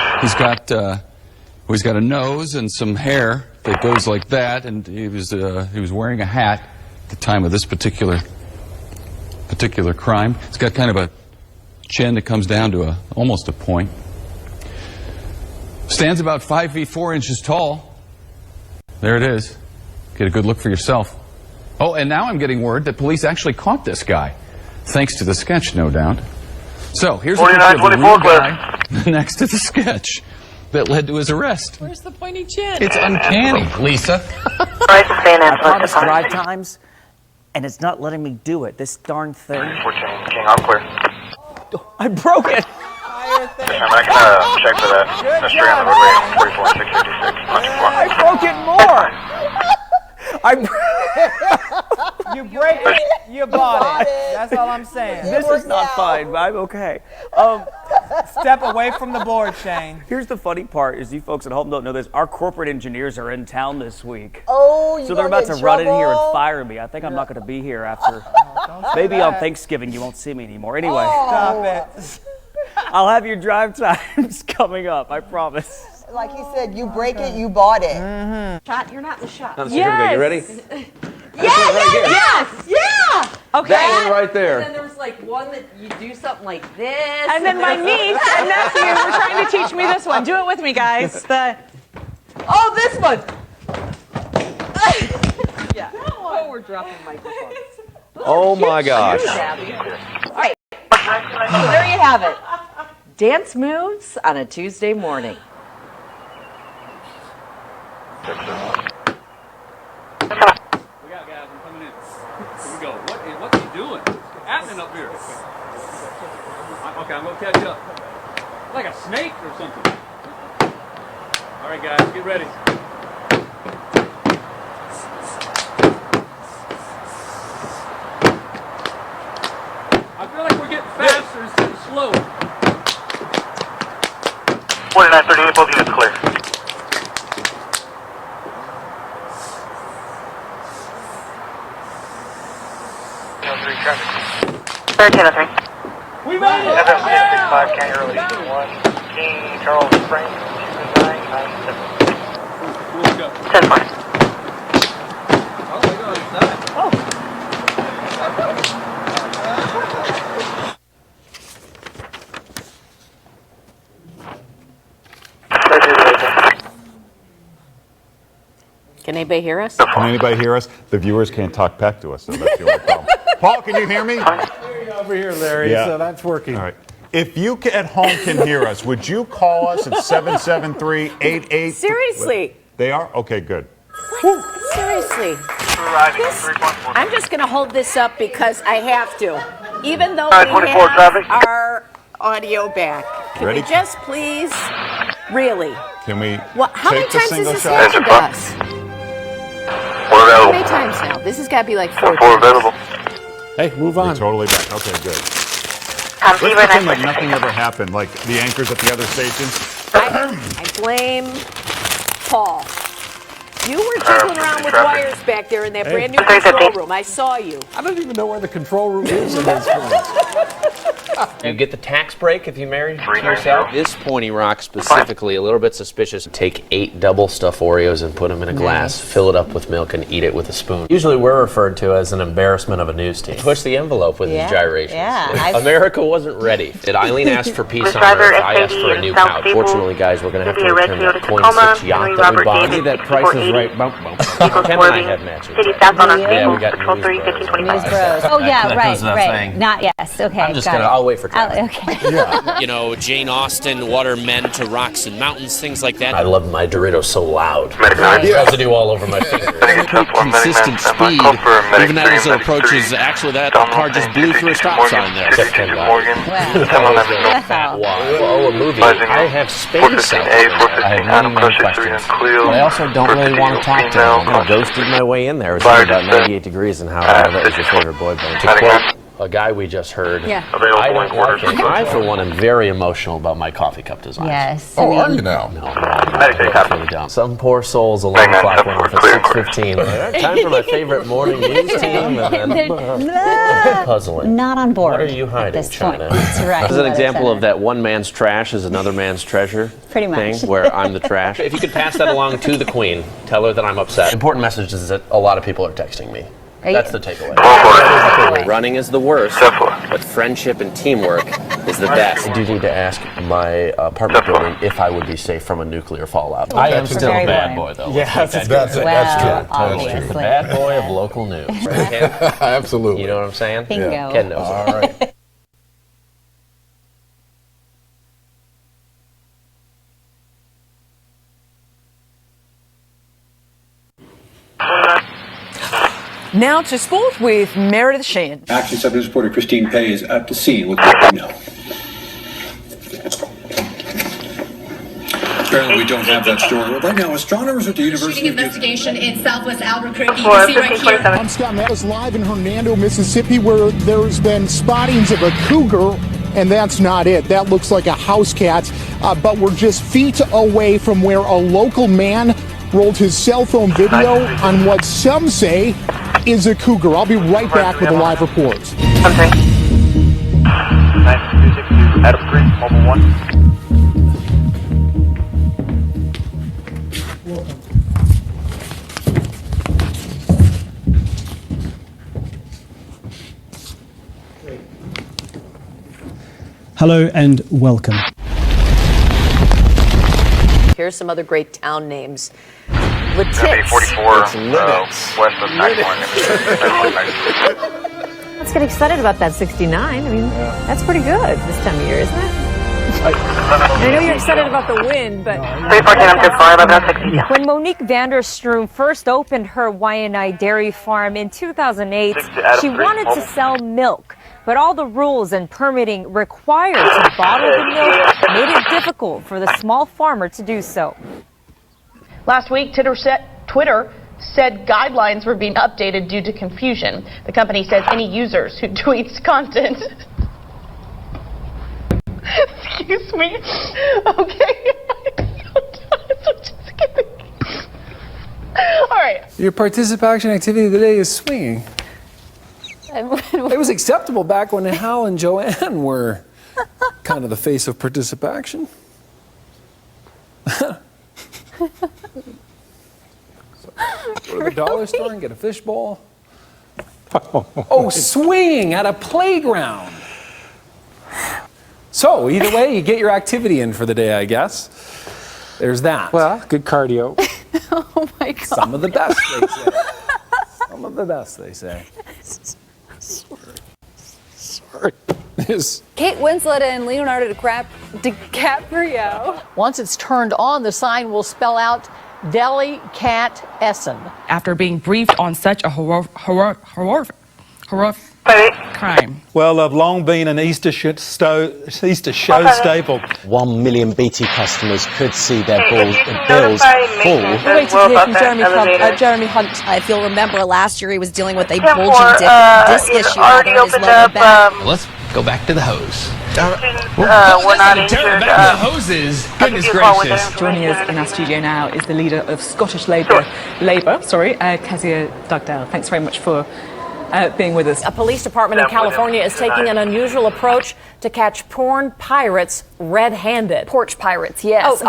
He's got a nose and some hair that goes like that, and he was wearing a hat at the time of this particular crime. He's got kind of a chin that comes down to almost a point. Stands about 5 feet 4 inches tall. There it is. Get a good look for yourself. Oh, and now I'm getting word that police actually caught this guy, thanks to the sketch, no doubt. So here's a picture of the real guy next to the sketch that led to his arrest. Where's the pointy chin? It's uncanny, Lisa. I promised drive times, and it's not letting me do it. This darn thing. King, I'm clear. I broke it. I'm going to check for that. That's 3 on the roadway, 34656. I broke it more. You break it, you bought it. That's all I'm saying. This is not fine, but I'm okay. Step away from the board, Shane. Here's the funny part: is you folks at home don't know this. Our corporate engineers are in town this week. Oh, you so they're about to run in here and fire me. I think I'm not going to be here after. Maybe on Thanksgiving you won't see me anymore. Anyway, stop it. I'll have your drive times coming up. I promise. Like he said, you break it, you bought it. Shot, you're not the shot. Here we go. You ready? Yes! Yeah! Okay. That one right there. And then there was like one that you do something like this. And then my niece and nephew were trying to teach me this one. Do it with me, guys. This one. Yeah. Oh, we're dropping microphones. Oh my gosh. All right. So there you have it. Dance moves on a Tuesday morning. We got guys, I'm coming in. Here we go. What's he doing? What's happening up here? Okay, I'm gonna catch up. Like a snake or something. All right, guys, get ready. I feel like we're getting faster instead of slow. 4938, both units clear. Traffic. 1303. We made it! FM 65, County Early 1, King Charles Springs, 2997. Let's go. 10-4. Oh, they go inside. Can anybody hear us? Can anybody hear us? The viewers can't talk back to us, so that's the only problem. Paul, can you hear me? Over here, Larry, so that's working. All right. If you at home can hear us, would you call us at 773-88... Seriously. They are? Okay, good. Seriously. I'm just going to hold this up because I have to. Even though Alright, we 24 have traffic. our audio back. Can Ready? we just please, really? Can we How many take the times single has this shot? happened to us? We're How available. many times now? This has got to be like 4 4 available. Hey, move on. We're totally back. Okay, good. Let's Let's pretend like nothing ever happened, like the anchors at the other stations. I blame Paul. You were tickling around with wires back there in that brand new control room. I saw you. I don't even know where the control room is in this place. You get the tax break if you marry yourself. This pointy rock specifically, a little bit suspicious. Take 8 double stuffed Oreos and put them in a glass, fill it up with milk, and eat it with a spoon. Usually we're referred to as an embarrassment of a news team. Push the envelope with these gyrations. Yeah, America wasn't ready. Did Eileen ask for peace on Earth? I asked for a new couch. Fortunately, guys, we're going to have to return that .6 yacht that we bought. See that Price is Right bump. Ken and I had matching. Yeah, we got News Bros. Oh, yeah, right. Not yes. Okay. I'm just going to, I'll wait for Trevor. Okay. You know, Jane Austen, water men to rocks and mountains, things like that. I love my Doritos so loud. Residue all over my fingers. Consistent speed, even as it approaches. Actually, that car just blew through a stop sign there. Oh, a movie. I have space out there. I have many questions. But I also don't really want to talk to him. I ghosted my way in there. It was about 98 degrees and how that was your favorite boy band. To quote a guy we just heard, I don't like it. I, for one, am very emotional about my coffee cup design. Yes. Oh, are you now? No, it's really dumb. Some poor soul's alarm clock went off at 6:15. Time for my favorite morning news team. And then puzzling. Not on board. What are you hiding, this point. China? That's right. This is an example of that one man's trash is another man's treasure Pretty much. thing, where I'm the trash. If you could pass that along to the Queen, tell her that I'm upset. Important message is that a lot of people are texting me. That's the takeaway. Running is the worst, but friendship and teamwork is the best. I do need to ask my apartment building if I would be safe from a nuclear fallout. I am still a bad boy, though. Yeah, that's true. That's true. The bad boy of local news. Ken? Absolutely. You know what I'm saying? Bingo. Ken knows. All right. Now to sport with Meredith Sheehan. Action 7 News reporter Christine Pay is at the scene with what we know. Apparently we don't have that story. Right now, astronomers at the University of investigation in Southwest Albuquerque. You can see right here. I'm Scott Meadows live in Hernando, Mississippi, where there's been spottings of a cougar, and that's not it. That looks like a house cat, but we're just feet away from where a local man rolled his cell phone video on what some say is a cougar. I'll be right back with a live report. Okay. 926 Adam Creek, Mobile 1. Hello and welcome. Here's some other great town names. Let's 44 west of Let's get excited about that 69. I mean, that's pretty good this time of year, isn't it? I know you're excited about the win, but... 314, I'm When Monique Vanderstrom first opened her Waianae dairy farm in 2008, she wanted to sell milk. But all the rules and permitting required to bottle the milk made it difficult for the small farmer to do so. Last week, Twitter said guidelines were being updated due to confusion. The company says any users who tweets content... Excuse me. Okay. All right. Your participation activity today is swinging. It was acceptable back when Hal and Joanne were kind of the face of participation. Go to the dollar store and get a fishbowl. Oh, swinging at a playground. So, either way, you get your activity in for the day, I guess. There's that. Well, good cardio. Oh my God. Some of the best, they say. Some of the best, they say. Sorry. Kate Winslet and Leonardo DiCaprio. Once it's turned on, the sign will spell out Deli Cat Essen. After being briefed on such a horrific crime. Well, I've long been an Easter show staple. 1 million BT customers could see their bills fall. We're waiting to hear from Jeremy Hunt. If you'll remember, last year he was dealing with a bulging disc issue. Let's go back to the hose. We're not injured. Back to the hoses. Goodness gracious. Joining us in our studio now is the leader of Scottish Labour, Kezia Dugdale. Thanks very much for being with us. A police department in California is taking an unusual approach to catch porn pirates red-handed. Porch pirates, yes.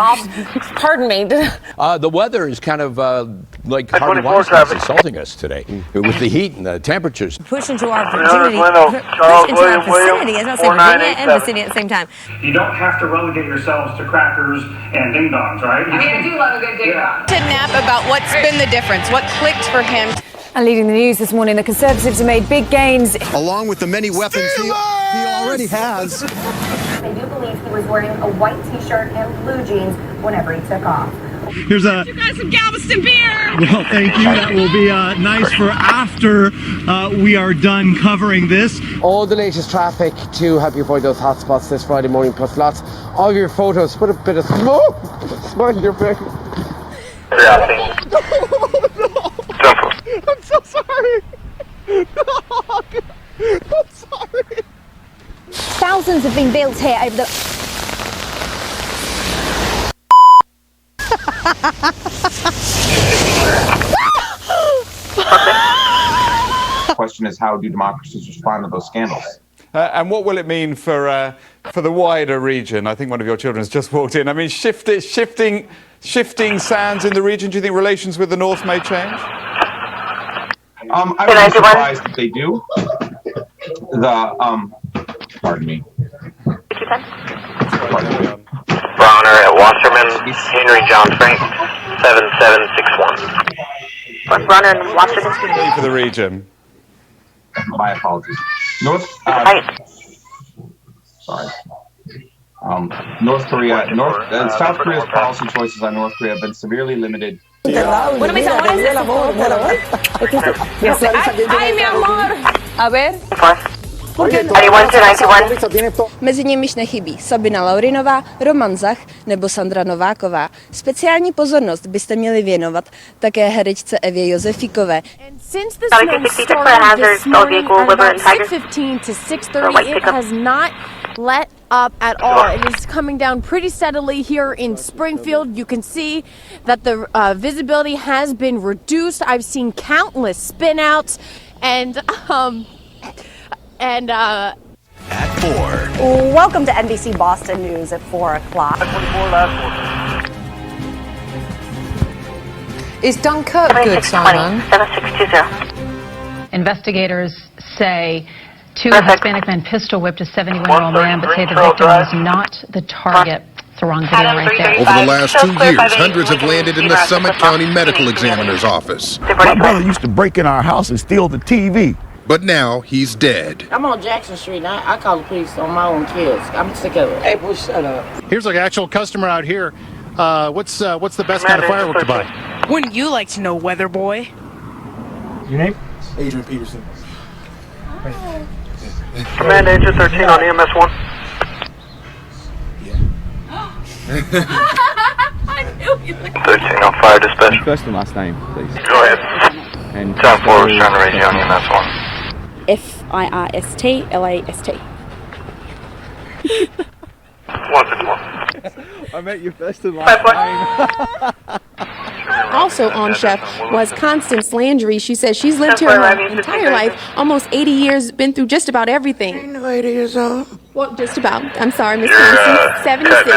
Pardon me. The weather is kind of like Harvey Weinstein's assaulting us today with the heat and the temperatures. Push into our vicinity. Push into our vicinity. I was not saying Virginia and vicinity at the same time. You don't have to relegate yourselves to crackers and ding-dongs, right? I mean, I do love a good ding-dong. Nap about what's been the difference, what clicked for him. And leading the news this morning, the Conservatives have made big gains. Along with the many weapons he already has. I do believe he was wearing a white t-shirt and blue jeans whenever he took off. Here's a. You guys some Galveston beer. Well, thank you. That will be nice for after we are done covering this. All the latest traffic to help you avoid those hot spots this Friday morning, plus lots of your photos. Put a bit of smoke. Smile in your face. I'm so sorry. I'm sorry. Thousands have been built here over the... The question is, how do democracies respond to those scandals? And what will it mean for the wider region? I think one of your children has just walked in. I mean, shifting sands in the region. Do you think relations with the North may change? I would be surprised if they do. Pardon me. Browner at Wasserman, Henry John Frank, 7761. Browner and Wasserman. For the region. My apologies. North Korea, South Korea's policy choices on North Korea have been severely limited. What is this? Ay, mi amor. A ver. Mezi nimiž nechybí Sabina Laurinová, Roman Zach nebo Sandra Nováková. Speciální pozornost byste měli věnovat také herečce Evě Josefíkové. Since the snow started this morning at about 6:15 to 6:30, it has not let up at all. It is coming down pretty steadily here in Springfield. You can see that the visibility has been reduced. I've seen countless spin-outs and at 4. Welcome to NBC Boston News at 4 o'clock. Is Dunkirk good, Simon? 7620. Investigators say two Hispanic men pistol whipped a 71-year-old man, but say the victim was not the target. It's the wrong video right there. Over the last 2 years, hundreds have landed in the Summit County Medical Examiner's office. My brother used to break in our house and steal the TV. But now he's dead. I'm on Jackson Street, and I call the police on my own kids. I'm sick of it. Hey, boy, shut up. Here's like an actual customer out here. What's the best kind of firework to buy? Wouldn't you like to know, weather boy? Your name? Adrian Peterson. Command Agent 13 on EMS 1. I knew you. 13 on fire dispatch. First and last name, please. Go ahead. And Time 4 was trying to raise you on EMS 1. FIRST LAST. 151. I met you first and last name. Also on, Chef, was Constance Landry. She says she's lived here her entire life, almost 80 years, been through just about everything. Ain't no 80 years old. Well, just about. I'm sorry, Miss Constance. 76 to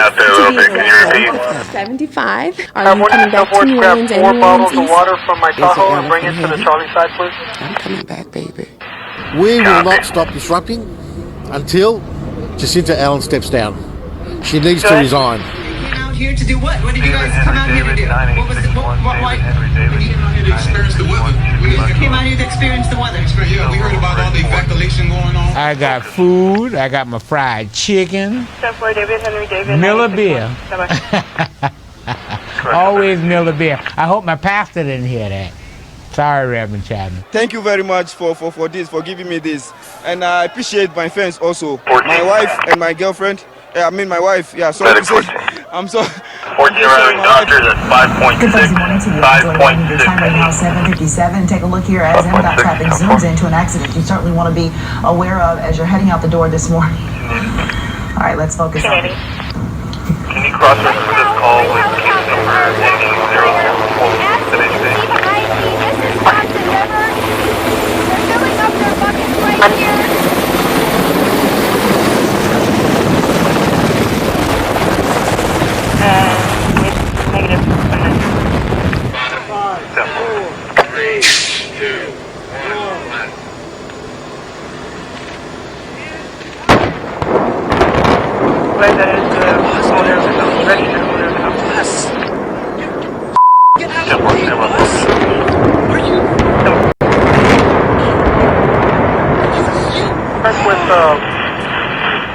be exact. 75. Are you coming back to New Orleans and New Orleans East? Water from my Tahoe and bring it to the Charlie side, please. I'm coming back, baby. We will not stop disrupting until Jacinta Allen steps down. She needs to resign. Out here to do what? What did you guys come out here to do? What was why? We came out here to experience the weather. We came out here to experience the weather. Yeah, we heard about all the evacuation going on. I got food. I got my fried chicken. 10-4 David, Henry David. Miller beer. Always Miller beer. I hope my pastor didn't hear that. Sorry, Reverend Chapman. Thank you very much for this, for giving me this. And I appreciate my friends also. My wife and my girlfriend. Yeah, I mean my wife. Yeah, sorry to say. I'm so. 14 arriving doctors at 5.6. 5.6. Time right now 7:57. Take a look here as MDOT traffic zooms into an accident you certainly want to be aware of as you're heading out the door this morning. All right, let's focus on it. Can you cross-reference this call with case number Negative. 3, 2, 1. That is the owner of the house, registered owner of the house. Work with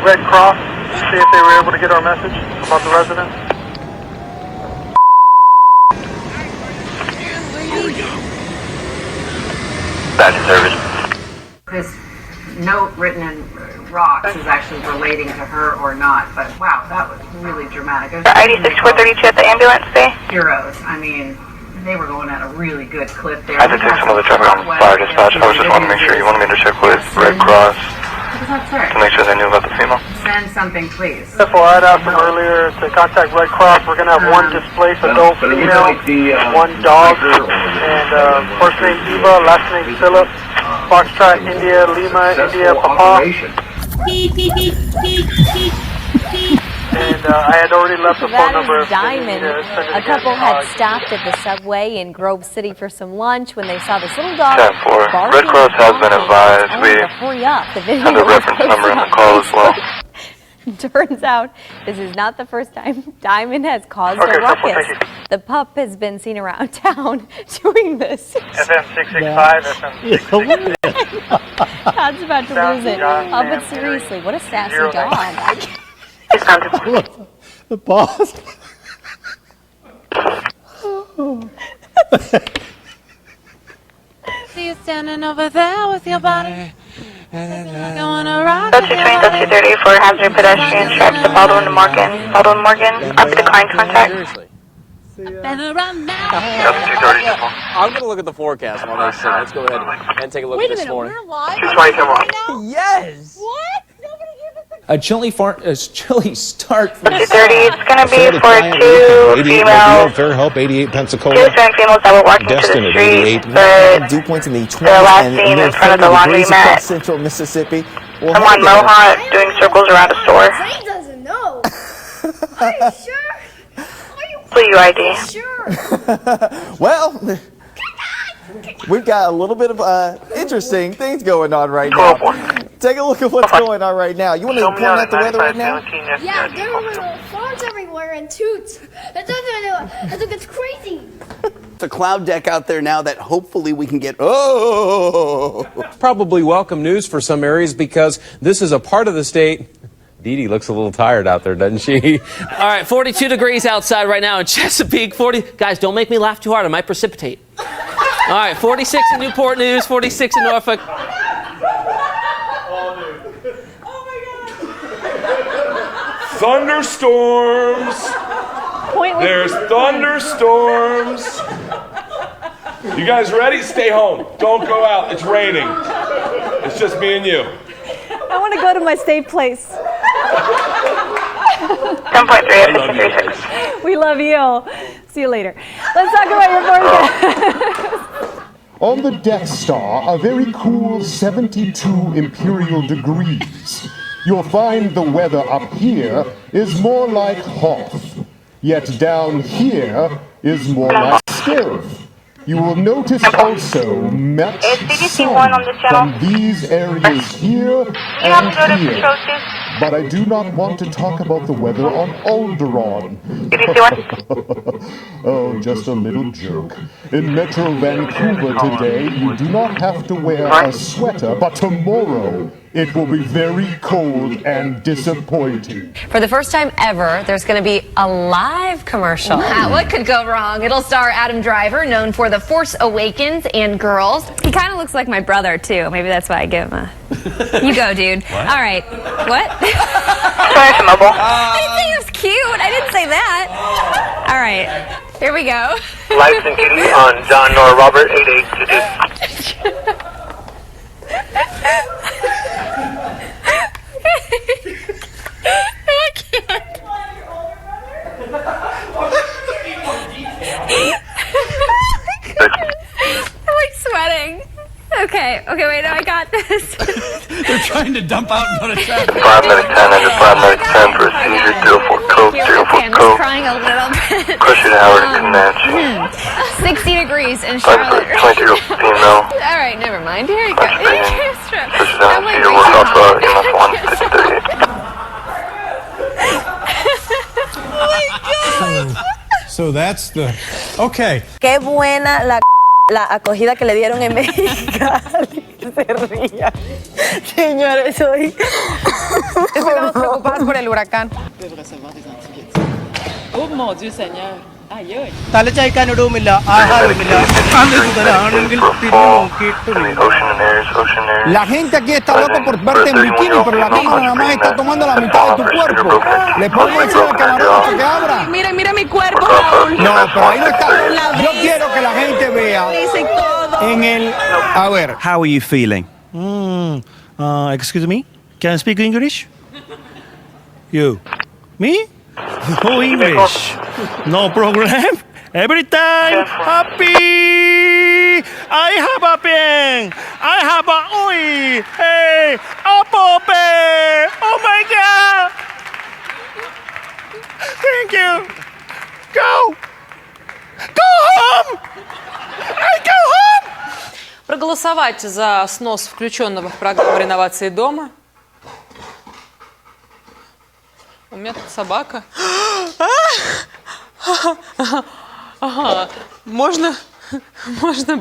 Red Cross, see if they were able to get our message about the residents. Badge service. This note written in rocks is actually relating to her or not, but wow, that was really dramatic. ID 6432 at the ambulance bay. Heroes. I mean, they were going at a really good clip there. I had to take some other traffic on fire dispatch. I was just wanting to make sure you wanted me to check with Red Cross to make sure they knew about the female. Send something, please. Therefore, I'd asked them earlier to contact Red Cross. We're going to have one displaced adult female, one dog, and first name Eva, last name Philip, Foxtrot, India, Lima, India, Papa. And I had already left the phone number. Diamond. A couple had stopped at the subway in Grove City for some lunch when they saw this little dog barking. Red Cross has been advised. We Hurry up. The video have the reference number in the call as well. Turns out this is not the first time Diamond has caused a ruckus. The pup has been seen around town doing this. FM 665, FM 665. Todd's about to lose it. Oh, but seriously, what a sassy dog. Look, the boss. See you standing over there with your body. That's between 230 for hazard pedestrian tracks to Baldwin Morgan. Baldwin Morgan, up decline contact. I'm going to look at the forecast while they sing. Let's go ahead and take a look at this morning. We're live right now? Yes! What? A chilly start from 230, it's going to be for two females. Fairhope, 88 Pensacola. Two females that were walking Destin to the at street, 88. but Dew points in the 20s the last and seen in front of the laundromat. Central Mississippi. Someone mohawk doing circles around a store. He doesn't know. Are you sure? Please, your ID. Sure. Well, we've got a little bit of interesting things going on right now. Take a look at what's going on right now. You want to point out the weather right now? Yeah, there are little farms everywhere and toots. It's crazy. A cloud deck out there now that hopefully we can get. Oh! Probably welcome news for some areas because this is a part of the state. Dee Dee looks a little tired out there, doesn't she? All right, 42 degrees outside right now in Chesapeake. 40. Guys, don't make me laugh too hard. I might precipitate. All right, 46 in Newport News, 46 in Norfolk. Thunderstorms. There's thunderstorms. You guys ready? Stay home. Don't go out. It's raining. It's just me and you. I want to go to my state place. 10.3. We love you. See you later. Let's talk about your forecast. On the Death Star, a very cool 72 imperial degrees. You'll find the weather up here is more like Hoth, yet down here is more like Scarif. You will notice also much sun from these areas here and here. But I do not want to talk about the weather on Alderaan. Oh, just a little joke. In Metro Vancouver today, you do not have to wear a sweater, but tomorrow it will be very cold and disappointing. For the first time ever, there's going to be a live commercial. Wow, what could go wrong? It'll star Adam Driver, known for The Force Awakens and Girls. He kind of looks like my brother, too. Maybe that's why I give him a... You go, dude. What? All right. What? I didn't say he was cute. I didn't say that. All right. Here we go. Lights and kitty on John Nora Robert 8822. trying to dump out and go to traffic. 5 medic 10 under 5 medic 10 procedure 04 code 04 code. Crying a little bit. Push it Howard to Comanche. 60 degrees in Charlotte. 20 female. All right, never mind. Here you go. Push it I'm down like to way work too off hot. EMS 1 So that's the... Okay. Qué buena la acogida que le dieron en Mexicali. Se ría. Señores, hoy... Estamos preocupados por el huracán. Oh mon Dieu Seigneur. Aïe aïe. തലചായ്ക്കാനിടവുമില്ല ആഹാരമില്ല അന്തരീക്ഷത്തിലാണെങ്കിൽ തിരിഞ്ഞു നോക്കിയിട്ട് La gente aquí está loca por verte en bikini, pero la cámara nada más está tomando la mitad de tu cuerpo. Le podemos decir al camarógrafo que abra. Mira, mira mi cuerpo, Raúl. No, pero ahí no está. Yo quiero que la gente vea en el... A ver. How are you feeling? Excuse me? Can I speak English? You? Me? No English. No problem. Every time happy. I have a pen. I have a oi. Hey, a pope. Oh my God. Thank you. Go. Go home. I go home. Проголосовать за снос включенного в программу реновации дома. У меня тут собака. Ага. Можно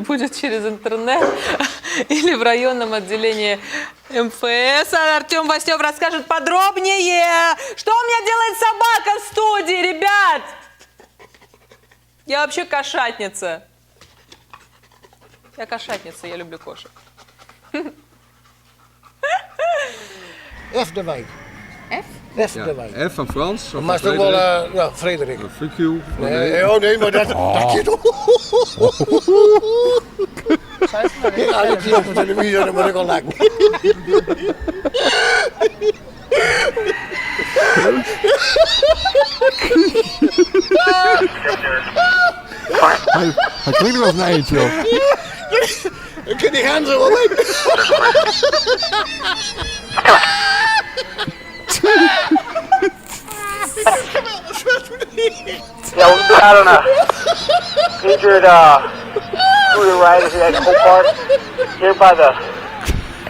будет через интернет или в районном отделении МФС. Артем Васнев расскажет подробнее. Что у меня делает собака в студии, ребят? Я вообще кошатница. Я кошатница, я люблю кошек. F de wijk. F? F de wijk. F van Frans. Maar is toch wel, ja, Frederik. Fuck you. Nee, oh nee, maar dat je toch. Ja, ik zie op de televisie, dan moet ik al lachen. Hij klinkt wel als een eindje. Ik kan die gaan zo wel weg. Yeah, we'll be out on a injured scooter ride at Hope Park here by the...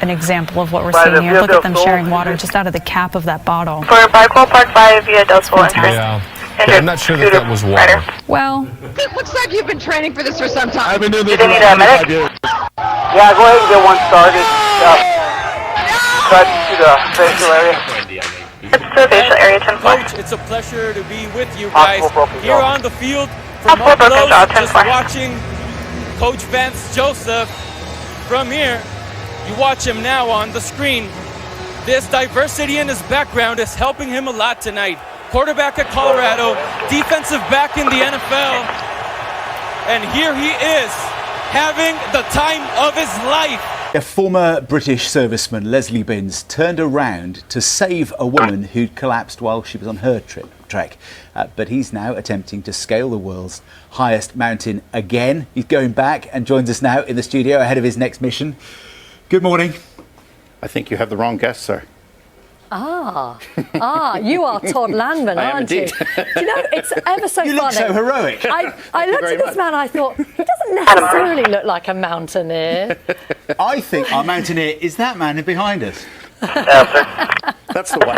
An example of what we're seeing here. Look at them sharing water just out of the cap of that bottle. For by Cole Park 5 via Del Sol entrance. Yeah, I'm not sure that was water. Well, It looks like you've been training for this for some time. I've been doing this Do they need a medic? Yeah, go ahead and get one started. Cut to the facial area. It's the facial area 10-4. Coach, it's a pleasure to be with you guys here on the field from Hospital up broken jaw, close, just 10-4. watching Coach Vance Joseph from here. You watch him now on the screen. This diversity in his background is helping him a lot tonight. Quarterback at Colorado, defensive back in the NFL, and here he is having the time of his life. A former British serviceman, Leslie Binns, turned around to save a woman who'd collapsed while she was on her trek. But he's now attempting to scale the world's highest mountain again. He's going back and joins us now in the studio ahead of his next mission. Good morning. I think you have the wrong guest, sir. You are Todd Landman, I am aren't you? indeed. Do you know, it's ever so funny. You look so heroic. I looked at this man, I thought, he doesn't necessarily look like a mountaineer. I think our mountaineer is that man behind us. That's the one.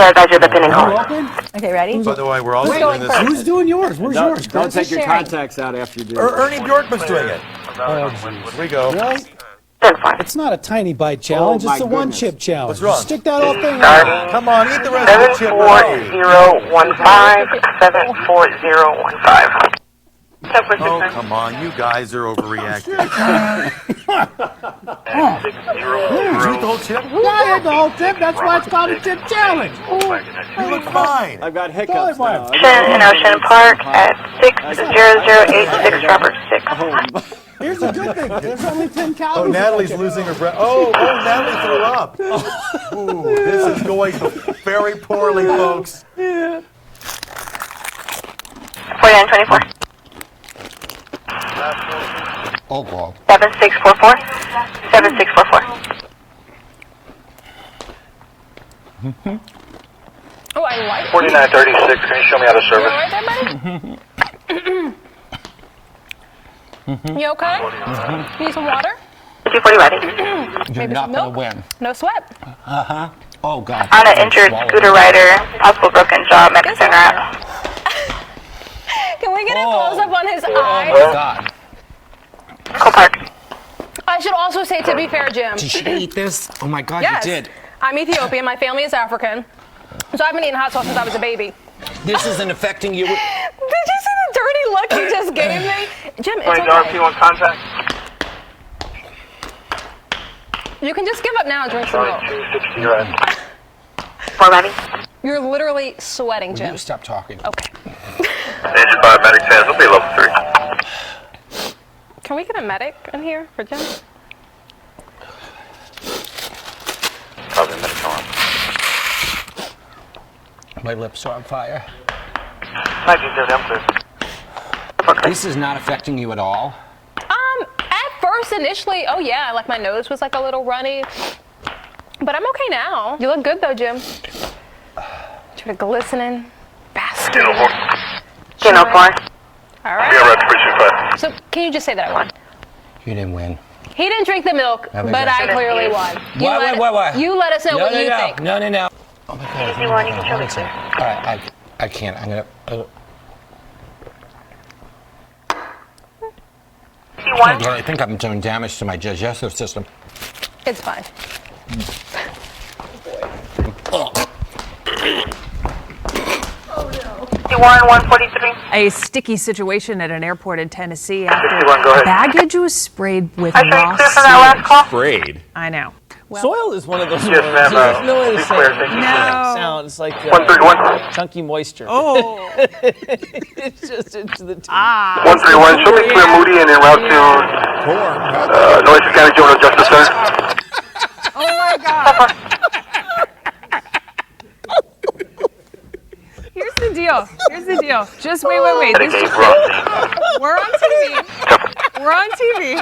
Okay, ready? By the way, we're also Who's doing going this. first? Who's doing yours? Where's yours? Don't take your sharing? contacts out after you do it. Ernie Bjorkman's doing it. Here we go. Really? It's not a tiny bite challenge, it's a one chip challenge. What's wrong? Stick that old thing out. Come on, eat the rest of the chip. 74015, 74015. Oh, come on, you guys are overreacting. Did you eat the whole chip? Yeah, I had the whole tip, that's why it's called a chip challenge. You look fine. I've got hiccups now. In Ocean Park at 60086 Robert 6. Here's the good thing, there's only 10 Oh, calories. Natalie's losing her breath. Oh, Natalie threw up. Ooh, this is going very poorly, folks. 4924. Oh, God. 7644. 7644. Oh, I like 4936, can you show me how to You service? alright there, buddy? You okay? Need some water? 240 ready. Maybe some milk? Win. No sweat. Uh-huh. Oh, God. On an injured scooter rider, possible broken jaw, medic center out. Can we get a close-up on his eyes? Oh, God. Co-park. I should also say, to be fair, Jim. Did she eat this? Oh, my God, Yes. you did. I'm Ethiopian. My family is African. So I've been eating hot sauce since I was a baby. This isn't affecting you. Did you see the dirty look he just gave me? Jim, it's okay. RP1 contact. You can just give up now and drink some milk. 260, you're right. 4 ready. You're literally sweating, Jim. You stop talking. Okay. Engine 5, medic 10, it'll be level 3. Can we get a medic in here for Jim? Copy, medic on. My lips are on fire. 1930, I'm clear. This is not affecting you at all? At first, initially, oh yeah, like my nose was like a little runny. But I'm okay now. You look good though, Jim. Sort of glistening, basking. All Alright. So, can you just say that I won? You didn't win. He didn't drink the milk, Have a but good I day. clearly won. Why? You let us know what you think. No. Oh my God. Easy one, you can show me too. All right, I can't. I'm gonna. I think I'm doing damage to my digestive system. It's fine. Warren 143. A sticky situation at an airport in Tennessee after 51, go ahead. baggage was sprayed with I should raw clear from that last call. Sprayed. I know. Soil is one of those Yes, words. ma'am, There's no way to be say clear, it. thank you. No. Sounds like 131. chunky moisture. Oh. It's just into the teeth. 131, show me clear Moody and en route to Noisy County Juvenile Justice Center. Oh my God. Here's the deal. Just wait. This is we're on TV. We're on TV.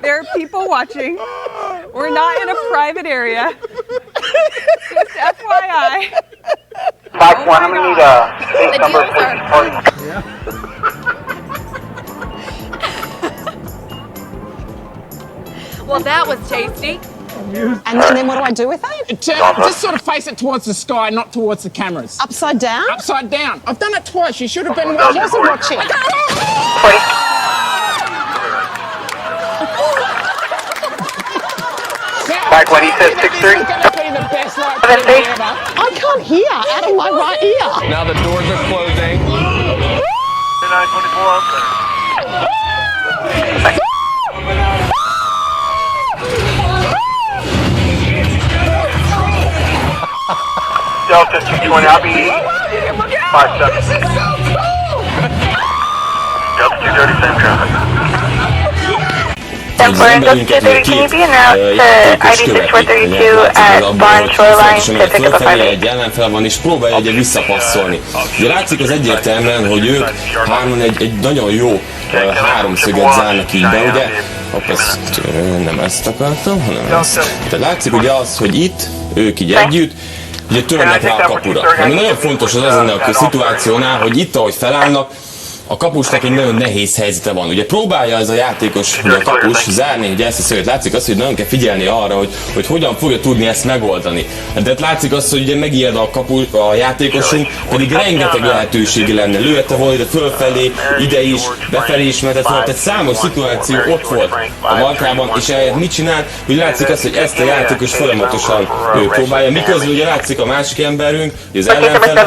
There are people watching. We're not in a private area. Just FYI. 5-1, I'm gonna need state number for Well, that was tasty. And then what do I do with it? Just sort of face it towards the sky, not towards the cameras. Upside down? Upside down. I've done it twice. You should have been watching. Back when he said 6-3. I can't hear out of my right ear. Now the doors are closing. 924 Delta 220, I'll be 5-7. Delta 230, same traffic. Temporary Industrial 30, can you be en route to ID 6432 at Barn Shoreline to pick up a 5-8? Egy ellenfele van, és próbálja ugye visszapasszolni. Ugye látszik az egyértelműen, hogy ők hárman egy nagyon jó háromszöget zárnak így be, ugye? Nem ezt akartam, hanem ezt. Tehát látszik ugye az, hogy itt, ők így együtt, ugye törnek rá a kapura. Ami nagyon fontos az ennek a szituációnál, hogy itt, ahogy felállnak, a kapusnak egy nagyon nehéz helyzete van. Ugye próbálja ez a játékos, hogy a kapus zárni, ugye ezt a szöget. Látszik azt, hogy nagyon kell figyelni arra, hogy hogyan fogja tudni ezt megoldani. De látszik azt, hogy ugye megijed a játékosunk, pedig rengeteg lehetősége lenne. Lőhette volna ide fölfelé, ide is, befelé is mehetett volna. Tehát számos szituáció ott volt a markában, és ehhez mit csinál? Hogy látszik azt, hogy ezt a játékos folyamatosan ő próbálja. Miközben ugye látszik a másik emberünk, hogy az ellenfele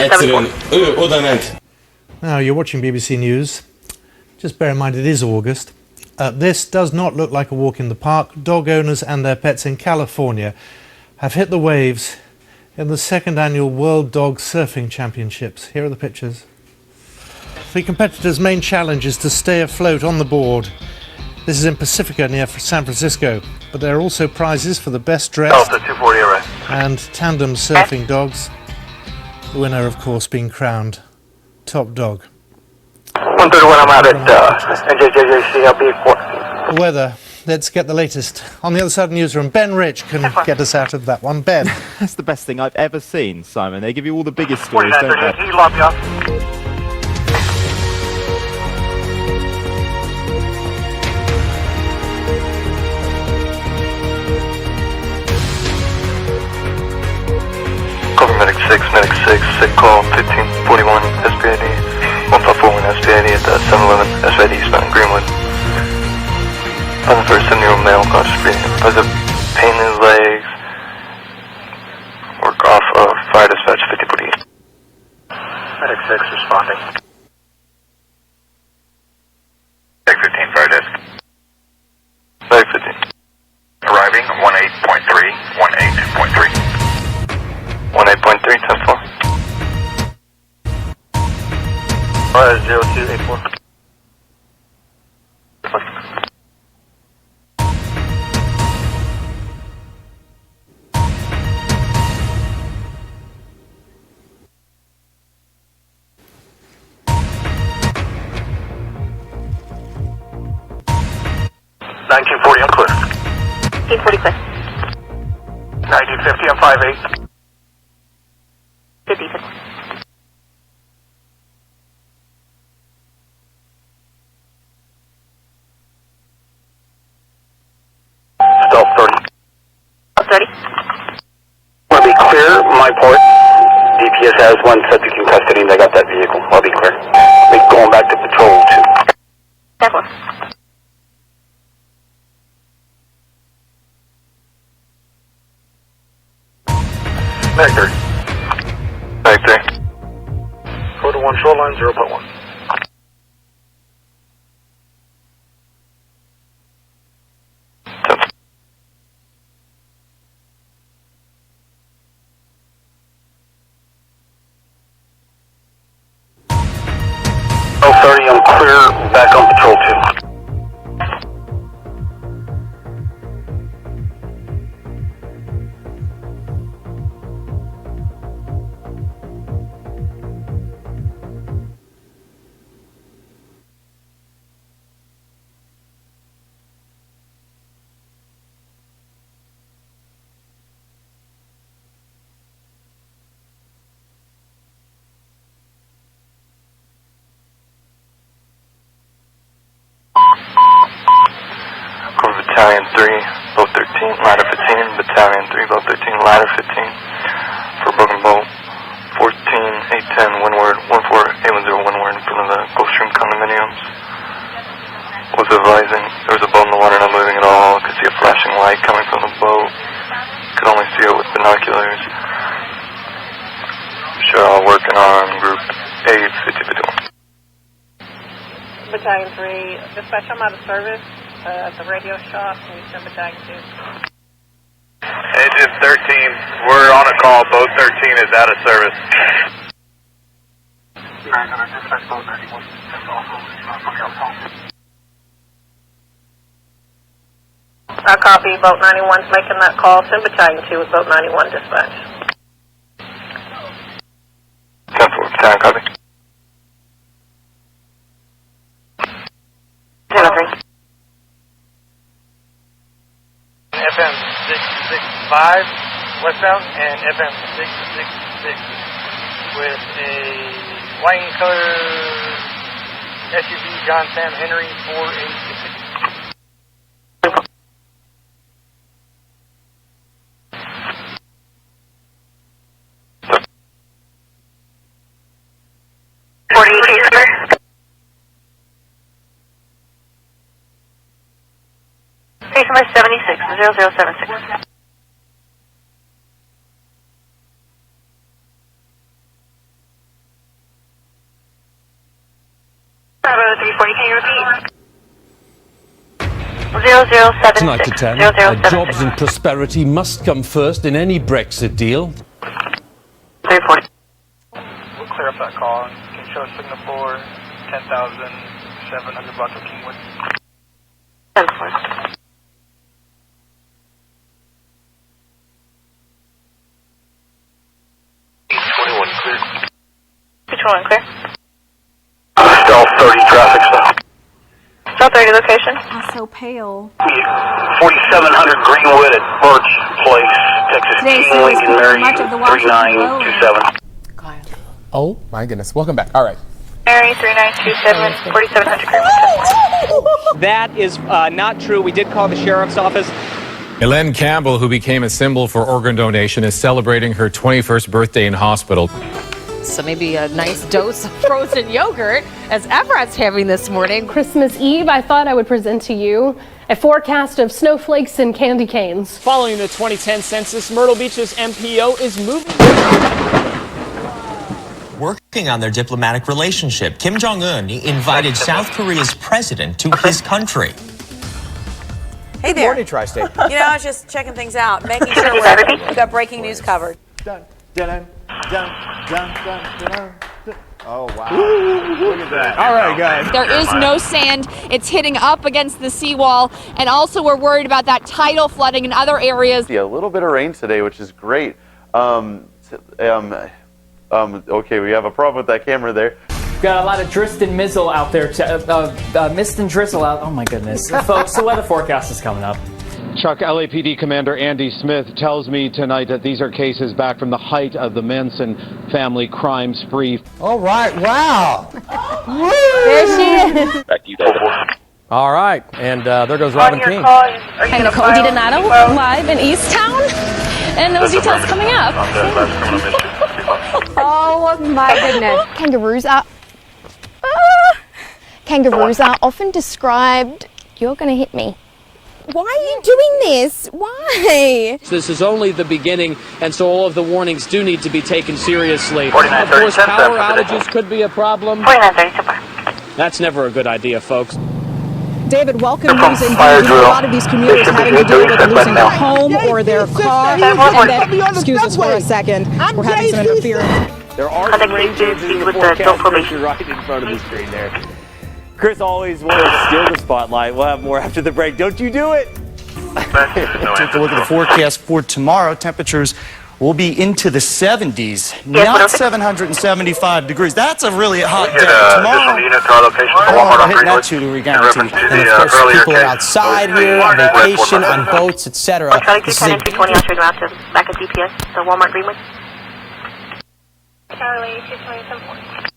egyszerűen ő oda ment. Now, you're watching BBC News. Just bear in mind it is August. This does not look like a walk in the park. Dog owners and their pets in California have hit the waves in the second annual World Dog Surfing Championships. Here are the pictures. The competitors' main challenge is to stay afloat on the board. This is in Pacifica near San Francisco, but there are also prizes for the best dressed and tandem surfing dogs. The winner, of course, being crowned top dog. 131, I'm out at NJJJC, I'll be at 4. The weather let's get the latest. On the other side of the newsroom, Ben Rich can get us out of that one. Ben. That's the best thing I've ever seen, Simon. They give you all the biggest stories, don't they? He lobbed you off. Cover medic 6, sick call 1541 SPID, 1541 SPID at the 711 SPID eastbound Greenwood. On the first 7-year-old male, conscious breathing, has a pain in his legs. Work off of fire dispatch 5048. Medic 6 responding. Medic 15, fire desk. Medic 15. Arriving 18.3, 18.3. 18.3, 10-4. 0284. $1940, I'm clear. 1840 clear. 1950, I'm 5'8". 50. Stealth 30. 30. Want to be clear, my port. DPS has one subject in custody and they got that vehicle. I'll be clear. They're going back to patrol too. 10-4. Medic 3. Medic 3. Go to 1 shoreline 0.1. Oh, 30, I'm clear, back on patrol 2. Battalion 3, boat 13, ladder 15, Battalion 3, boat 13, ladder 15, for broken boat, 14, 810, windward, 14810, windward, in front of the Gulfstream condominiums. Was advising, there was a boat in the water not moving at all, could see a flashing light coming from the boat, could only see it with binoculars. Sure, all working on group A, 5051. Battalion 3, dispatch, I'm out of service. At the radio shop, can you send Battalion 2? Engine 13, we're on a call. Boat 13 is out of service. I copy. Boat 91's making that call. Send Battalion 2 with Boat 91 dispatch. 10-4, Battalion copy. 10-3. FM 665 westbound and FM 666 with a white color SUV John Sam Henry 4866. Case number 760076. Bravo 340, can you repeat? 0076. Tonight to 10. 0076. Jobs and prosperity must come first in any Brexit deal. 340. We'll clear up that call and can show signal for 10,700 block of Kingwood. 10-4. Clear. 221 clear. Stealth 30 traffic stop. Stealth 30 location. so pale. 4700 Greenwood at Birch Place, Texas. Today's King series Lincoln featured Mary much of the Washington 3927. Oh my goodness. Welcome back. All right. Mary 3927, 4700 Greenwood. That is not true. We did call the sheriff's office. Elaine Campbell, who became a symbol for organ donation, is celebrating her 21st birthday in hospital. So maybe a nice dose of frozen yogurt, as Everett's having this morning. Christmas Eve, I thought I would present to you a forecast of snowflakes and candy canes. Following the 2010 census, Myrtle Beach's MPO is moving. Working on their diplomatic relationship, Kim Jong-un invited South Korea's president to his country. Hey there. Morning, Tri-State. You know, I was just checking things out, making sure we've got breaking news covered. Dun, dun, dun, dun, dun, dun, dun, dun. Oh, wow. Look at that. All right, guys. There is no sand. It's hitting up against the seawall. And also we're worried about that tidal flooding in other areas. Yeah, a little bit of rain today, which is great. Okay, we have a problem with that camera there. Got a lot of drizzle and mizzle out there. Mist and drizzle out. Oh, my goodness. Folks, the weather forecast is coming up. Chuck, LAPD Commander Andy Smith tells me tonight that these are cases back from the height of the Manson family crime spree. All right, wow. There she is. Back to you guys. All right, and there goes Robin King. I'm Nicole DiDonato, live in Easttown, and those details coming up. Oh my goodness. Kangaroos are often described, you're going to hit me. Why are you doing this? Why? This is only the beginning, and so all of the warnings do need to be taken seriously. Of 4930 course, power outages could be a problem. 4930. That's never a good idea, folks. David, welcome news indeed. A lot of these commuters having to deal with losing their home or their car. And then, excuse us for a second, we're having some interference. There are some rain changes in the forecast right in front of the screen there. Chris always wants to steal the spotlight. We'll have more after the break. Don't you do it! Take a look at the forecast for tomorrow. Temperatures will be into the 70s, not 775 degrees. That's a really hot day. Tomorrow, we're hitting that 2-degree guarantee. And of course, people are outside here, on vacation, on boats, etc. Charlie 210 and 220, I'll turn you out to back at DPS, the Walmart Greenwood. Charlie 220, 740.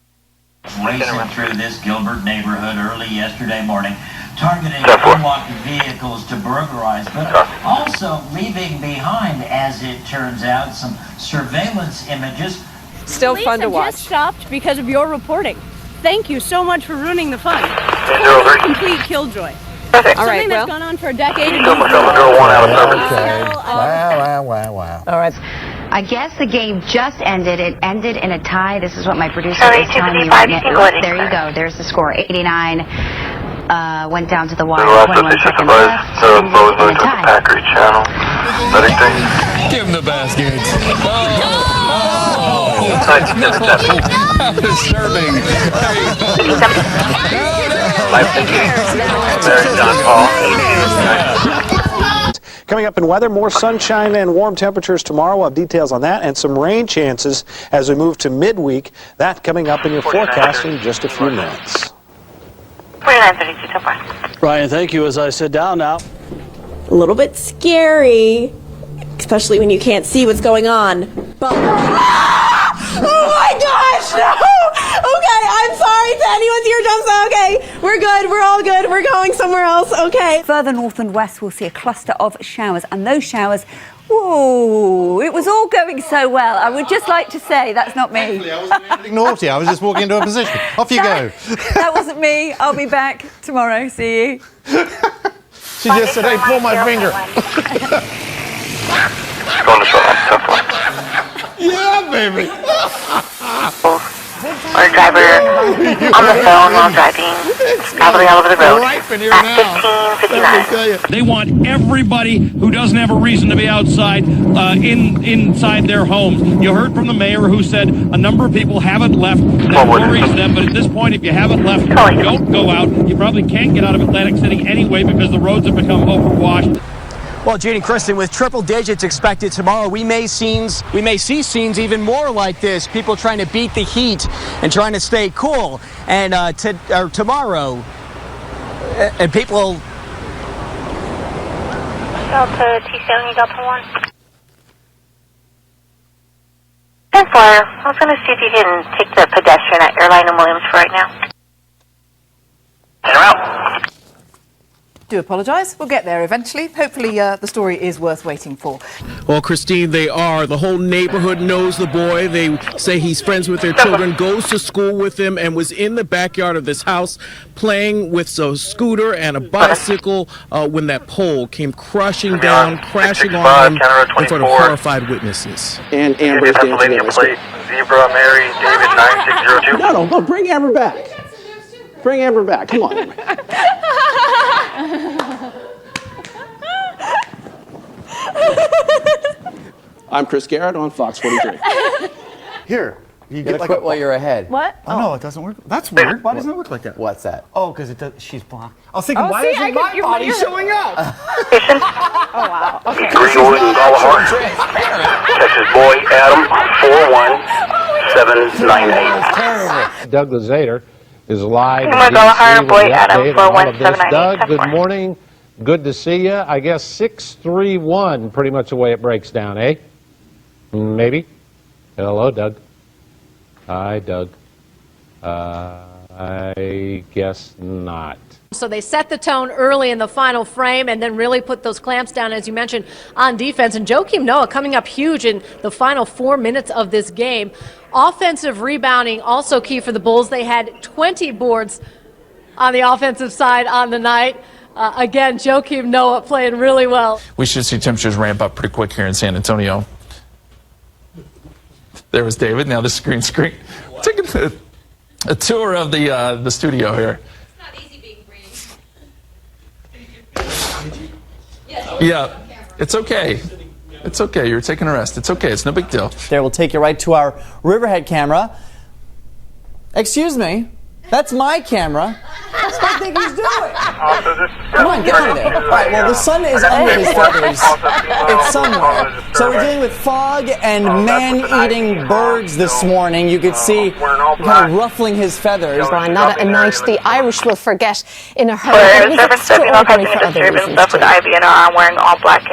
Racing through this Gilbert neighborhood early yesterday morning, targeting unlocked vehicles to burglarize, but also leaving behind, as it turns out, some surveillance images. Still fun to watch. Just stopped because of your reporting. Thank you so much for ruining the fun. Complete killjoy. All Something right, that's well. gone on for a decade. Okay. Wow. All right. I guess the game just ended. It ended in a tie. This is what my producer Sorry, is telling me 255, right you can now. go ahead and There you start. go. There's the score. 89 went down to the wire. Last 21 station seconds advised, left. Bows And moving a to the tie. Packard channel. Medic thing. Give him the basket. Disturbing. Coming up in weather, more sunshine and warm temperatures tomorrow. We'll have details on that and some rain chances as we move to midweek. That coming up in your forecast in just a few minutes. 4932 so far. Ryan, thank you. As I sit down now. A little bit scary, especially when you can't see what's going on. But oh my gosh, no! Okay, I'm sorry to anyone's eardrums. Okay, we're good. We're all good. We're going somewhere else. Okay. Further north and west, we'll see a cluster of showers, and those showers, whoa, it was all going so well. I would just like to say that's not me. Actually, I wasn't doing anything naughty. I was just walking into a position. Off you go. That wasn't me. I'll be back tomorrow. See you. She just said, hey, pull my finger. Going to tough one. Yeah, baby. Or driver on the phone while driving, traveling all over the road at 1559. They want everybody who doesn't have a reason to be outside inside their homes. You heard from the mayor who said a number of people haven't left. That worries them, but at this point, if you haven't left, don't go out. You probably can't get out of Atlantic City anyway because the roads have become overwashed. Well, Jane and Kristen, with triple digits expected tomorrow, we may see scenes even more like this. People trying to beat the heat and trying to stay cool. And tomorrow, and people Delta T7, Delta 1. 10-4, I was going to see if you can take the pedestrian at Airline and Williams for right now. In or out. Do apologise. We'll get there eventually. Hopefully the story is worth waiting for. Well, Christine, they are. The whole neighborhood knows the boy. They say he's friends with their children, goes to school with them, and was in the backyard of this house playing with a scooter and a bicycle when that pole came crushing down, crashing on him in front of horrified witnesses. And Amber's dancing in the street. Zebra, Mary, David, 9602. No, bring Amber back. Bring Amber back. Come on, Amber. I'm Chris Garrett on Fox 43. Here. You gotta like quit while you're ahead. What? Oh, no, it doesn't work. That's weird. Why doesn't it look like that? What's that? Oh, because it does. She's blocked. I was thinking, Oh, why see, isn't my body showing up? Oh, wow. Okay. Greenwood and Galahar. Texas boy, Adam, 41798. Douglas Zader is live. Boy, Adam, 41798. Doug, good morning. Good to see you. I guess 6-3-1, pretty much the way it breaks down, eh? Maybe. Hello, Doug. Hi, Doug. I guess not. So they set the tone early in the final frame and then really put those clamps down, as you mentioned, on defense. And Joakim Noah coming up huge in the final 4 minutes of this game. Offensive rebounding also key for the Bulls. They had 20 boards on the offensive side on the night. Again, Joakim Noah playing really well. We should see temperatures ramp up pretty quick here in San Antonio. There was David. Now the screen. Taking a tour of the studio here. It's not easy being green. Yeah, it's okay. It's okay. You're taking a rest. It's okay. It's no big deal. There, we'll take you right to our Riverhead camera. Excuse me. That's my camera. What do you think he's doing? Come on, get out of there. All right, well, the sun is under his feathers. It's somewhere. So we're dealing with fog and man-eating birds this morning. You could see kind of ruffling his feathers. Brian, not a night the Irish will forget in a hurry. It was extraordinary for other reasons Stuff with Ivy and I'm wearing all black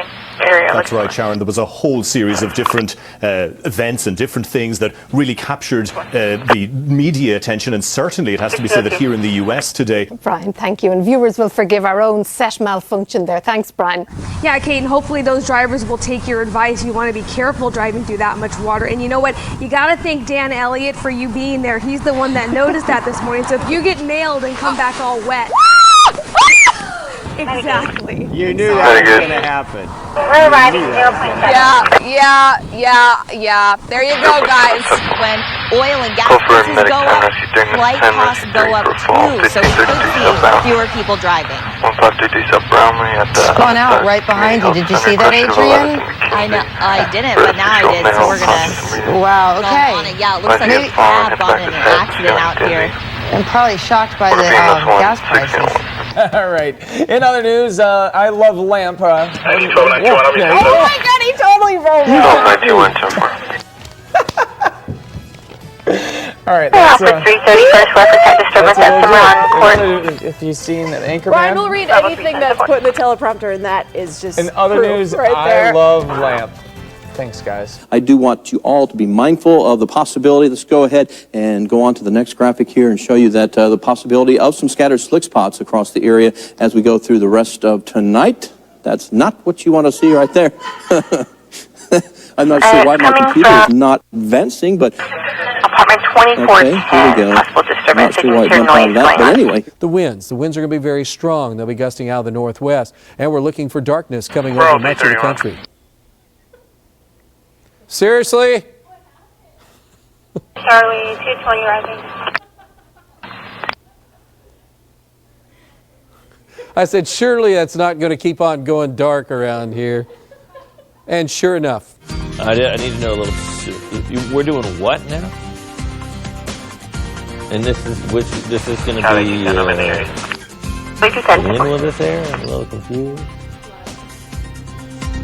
area. That's right, Sharon. There was a whole series of different events and different things that really captured the media attention, and certainly it has to be said that here in the US today. Brian, thank you. And viewers will forgive our own set malfunction there. Thanks, Brian. Yeah, Kate, and hopefully those drivers will take your advice. You want to be careful driving through that much water. And you know what? You got to thank Dan Elliott for you being there. He's the one that noticed that this morning. So if you get nailed and come back all wet. Exactly. You knew that was going to happen. We're riding 0.7. Yeah. There you go, guys. When oil and gas prices go up, flight costs go up too. So we could see fewer people driving. 152 South Brownlee at the... It's gone out right behind you. Did you see that, Adrian? I know. I didn't, but now I did. So we're gonna. Wow. Okay. Yeah, it looks like we have gone in an accident out here. I'm probably shocked by the gas prices. All right. In other news, I love Lamp. Oh my God, he totally rolled All right. That's 331st West attack disturbance at Cimarron Court. If you've seen Anchorman. Brian will read anything that's put in the teleprompter, and that is just. In other news, right there. I love Lamp. Thanks, guys. I do want you all to be mindful of the possibility. Let's go ahead and go on to the next graphic here and show you that the possibility of some scattered slick spots across the area as we go through the rest of tonight. That's not what you want to see right there. I'm not sure why my computer is not advancing, but... Apartment 24. Okay, here we go. Not sure why it jumped out of that, but anyway. The winds are going to be very strong. They'll be gusting out of the northwest, and we're looking for darkness coming over much of the country. Seriously? Charlie, 220 rising. I said, surely that's not going to keep on going dark around here. And sure enough. I need to know a little. We're doing what now? And this is going to be in the middle of this area. I'm a little confused.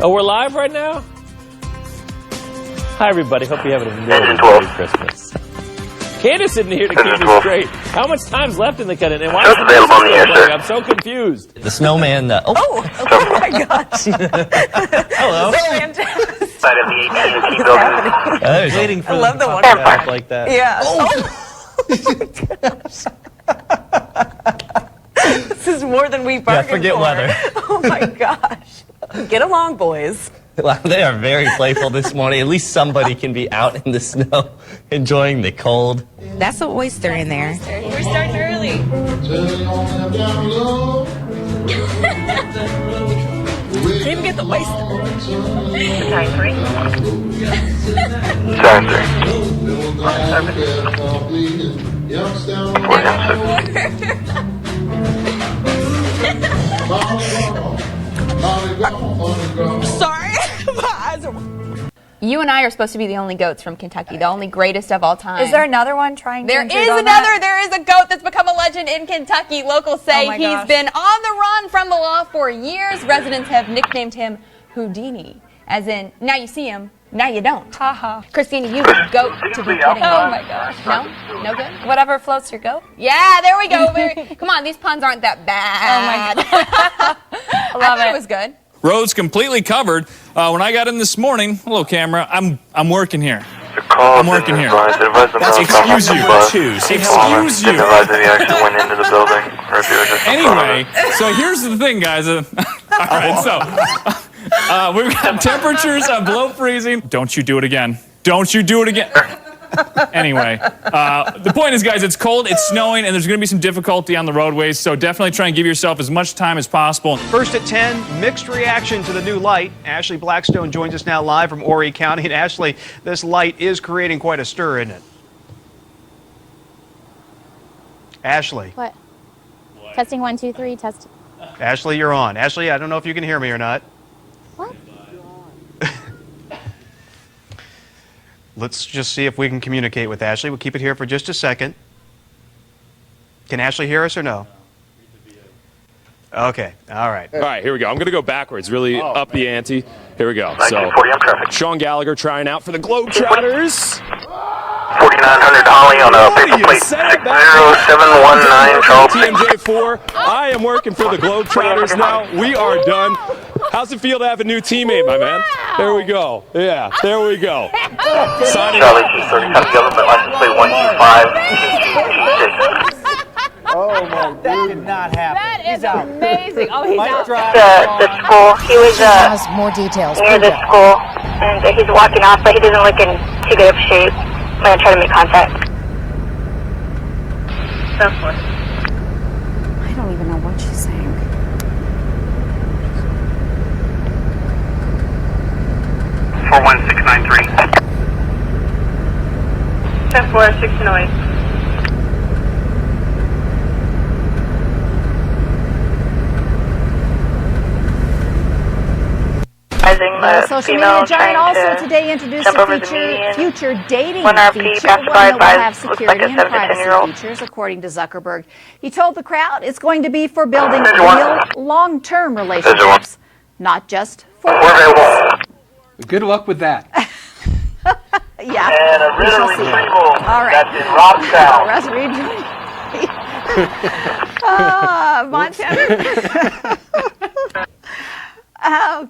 Oh, we're live right now? Hi, everybody. Hope you're having a really Merry Christmas. Candace isn't here to keep us straight. How much time's left in the cut-in? And why Show's is available on the music air, playing? sir. I'm so confused. The snowman. Oh my gosh. Hello. Side of the AT&T building. I was waiting for I love the one. to act like that. Yeah. This is more than we bargained forget for. weather. Oh my gosh. Get along, boys. Wow, they are very playful this morning. At least somebody can be out in the snow enjoying the cold. That's an oyster in there. We're starting early. Can't even get the oyster. Sorry, 3. Sorry. You and I are supposed to be the only goats from Kentucky, the only greatest of all time. Is there another one trying to There intrude is on another. that? There is a goat that's become a legend in Kentucky. Locals say Oh my he's gosh. been on the run from the law for years. Residents have nicknamed him Houdini, as in, now you see him, now you don't. Haha. Christina, you goat to be kidding. Oh my gosh. No? No good? Whatever floats your goat. Yeah, there we go. Come on, these puns aren't that bad. Oh my god. I thought it was good. Roads completely covered. When I got in this morning, hello camera, I'm working here. I'm working here. Excuse you. Excuse you. Didn't advise that he actually went into the building, or if you were just in front of Anyway, so here's the thing, guys. All right, so we've got temperatures below freezing. Don't you do it again. Don't you do it again. Anyway, the point is, guys, it's cold, it's snowing, and there's going to be some difficulty on the roadways, so definitely try and give yourself as much time as possible. First at 10, mixed reaction to the new light. Ashley Blackstone joins us now live from Horry County. And Ashley, this light is creating quite a stir, isn't it? Ashley. What? Testing 1, 2, 3. Test. Ashley, you're on. Ashley, I don't know if you can hear me or not. What? Let's just see if we can communicate with Ashley. We'll keep it here for just a second. Can Ashley hear us or no? Okay, all right. All right, here we go. I'm going to go backwards, really up the ante. Here we go. So, Sean Gallagher trying out for the Globetrotters. 4900 Holly on a paper plate 60719 Charleston. TMJ4. I am working for the Globetrotters now. We are done. How's it feel to have a new teammate, my man? There we go. Yeah, there we go. Signing Charlie 230, government license plate 125. Oh my, that did not happen. That is amazing. Oh, he's out. The school. He was more details. near the school, and he's walking off, but he doesn't look in too good of shape. I'm gonna try to make contact. I don't even know what she's saying. For 1693. 10-4, 6 noise. The social media giant also today introduced a future dating feature, one that will have security and privacy features, according to Zuckerberg. He told the crowd it's going to be for building real, long-term relationships, not just for Good luck with that. Yeah, And a we shall see. retrieval. All right. That's in Robstown. Russ Reed Montana.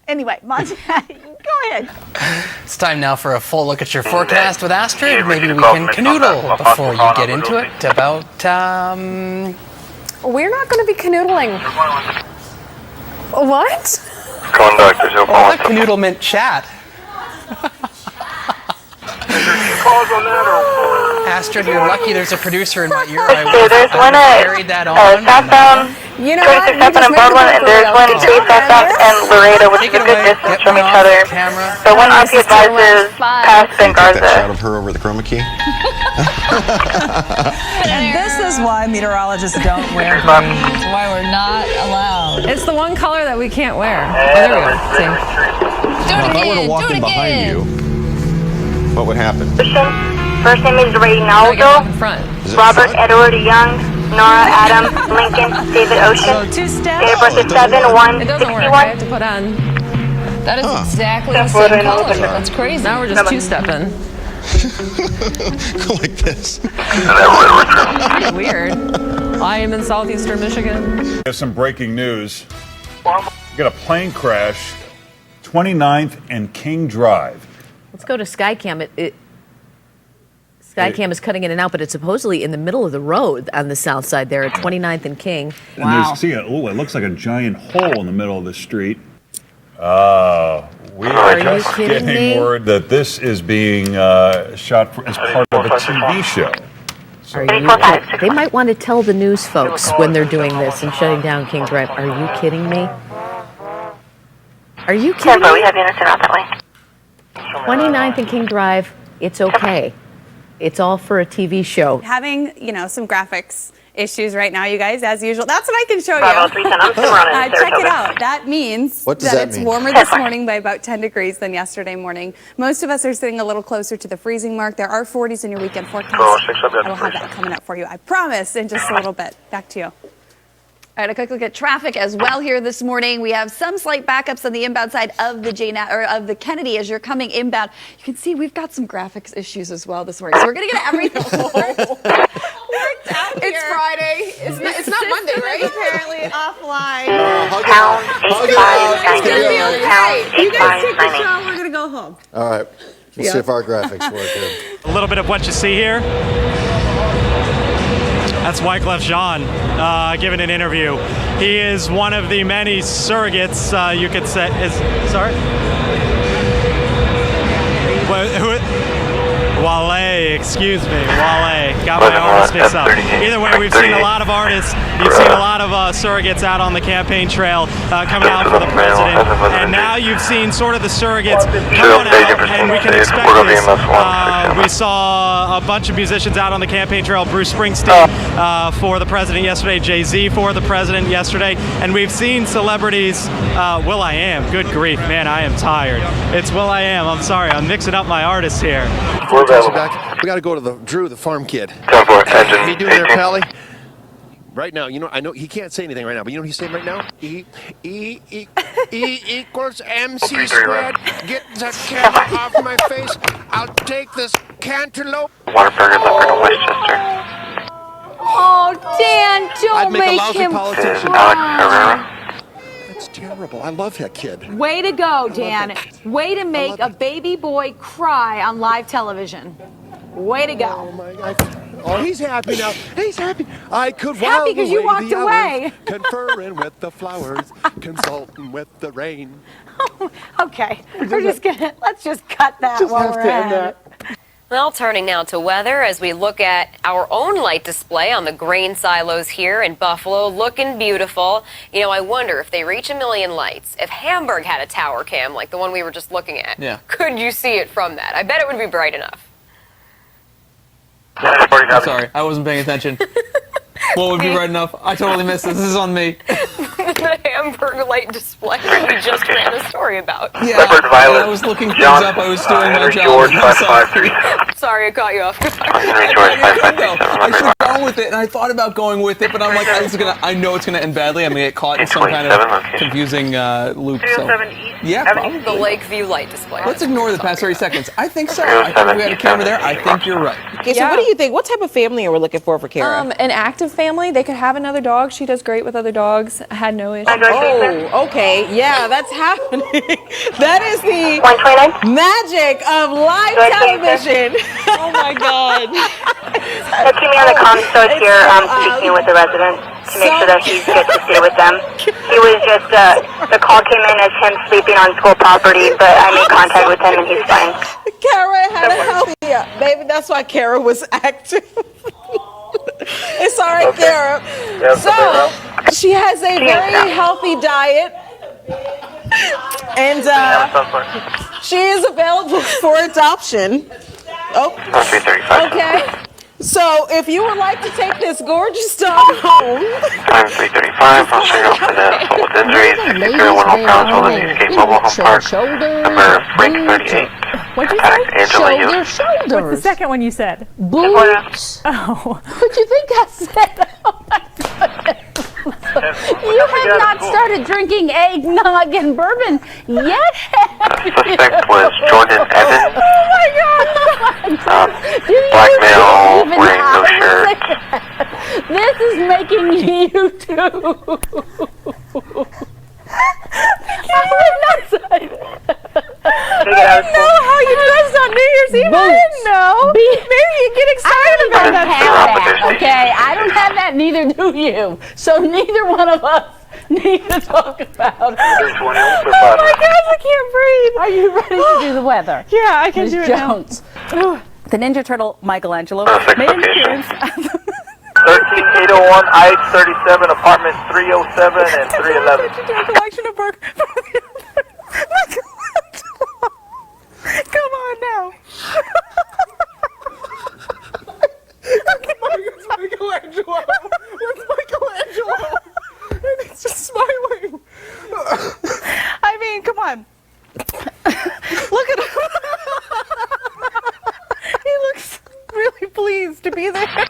Anyway, Montana, go ahead. It's time now for a full look at your forecast with Astrid. Maybe we can canoodle before you get into it about, We're not going to be canoodling. What? Conductors, Oh, I thought canoodle meant chat. Astrid, you're lucky there's a producer in my ear. I would have carried that on. Southbound, you know what? 26 and Baldwin, and there's one southbound and Laredo, which is a good distance from each other. So one RP advises past Ben Garza. That shot of her over the chroma key. And this is why meteorologists don't wear green. Why we're not allowed. It's the one color that we can't wear. Oh, there we go. See? Well, if I were to walk in behind you, what would happen? First name is Reynaldo, Robert Edward Young, Nora Adam Lincoln, David Ocean. Two-step? Date of birth is 7/1/61. It doesn't work. I have to put on. That is exactly the same color. That's crazy. Now we're just two-stepping. Go like this. Weird. I am in southeastern Michigan. There's some breaking news. We got a plane crash, 29th and King Drive. Let's go to Skycam. Skycam is cutting in and out, but it's supposedly in the middle of the road on the south side there at 29th and King. And there's, it looks like a giant hole in the middle of the street. We are just getting word that this is being shot as part of a TV show. They might want to tell the news folks when they're doing this and shutting down King Drive. Are you kidding me? Are you kidding me? We have units out that way. 29th and King Drive, it's okay. It's all for a TV show. Having, some graphics issues right now, you guys, as usual. That's what I can show you. Check it out. That means that it's warmer this morning by about 10 degrees than yesterday morning. Most of us are sitting a little closer to the freezing mark. There are 40s in your weekend forecast. I will have that coming up for you, I promise, in just a little bit. Back to you. All right, a quick look at traffic as well here this morning. We have some slight backups on the inbound side of the Kennedy as you're coming inbound. You can see we've got some graphics issues as well this morning. So we're going to get everything worked out here. It's Friday. It's not Monday, right? Apparently offline. You guys take the show. We're going to go home. All right. We'll see if our graphics work here. A little bit of what you see here. That's Wyclef Jean giving an interview. He is one of the many surrogates, you could say. Sorry? Wale, excuse me, Wale. Got my artists mixed up. Either way, we've seen a lot of artists. You've seen a lot of surrogates out on the campaign trail coming out for the president. And now you've seen sort of the surrogates coming out, and we can expect this. We saw a bunch of musicians out on the campaign trail. Bruce Springsteen for the president yesterday. Jay-Z for the president yesterday. And we've seen celebrities. will.i.am. Good grief, man, I am tired. It's will.i.am. I'm sorry, I'm mixing up my artists here. Back. We got to go to Drew, the farm kid. How you doing there, Pally? Right now, I know he can't say anything right now, but you know what he's saying right now? E equals MC squared. Get the camera off my face. I'll take this cantaloupe. Waterburger, Leopard, Westchester. Oh, Dan, don't I'd make a make lousy him politician. cry. That's terrible. I love that kid. Way to go, Dan. Way to make a baby boy cry on live television. Way to go. Oh, my God. Oh, he's happy now. He's happy. I could happy because you walked away. Conferring with the flowers, consulting with the rain. Okay, let's just cut that while we're at it. Well, turning now to weather as we look at our own light display on the grain silos here in Buffalo, looking beautiful. I wonder if they reach 1 million lights, if Hamburg had a tower cam like the one we were just looking at, could you see it from that? I bet it would be bright enough. I'm sorry, I wasn't paying attention. What would be bright enough? I totally missed this. This is on me. The Hamburg light display we just ran a story about. Yeah, I was looking things up. I was doing my job. Sorry, I caught you off guard. I should have gone with it, and I thought about going with it, but I'm like, I know it's gonna end badly. I'm gonna get caught in some kind of confusing loop. So, yeah, probably. The Lakeview light display. Let's ignore the past 30 seconds. I think so. I think we had a camera there. I think you're right. Okay, so what do you think? What type of family are we looking for Kara? An active family. They could have another dog. She does great with other dogs. I had no issue. Oh, okay. Yeah, that's happening. That is the magic of live television. Oh my God. Keep me on the comms stores here, speaking with the resident to make sure that he gets to stay with them. He was just, the call came in as him sleeping on school property, but I made contact with him and he's fine. Kara had a healthy, baby, that's why Kara was active. It's all right, Kara. So, she has a very healthy diet, and she is available for adoption. Oh, okay. So, if you would like to take this gorgeous dog home, Time 335, I'll show you for the with injuries, 63 1 pounds, will escape mobile home park, number break 38. What'd you Attacked Angela Hughes. What's the second one you said? Boobs. Oh. What'd you think I said? Oh my goodness. You have not started drinking eggnog and bourbon yet. Suspect was Jordan Evans. Oh my God. You too. I didn't know how you dressed on New Year's Eve. I didn't know. Maybe you get excited about that. Okay, I don't have that. Neither do you. So neither one of us need to talk about it. Oh my gosh, I can't breathe. Are you ready to do the weather? Yeah, I can Ms. do it Jones. now. The Ninja Turtle Michelangelo made an appearance. 13801, IH37, apartment 307 and 311. Collection of burgers. Come on now. It's Michelangelo. It's Michelangelo. And he's just smiling. I mean, come on. Look at him. He looks really pleased to be there.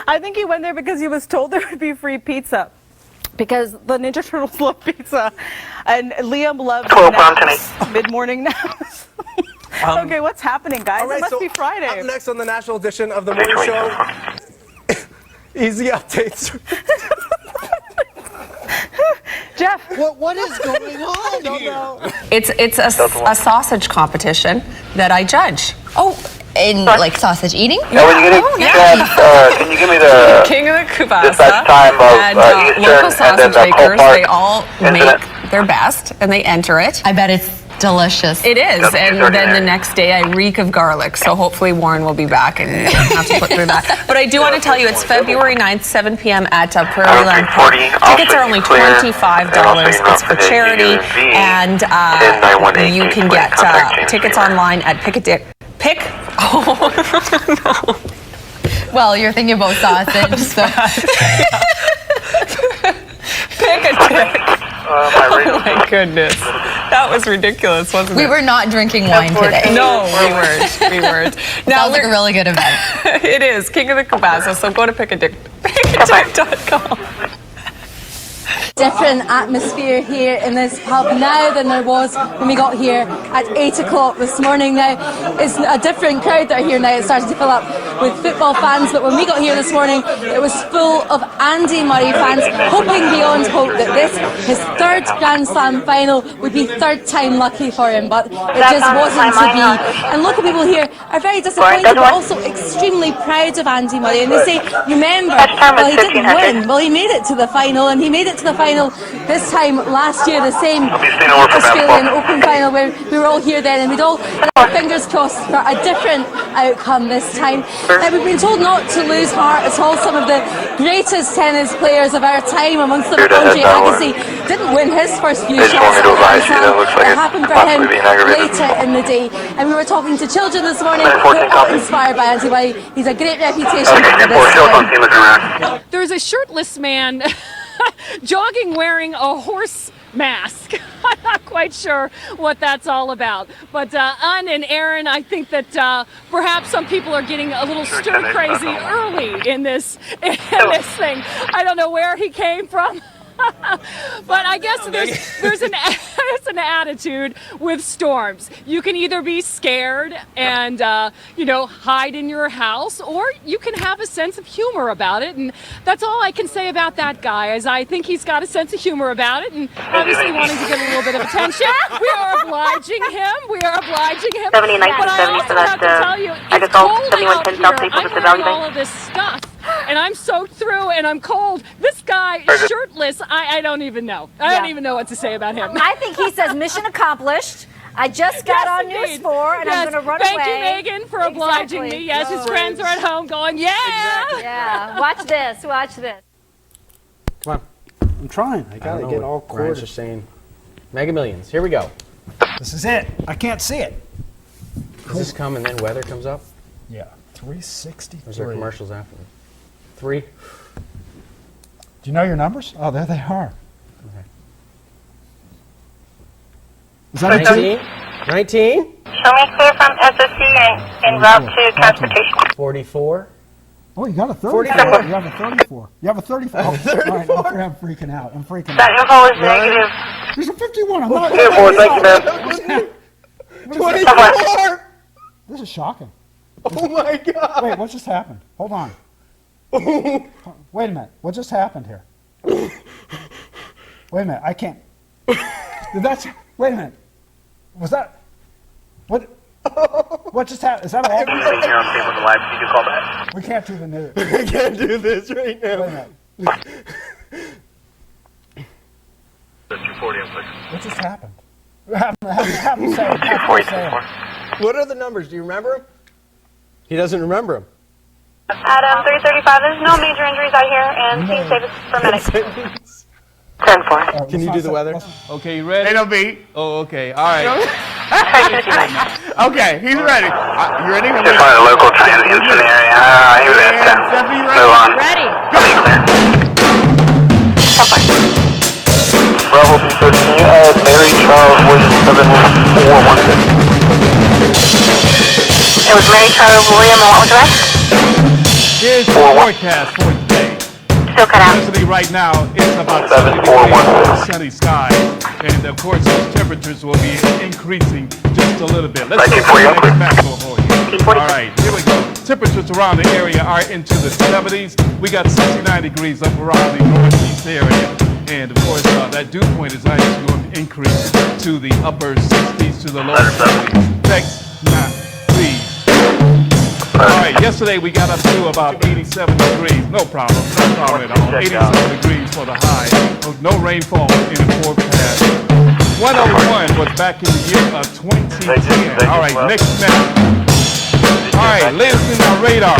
I think he went there because he was told there would be free pizza. Because the Ninja Turtles love pizza. And Liam loves mid-morning naps. Okay, what's happening, guys? All right, it must be Friday. Up next on the national edition of the morning show, easy updates. Jeff, what is going on here? It's a sausage competition that I judge. Oh, in like sausage eating? Yeah, when you get a chance, can you give me the King of the dispatch Kubasa time of and Eastern local and sausage then the Cole makers. Park They all incident? make their best and they enter it. I bet it's delicious. It is, That's and extraordinary. then the next day I reek of garlic. So hopefully Warren will be back and have to put through that. But I do want to tell you, it's February 9th, 7 p.m. at Prairie Land Park. Tickets are only $25. It's for charity, and you can get tickets online at Well, you're thinking about sausage, so. Oh my goodness. That was ridiculous, wasn't it? We were not drinking wine today. No, we weren't. Now sounds like a really good event. It is. King of the Kubasa, so go to pickadick.com. Different atmosphere here in this pub now than there was when we got here at 8 o'clock this morning. Now it's a different crowd that are here now. It started to fill up with football fans, but when we got here this morning it was full of Andy Murray fans, hoping beyond hope that this, his third Grand Slam final, would be third time lucky for him, but it just wasn't to be. And local people here are very disappointed but also extremely proud of Andy Murray, and they say, remember, well, he didn't win, well, he made it to the final, and he made it to the final this time last year, the same Australian Open final where we were all here then, and we'd all had our fingers crossed for a different outcome this time. We've been told not to lose heart at all. Some of the greatest tennis players of our time, amongst them Andre Agassi, didn't win his first few shots. It happened for him later in the day, and we were talking to children this morning who are all inspired by Andy Murray. He's a great reputation for this time. There's a shirtless man jogging wearing a horse mask. I'm not quite sure what that's all about. But Un and Aaron, I think that perhaps some people are getting a little stir crazy early in this thing. I don't know where he came from. But I guess there's an attitude with storms. You can either be scared and hide in your house, or you can have a sense of humor about it, and that's all I can say about that guy. Is I think he's got a sense of humor about it, and obviously wanting to get a little bit of attention. We are obliging him. But I also have to tell you, it's cold out here. I'm wearing all of this stuff. And I'm soaked through and I'm cold. This guy is shirtless. I don't even know. I don't even know what to say about him. I think he says mission accomplished. I just got on News 4 and I'm going to run away. Thank you, Megan, for obliging me. Yes, his friends are at home going, yeah. Exactly. Yeah. Watch this. Watch this. Come on. I'm trying. I got to get all Grant's quarters. just saying Mega Millions. Here we go. This is it. I can't see it. Does this come and then weather comes up? Yeah. 363. Or is there commercials after? 3. Do you know your numbers? Oh, there they are. Okay. Is that 19? 19? Show me clear from SSC en route to transportation. 44. Oh, you got a 34. 44. You have a 34. You have a 34. Oh, 34. All right, I'm freaking out. I'm freaking out. That info is negative. There's a 51. I'm not. 24, thank you, man. 24. This is shocking. Oh my God. Wait, what just happened? Hold on. Wait a minute. What just happened here? Wait a minute. I can't. That's. Wait a minute. Was that? What? What just happened? Is that all? We can't do the news. We can't do this right now. Wait a minute. What just happened? What are the numbers? Do you remember them? He doesn't remember them. Adam 335, there's no major injuries out here, and please save us for medics. 10-4. Can you do the weather? Okay, you ready? It'll be. Oh, okay. All right. Okay, he's ready. You ready? Just find a local transit incident area. He was at 10. Stephanie, Move on. Ready. Bravo 213, can you add Mary Charles William 7416? It was Mary Charles William, and what was the rest? Here's the forecast for today. Still cut out. Actually, right now, it's about 7416. sunny sky. And, of course, those temperatures will be increasing just a little bit. Let's go Thank to you the for next macro for you. All right, here we go. Temperatures around the area are into the 70s. We got 69 degrees up around the northeast area. And, of course, that dew point is actually going to increase to the upper 60s to the lower 70s. Next, please. All right, yesterday we got up to about 87 degrees. No problem at all. 87 degrees for the high. No rainfall in the forecast. 101 was back in the year of 2010. All right, next map. All right, lens in our radar.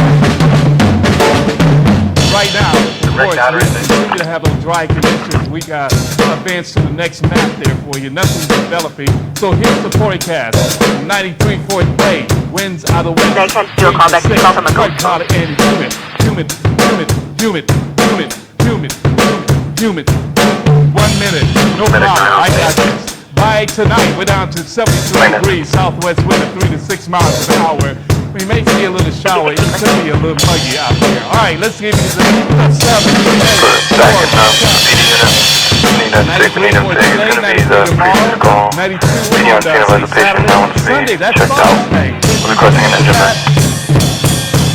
Right now, of course, we continue to have those dry conditions. We got advanced to the next map there for you. Nothing's developing. So here's the forecast. 93 for today. Winds out of west. They can't do a call back. Call from a Quite hot and humid. 1 minute. No problem. I got this. By tonight, we're down to 72 degrees. Southwest wind at 3 to 6 miles an hour. We may see a little shower. It could be a little muggy out there. All right, let's give you the 7. Sunday, that's Saturday.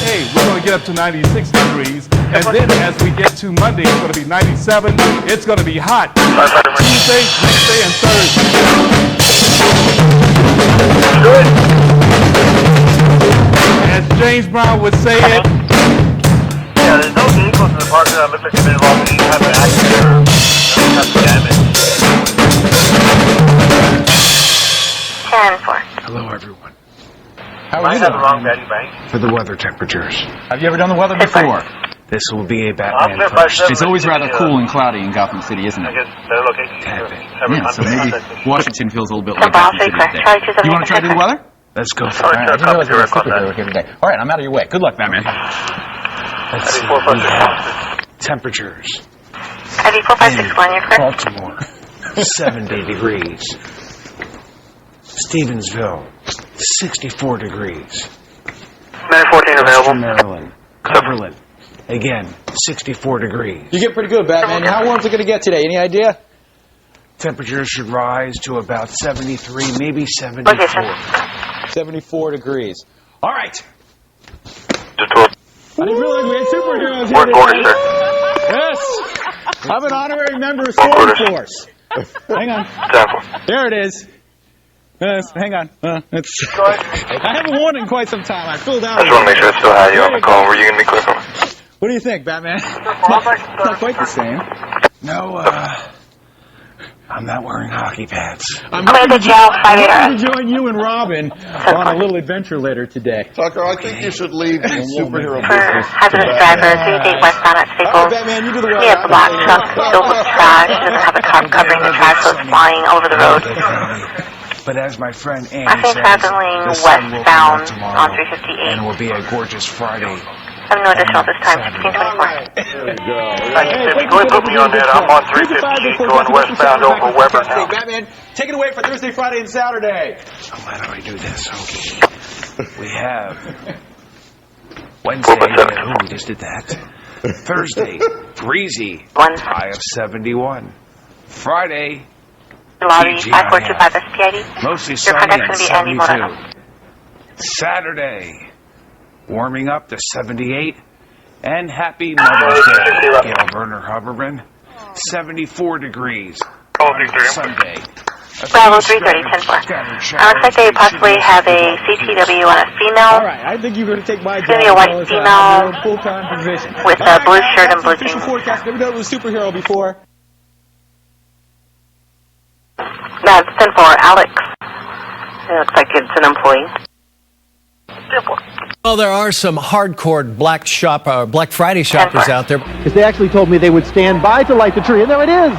Hey, we're going to get up to 96 degrees. And then as we get to Monday, it's going to be 97. It's going to be hot. Tuesday, Wednesday, and Thursday. Good. As James Brown would say it. Yeah, there's no vehicles in the parking lot. Looks like you've been involved in any type of accident or any type of damage. 10-4. Hello, everyone. How are you doing? For the weather temperatures. Have you ever done the weather before? This will be a Batman first. It's always rather cool and cloudy in Gotham City, isn't it? Yeah, so maybe Washington feels a little bit like Gotham City today. You want to try to do the weather? Let's go for All it. right, I didn't realize there was a superhero here today. All right, I'm out of your way. Good luck, Batman. Let's see. We have temperatures. ID 4561, you're correct. Baltimore, 70 degrees. Stevensville, 64 degrees. 914 available. Maryland, Cumberland, again, 64 degrees. You get pretty good, Batman. How warm's it going to get today? Any idea? Temperatures should rise to about 73, maybe 74. 74 degrees. All right. Just 12. I didn't realize we had superheroes Work here order, today. sir. Yes. I'm an honorary member of Storm Force. Hang on. 10-4. There it is. Yes, hang on. I haven't worn it in quite some time. I filled out. I just want to make sure I still have you on the call. Were you going to be clear for me? What do you think, Batman? Not quite the same. No, I'm not wearing hockey pads. I'm going to join you and Robin on a little adventure later today. Tucker, I think you should leave the superhero For business. hazardous driver, 38 westbound at Staples. Batman, you do the weather. We have a black truck filled with trash. It doesn't have a cup covering the trash, so it's flying over the road. But as my friend Andy I think says, traveling the sun will come out westbound tomorrow, on 358. and it will be a gorgeous Friday. I have no additional this time, 1624. There you go. Thank you, Timmy. Go ahead and put me on that. I'm on 358 going westbound over Weber now. Batman, take it away for Thursday, Friday, and Saturday. Why don't we do this? Okay. We have Wednesday. We just did that. Thursday, breezy. High of 71. Friday, Lobby 5425 SPID. mostly Your sunny contact's and going to be Andy 72. Moreno. Saturday, warming up to 78. And happy Mother's Day, Gail Werner Huberman. 74 degrees. Sunday. Bravo 330, 10-4. Looks like they possibly have a CTW on a female. All right, I think you're going to take my job. It's going to be a white female full-time position. with a blue shirt and blue jeans. Official forecast. Never done it with a superhero before. That's 10-4, Alex. It looks like it's an employee. 10-4. Well, there are some hardcore Black Friday shoppers out there. Because they actually told me they would stand by to light the tree, and there it is.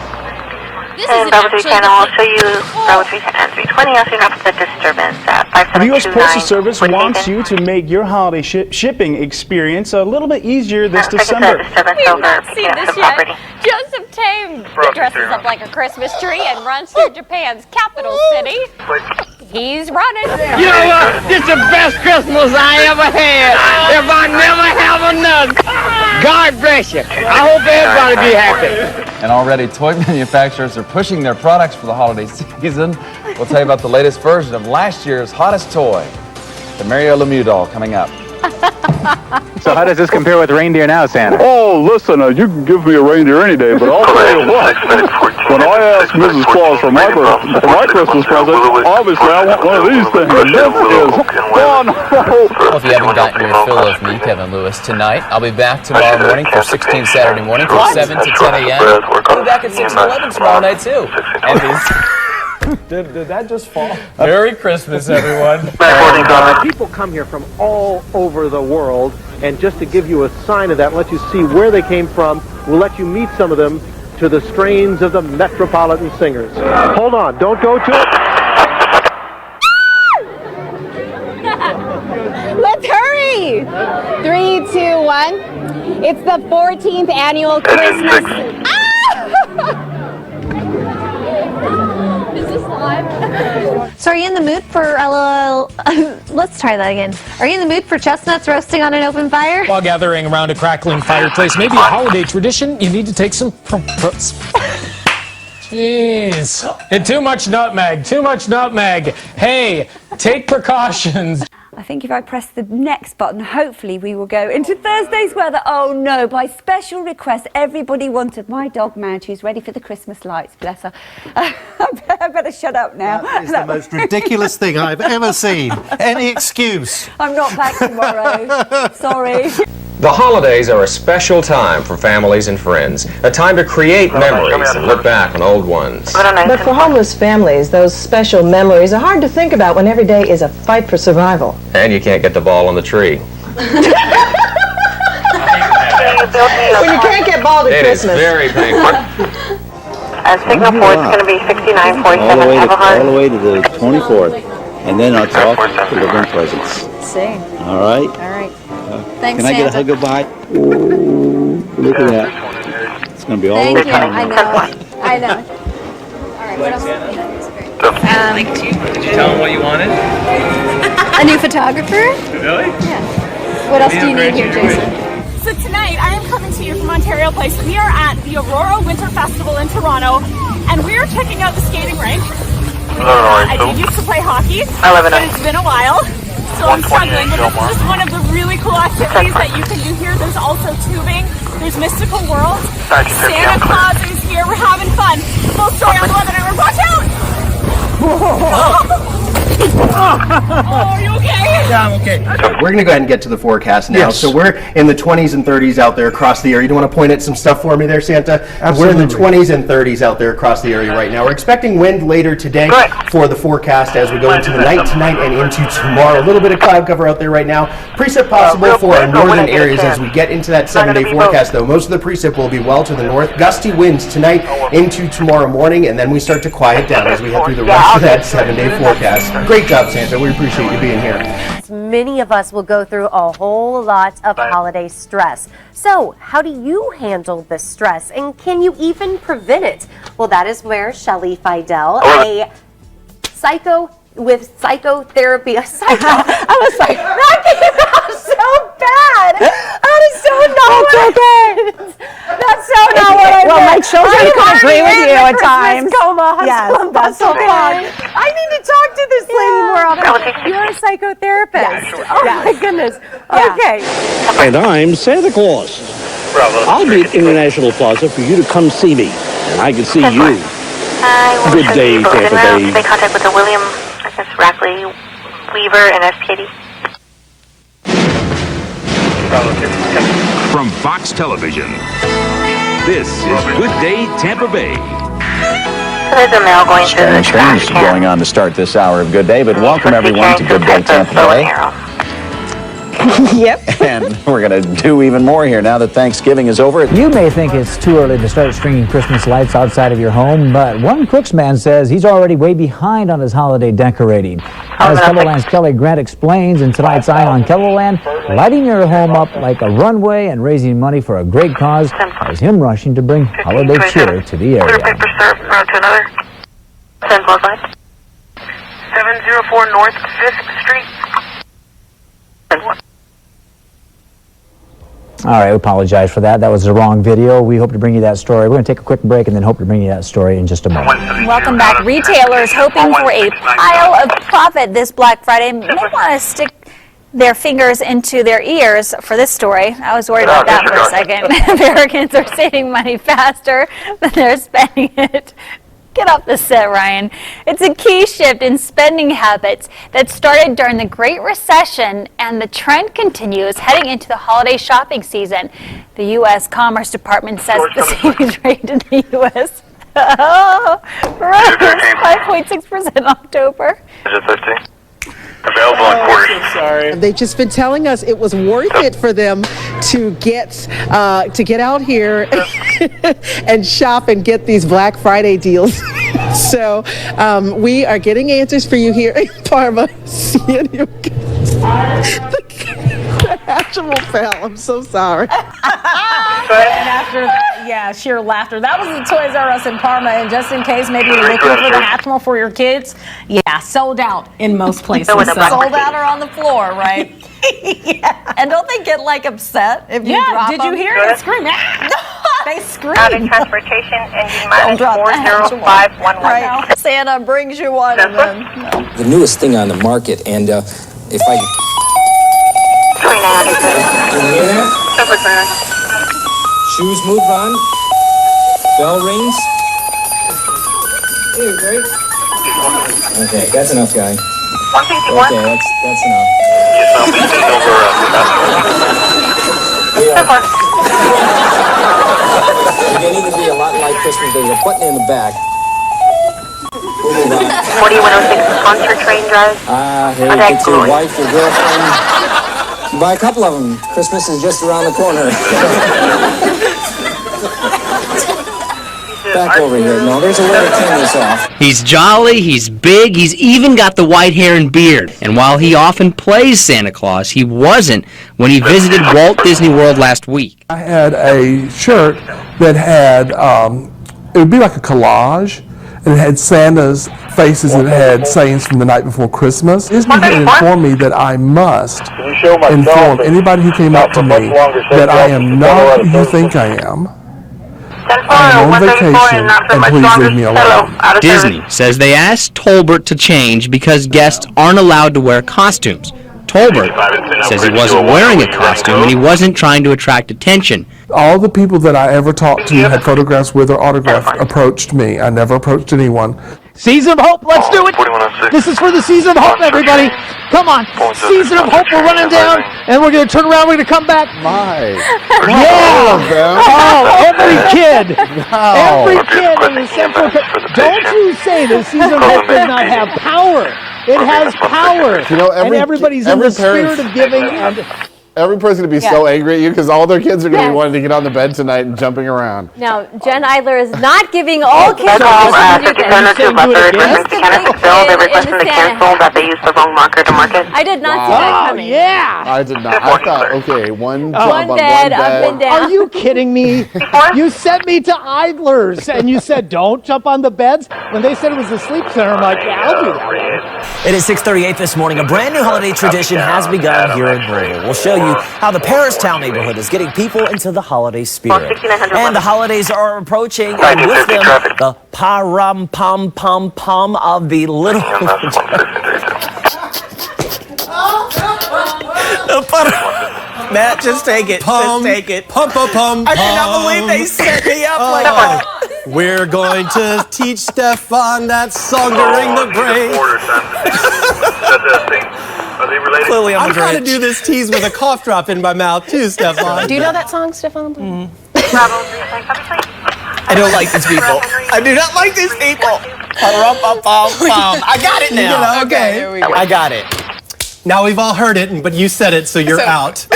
And Bravo 310 will show you Bravo 310 320. Also, you have the disturbance at 5729. The U.S. Postal Service wants you to make your holiday shipping experience a little bit easier this December. We've not seen this yet. Joseph Tame dresses up like a Christmas tree and runs through Japan's capital city. He's running. You know what? This is the best Christmas I ever had. If I never have another, God bless you. I hope everybody be happy. And already toy manufacturers are pushing their products for the holiday season. We'll tell you about the latest version of last year's hottest toy, the Mario Lemieux doll, coming up. So how does this compare with reindeer now, Santa? Oh, listen, you can give me a reindeer any day, but I'll tell you what. When I asked Mrs. Claus for my Christmas present, obviously I want one of these things. And this is fun. Well, if you haven't gotten your fill of me, Kevin Lewis, tonight, I'll be back tomorrow morning for 16 Saturday morning from 7 to 10 a.m. I'll be back at 6 and 11 tomorrow night, too. Did that just fall? Merry Christmas, everyone. People come here from all over the world, and just to give you a sign of that, let you see where they came from, we'll let you meet some of them to the strains of the Metropolitan Singers. Hold on, don't go to it. Let's hurry! 3, 2, 1. It's the 14th annual Christmas. Is this live? So are you in the mood for let's try that again. Are you in the mood for chestnuts roasting on an open fire? While gathering around a crackling fireplace, maybe a holiday tradition, you need to take some Jeez. And too much nutmeg. Hey, take precautions. I think if I press the next button, hopefully we will go into Thursday's weather. Oh no, by special request, everybody wanted my dog Madge, who's ready for the Christmas lights, bless her. I better shut up now. That is the most ridiculous thing I've ever seen. Any excuse. I'm not back tomorrow. Sorry. The holidays are a special time for families and friends, a time to create memories and look back on old ones. But for homeless families, those special memories are hard to think about when every day is a fight for survival. And you can't get the ball on the tree. When you can't get ball to Christmas. It is very painful. Signal 4 is going to be 6947 all the way to the 24th, and then it's off delivering presents. See. All right. All right. Thanks, Can I get a hug goodbye? Oh, look at that. It's going to be all over town. I know. All right, what else? Did you tell him what you wanted? A new photographer? Really? Yeah. What else do you need here, Jason? So tonight, I am coming to you from Ontario Place. We are at the Aurora Winter Festival in Toronto, and we are checking out the skating rink. I did used to play hockey, but it's been a while, so I'm struggling. But this is just one of the really cool activities that you can do here. There's also tubing. There's Mystical World. Santa Claus is here. We're having fun. Full story on the weather network. Watch out! Oh, are you okay? Yeah, I'm okay. We're going to go ahead and get to the forecast now. Yes. So we're in the 20s and 30s out there across the area. You want to point at some stuff for me there, Santa? Absolutely. We're in the 20s and 30s out there across the area right now. We're expecting wind later today for the forecast as we go into the night tonight and into tomorrow. A little bit of cloud cover out there right now. Precip possible for our northern areas as we get into that 7-day forecast, though. Most of the precip will be well to the north. Gusty winds tonight into tomorrow morning, and then we start to quiet down as we head through the rest of that 7-day forecast. Great job, Santa. We appreciate you being here. Many of us will go through a whole lot of holiday stress. So, how do you handle this stress, and can you even prevent it? Well, that is where Shelley Fidel, a psychotherapy. I was like, that came out so bad. That is so not what I meant. That's so not what I meant. Well, my children can agree with you at times. Coma, yes, that's okay. I need to talk to this lady more often. You're a psychotherapist. Oh my goodness. Okay. And I'm Santa Claus. I'll be at International Plaza for you to come see me, and I can see you. Good day, Tampa Bay. Make contact with the William, I guess, Rackley, Weaver, and SKD. From Fox Television, this is Good Day Tampa Bay. There's a mail going through the trash Change going on to start this hour of Good Day, but welcome everyone to Good Day Tampa Bay. Yep. And we're going to do even more here now that Thanksgiving is over. You may think it's too early to start stringing Christmas lights outside of your home, but one Crooksman says he's already way behind on his holiday decorating. As Kellerland's Kelly Grant explains in tonight's Eye on Kellerland, lighting your home up like a runway and raising money for a great cause has him rushing to bring holiday cheer to the area. 704 North 5th Street. All right, we apologize for that. That was the wrong video. We hope to bring you that story. We're going to take a quick break and then hope to bring you that story in just a moment. Welcome back. Retailers hoping for a pile of profit this Black Friday may want to stick their fingers into their ears for this story. I was worried about that for a second. Americans are saving money faster than they're spending it. Get off the set, Ryan. It's a key shift in spending habits that started during the Great Recession, and the trend continues heading into the holiday shopping season. The U.S. Commerce Department says the savings rate in the U.S. rose 5.6% in October. Available in quarters. Sorry. They've just been telling us it was worth it for them to get out here and shop and get these Black Friday deals. So we are getting answers for you here in Parma. Seeing you the actual fell. I'm so sorry. And after that, yeah, sheer laughter. That was the Toys R Us in Parma, and just in case maybe you're looking for the Hatchimal for your kids, yeah, sold out in most places. Sold out or on the floor, right? Yeah. And don't they get like upset if you drop did them? you hear it scream? They scream. Out of transportation, engine minus 40511. Right. Santa brings you one. And then, The newest thing on the market, and if I... Can you hear that? Shoes move on. Bell rings. Hey, great. Okay, that's enough, guy. Okay, that's enough. Beginning to be a lot like Christmas. There's a button in the back. 4106 Concert Train Drive. Hey, get your wife, your girlfriend. Buy a couple of them. Christmas is just around the corner. Back over here. No, there's a way to turn this off. He's jolly, he's big, he's even got the white hair and beard. And while he often plays Santa Claus, he wasn't when he visited Walt Disney World last week. I had a shirt that had, it would be like a collage, and it had Santa's faces and it had sayings from the night before Christmas. Disney had informed me that I must inform anybody who came up to me that I am not who you think I am. I am on vacation, and please leave me alone. Disney says they asked Tolbert to change because guests aren't allowed to wear costumes. Tolbert says he wasn't wearing a costume and he wasn't trying to attract attention. All the people that I ever talked to, had photographs with or autographed, approached me. I never approached anyone. Season of Hope, let's do it! This is for the Season of Hope, everybody! Come on! Season of Hope, we're running down, and we're going to turn around, we're going to come back. Yeah! Oh, every kid! Every kid in the Central... Don't you say the Season of Hope does not have power! It has power! You know, and everybody's in the spirit of giving and... Every person's going to be so angry at you because all their kids are going to be wanting to get on the bed tonight and jumping around. Now, Jen Eidler is not giving all kids They're requesting to cancel that they used the wrong marker to market. I did not see that coming. Yeah! I did not. I thought, okay, one jump on one bed, bed. up and down. Are you kidding me? You sent me to Idler's and you said don't jump on the beds? When they said it was a sleep center, I'm like, yeah, I'll do that one. It is 6:38 this morning. A brand new holiday tradition has begun here in Louisville. We'll show you how the Paristown neighborhood is getting people into the holiday spirit. And the holidays are approaching, and with them, the param-pam-pam-pam of the little... Matt, just take it. Pum, just take it. Pum, pum, pum, I cannot believe they set me up like that. We're going to teach Stefan that song during the break. Clearly, I'm trying to do this tease with a cough drop in my mouth too, Stefan. Do you know that song, Stefan? I don't like these people. I do not like these people. I got it now. Okay, here we go. I got it. Now we've all heard it, but you said it, so you're out.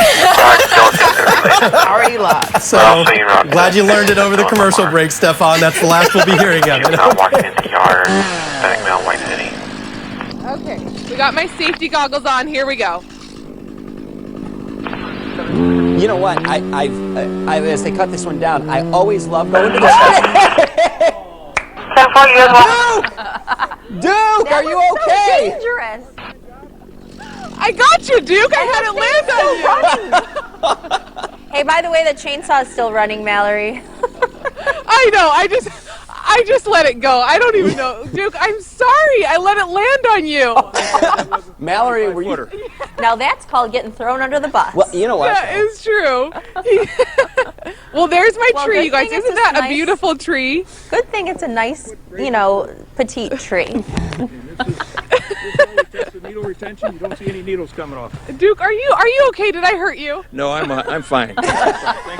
Already lost. So glad you learned it over the commercial break, Stefan. That's the last we'll be hearing of it. Okay, we got my safety goggles on. Here we go. You know what? I as they cut this one down, I always love going to the Duke, are you okay? Dangerous. I got you, Duke. I had it land on you. Hey, by the way, the chainsaw is still running, Mallory. I know. I just let it go. I don't even know. Duke, I'm sorry. I let it land on you. Mallory, were you? Now that's called getting thrown under the bus. Well, you know what? Yeah, it's true. Well, there's my tree, you guys. thing Isn't that a beautiful tree? Good thing it's a nice, petite tree. Needle retention. You don't see any needles coming off. Duke, are you okay? Did I hurt you? No, I'm fine.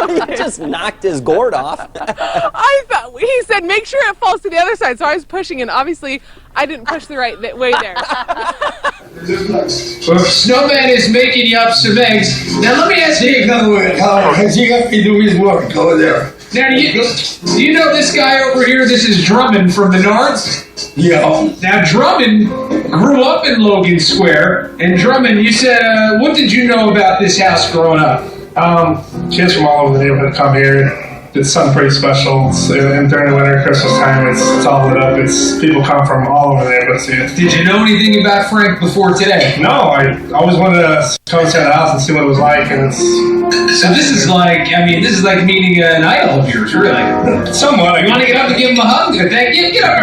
You just knocked his gourd off. I thought he said make sure it falls to the other side, so I was pushing, and obviously I didn't push the right way there. Well, Snowman is making you up some eggs. Now let me ask you another way. Has he got me do his work over there? Now do you know this guy over here? This is Drummond from Menards. Yeah. Now Drummond grew up in Logan Square, and Drummond, you said, what did you know about this house growing up? Kids from all over the neighborhood come here. It's something pretty special. And during the winter, Christmas time, it's all lit up. People come from all over the neighborhood to see it. Did you know anything about Frank before today? No, I always wanted to come inside the house and see what it was like. And so this is like meeting an idol of yours, really. Somewhat. You want to get up and give him a hug? Get up and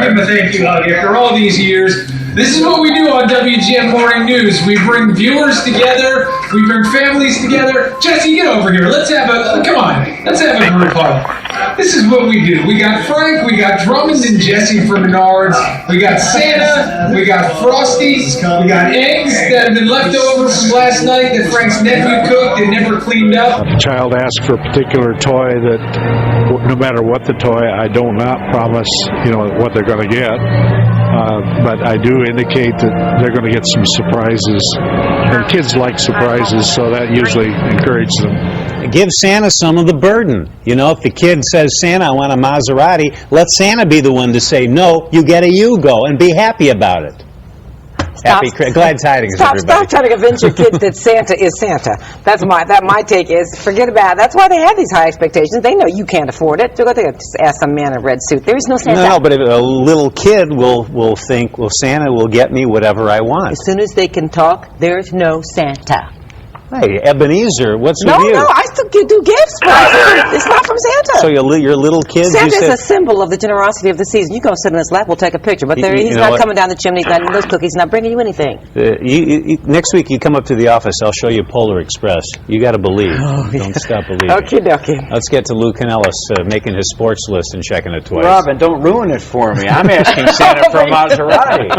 give him a thank you hug after all these years. This is what we do on WGN Morning News. We bring viewers together. We bring families together. Jesse, get over here. Let's have a group hug. This is what we do. We got Frank, we got Drummond and Jesse from Menards. We got Santa, we got Frosty, we got eggs that have been left over from last night that Frank's nephew cooked and never cleaned up. A child asks for a particular toy that, no matter what the toy, I do not promise, what they're going to get. But I do indicate that they're going to get some surprises. And kids like surprises, so that usually encourages them. Give Santa some of the burden. If the kid says, Santa, I want a Maserati, let Santa be the one to say, no, you get a Yugo, and be happy about it. Glad tidings, everybody. Stop trying to convince your kids that Santa is Santa. That's my take is, forget about it. That's why they have these high expectations. They know you can't afford it. They're going to ask some man in a red suit. There is no Santa. No, but a little kid will think, well, Santa will get me whatever I want. As soon as they can talk, there's no Santa. Hey, Ebenezer, what's with you? No, I still do gifts, but it's not from Santa. So your little kids... Santa is a symbol of the generosity of the season. You go sit in his lap, we'll take a picture. But he's not coming down the chimney, he's not eating those cookies, he's not bringing you anything. Next week you come up to the office, I'll show you Polar Express. You got to believe. Don't stop believing. Okay. Let's get to Lou Canellis making his sports list and checking it twice. Robin, don't ruin it for me. I'm asking Santa for a Maserati.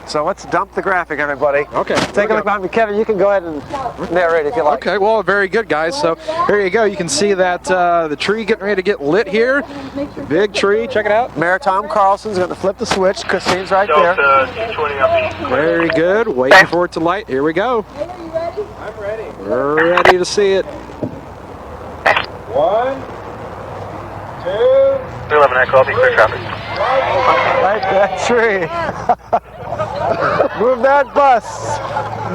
So let's dump the graphic, everybody. Okay. Take a look behind me. Kevin, you can go ahead and narrate if you like. Okay, well, very good, guys. So here you go. You can see that the tree getting ready to get lit here. Big tree. Check it out. Mayor Tom Carlson's going to flip the switch. Christine's right there. Very good. Waiting for it to light. Here we go. I'm ready. We're ready to see it. 1, 2. 11 copy, clear traffic. Light that tree. Move that bus.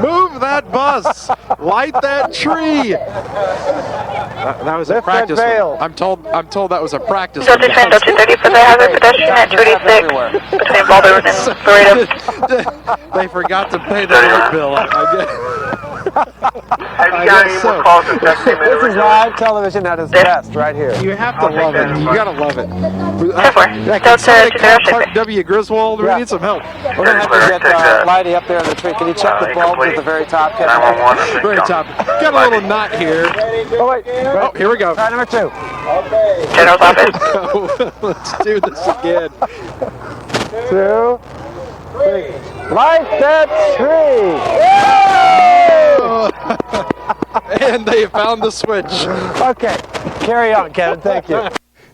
Move that bus. Light that tree. That was a practice one. I'm told that was a practice one. Delta train, Delta 30 for the hazard pedestrian at 286 between Baldwin and Laredo. They forgot to pay the light bill. Have you got any more calls to text him? This is live television at its best, right here. You have to love it. You gotta love it. Go Can somebody to call Clark W. Griswold? We need some help. We're going to have to get Lighty up there in the tree. Can you check the bulbs at the very top? Very top. Got a little knot here. Oh, wait. Oh, here we go. Try number 2. General's office. Let's do this again. 2, 3. Light that tree! And they found the switch. Okay. Carry on, Kevin. Thank you.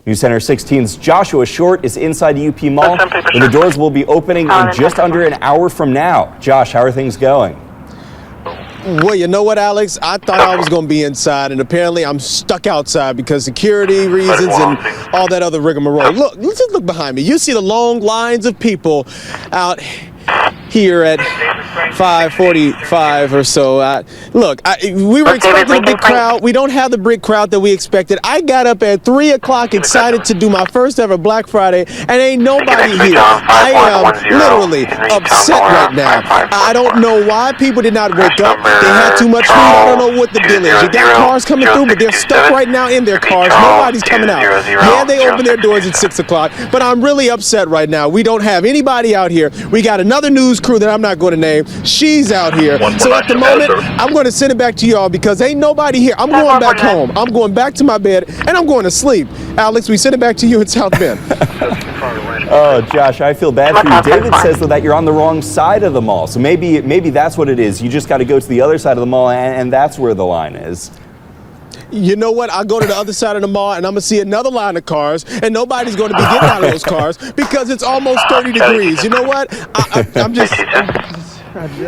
News Center 16's Joshua Short is inside the UP Mall, where the doors will be opening in just under an hour from now. Josh, how are things going? Well, you know what, Alex? I thought I was going to be inside, and apparently I'm stuck outside because security reasons and all that other rigmarole. Look, let's just look behind me. You see the long lines of people out here at 5:45 or so. Look, we were expecting a big crowd. We don't have the big crowd that we expected. I got up at 3 o'clock excited to do my first ever Black Friday, and ain't nobody here. I am literally upset right now. I don't know why people did not wake up. They had too much food. I don't know what the deal is. You got cars coming through, but they're stuck right now in their cars. Nobody's coming out. Yeah, they open their doors at 6 o'clock, but I'm really upset right now. We don't have anybody out here. We got another news crew that I'm not going to name. She's out here. So at the moment, I'm going to send it back to y'all because ain't nobody here. I'm going back home. I'm going back to my bed, and I'm going to sleep. Alex, we send it back to you in South Bend. Oh, Josh, I feel bad for you. David says, though, that you're on the wrong side of the mall. So maybe that's what it is. You just got to go to the other side of the mall, and that's where the line is. You know what? I'll go to the other side of the mall, and I'm going to see another line of cars, and nobody's going to be getting out of those cars because it's almost 30 degrees. You know what? I'm just...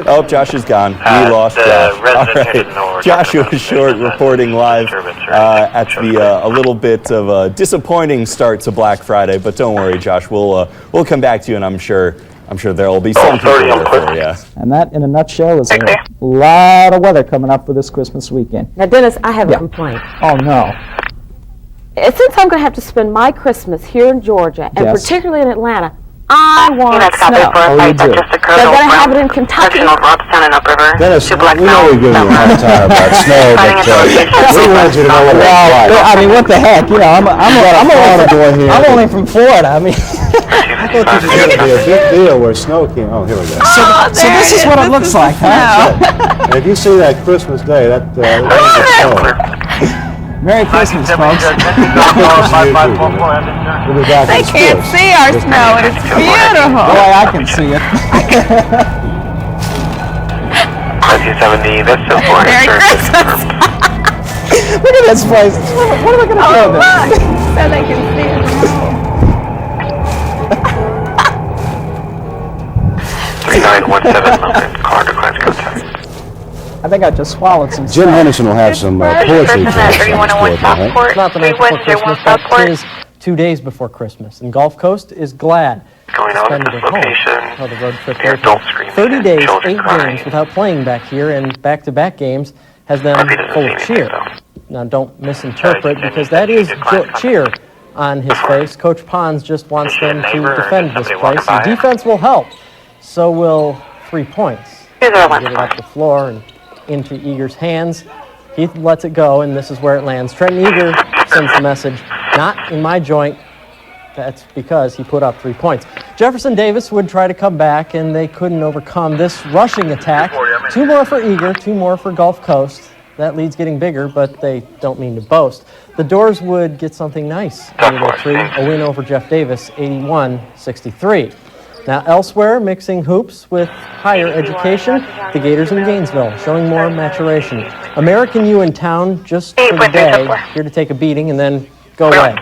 Oh, Josh is gone. We lost Josh. All right. Joshua Short reporting live at the a little bit of a disappointing start to Black Friday, but don't worry, Josh. We'll come back to you, and I'm sure there will be some people there for you. And that, in a nutshell, is a lot of weather coming up for this Christmas weekend. Now, Dennis, I have a complaint. Oh, no. Since I'm going to have to spend my Christmas here in Georgia, and Yes. particularly in Atlanta, I want snow. Oh, you do? They're going to have it in Kentucky. Dennis, we know we give you a hard time about snow, but we wanted you to know what it's like. I mean, what the heck? You know, I'm only from Florida. I mean, I thought this was going to be a big deal where snow came. Oh, here we go. so this is what it looks like, huh? And if you see that Christmas day, that is snow. Merry Christmas, folks. They can't see our snow, and it's beautiful. Boy, I can see it. 1970, that's so boring. Merry Christmas. Look at this place. What am I going to do with it? So they can see it. 3917 Milton, car declines contact. I think I just swallowed some Jim Henderson will have some poetry for us. 3101 Southport. It's not the night before Christmas, that is 2 days before Christmas. And Gulf Coast is glad to spend it at home. Oh, the road trip away from 30 days, 8 games without playing back here, and back-to-back games has them full of cheer. Now, don't misinterpret, because that is cheer on his face. Coach Pons just wants them to defend this place, and defense will help. So will 3 points. Get it up the floor and into Eager's hands. He lets it go, and this is where it lands. Trenton Eager sends the message, not in my joint. That's because he put up 3 points. Jefferson Davis would try to come back, and they couldn't overcome this rushing attack. 2 more for Eager, 2 more for Gulf Coast. That lead's getting bigger, but they don't mean to boast. The Doors would get something nice out of their tree, a win over Jeff Davis, 81-63. Now elsewhere, mixing hoops with higher education, the Gators in Gainesville, showing more maturation. American U in town just for the day, here to take a beating and then go away.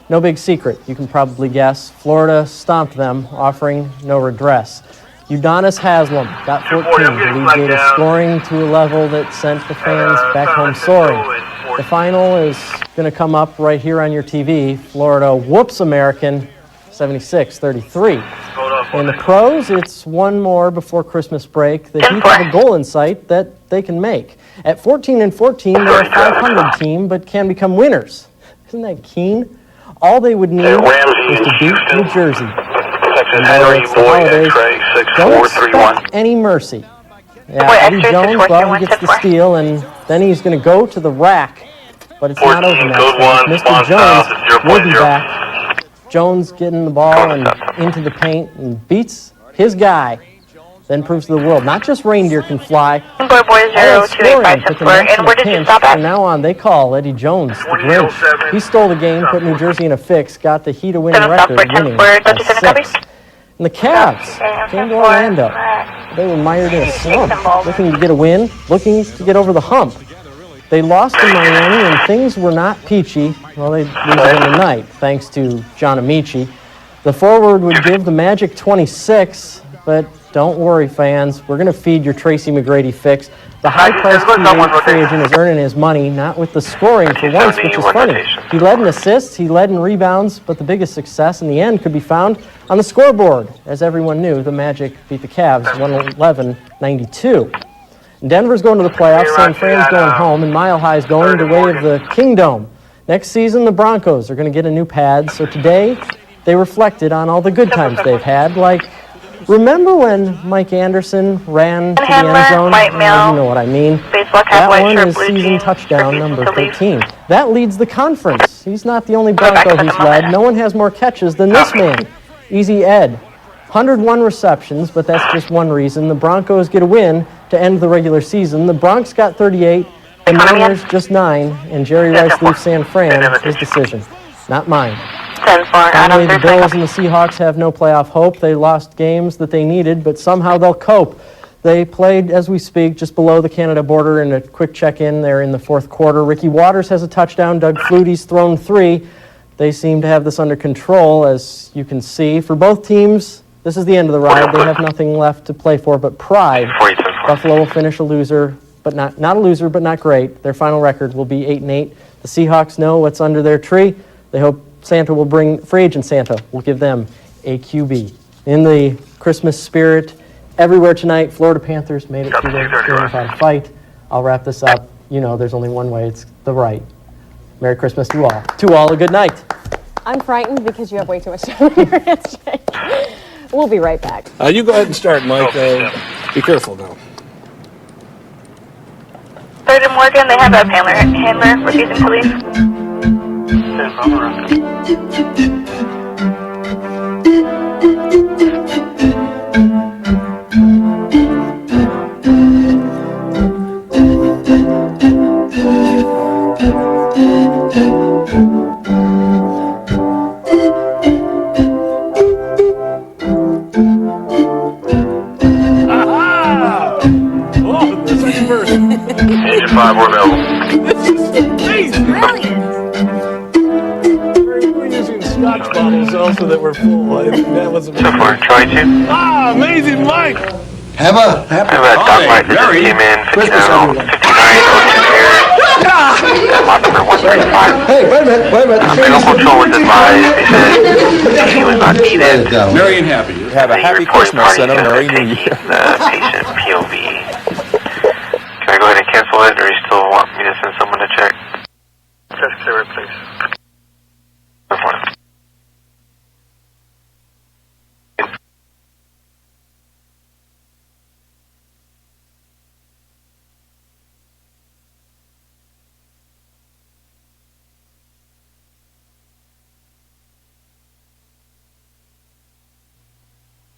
No big secret, you can probably guess. Florida stomped them, offering no redress. Udonis Haslam got 14 to lead Gators scoring to a level that sent the fans back home soaring. The final is going to come up right here on your TV. Florida whoops American 76-33. In the pros, it's one more before Christmas break. The Heat have a goal in sight that they can make. At 14-14, they're a 500 team, but can become winners. Isn't that keen? All they would need is to beat New Jersey. And though it's the holidays, don't expect any mercy. Yeah, Eddie Jones, well, he gets the steal, and then he's going to go to the rack. But it's not over now. Mr. Jones will be back. Jones getting the ball and into the paint and beats his guy. Then proves to the world, not just reindeer can fly. Boy 0285 and where did you stop at? From now on, they call Eddie Jones the Grinch. He stole the game, put New Jersey in a fix, got the Heat a winning record, winning by 6. And the Cavs came to Orlando. They were mired in a slump, looking to get a win, looking to get over the hump. They lost in Miami, and things were not peachy. Well, they lose again tonight, thanks to John Amici. The forward would give the Magic 26, but don't worry, fans. We're going to feed your Tracy McGrady fix. The high-priced free agent is earning his money, not with the scoring for once, which is funny. He led in assists, he led in rebounds, but the biggest success in the end could be found on the scoreboard. As everyone knew, the Magic beat the Cavs 111-92. Denver's going to the playoffs, San Fran's going home, and Mile High's going the way of the Kingdom. Next season, the Broncos are going to get a new pad, so today they reflected on all the good times they've had, like, remember when Mike Anderson ran to the end zone? You know what I mean. That one is season touchdown number 13. That leads the conference. He's not the only Bronco who's led. No one has more catches than this man, Easy Ed. 101 receptions, but that's just one reason. The Broncos get a win to end the regular season. The Bronx got 38, the Niners just 9, and Jerry Rice leaves San Fran, his decision, not mine. Finally, the Bills and the Seahawks have no playoff hope. They lost games that they needed, but somehow they'll cope. They played, as we speak, just below the Canada border in a quick check-in there in the fourth quarter. Ricky Waters has a touchdown. Doug Flutie's thrown 3. They seem to have this under control, as you can see. For both teams, this is the end of the ride. They have nothing left to play for but pride. Buffalo will finish a loser, but not a loser, but not great. Their final record will be 8-8. The Seahawks know what's under their tree. They hope Santa will bring, free agent Santa will give them a QB. In the Christmas spirit, everywhere tonight, Florida Panthers made it through the semifinal fight. I'll wrap this up. You know there's only one way. It's the right. Merry Christmas to all. To all, a good night. I'm frightened because you have way too much time in your hands, Jake. We'll be right back. You go ahead and start, Mike. Be careful now. Third and Morgan, they have a handler refusing to leave. Agent 5, we're available. This is amazing. Brilliant. We're using Scotch bottles also that were full. That was amazing. So far, try to. Amazing, Mike. Have a Doc Mike that came in 5902 here. Lot number 135. Hey, wait a minute. Medical control was advised. They said he was not needed. Merry and happy. Have a happy Christmas and a Merry New Year. Patient POV. Can I go ahead and cancel it, or you still want me to send someone to check? Just clear it, please.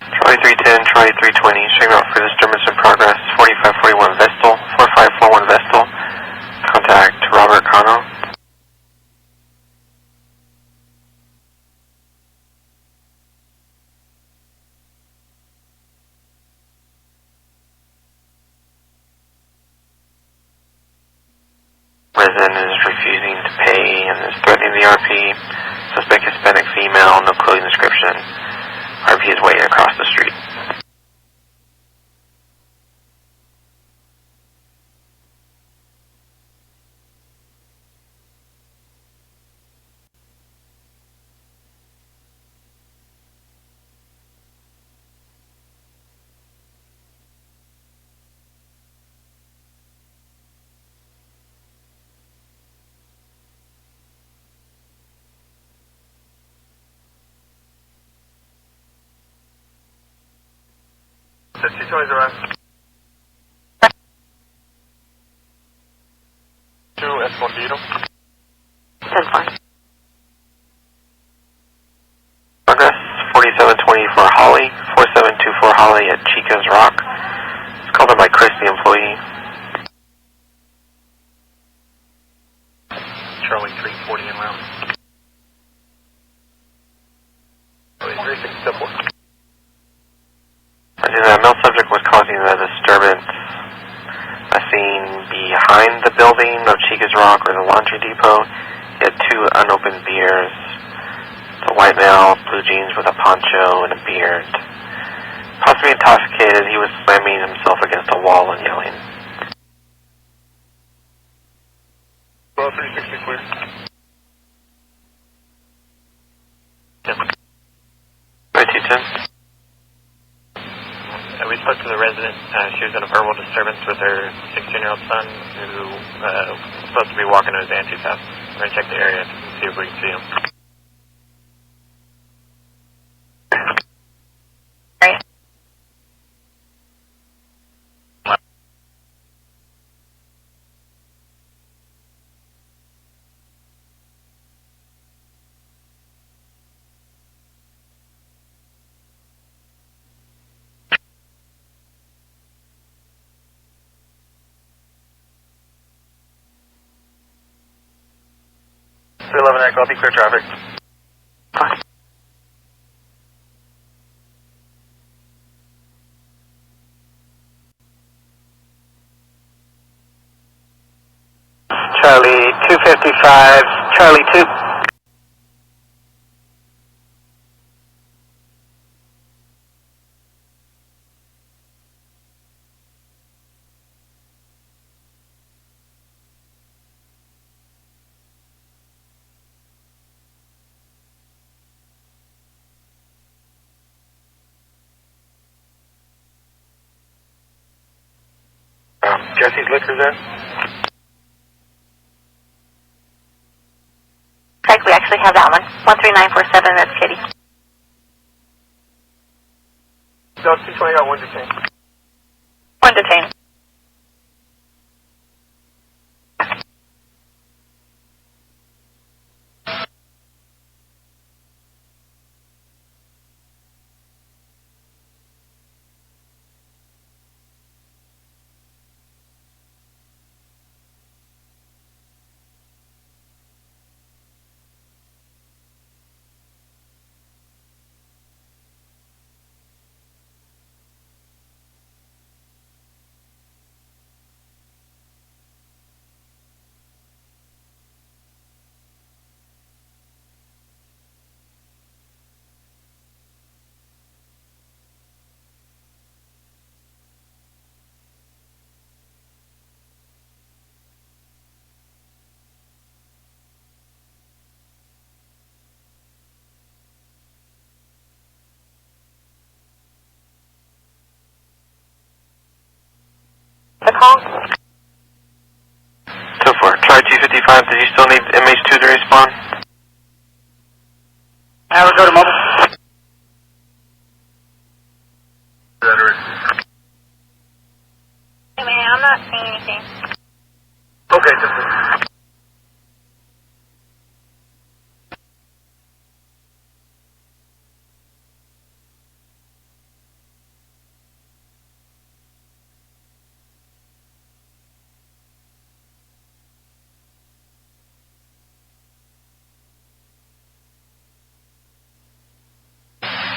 Charlie 310, Charlie 320, showing out for disturbance in progress, 4541 Vestal, 4541 Vestal, contact Robert Cano. Resident is refusing to pay and is threatening the RP. Suspect Hispanic female, no clothing description. RP is waiting across the street. Toys R Us. Escondido. 10-4. Progress 4724 Holly, 4724 Holly at Chica's Rock. It's called in by Chris, the employee. Charlie 340 en route. Charlie 3674. The male subject was causing the disturbance. A scene behind the building of Chica's Rock or the laundry depot. He had 2 unopened beers. It's a white male, blue jeans with a poncho and a beard. Possibly intoxicated, he was slamming himself against a wall and yelling. 360 clear. Yep. 210. We spoke to the resident. She was in a verbal disturbance with her 16-year-old son who was supposed to be walking to his auntie's house. We're going to check the area to see if we can see him. Right. I'll be clear traffic. Charlie 255, Charlie 2. Jesse's Liquors there? Correct, we actually have that one. 13947, that's Kitty. Dog 220 got 1 detained. 1 detained. The call? 2-4. Try 255. Did you still need MH2 to respond? I will go to mobile. Hey man, I'm not seeing anything. Okay, just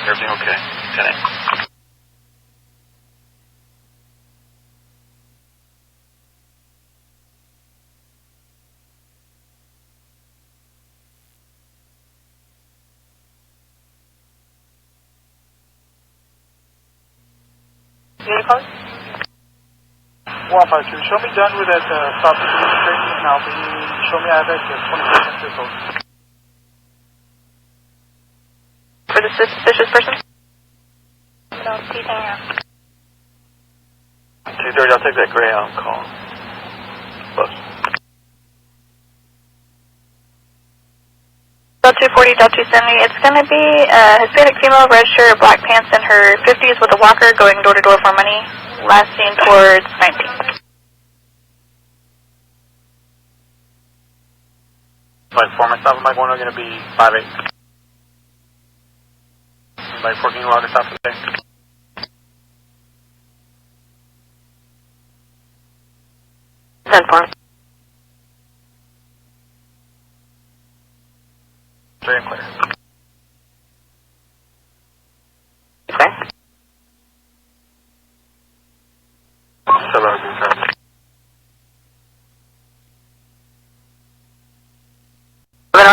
everything okay? 10-8. Uniform? 152. Show me done with that stop police training, and I'll be show me address at 24 Circle. For the suspicious person? No, he's hanging out. 230. I'll take that Greyhound call. Bus. Delta 240, Delta 270. It's going to be a Hispanic female, red shirt, black pants, in her 50s with a walker going door to door for money. Last seen towards 19. Mike 4, myself and Mike 1 are going to be 5-8. Mike 4, can you log us out for the day? Send for him. 3 and clear. Okay. 7 confirmed.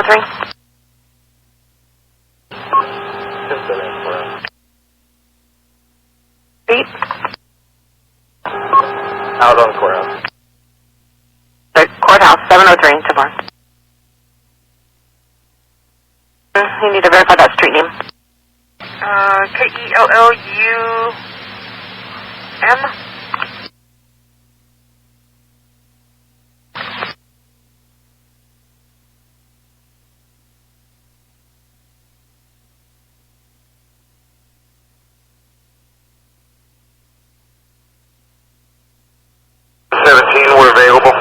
Three. Repeat. Out on the courthouse. The courthouse, 703, Tavon. You need to verify that street name. K-E-L-L-U-M? We're available.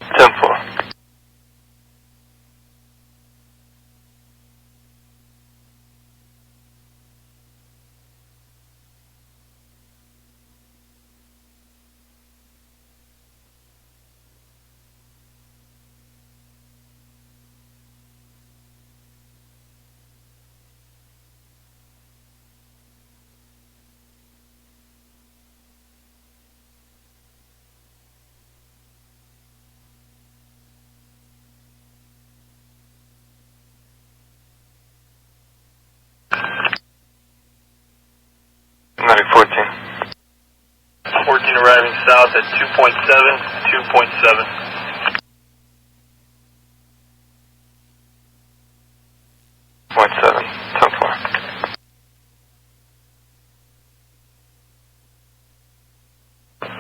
10-4. Medic 14. 14 arriving south at 2.7, 2.7. Point 7, 10-4.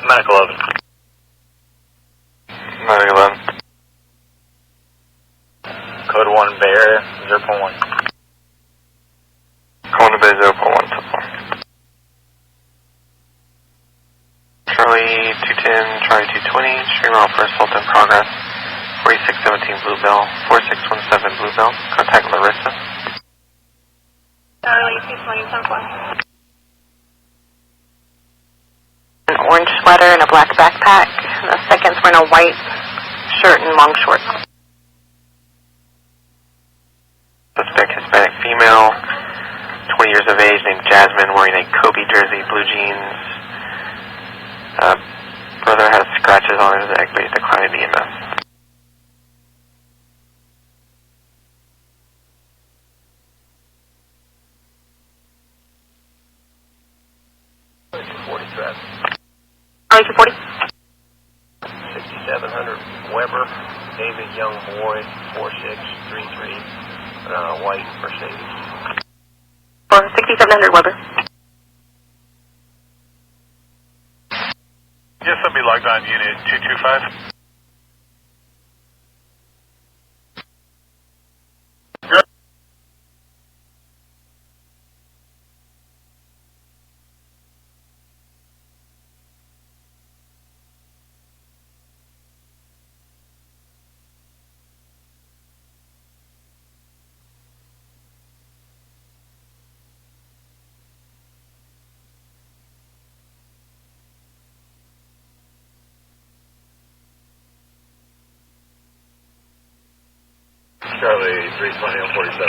Medic 11. Medic 11. Code 1 Bay Area 0.1. Code 1 Bay 0.1, 10-4. Charlie 210, Charlie 220, stream out for assault in progress. 4617 Bluebell, 4617 Bluebell. Contact Larissa. Charlie 220, 10-4. An orange sweater and a black backpack. The second's wearing a white shirt and long shorts. Suspect Hispanic female, 20 years of age, named Jasmine, wearing a Kobe jersey, blue jeans. Brother has scratches on his leg, but he's declining EMS. Charlie 240. 6700 Weber, David Young Boy, 4633, white Mercedes. For 6700 Weber. Yes, I'll be logged on unit 225. Charlie 320 on 47.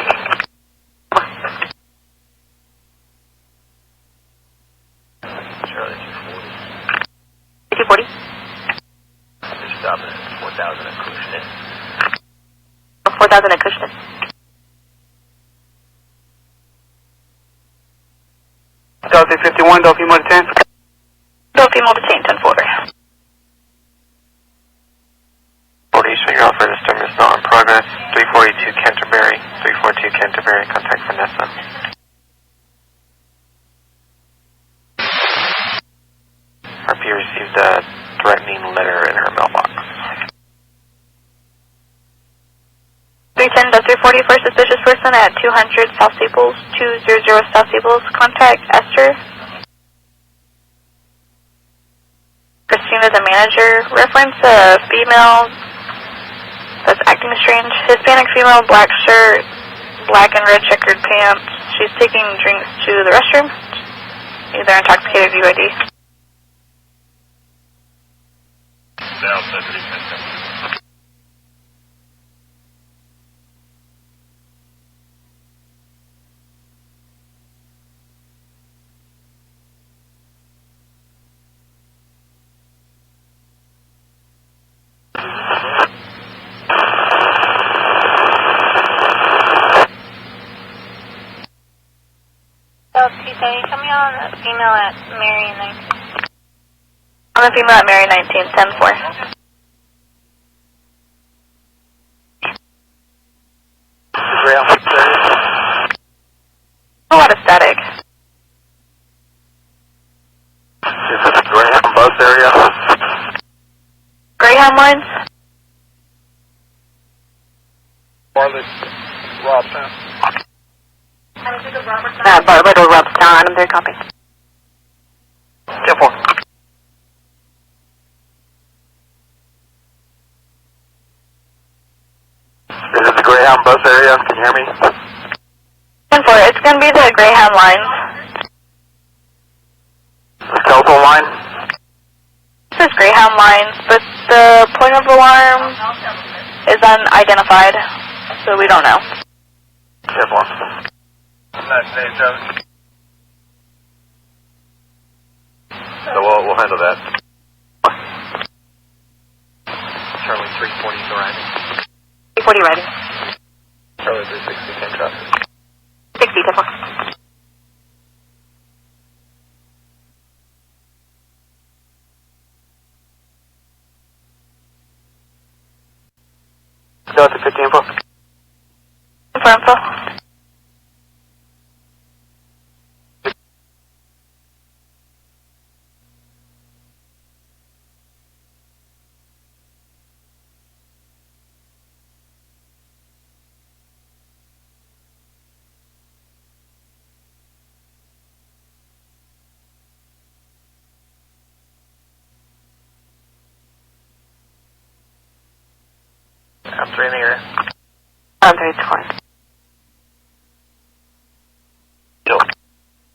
Charlie 240. 240. Just stopping at 4,000 at Cushnet. 4,000 at Cushnet. Delta 51, Delta Motor 10. Delta Motor 10, 10-4. 40, showing your offer disturbance not in progress. 342 Canterbury, 342 Canterbury, contact Vanessa. RP received a threatening letter in her mailbox. 310, 340 for suspicious person at 200 South Staples, 200 South Staples. Contact Esther. Christina, the manager. Reference female that's acting strange. Hispanic female, black shirt, black and red checkered pants. She's taking drinks to the restroom. Either intoxicated UID. Tell me on the female at Mary 19. On the female at Mary 19, 10-4. A lot of static. Is this the Greyhound bus area? Greyhound lines? Robstown. Bartlett or Robstown, item 3, copy. 10-4. Is this the Greyhound bus area? Can you hear me? 10-4, it's going to be the Greyhound lines. The telephone line? This is Greyhound lines, but the point of alarm is unidentified, so we don't know. 10-4. So we'll handle that. Charlie 340 is arriving. 340 ready. Charlie 360, same traffic. 60, 10-4. Delta 50 info. Info. I'm 3 in the area. I'm 3, it's fine.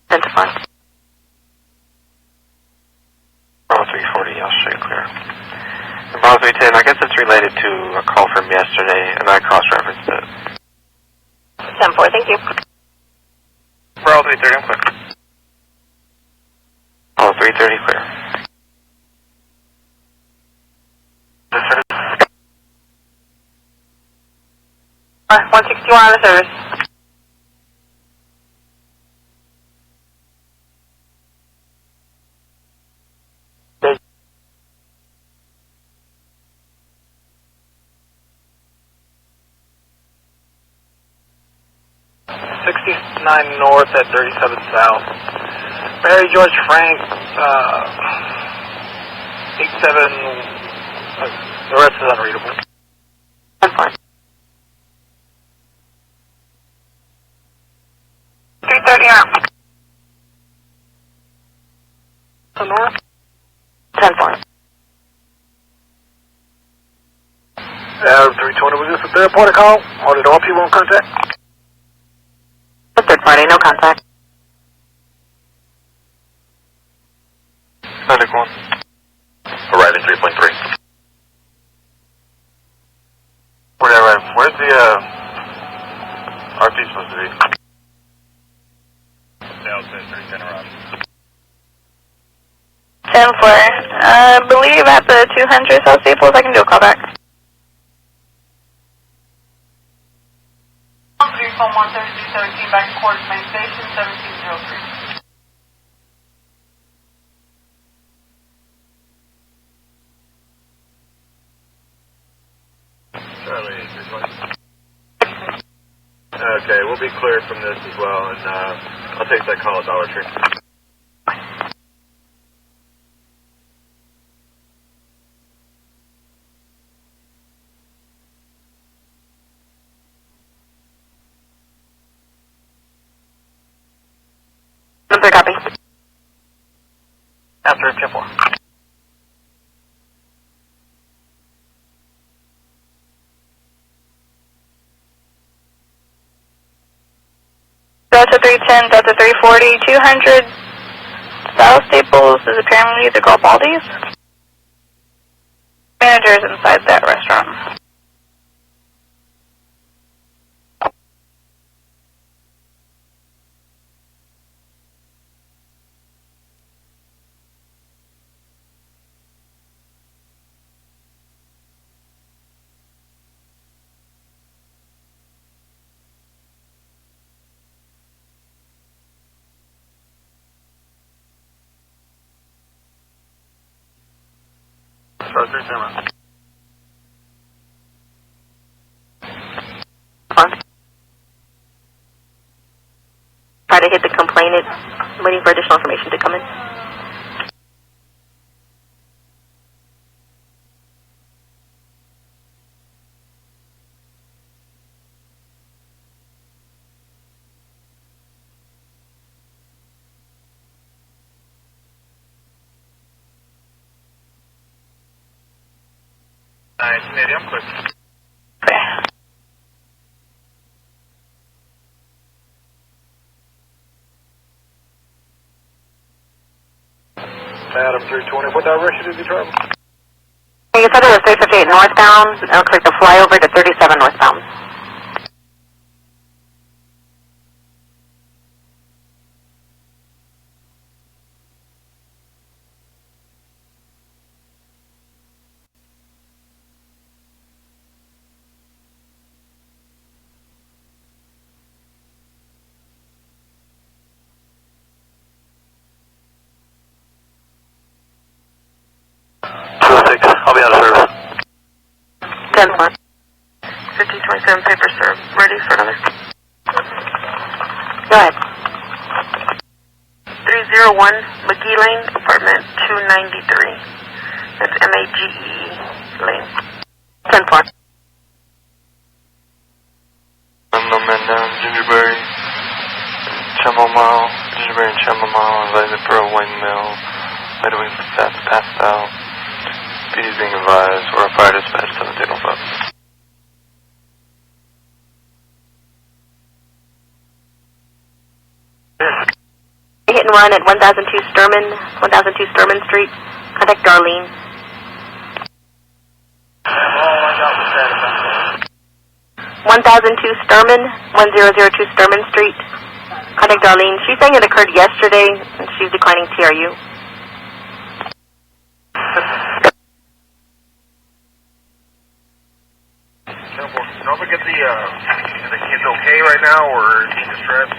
10 to 5. Bravo 340, I'll show you clear. And Bravo 310, I guess it's related to a call from yesterday, and I cross-referenced it. 10-4, thank you. Bravo 330, I'm clear. Bravo 330, clear. This is 161 on the service. North at 37 South. Mary George Frank, 87, the rest is unreadable. That's fine. 330 out. So north? 10-4. 320, was this a third party call? Or did all people in contact? A third party, no contact. Static 1. Arriving 3.3. Where'd I arrive? Where's the, RP supposed to be? Sales 310 arrived. 10-4. I believe at the 200 South Staples, I can do a callback. 13313 back to Quarters Main Station, 1703. Charlie 320. Okay, we'll be cleared from this as well, and I'll take that call at Dollar Tree. Number copy. After 10-4. Delta 310, Delta 340, 200 South Staples is apparently the Garibaldi's. Manager is inside that restaurant. Try to hit the complainant, waiting for additional information to come in. I'm quick. Adam 320, what direction is he traveling? You said it was 358 northbound. It looks like the flyover to 37 northbound. I'll be out of service. 10-1. 5027 paper serve. Ready for another. Go ahead. 301 McGee Lane, apartment 293. That's MAGE Lane. 10-4. Man down Gingerberry, Chamomile, Gingerberry and Chamomile, invited for a windmill. Midwing that's passed out. PD is being advised. We're a fire dispatch 1705. Hit and run at 1002 Sturman Street. Contact Darlene. 1002 Sturman, 1002 Sturman Street. Contact Darlene. She's saying it occurred yesterday, and she's declining TRU. Don't forget the kid's okay right now, or is he distressed?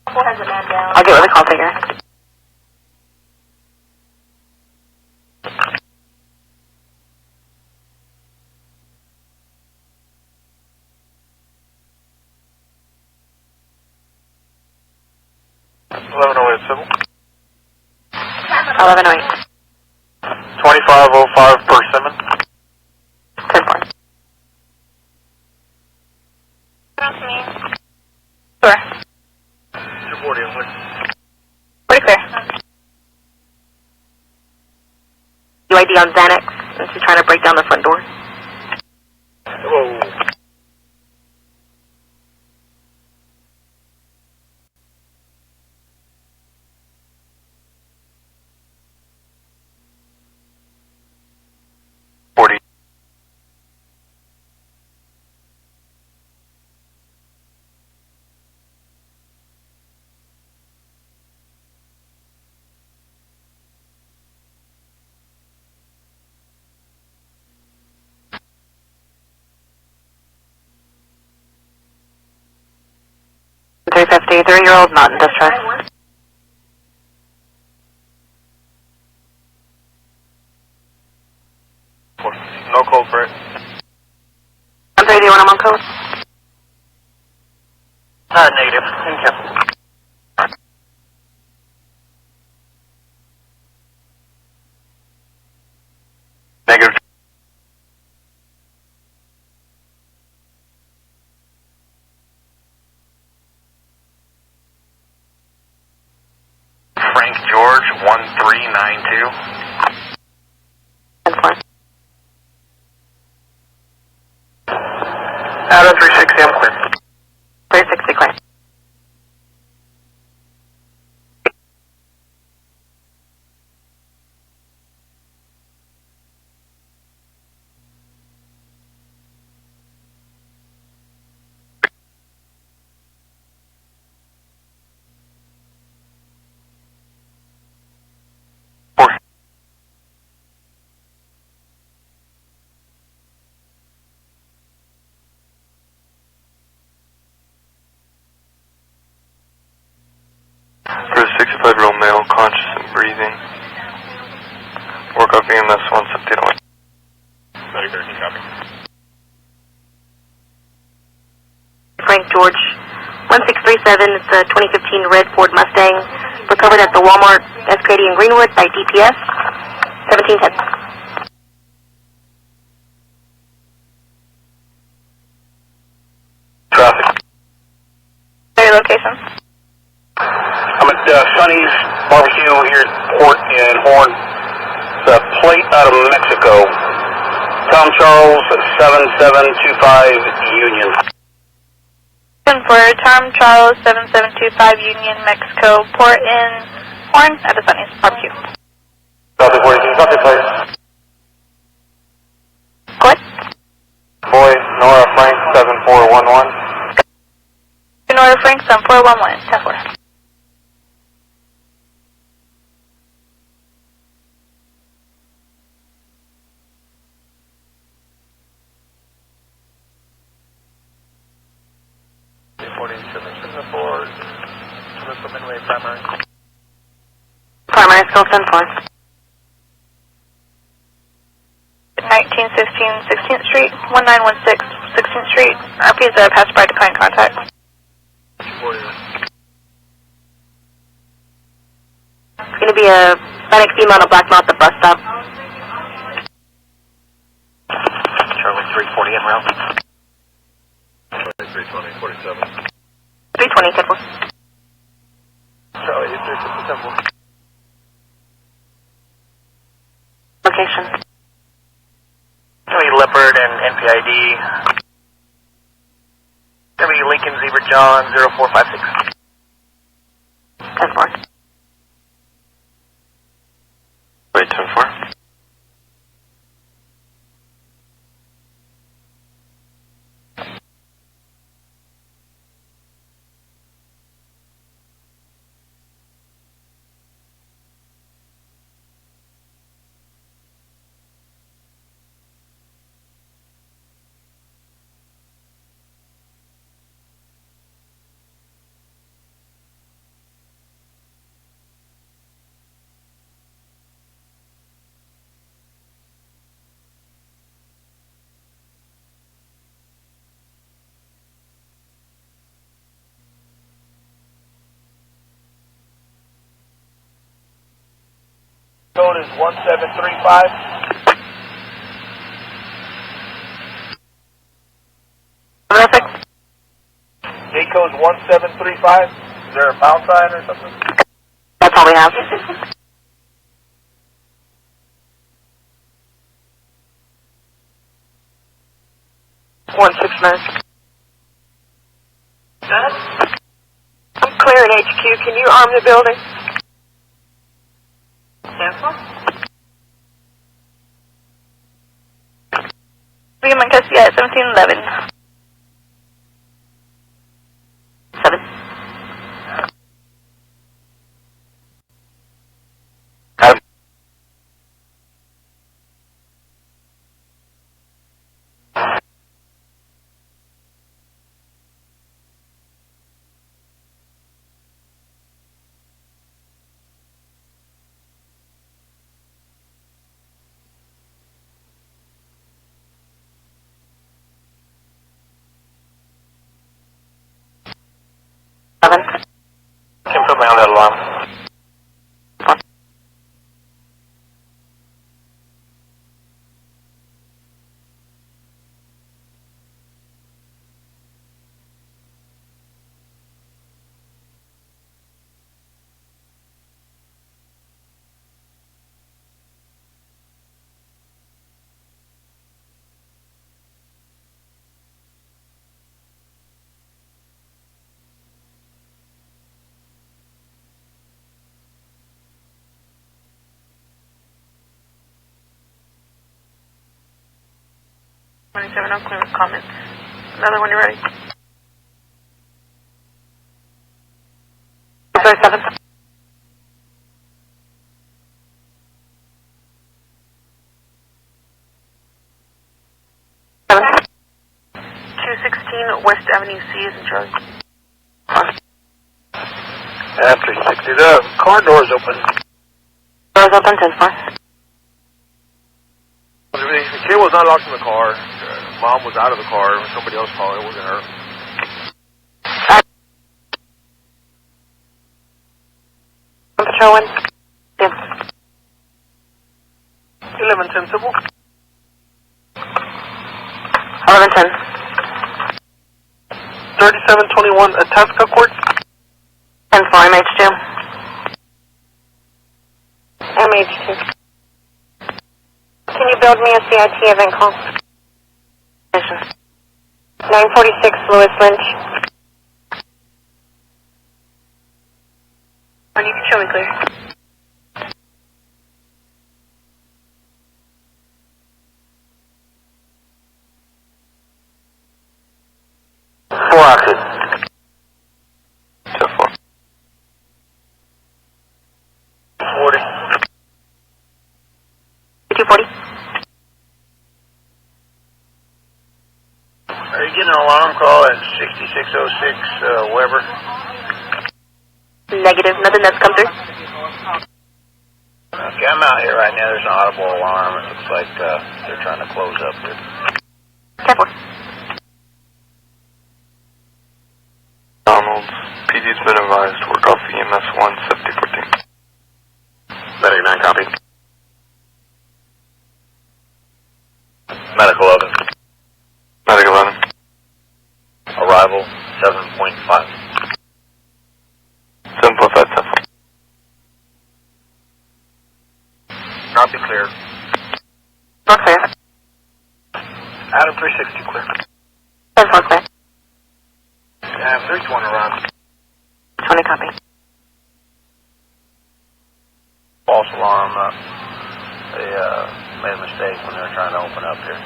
I'll get with the call figure. Civil. 1108. 2505 per Simmons. 10-4. Sure. 240 and which? Pretty clear. UID on Xanax, and she's trying to break down the front door. Whoa. Three-year-old not in distress. No code for it. I'm ready, when I'm on code. Negative. Thank you. Negative. Frank George 1392. 10-4. Out of 360, I'm clear. 360, clear. For a 65-year-old male, conscious and breathing. Work up EMS 178. Medic 13, copy. Frank George, 1637, it's a 2015 red Ford Mustang, recovered at the Walmart SKD in Greenwood by DPS, 1710. Traffic. Your location? I'm at Sonny's Barbecue here at Port in Horn. It's a plate out of Mexico. Tom Charles, 7725 Union. For Tom Charles 7725 Union, Mexico, port in Horn at the Sonny's Barbecue. Copy 42, copy please. Go ahead. Boy, Nora Frank, 7411. Nora Frank, 7411, 10-4. Primary still 10-4. 1915 16th Street, 1916 16th Street. RP is a passerby decline contact. It's going to be a Hispanic female on a black mount at the bus stop. Charlie 340 en route. Charlie 320, 47. 320, 10-4. Charlie 350, 10-4. Location. Gonna be Leopard and NPID. Gonna be Lincoln Zebra John 0456. 10-4. Wait, 10-4. Code is 1735. Terrific. Gate code is 1735. Is there a pound sign or something? That's all we have. One 6-9. I'm clearing HQ. Can you arm the building? William and Cassia at 1711. 7. Can put me on that alarm. 27, I'm clear with comments. Another when you're ready. Sorry, 7. Seven. 216 West Avenue C is in charge. After 60, the car door's open. Doors open, 10-4. The kid was not locked in the car. Mom was out of the car. Somebody else called. It wasn't her. Patrol 1. Yeah. 1110 civil. 1110. 3721 Atasca Court. 10-4, MH2. MH2. Can you build me a CIT event call? 946 Lewis Lynch. And you can show me clear. Four oxy. 40. 240. Are you getting an alarm call at 6606 Weber? Negative, nothing that's come through. Okay, I'm out here right now. There's an audible alarm. It looks like they're trying to close up here. 10-4. Donald's, PD's been advised to work off EMS 1, 7014. Medic 9 copy. Medic 11. Medic 11. Arrival 7.5. 7.5, 10-4. Copy, clear. Not clear. Adam 360 clear. 10-4 clear. 320 around. 20 copy. False alarm. They made a mistake when they were trying to open up here.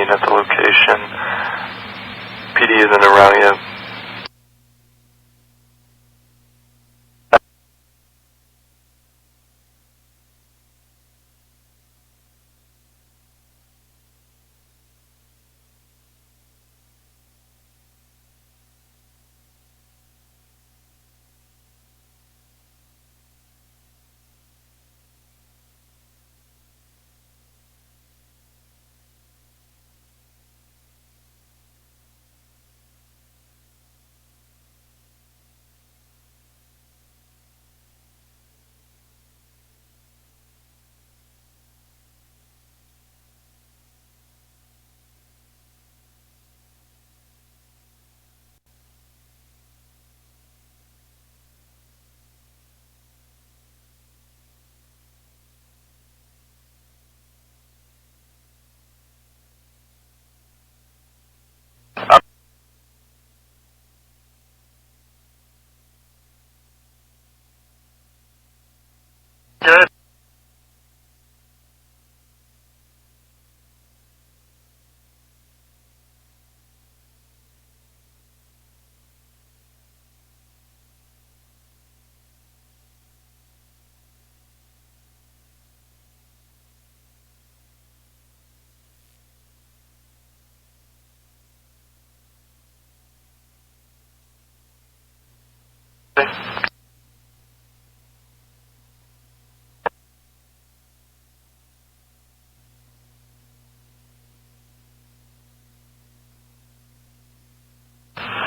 At the location. PD isn't around yet. Good.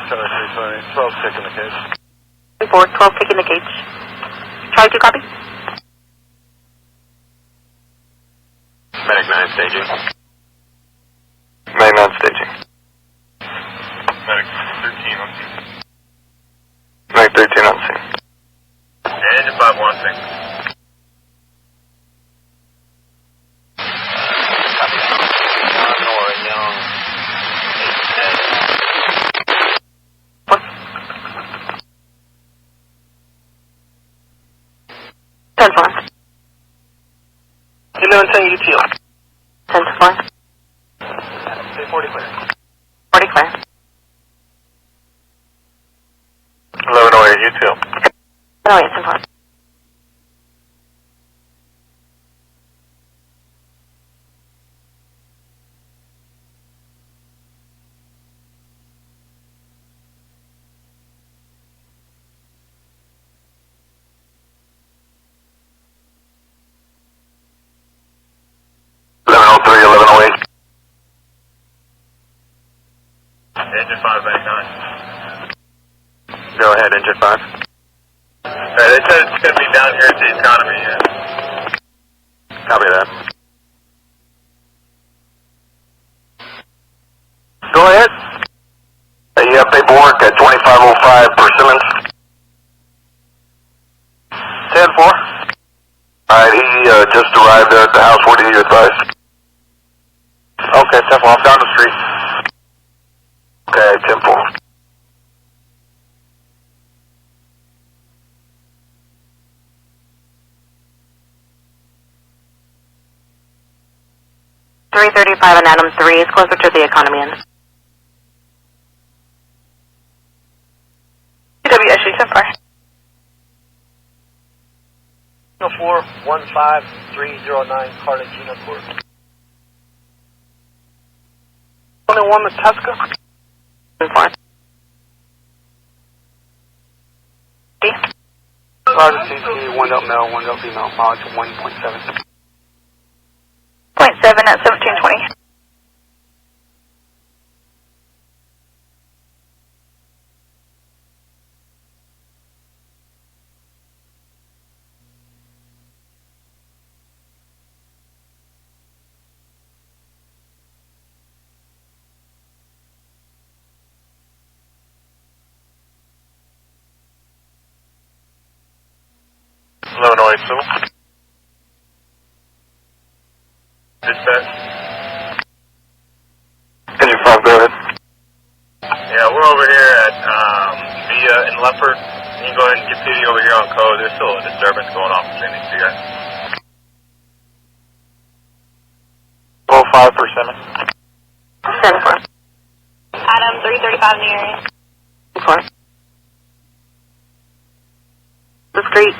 Cover 320. 12 taking the cage. 4, 12 taking the cage. Charlie 2, copy. Medic 9 staging. Medic 9 staging. Medic 13 on scene. Medic 13 on scene. Engine 5 1-6. Ten 4. 1110 UTL. 10 to 4. 40 clear. 40 clear. 1108 UTL. 1108, 10 4. Engine 5 back 9. Go ahead, engine 5. They said it's going to be down here at the economy. Copy that. Go ahead. You have paperwork at 2505 Persimmons. 10-4. Alright, he just arrived there at the house. What do you advise? Okay, 10-4. I'm down the street. Okay, 10-4. $335 on Adam 3 is closer to the economy end. WSG 10 4. 4-15309 Cartagena Court. 21 Mataska. 10 4. Roger, CC, 1 Delta male, 1 Delta female, mileage 1.7. 0.7 at 1720. Illinois, so. Dispatch. Engine 5, go ahead. Yeah, we're over here at Via and Leopard. You can go ahead and get PD over here on code. There's still a disturbance going on between these two guys. 05 Persimmons. 10 4. Adam 335 in the area. 4. The street.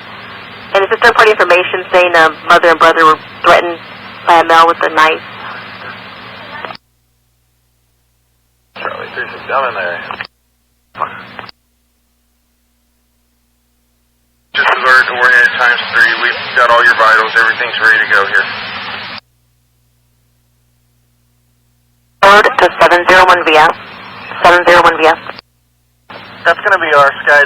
And it's just third-party information saying a mother and brother were threatened by a male with a knife. Charlie 36 down in there. Just alert, we're in times 3. We've got all your vitals. Everything's ready to go here. Forward to 701 via. 701 via. That's going to be our Sky.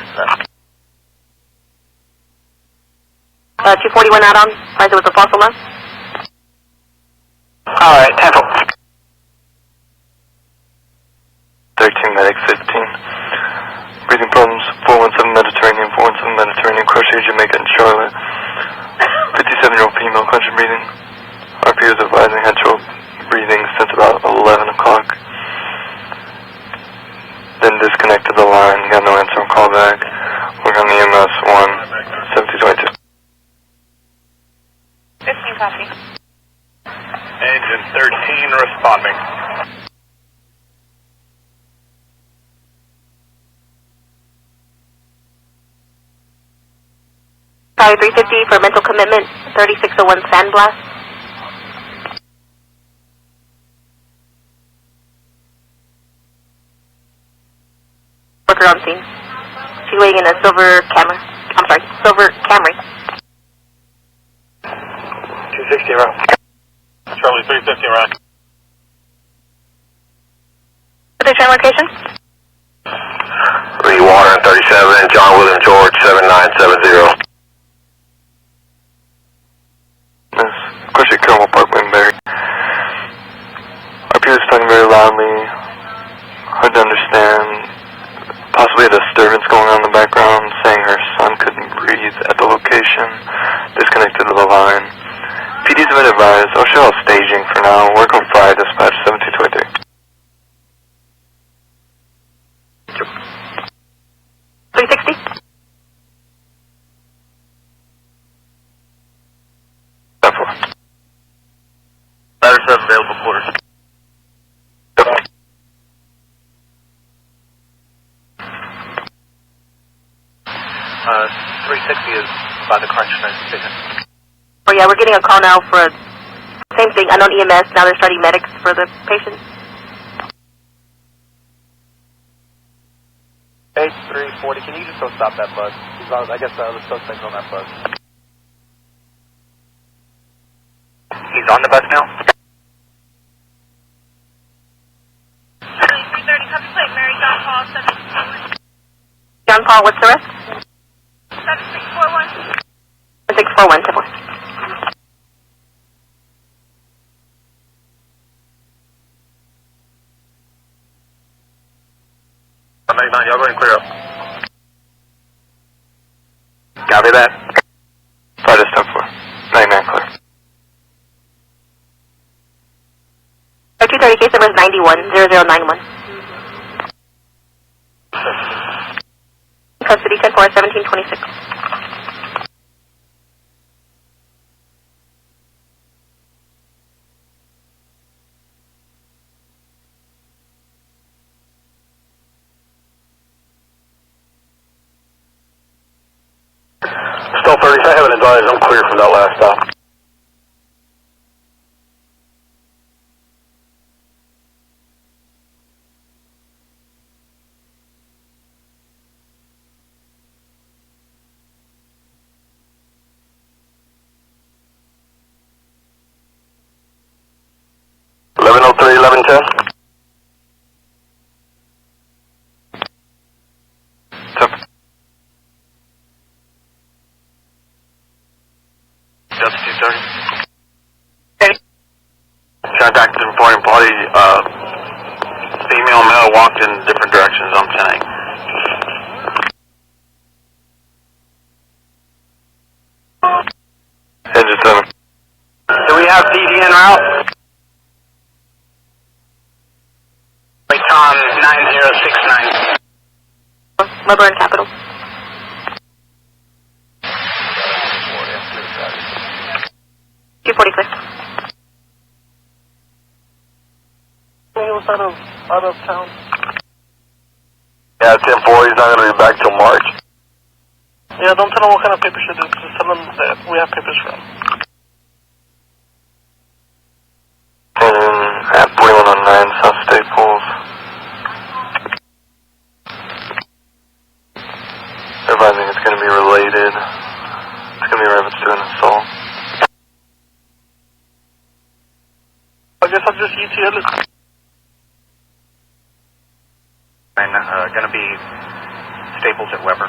241 out on. Advise it was a false alarm. Alright, 10-4. 13 medic 15. Breathing problems, 417 Mediterranean, 417 Mediterranean, Crochet, Jamaica, and Charlotte. 57-year-old female, conscious breathing. RP is advising had trouble breathing since about 11 o'clock. Then disconnected the line, got no answer on callback. We're on the EMS 1, 1722. 15 copy. Engine 13 responding. Sorry, 350 for mental commitment, 3601 Sandblast. Worker on scene. She's waiting in a silver Camry. I'm sorry, silver Camry. 260 around. Charlie 350 around. Position location? Lee Water 37, John William George 7970. We had a disturbance going on in the background saying her son couldn't breathe at the location. Disconnected to the line. PD's been advised. OSHA staging for now. Work on fly. Dispatch 7223. 360. Ladder 7 available quarters. 360 is by the crunch station. Oh yeah, we're getting a call now for same thing, unknown EMS. Now they're starting medics for the patient. 8340, can you just go stop that bus? I guess the other suspect's on that bus. He's on the bus now? 330, copy plate, Mary John Paul, 7641. John Paul, what's the rest? 7641. 641, simple. Y'all go ahead and clear up. Copy that. Flight is 10-4. 99 clear. 230, case number is 910091. Custody 10-4, 1726. Still 30, I haven't advised. I'm clear from that last stop. Just 230. Contact the reporting party. Female, male walked in different directions on 10-8. Engine 7. Do we have PD en route? Recon 9069. Weber and Capital. $240 clear. He was out of town. Yeah, 10-4, he's not going to be back till March. Yeah, don't tell him what kind of papers it is. Just tell him that we have papers for him. At 4109 South Staples. Advising it's going to be related. It's going to be reference to an assault. I guess I'll just ETL it. And going to be Staples at Weber.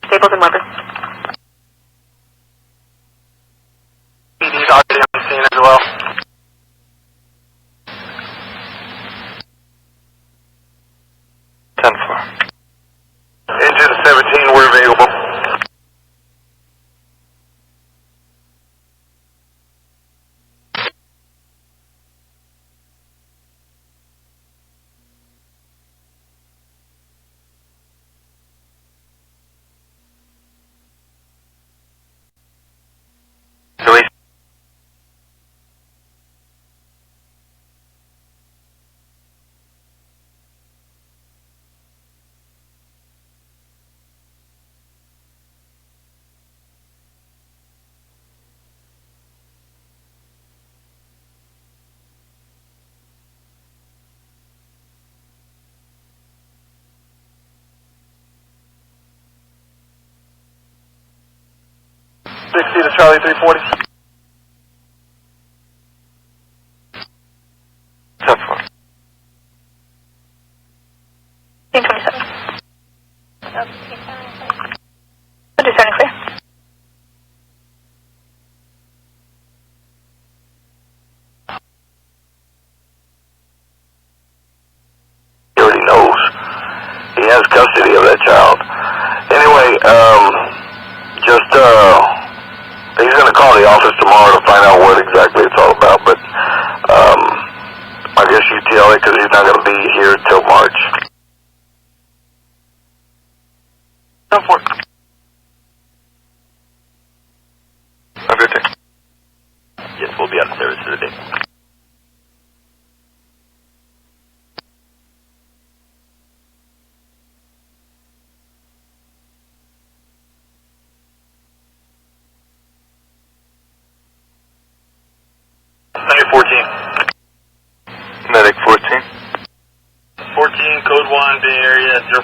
Staples and Weber. PD's already on the scene as well. Engine 17, we're available. To Charlie 340. 1027. 270 clear. He already knows. He has custody of that child. Anyway, he's going to call the office tomorrow to find out what exactly it's all about, but I guess you tell it because he's not going to be here till March. Go for it. Have a good day. Yes, we'll be out of service for the day. Medic 14. 14, code 1, Bay Area, 0.0.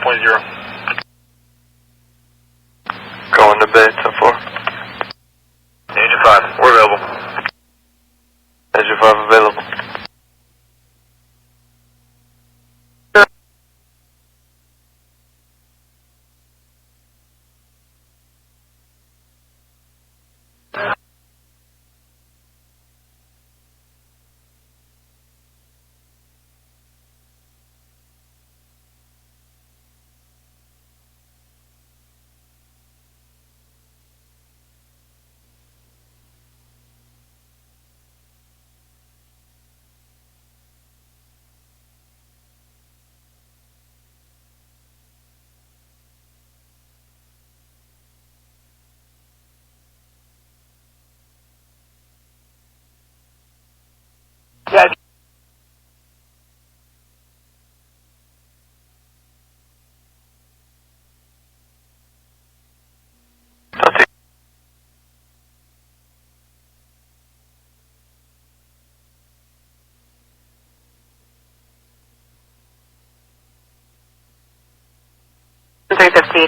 Going to Bay, 10-4. Agent 5, we're available. Agent 5 available. Yeah.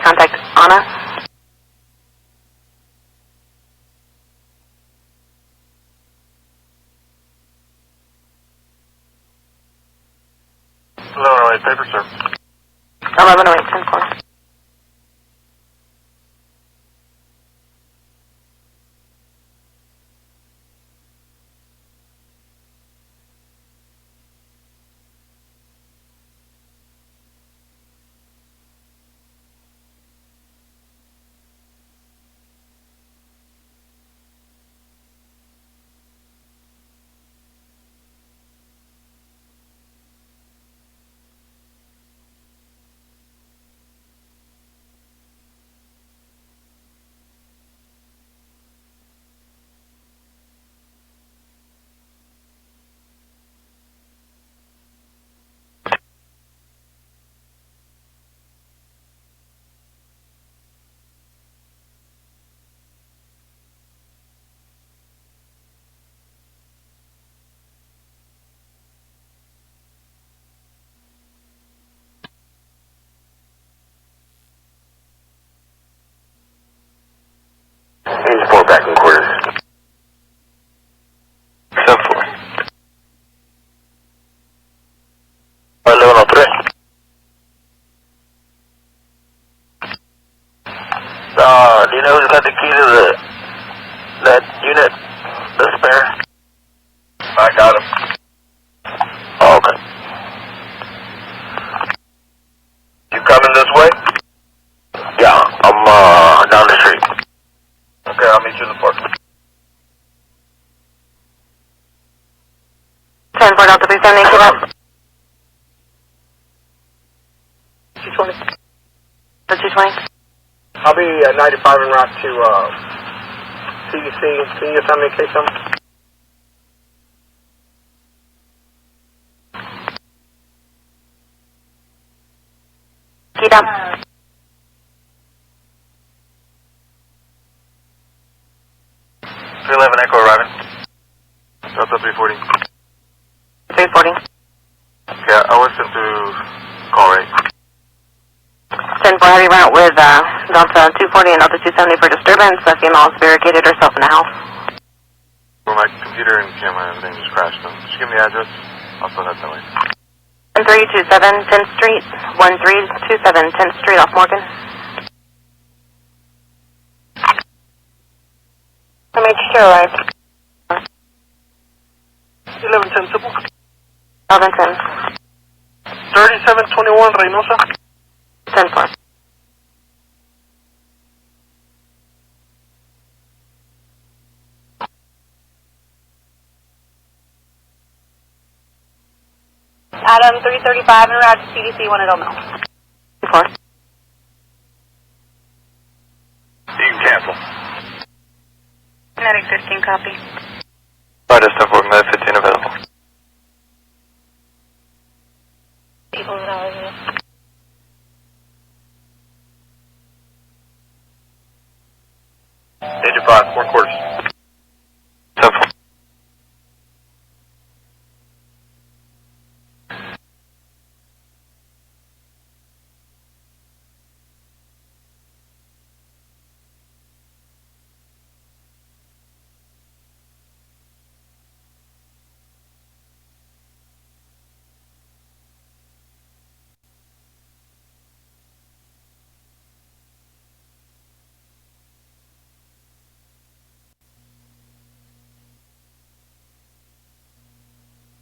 Contact Anna. Hello, paper, sir. 1108, 10-4. Agent 4 back in quarters. 10-4. 1103. Do you know who's got the key to that unit, the spare? I got him. Oh, okay. You coming this way? Yeah, I'm down the street. Okay, I'll meet you in the park. 10-4 Delta 370, keep up. 220. The 220? I'll be 95 en route to CDC. Can you send me a case number? Keep up. 311 Echo arriving. Delta 340. 340. Yeah, I was sent to call rate. 10-4 heavy route with Delta 240 and Delta 270 for disturbance. The female is barricaded herself in the house. Well, my computer and camera, everything just crashed. Just give me the address. I'll still head that way. 1327 10th Street. 1327 10th Street off Morgan. I made sure arrived. 1110 Simple. 1110. 3721 Reynosa. 10-4. Adam 335 en route to CDC 1 at Old Mill. 4. You can cancel. Medic 15, copy. Roger, 10-4, Med 15 available. People that are here. Agent 5, 4 quarters. 10-4.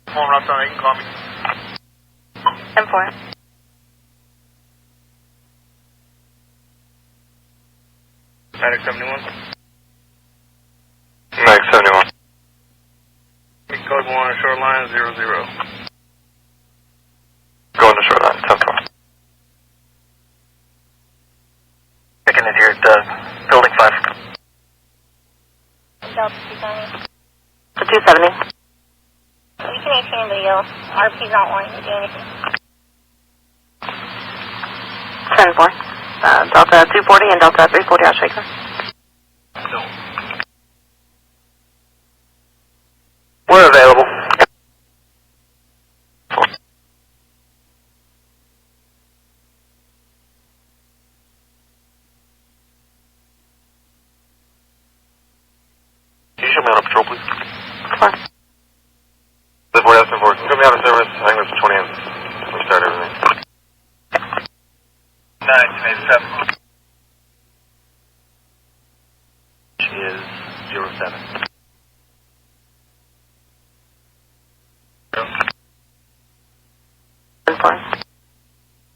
Come on, Rob, you can call me. 10-4. Medic 71. Medic 71. Code 1, shoreline 00. Going to shoreline, 10-4. Checking in here at building 5. Delta 270. The 270. We can ask anybody else. RP's not wanting to do anything. 10-4. Delta 240 and Delta 340 out Shaker. No. We're available. Can you show me on a patrol, please? Fine. The board has been forward. Come out of service, hang us 20 amps. We start everything. 1987. She is 07.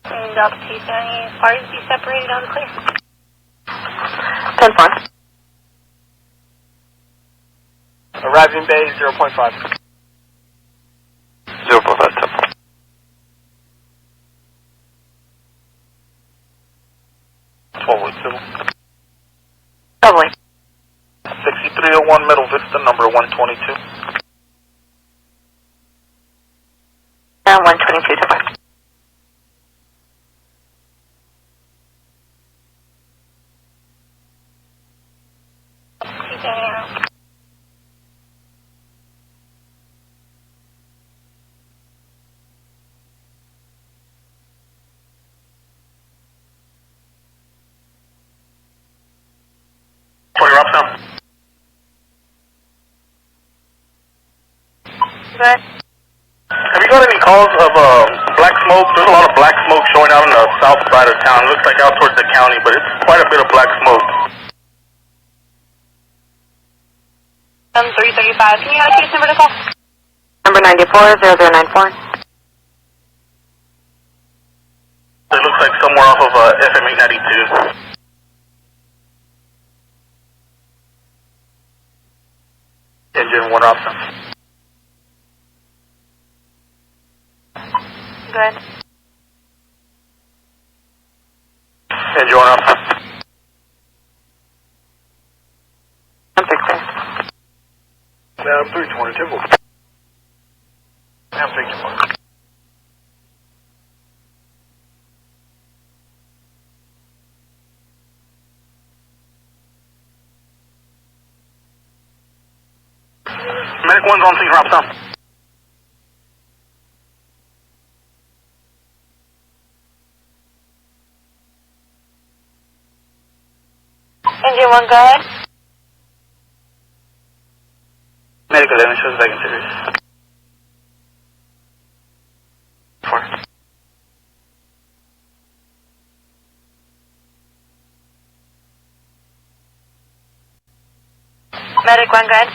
And Delta 270, parties be separated on the clear. 10-4. Arriving bay 0.5. 0.5, 10-4. Civil. Lovely. 6301 Middle Vista, number 122. 122 to 5. Good. Have you got any calls of black smoke? There's a lot of black smoke showing out on the south side of town. It looks like out towards the county, but it's quite a bit of black smoke. 335. Can you have a case number to call? Number 940094. It looks like somewhere off of FM 892. Engine 1 option. Good. Engine 1 option. I'm fixing. 322. I'm thinking one. Medic 1's on scene, drop down. Engine 1, go ahead. Medic 11 shows back in series. 4. Medic 1, go ahead.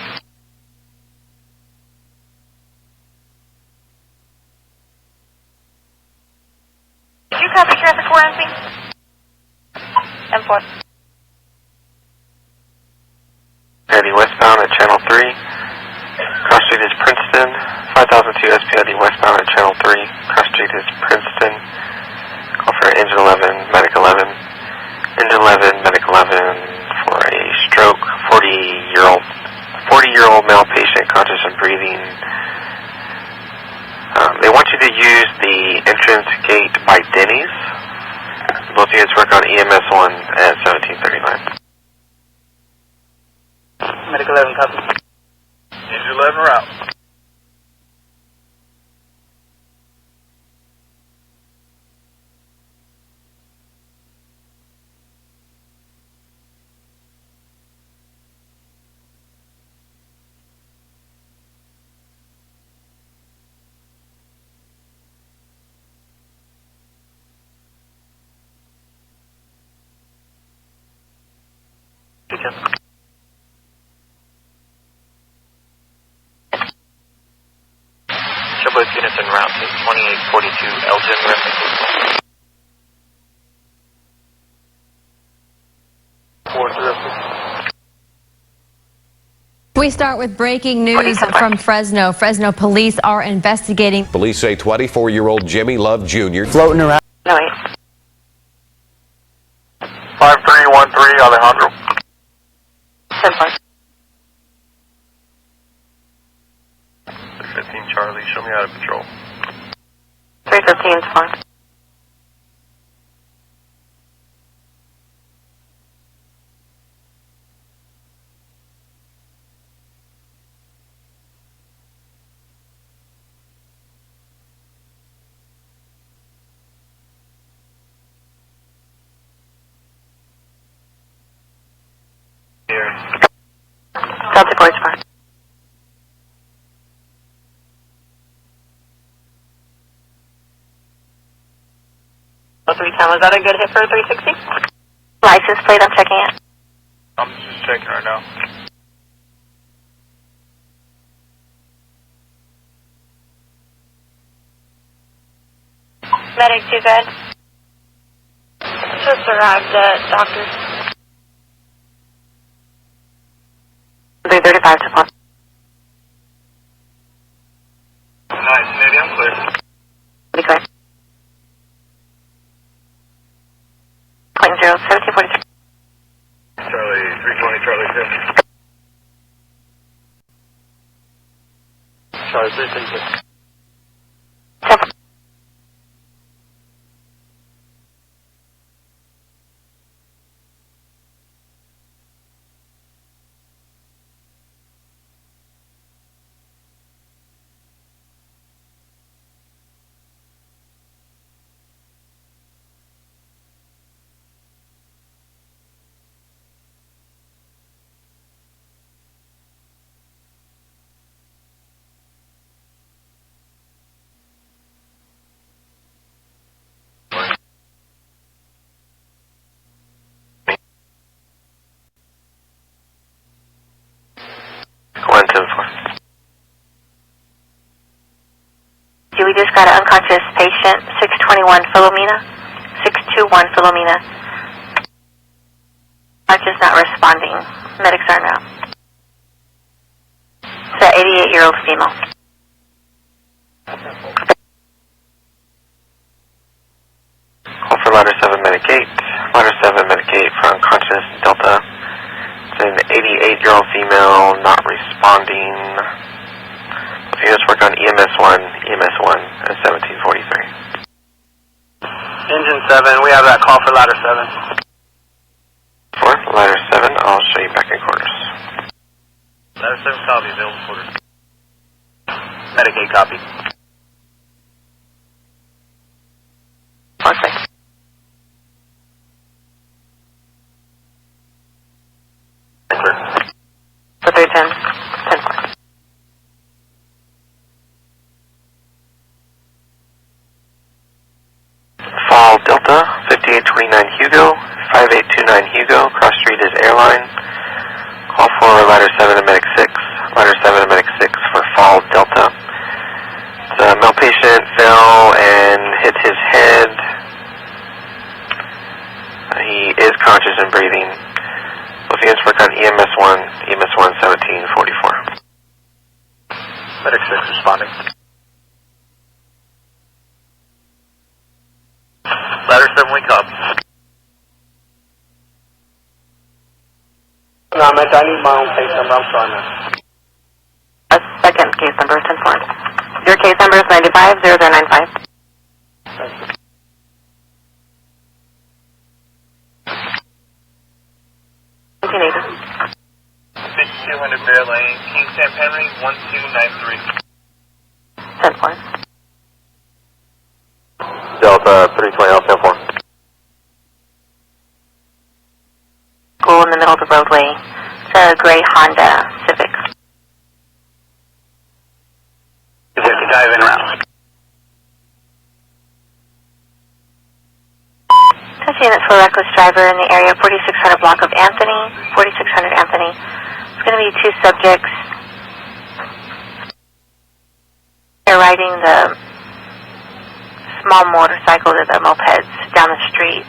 Did you copy traffic 4 MC? 10-4. SPID westbound at channel 3. Cross street is Princeton. 5002 SPID westbound at channel 3. Cross street is Princeton. Call for engine 11, medic 11. Engine 11, medic 11 for a stroke. 40-year-old male patient, conscious and breathing. They want you to use the entrance gate by Denny's. Both units work on EMS 1 at 1739. Medic 11, copy. Engine 11 route. Both units en route to 2842 Elgin reference. 406. We start with breaking news from Fresno. Fresno police are investigating. Police say 24-year-old Jimmy Love Jr. floating around. No, 5313 Alejandro. 10-4. 15 Charlie, show me how to patrol. 315 is fine. Here. Delta Boys fine. Was that a good hit for a 360? License plate, I'm checking it. I'm just checking right now. Medic, you good? Just arrived at doctor's. 335 to 1. Nice, Navy, I'm clear. Be clear. Point 0, 1743. Charlie, 320, Charlie 10. Charlie 332. We just got an unconscious patient, 621 Philomena, 621 Philomena. Just not responding. Medics are now. It's an 88-year-old female. Call for ladder 7 medic 8. Ladder 7 medic 8 for unconscious Delta. It's an 88-year-old female not responding. Units work on EMS 1 at 1743. Engine 7, we have that call for ladder 7. For ladder 7, I'll show you back in quarters. Ladder 7 copy, available quarters. Medicaid copy. Okay. For 310, 10-4. Fall Delta, 5829 Hugo, 5829 Hugo, cross street is airline. Call for ladder 7 and medic 6, ladder 7 and medic 6 for Fall Delta. The male patient fell and hit his head. He is conscious and breathing. Looking for EMS 1, EMS 1, 1744. Medic 6 responding. Ladder 7, wake up. No, I need my own case number. I'm sorry, man. A second case number, 10-4. Your case number is 950095. Continue. 6200 Bear Lane, King Sam Henry, 1293. 10-4. Delta 320 L 10-4. School in the middle of the roadway. It's a gray Honda Civic. Is there a dive in round? Touch units for reckless driver in the area 4600 block of Anthony. 4600 Anthony. It's going to be two subjects. They're riding the small motorcycle or the mopeds down the street.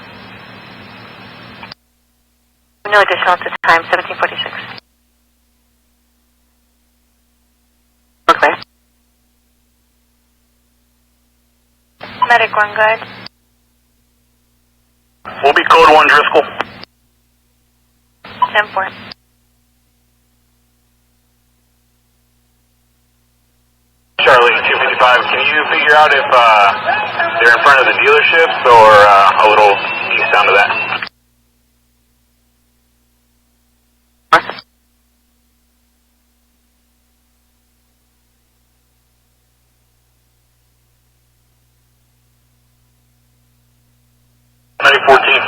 No additional at this time, 1746. Okay. Medic 1, good. We'll be code 1 Driscoll. 10-4. Charlie 255, can you figure out if they're in front of the dealerships or a little east down to that? Fourteen.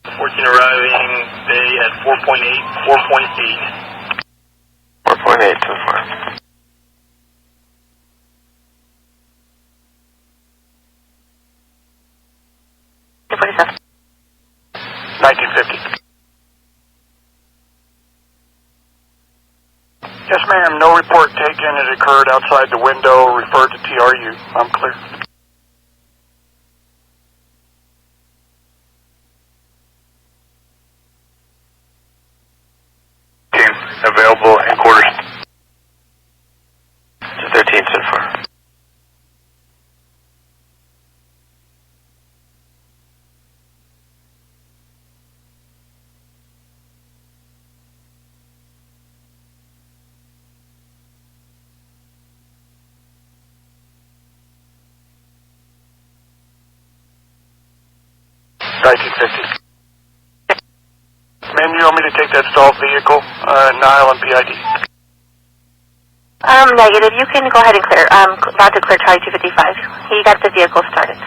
14 arriving, bay at 4.8, 4.8. 4.8 so far. 1950. Yes, ma'am. No report taken. It occurred outside the window. Referred to TRU. I'm clear. Available in quarters. 13 so far. Ma'am, you want me to take that stalled vehicle, Nile and PID? Negative. You can go ahead and clear. About to clear Charlie 255. He got the vehicle started.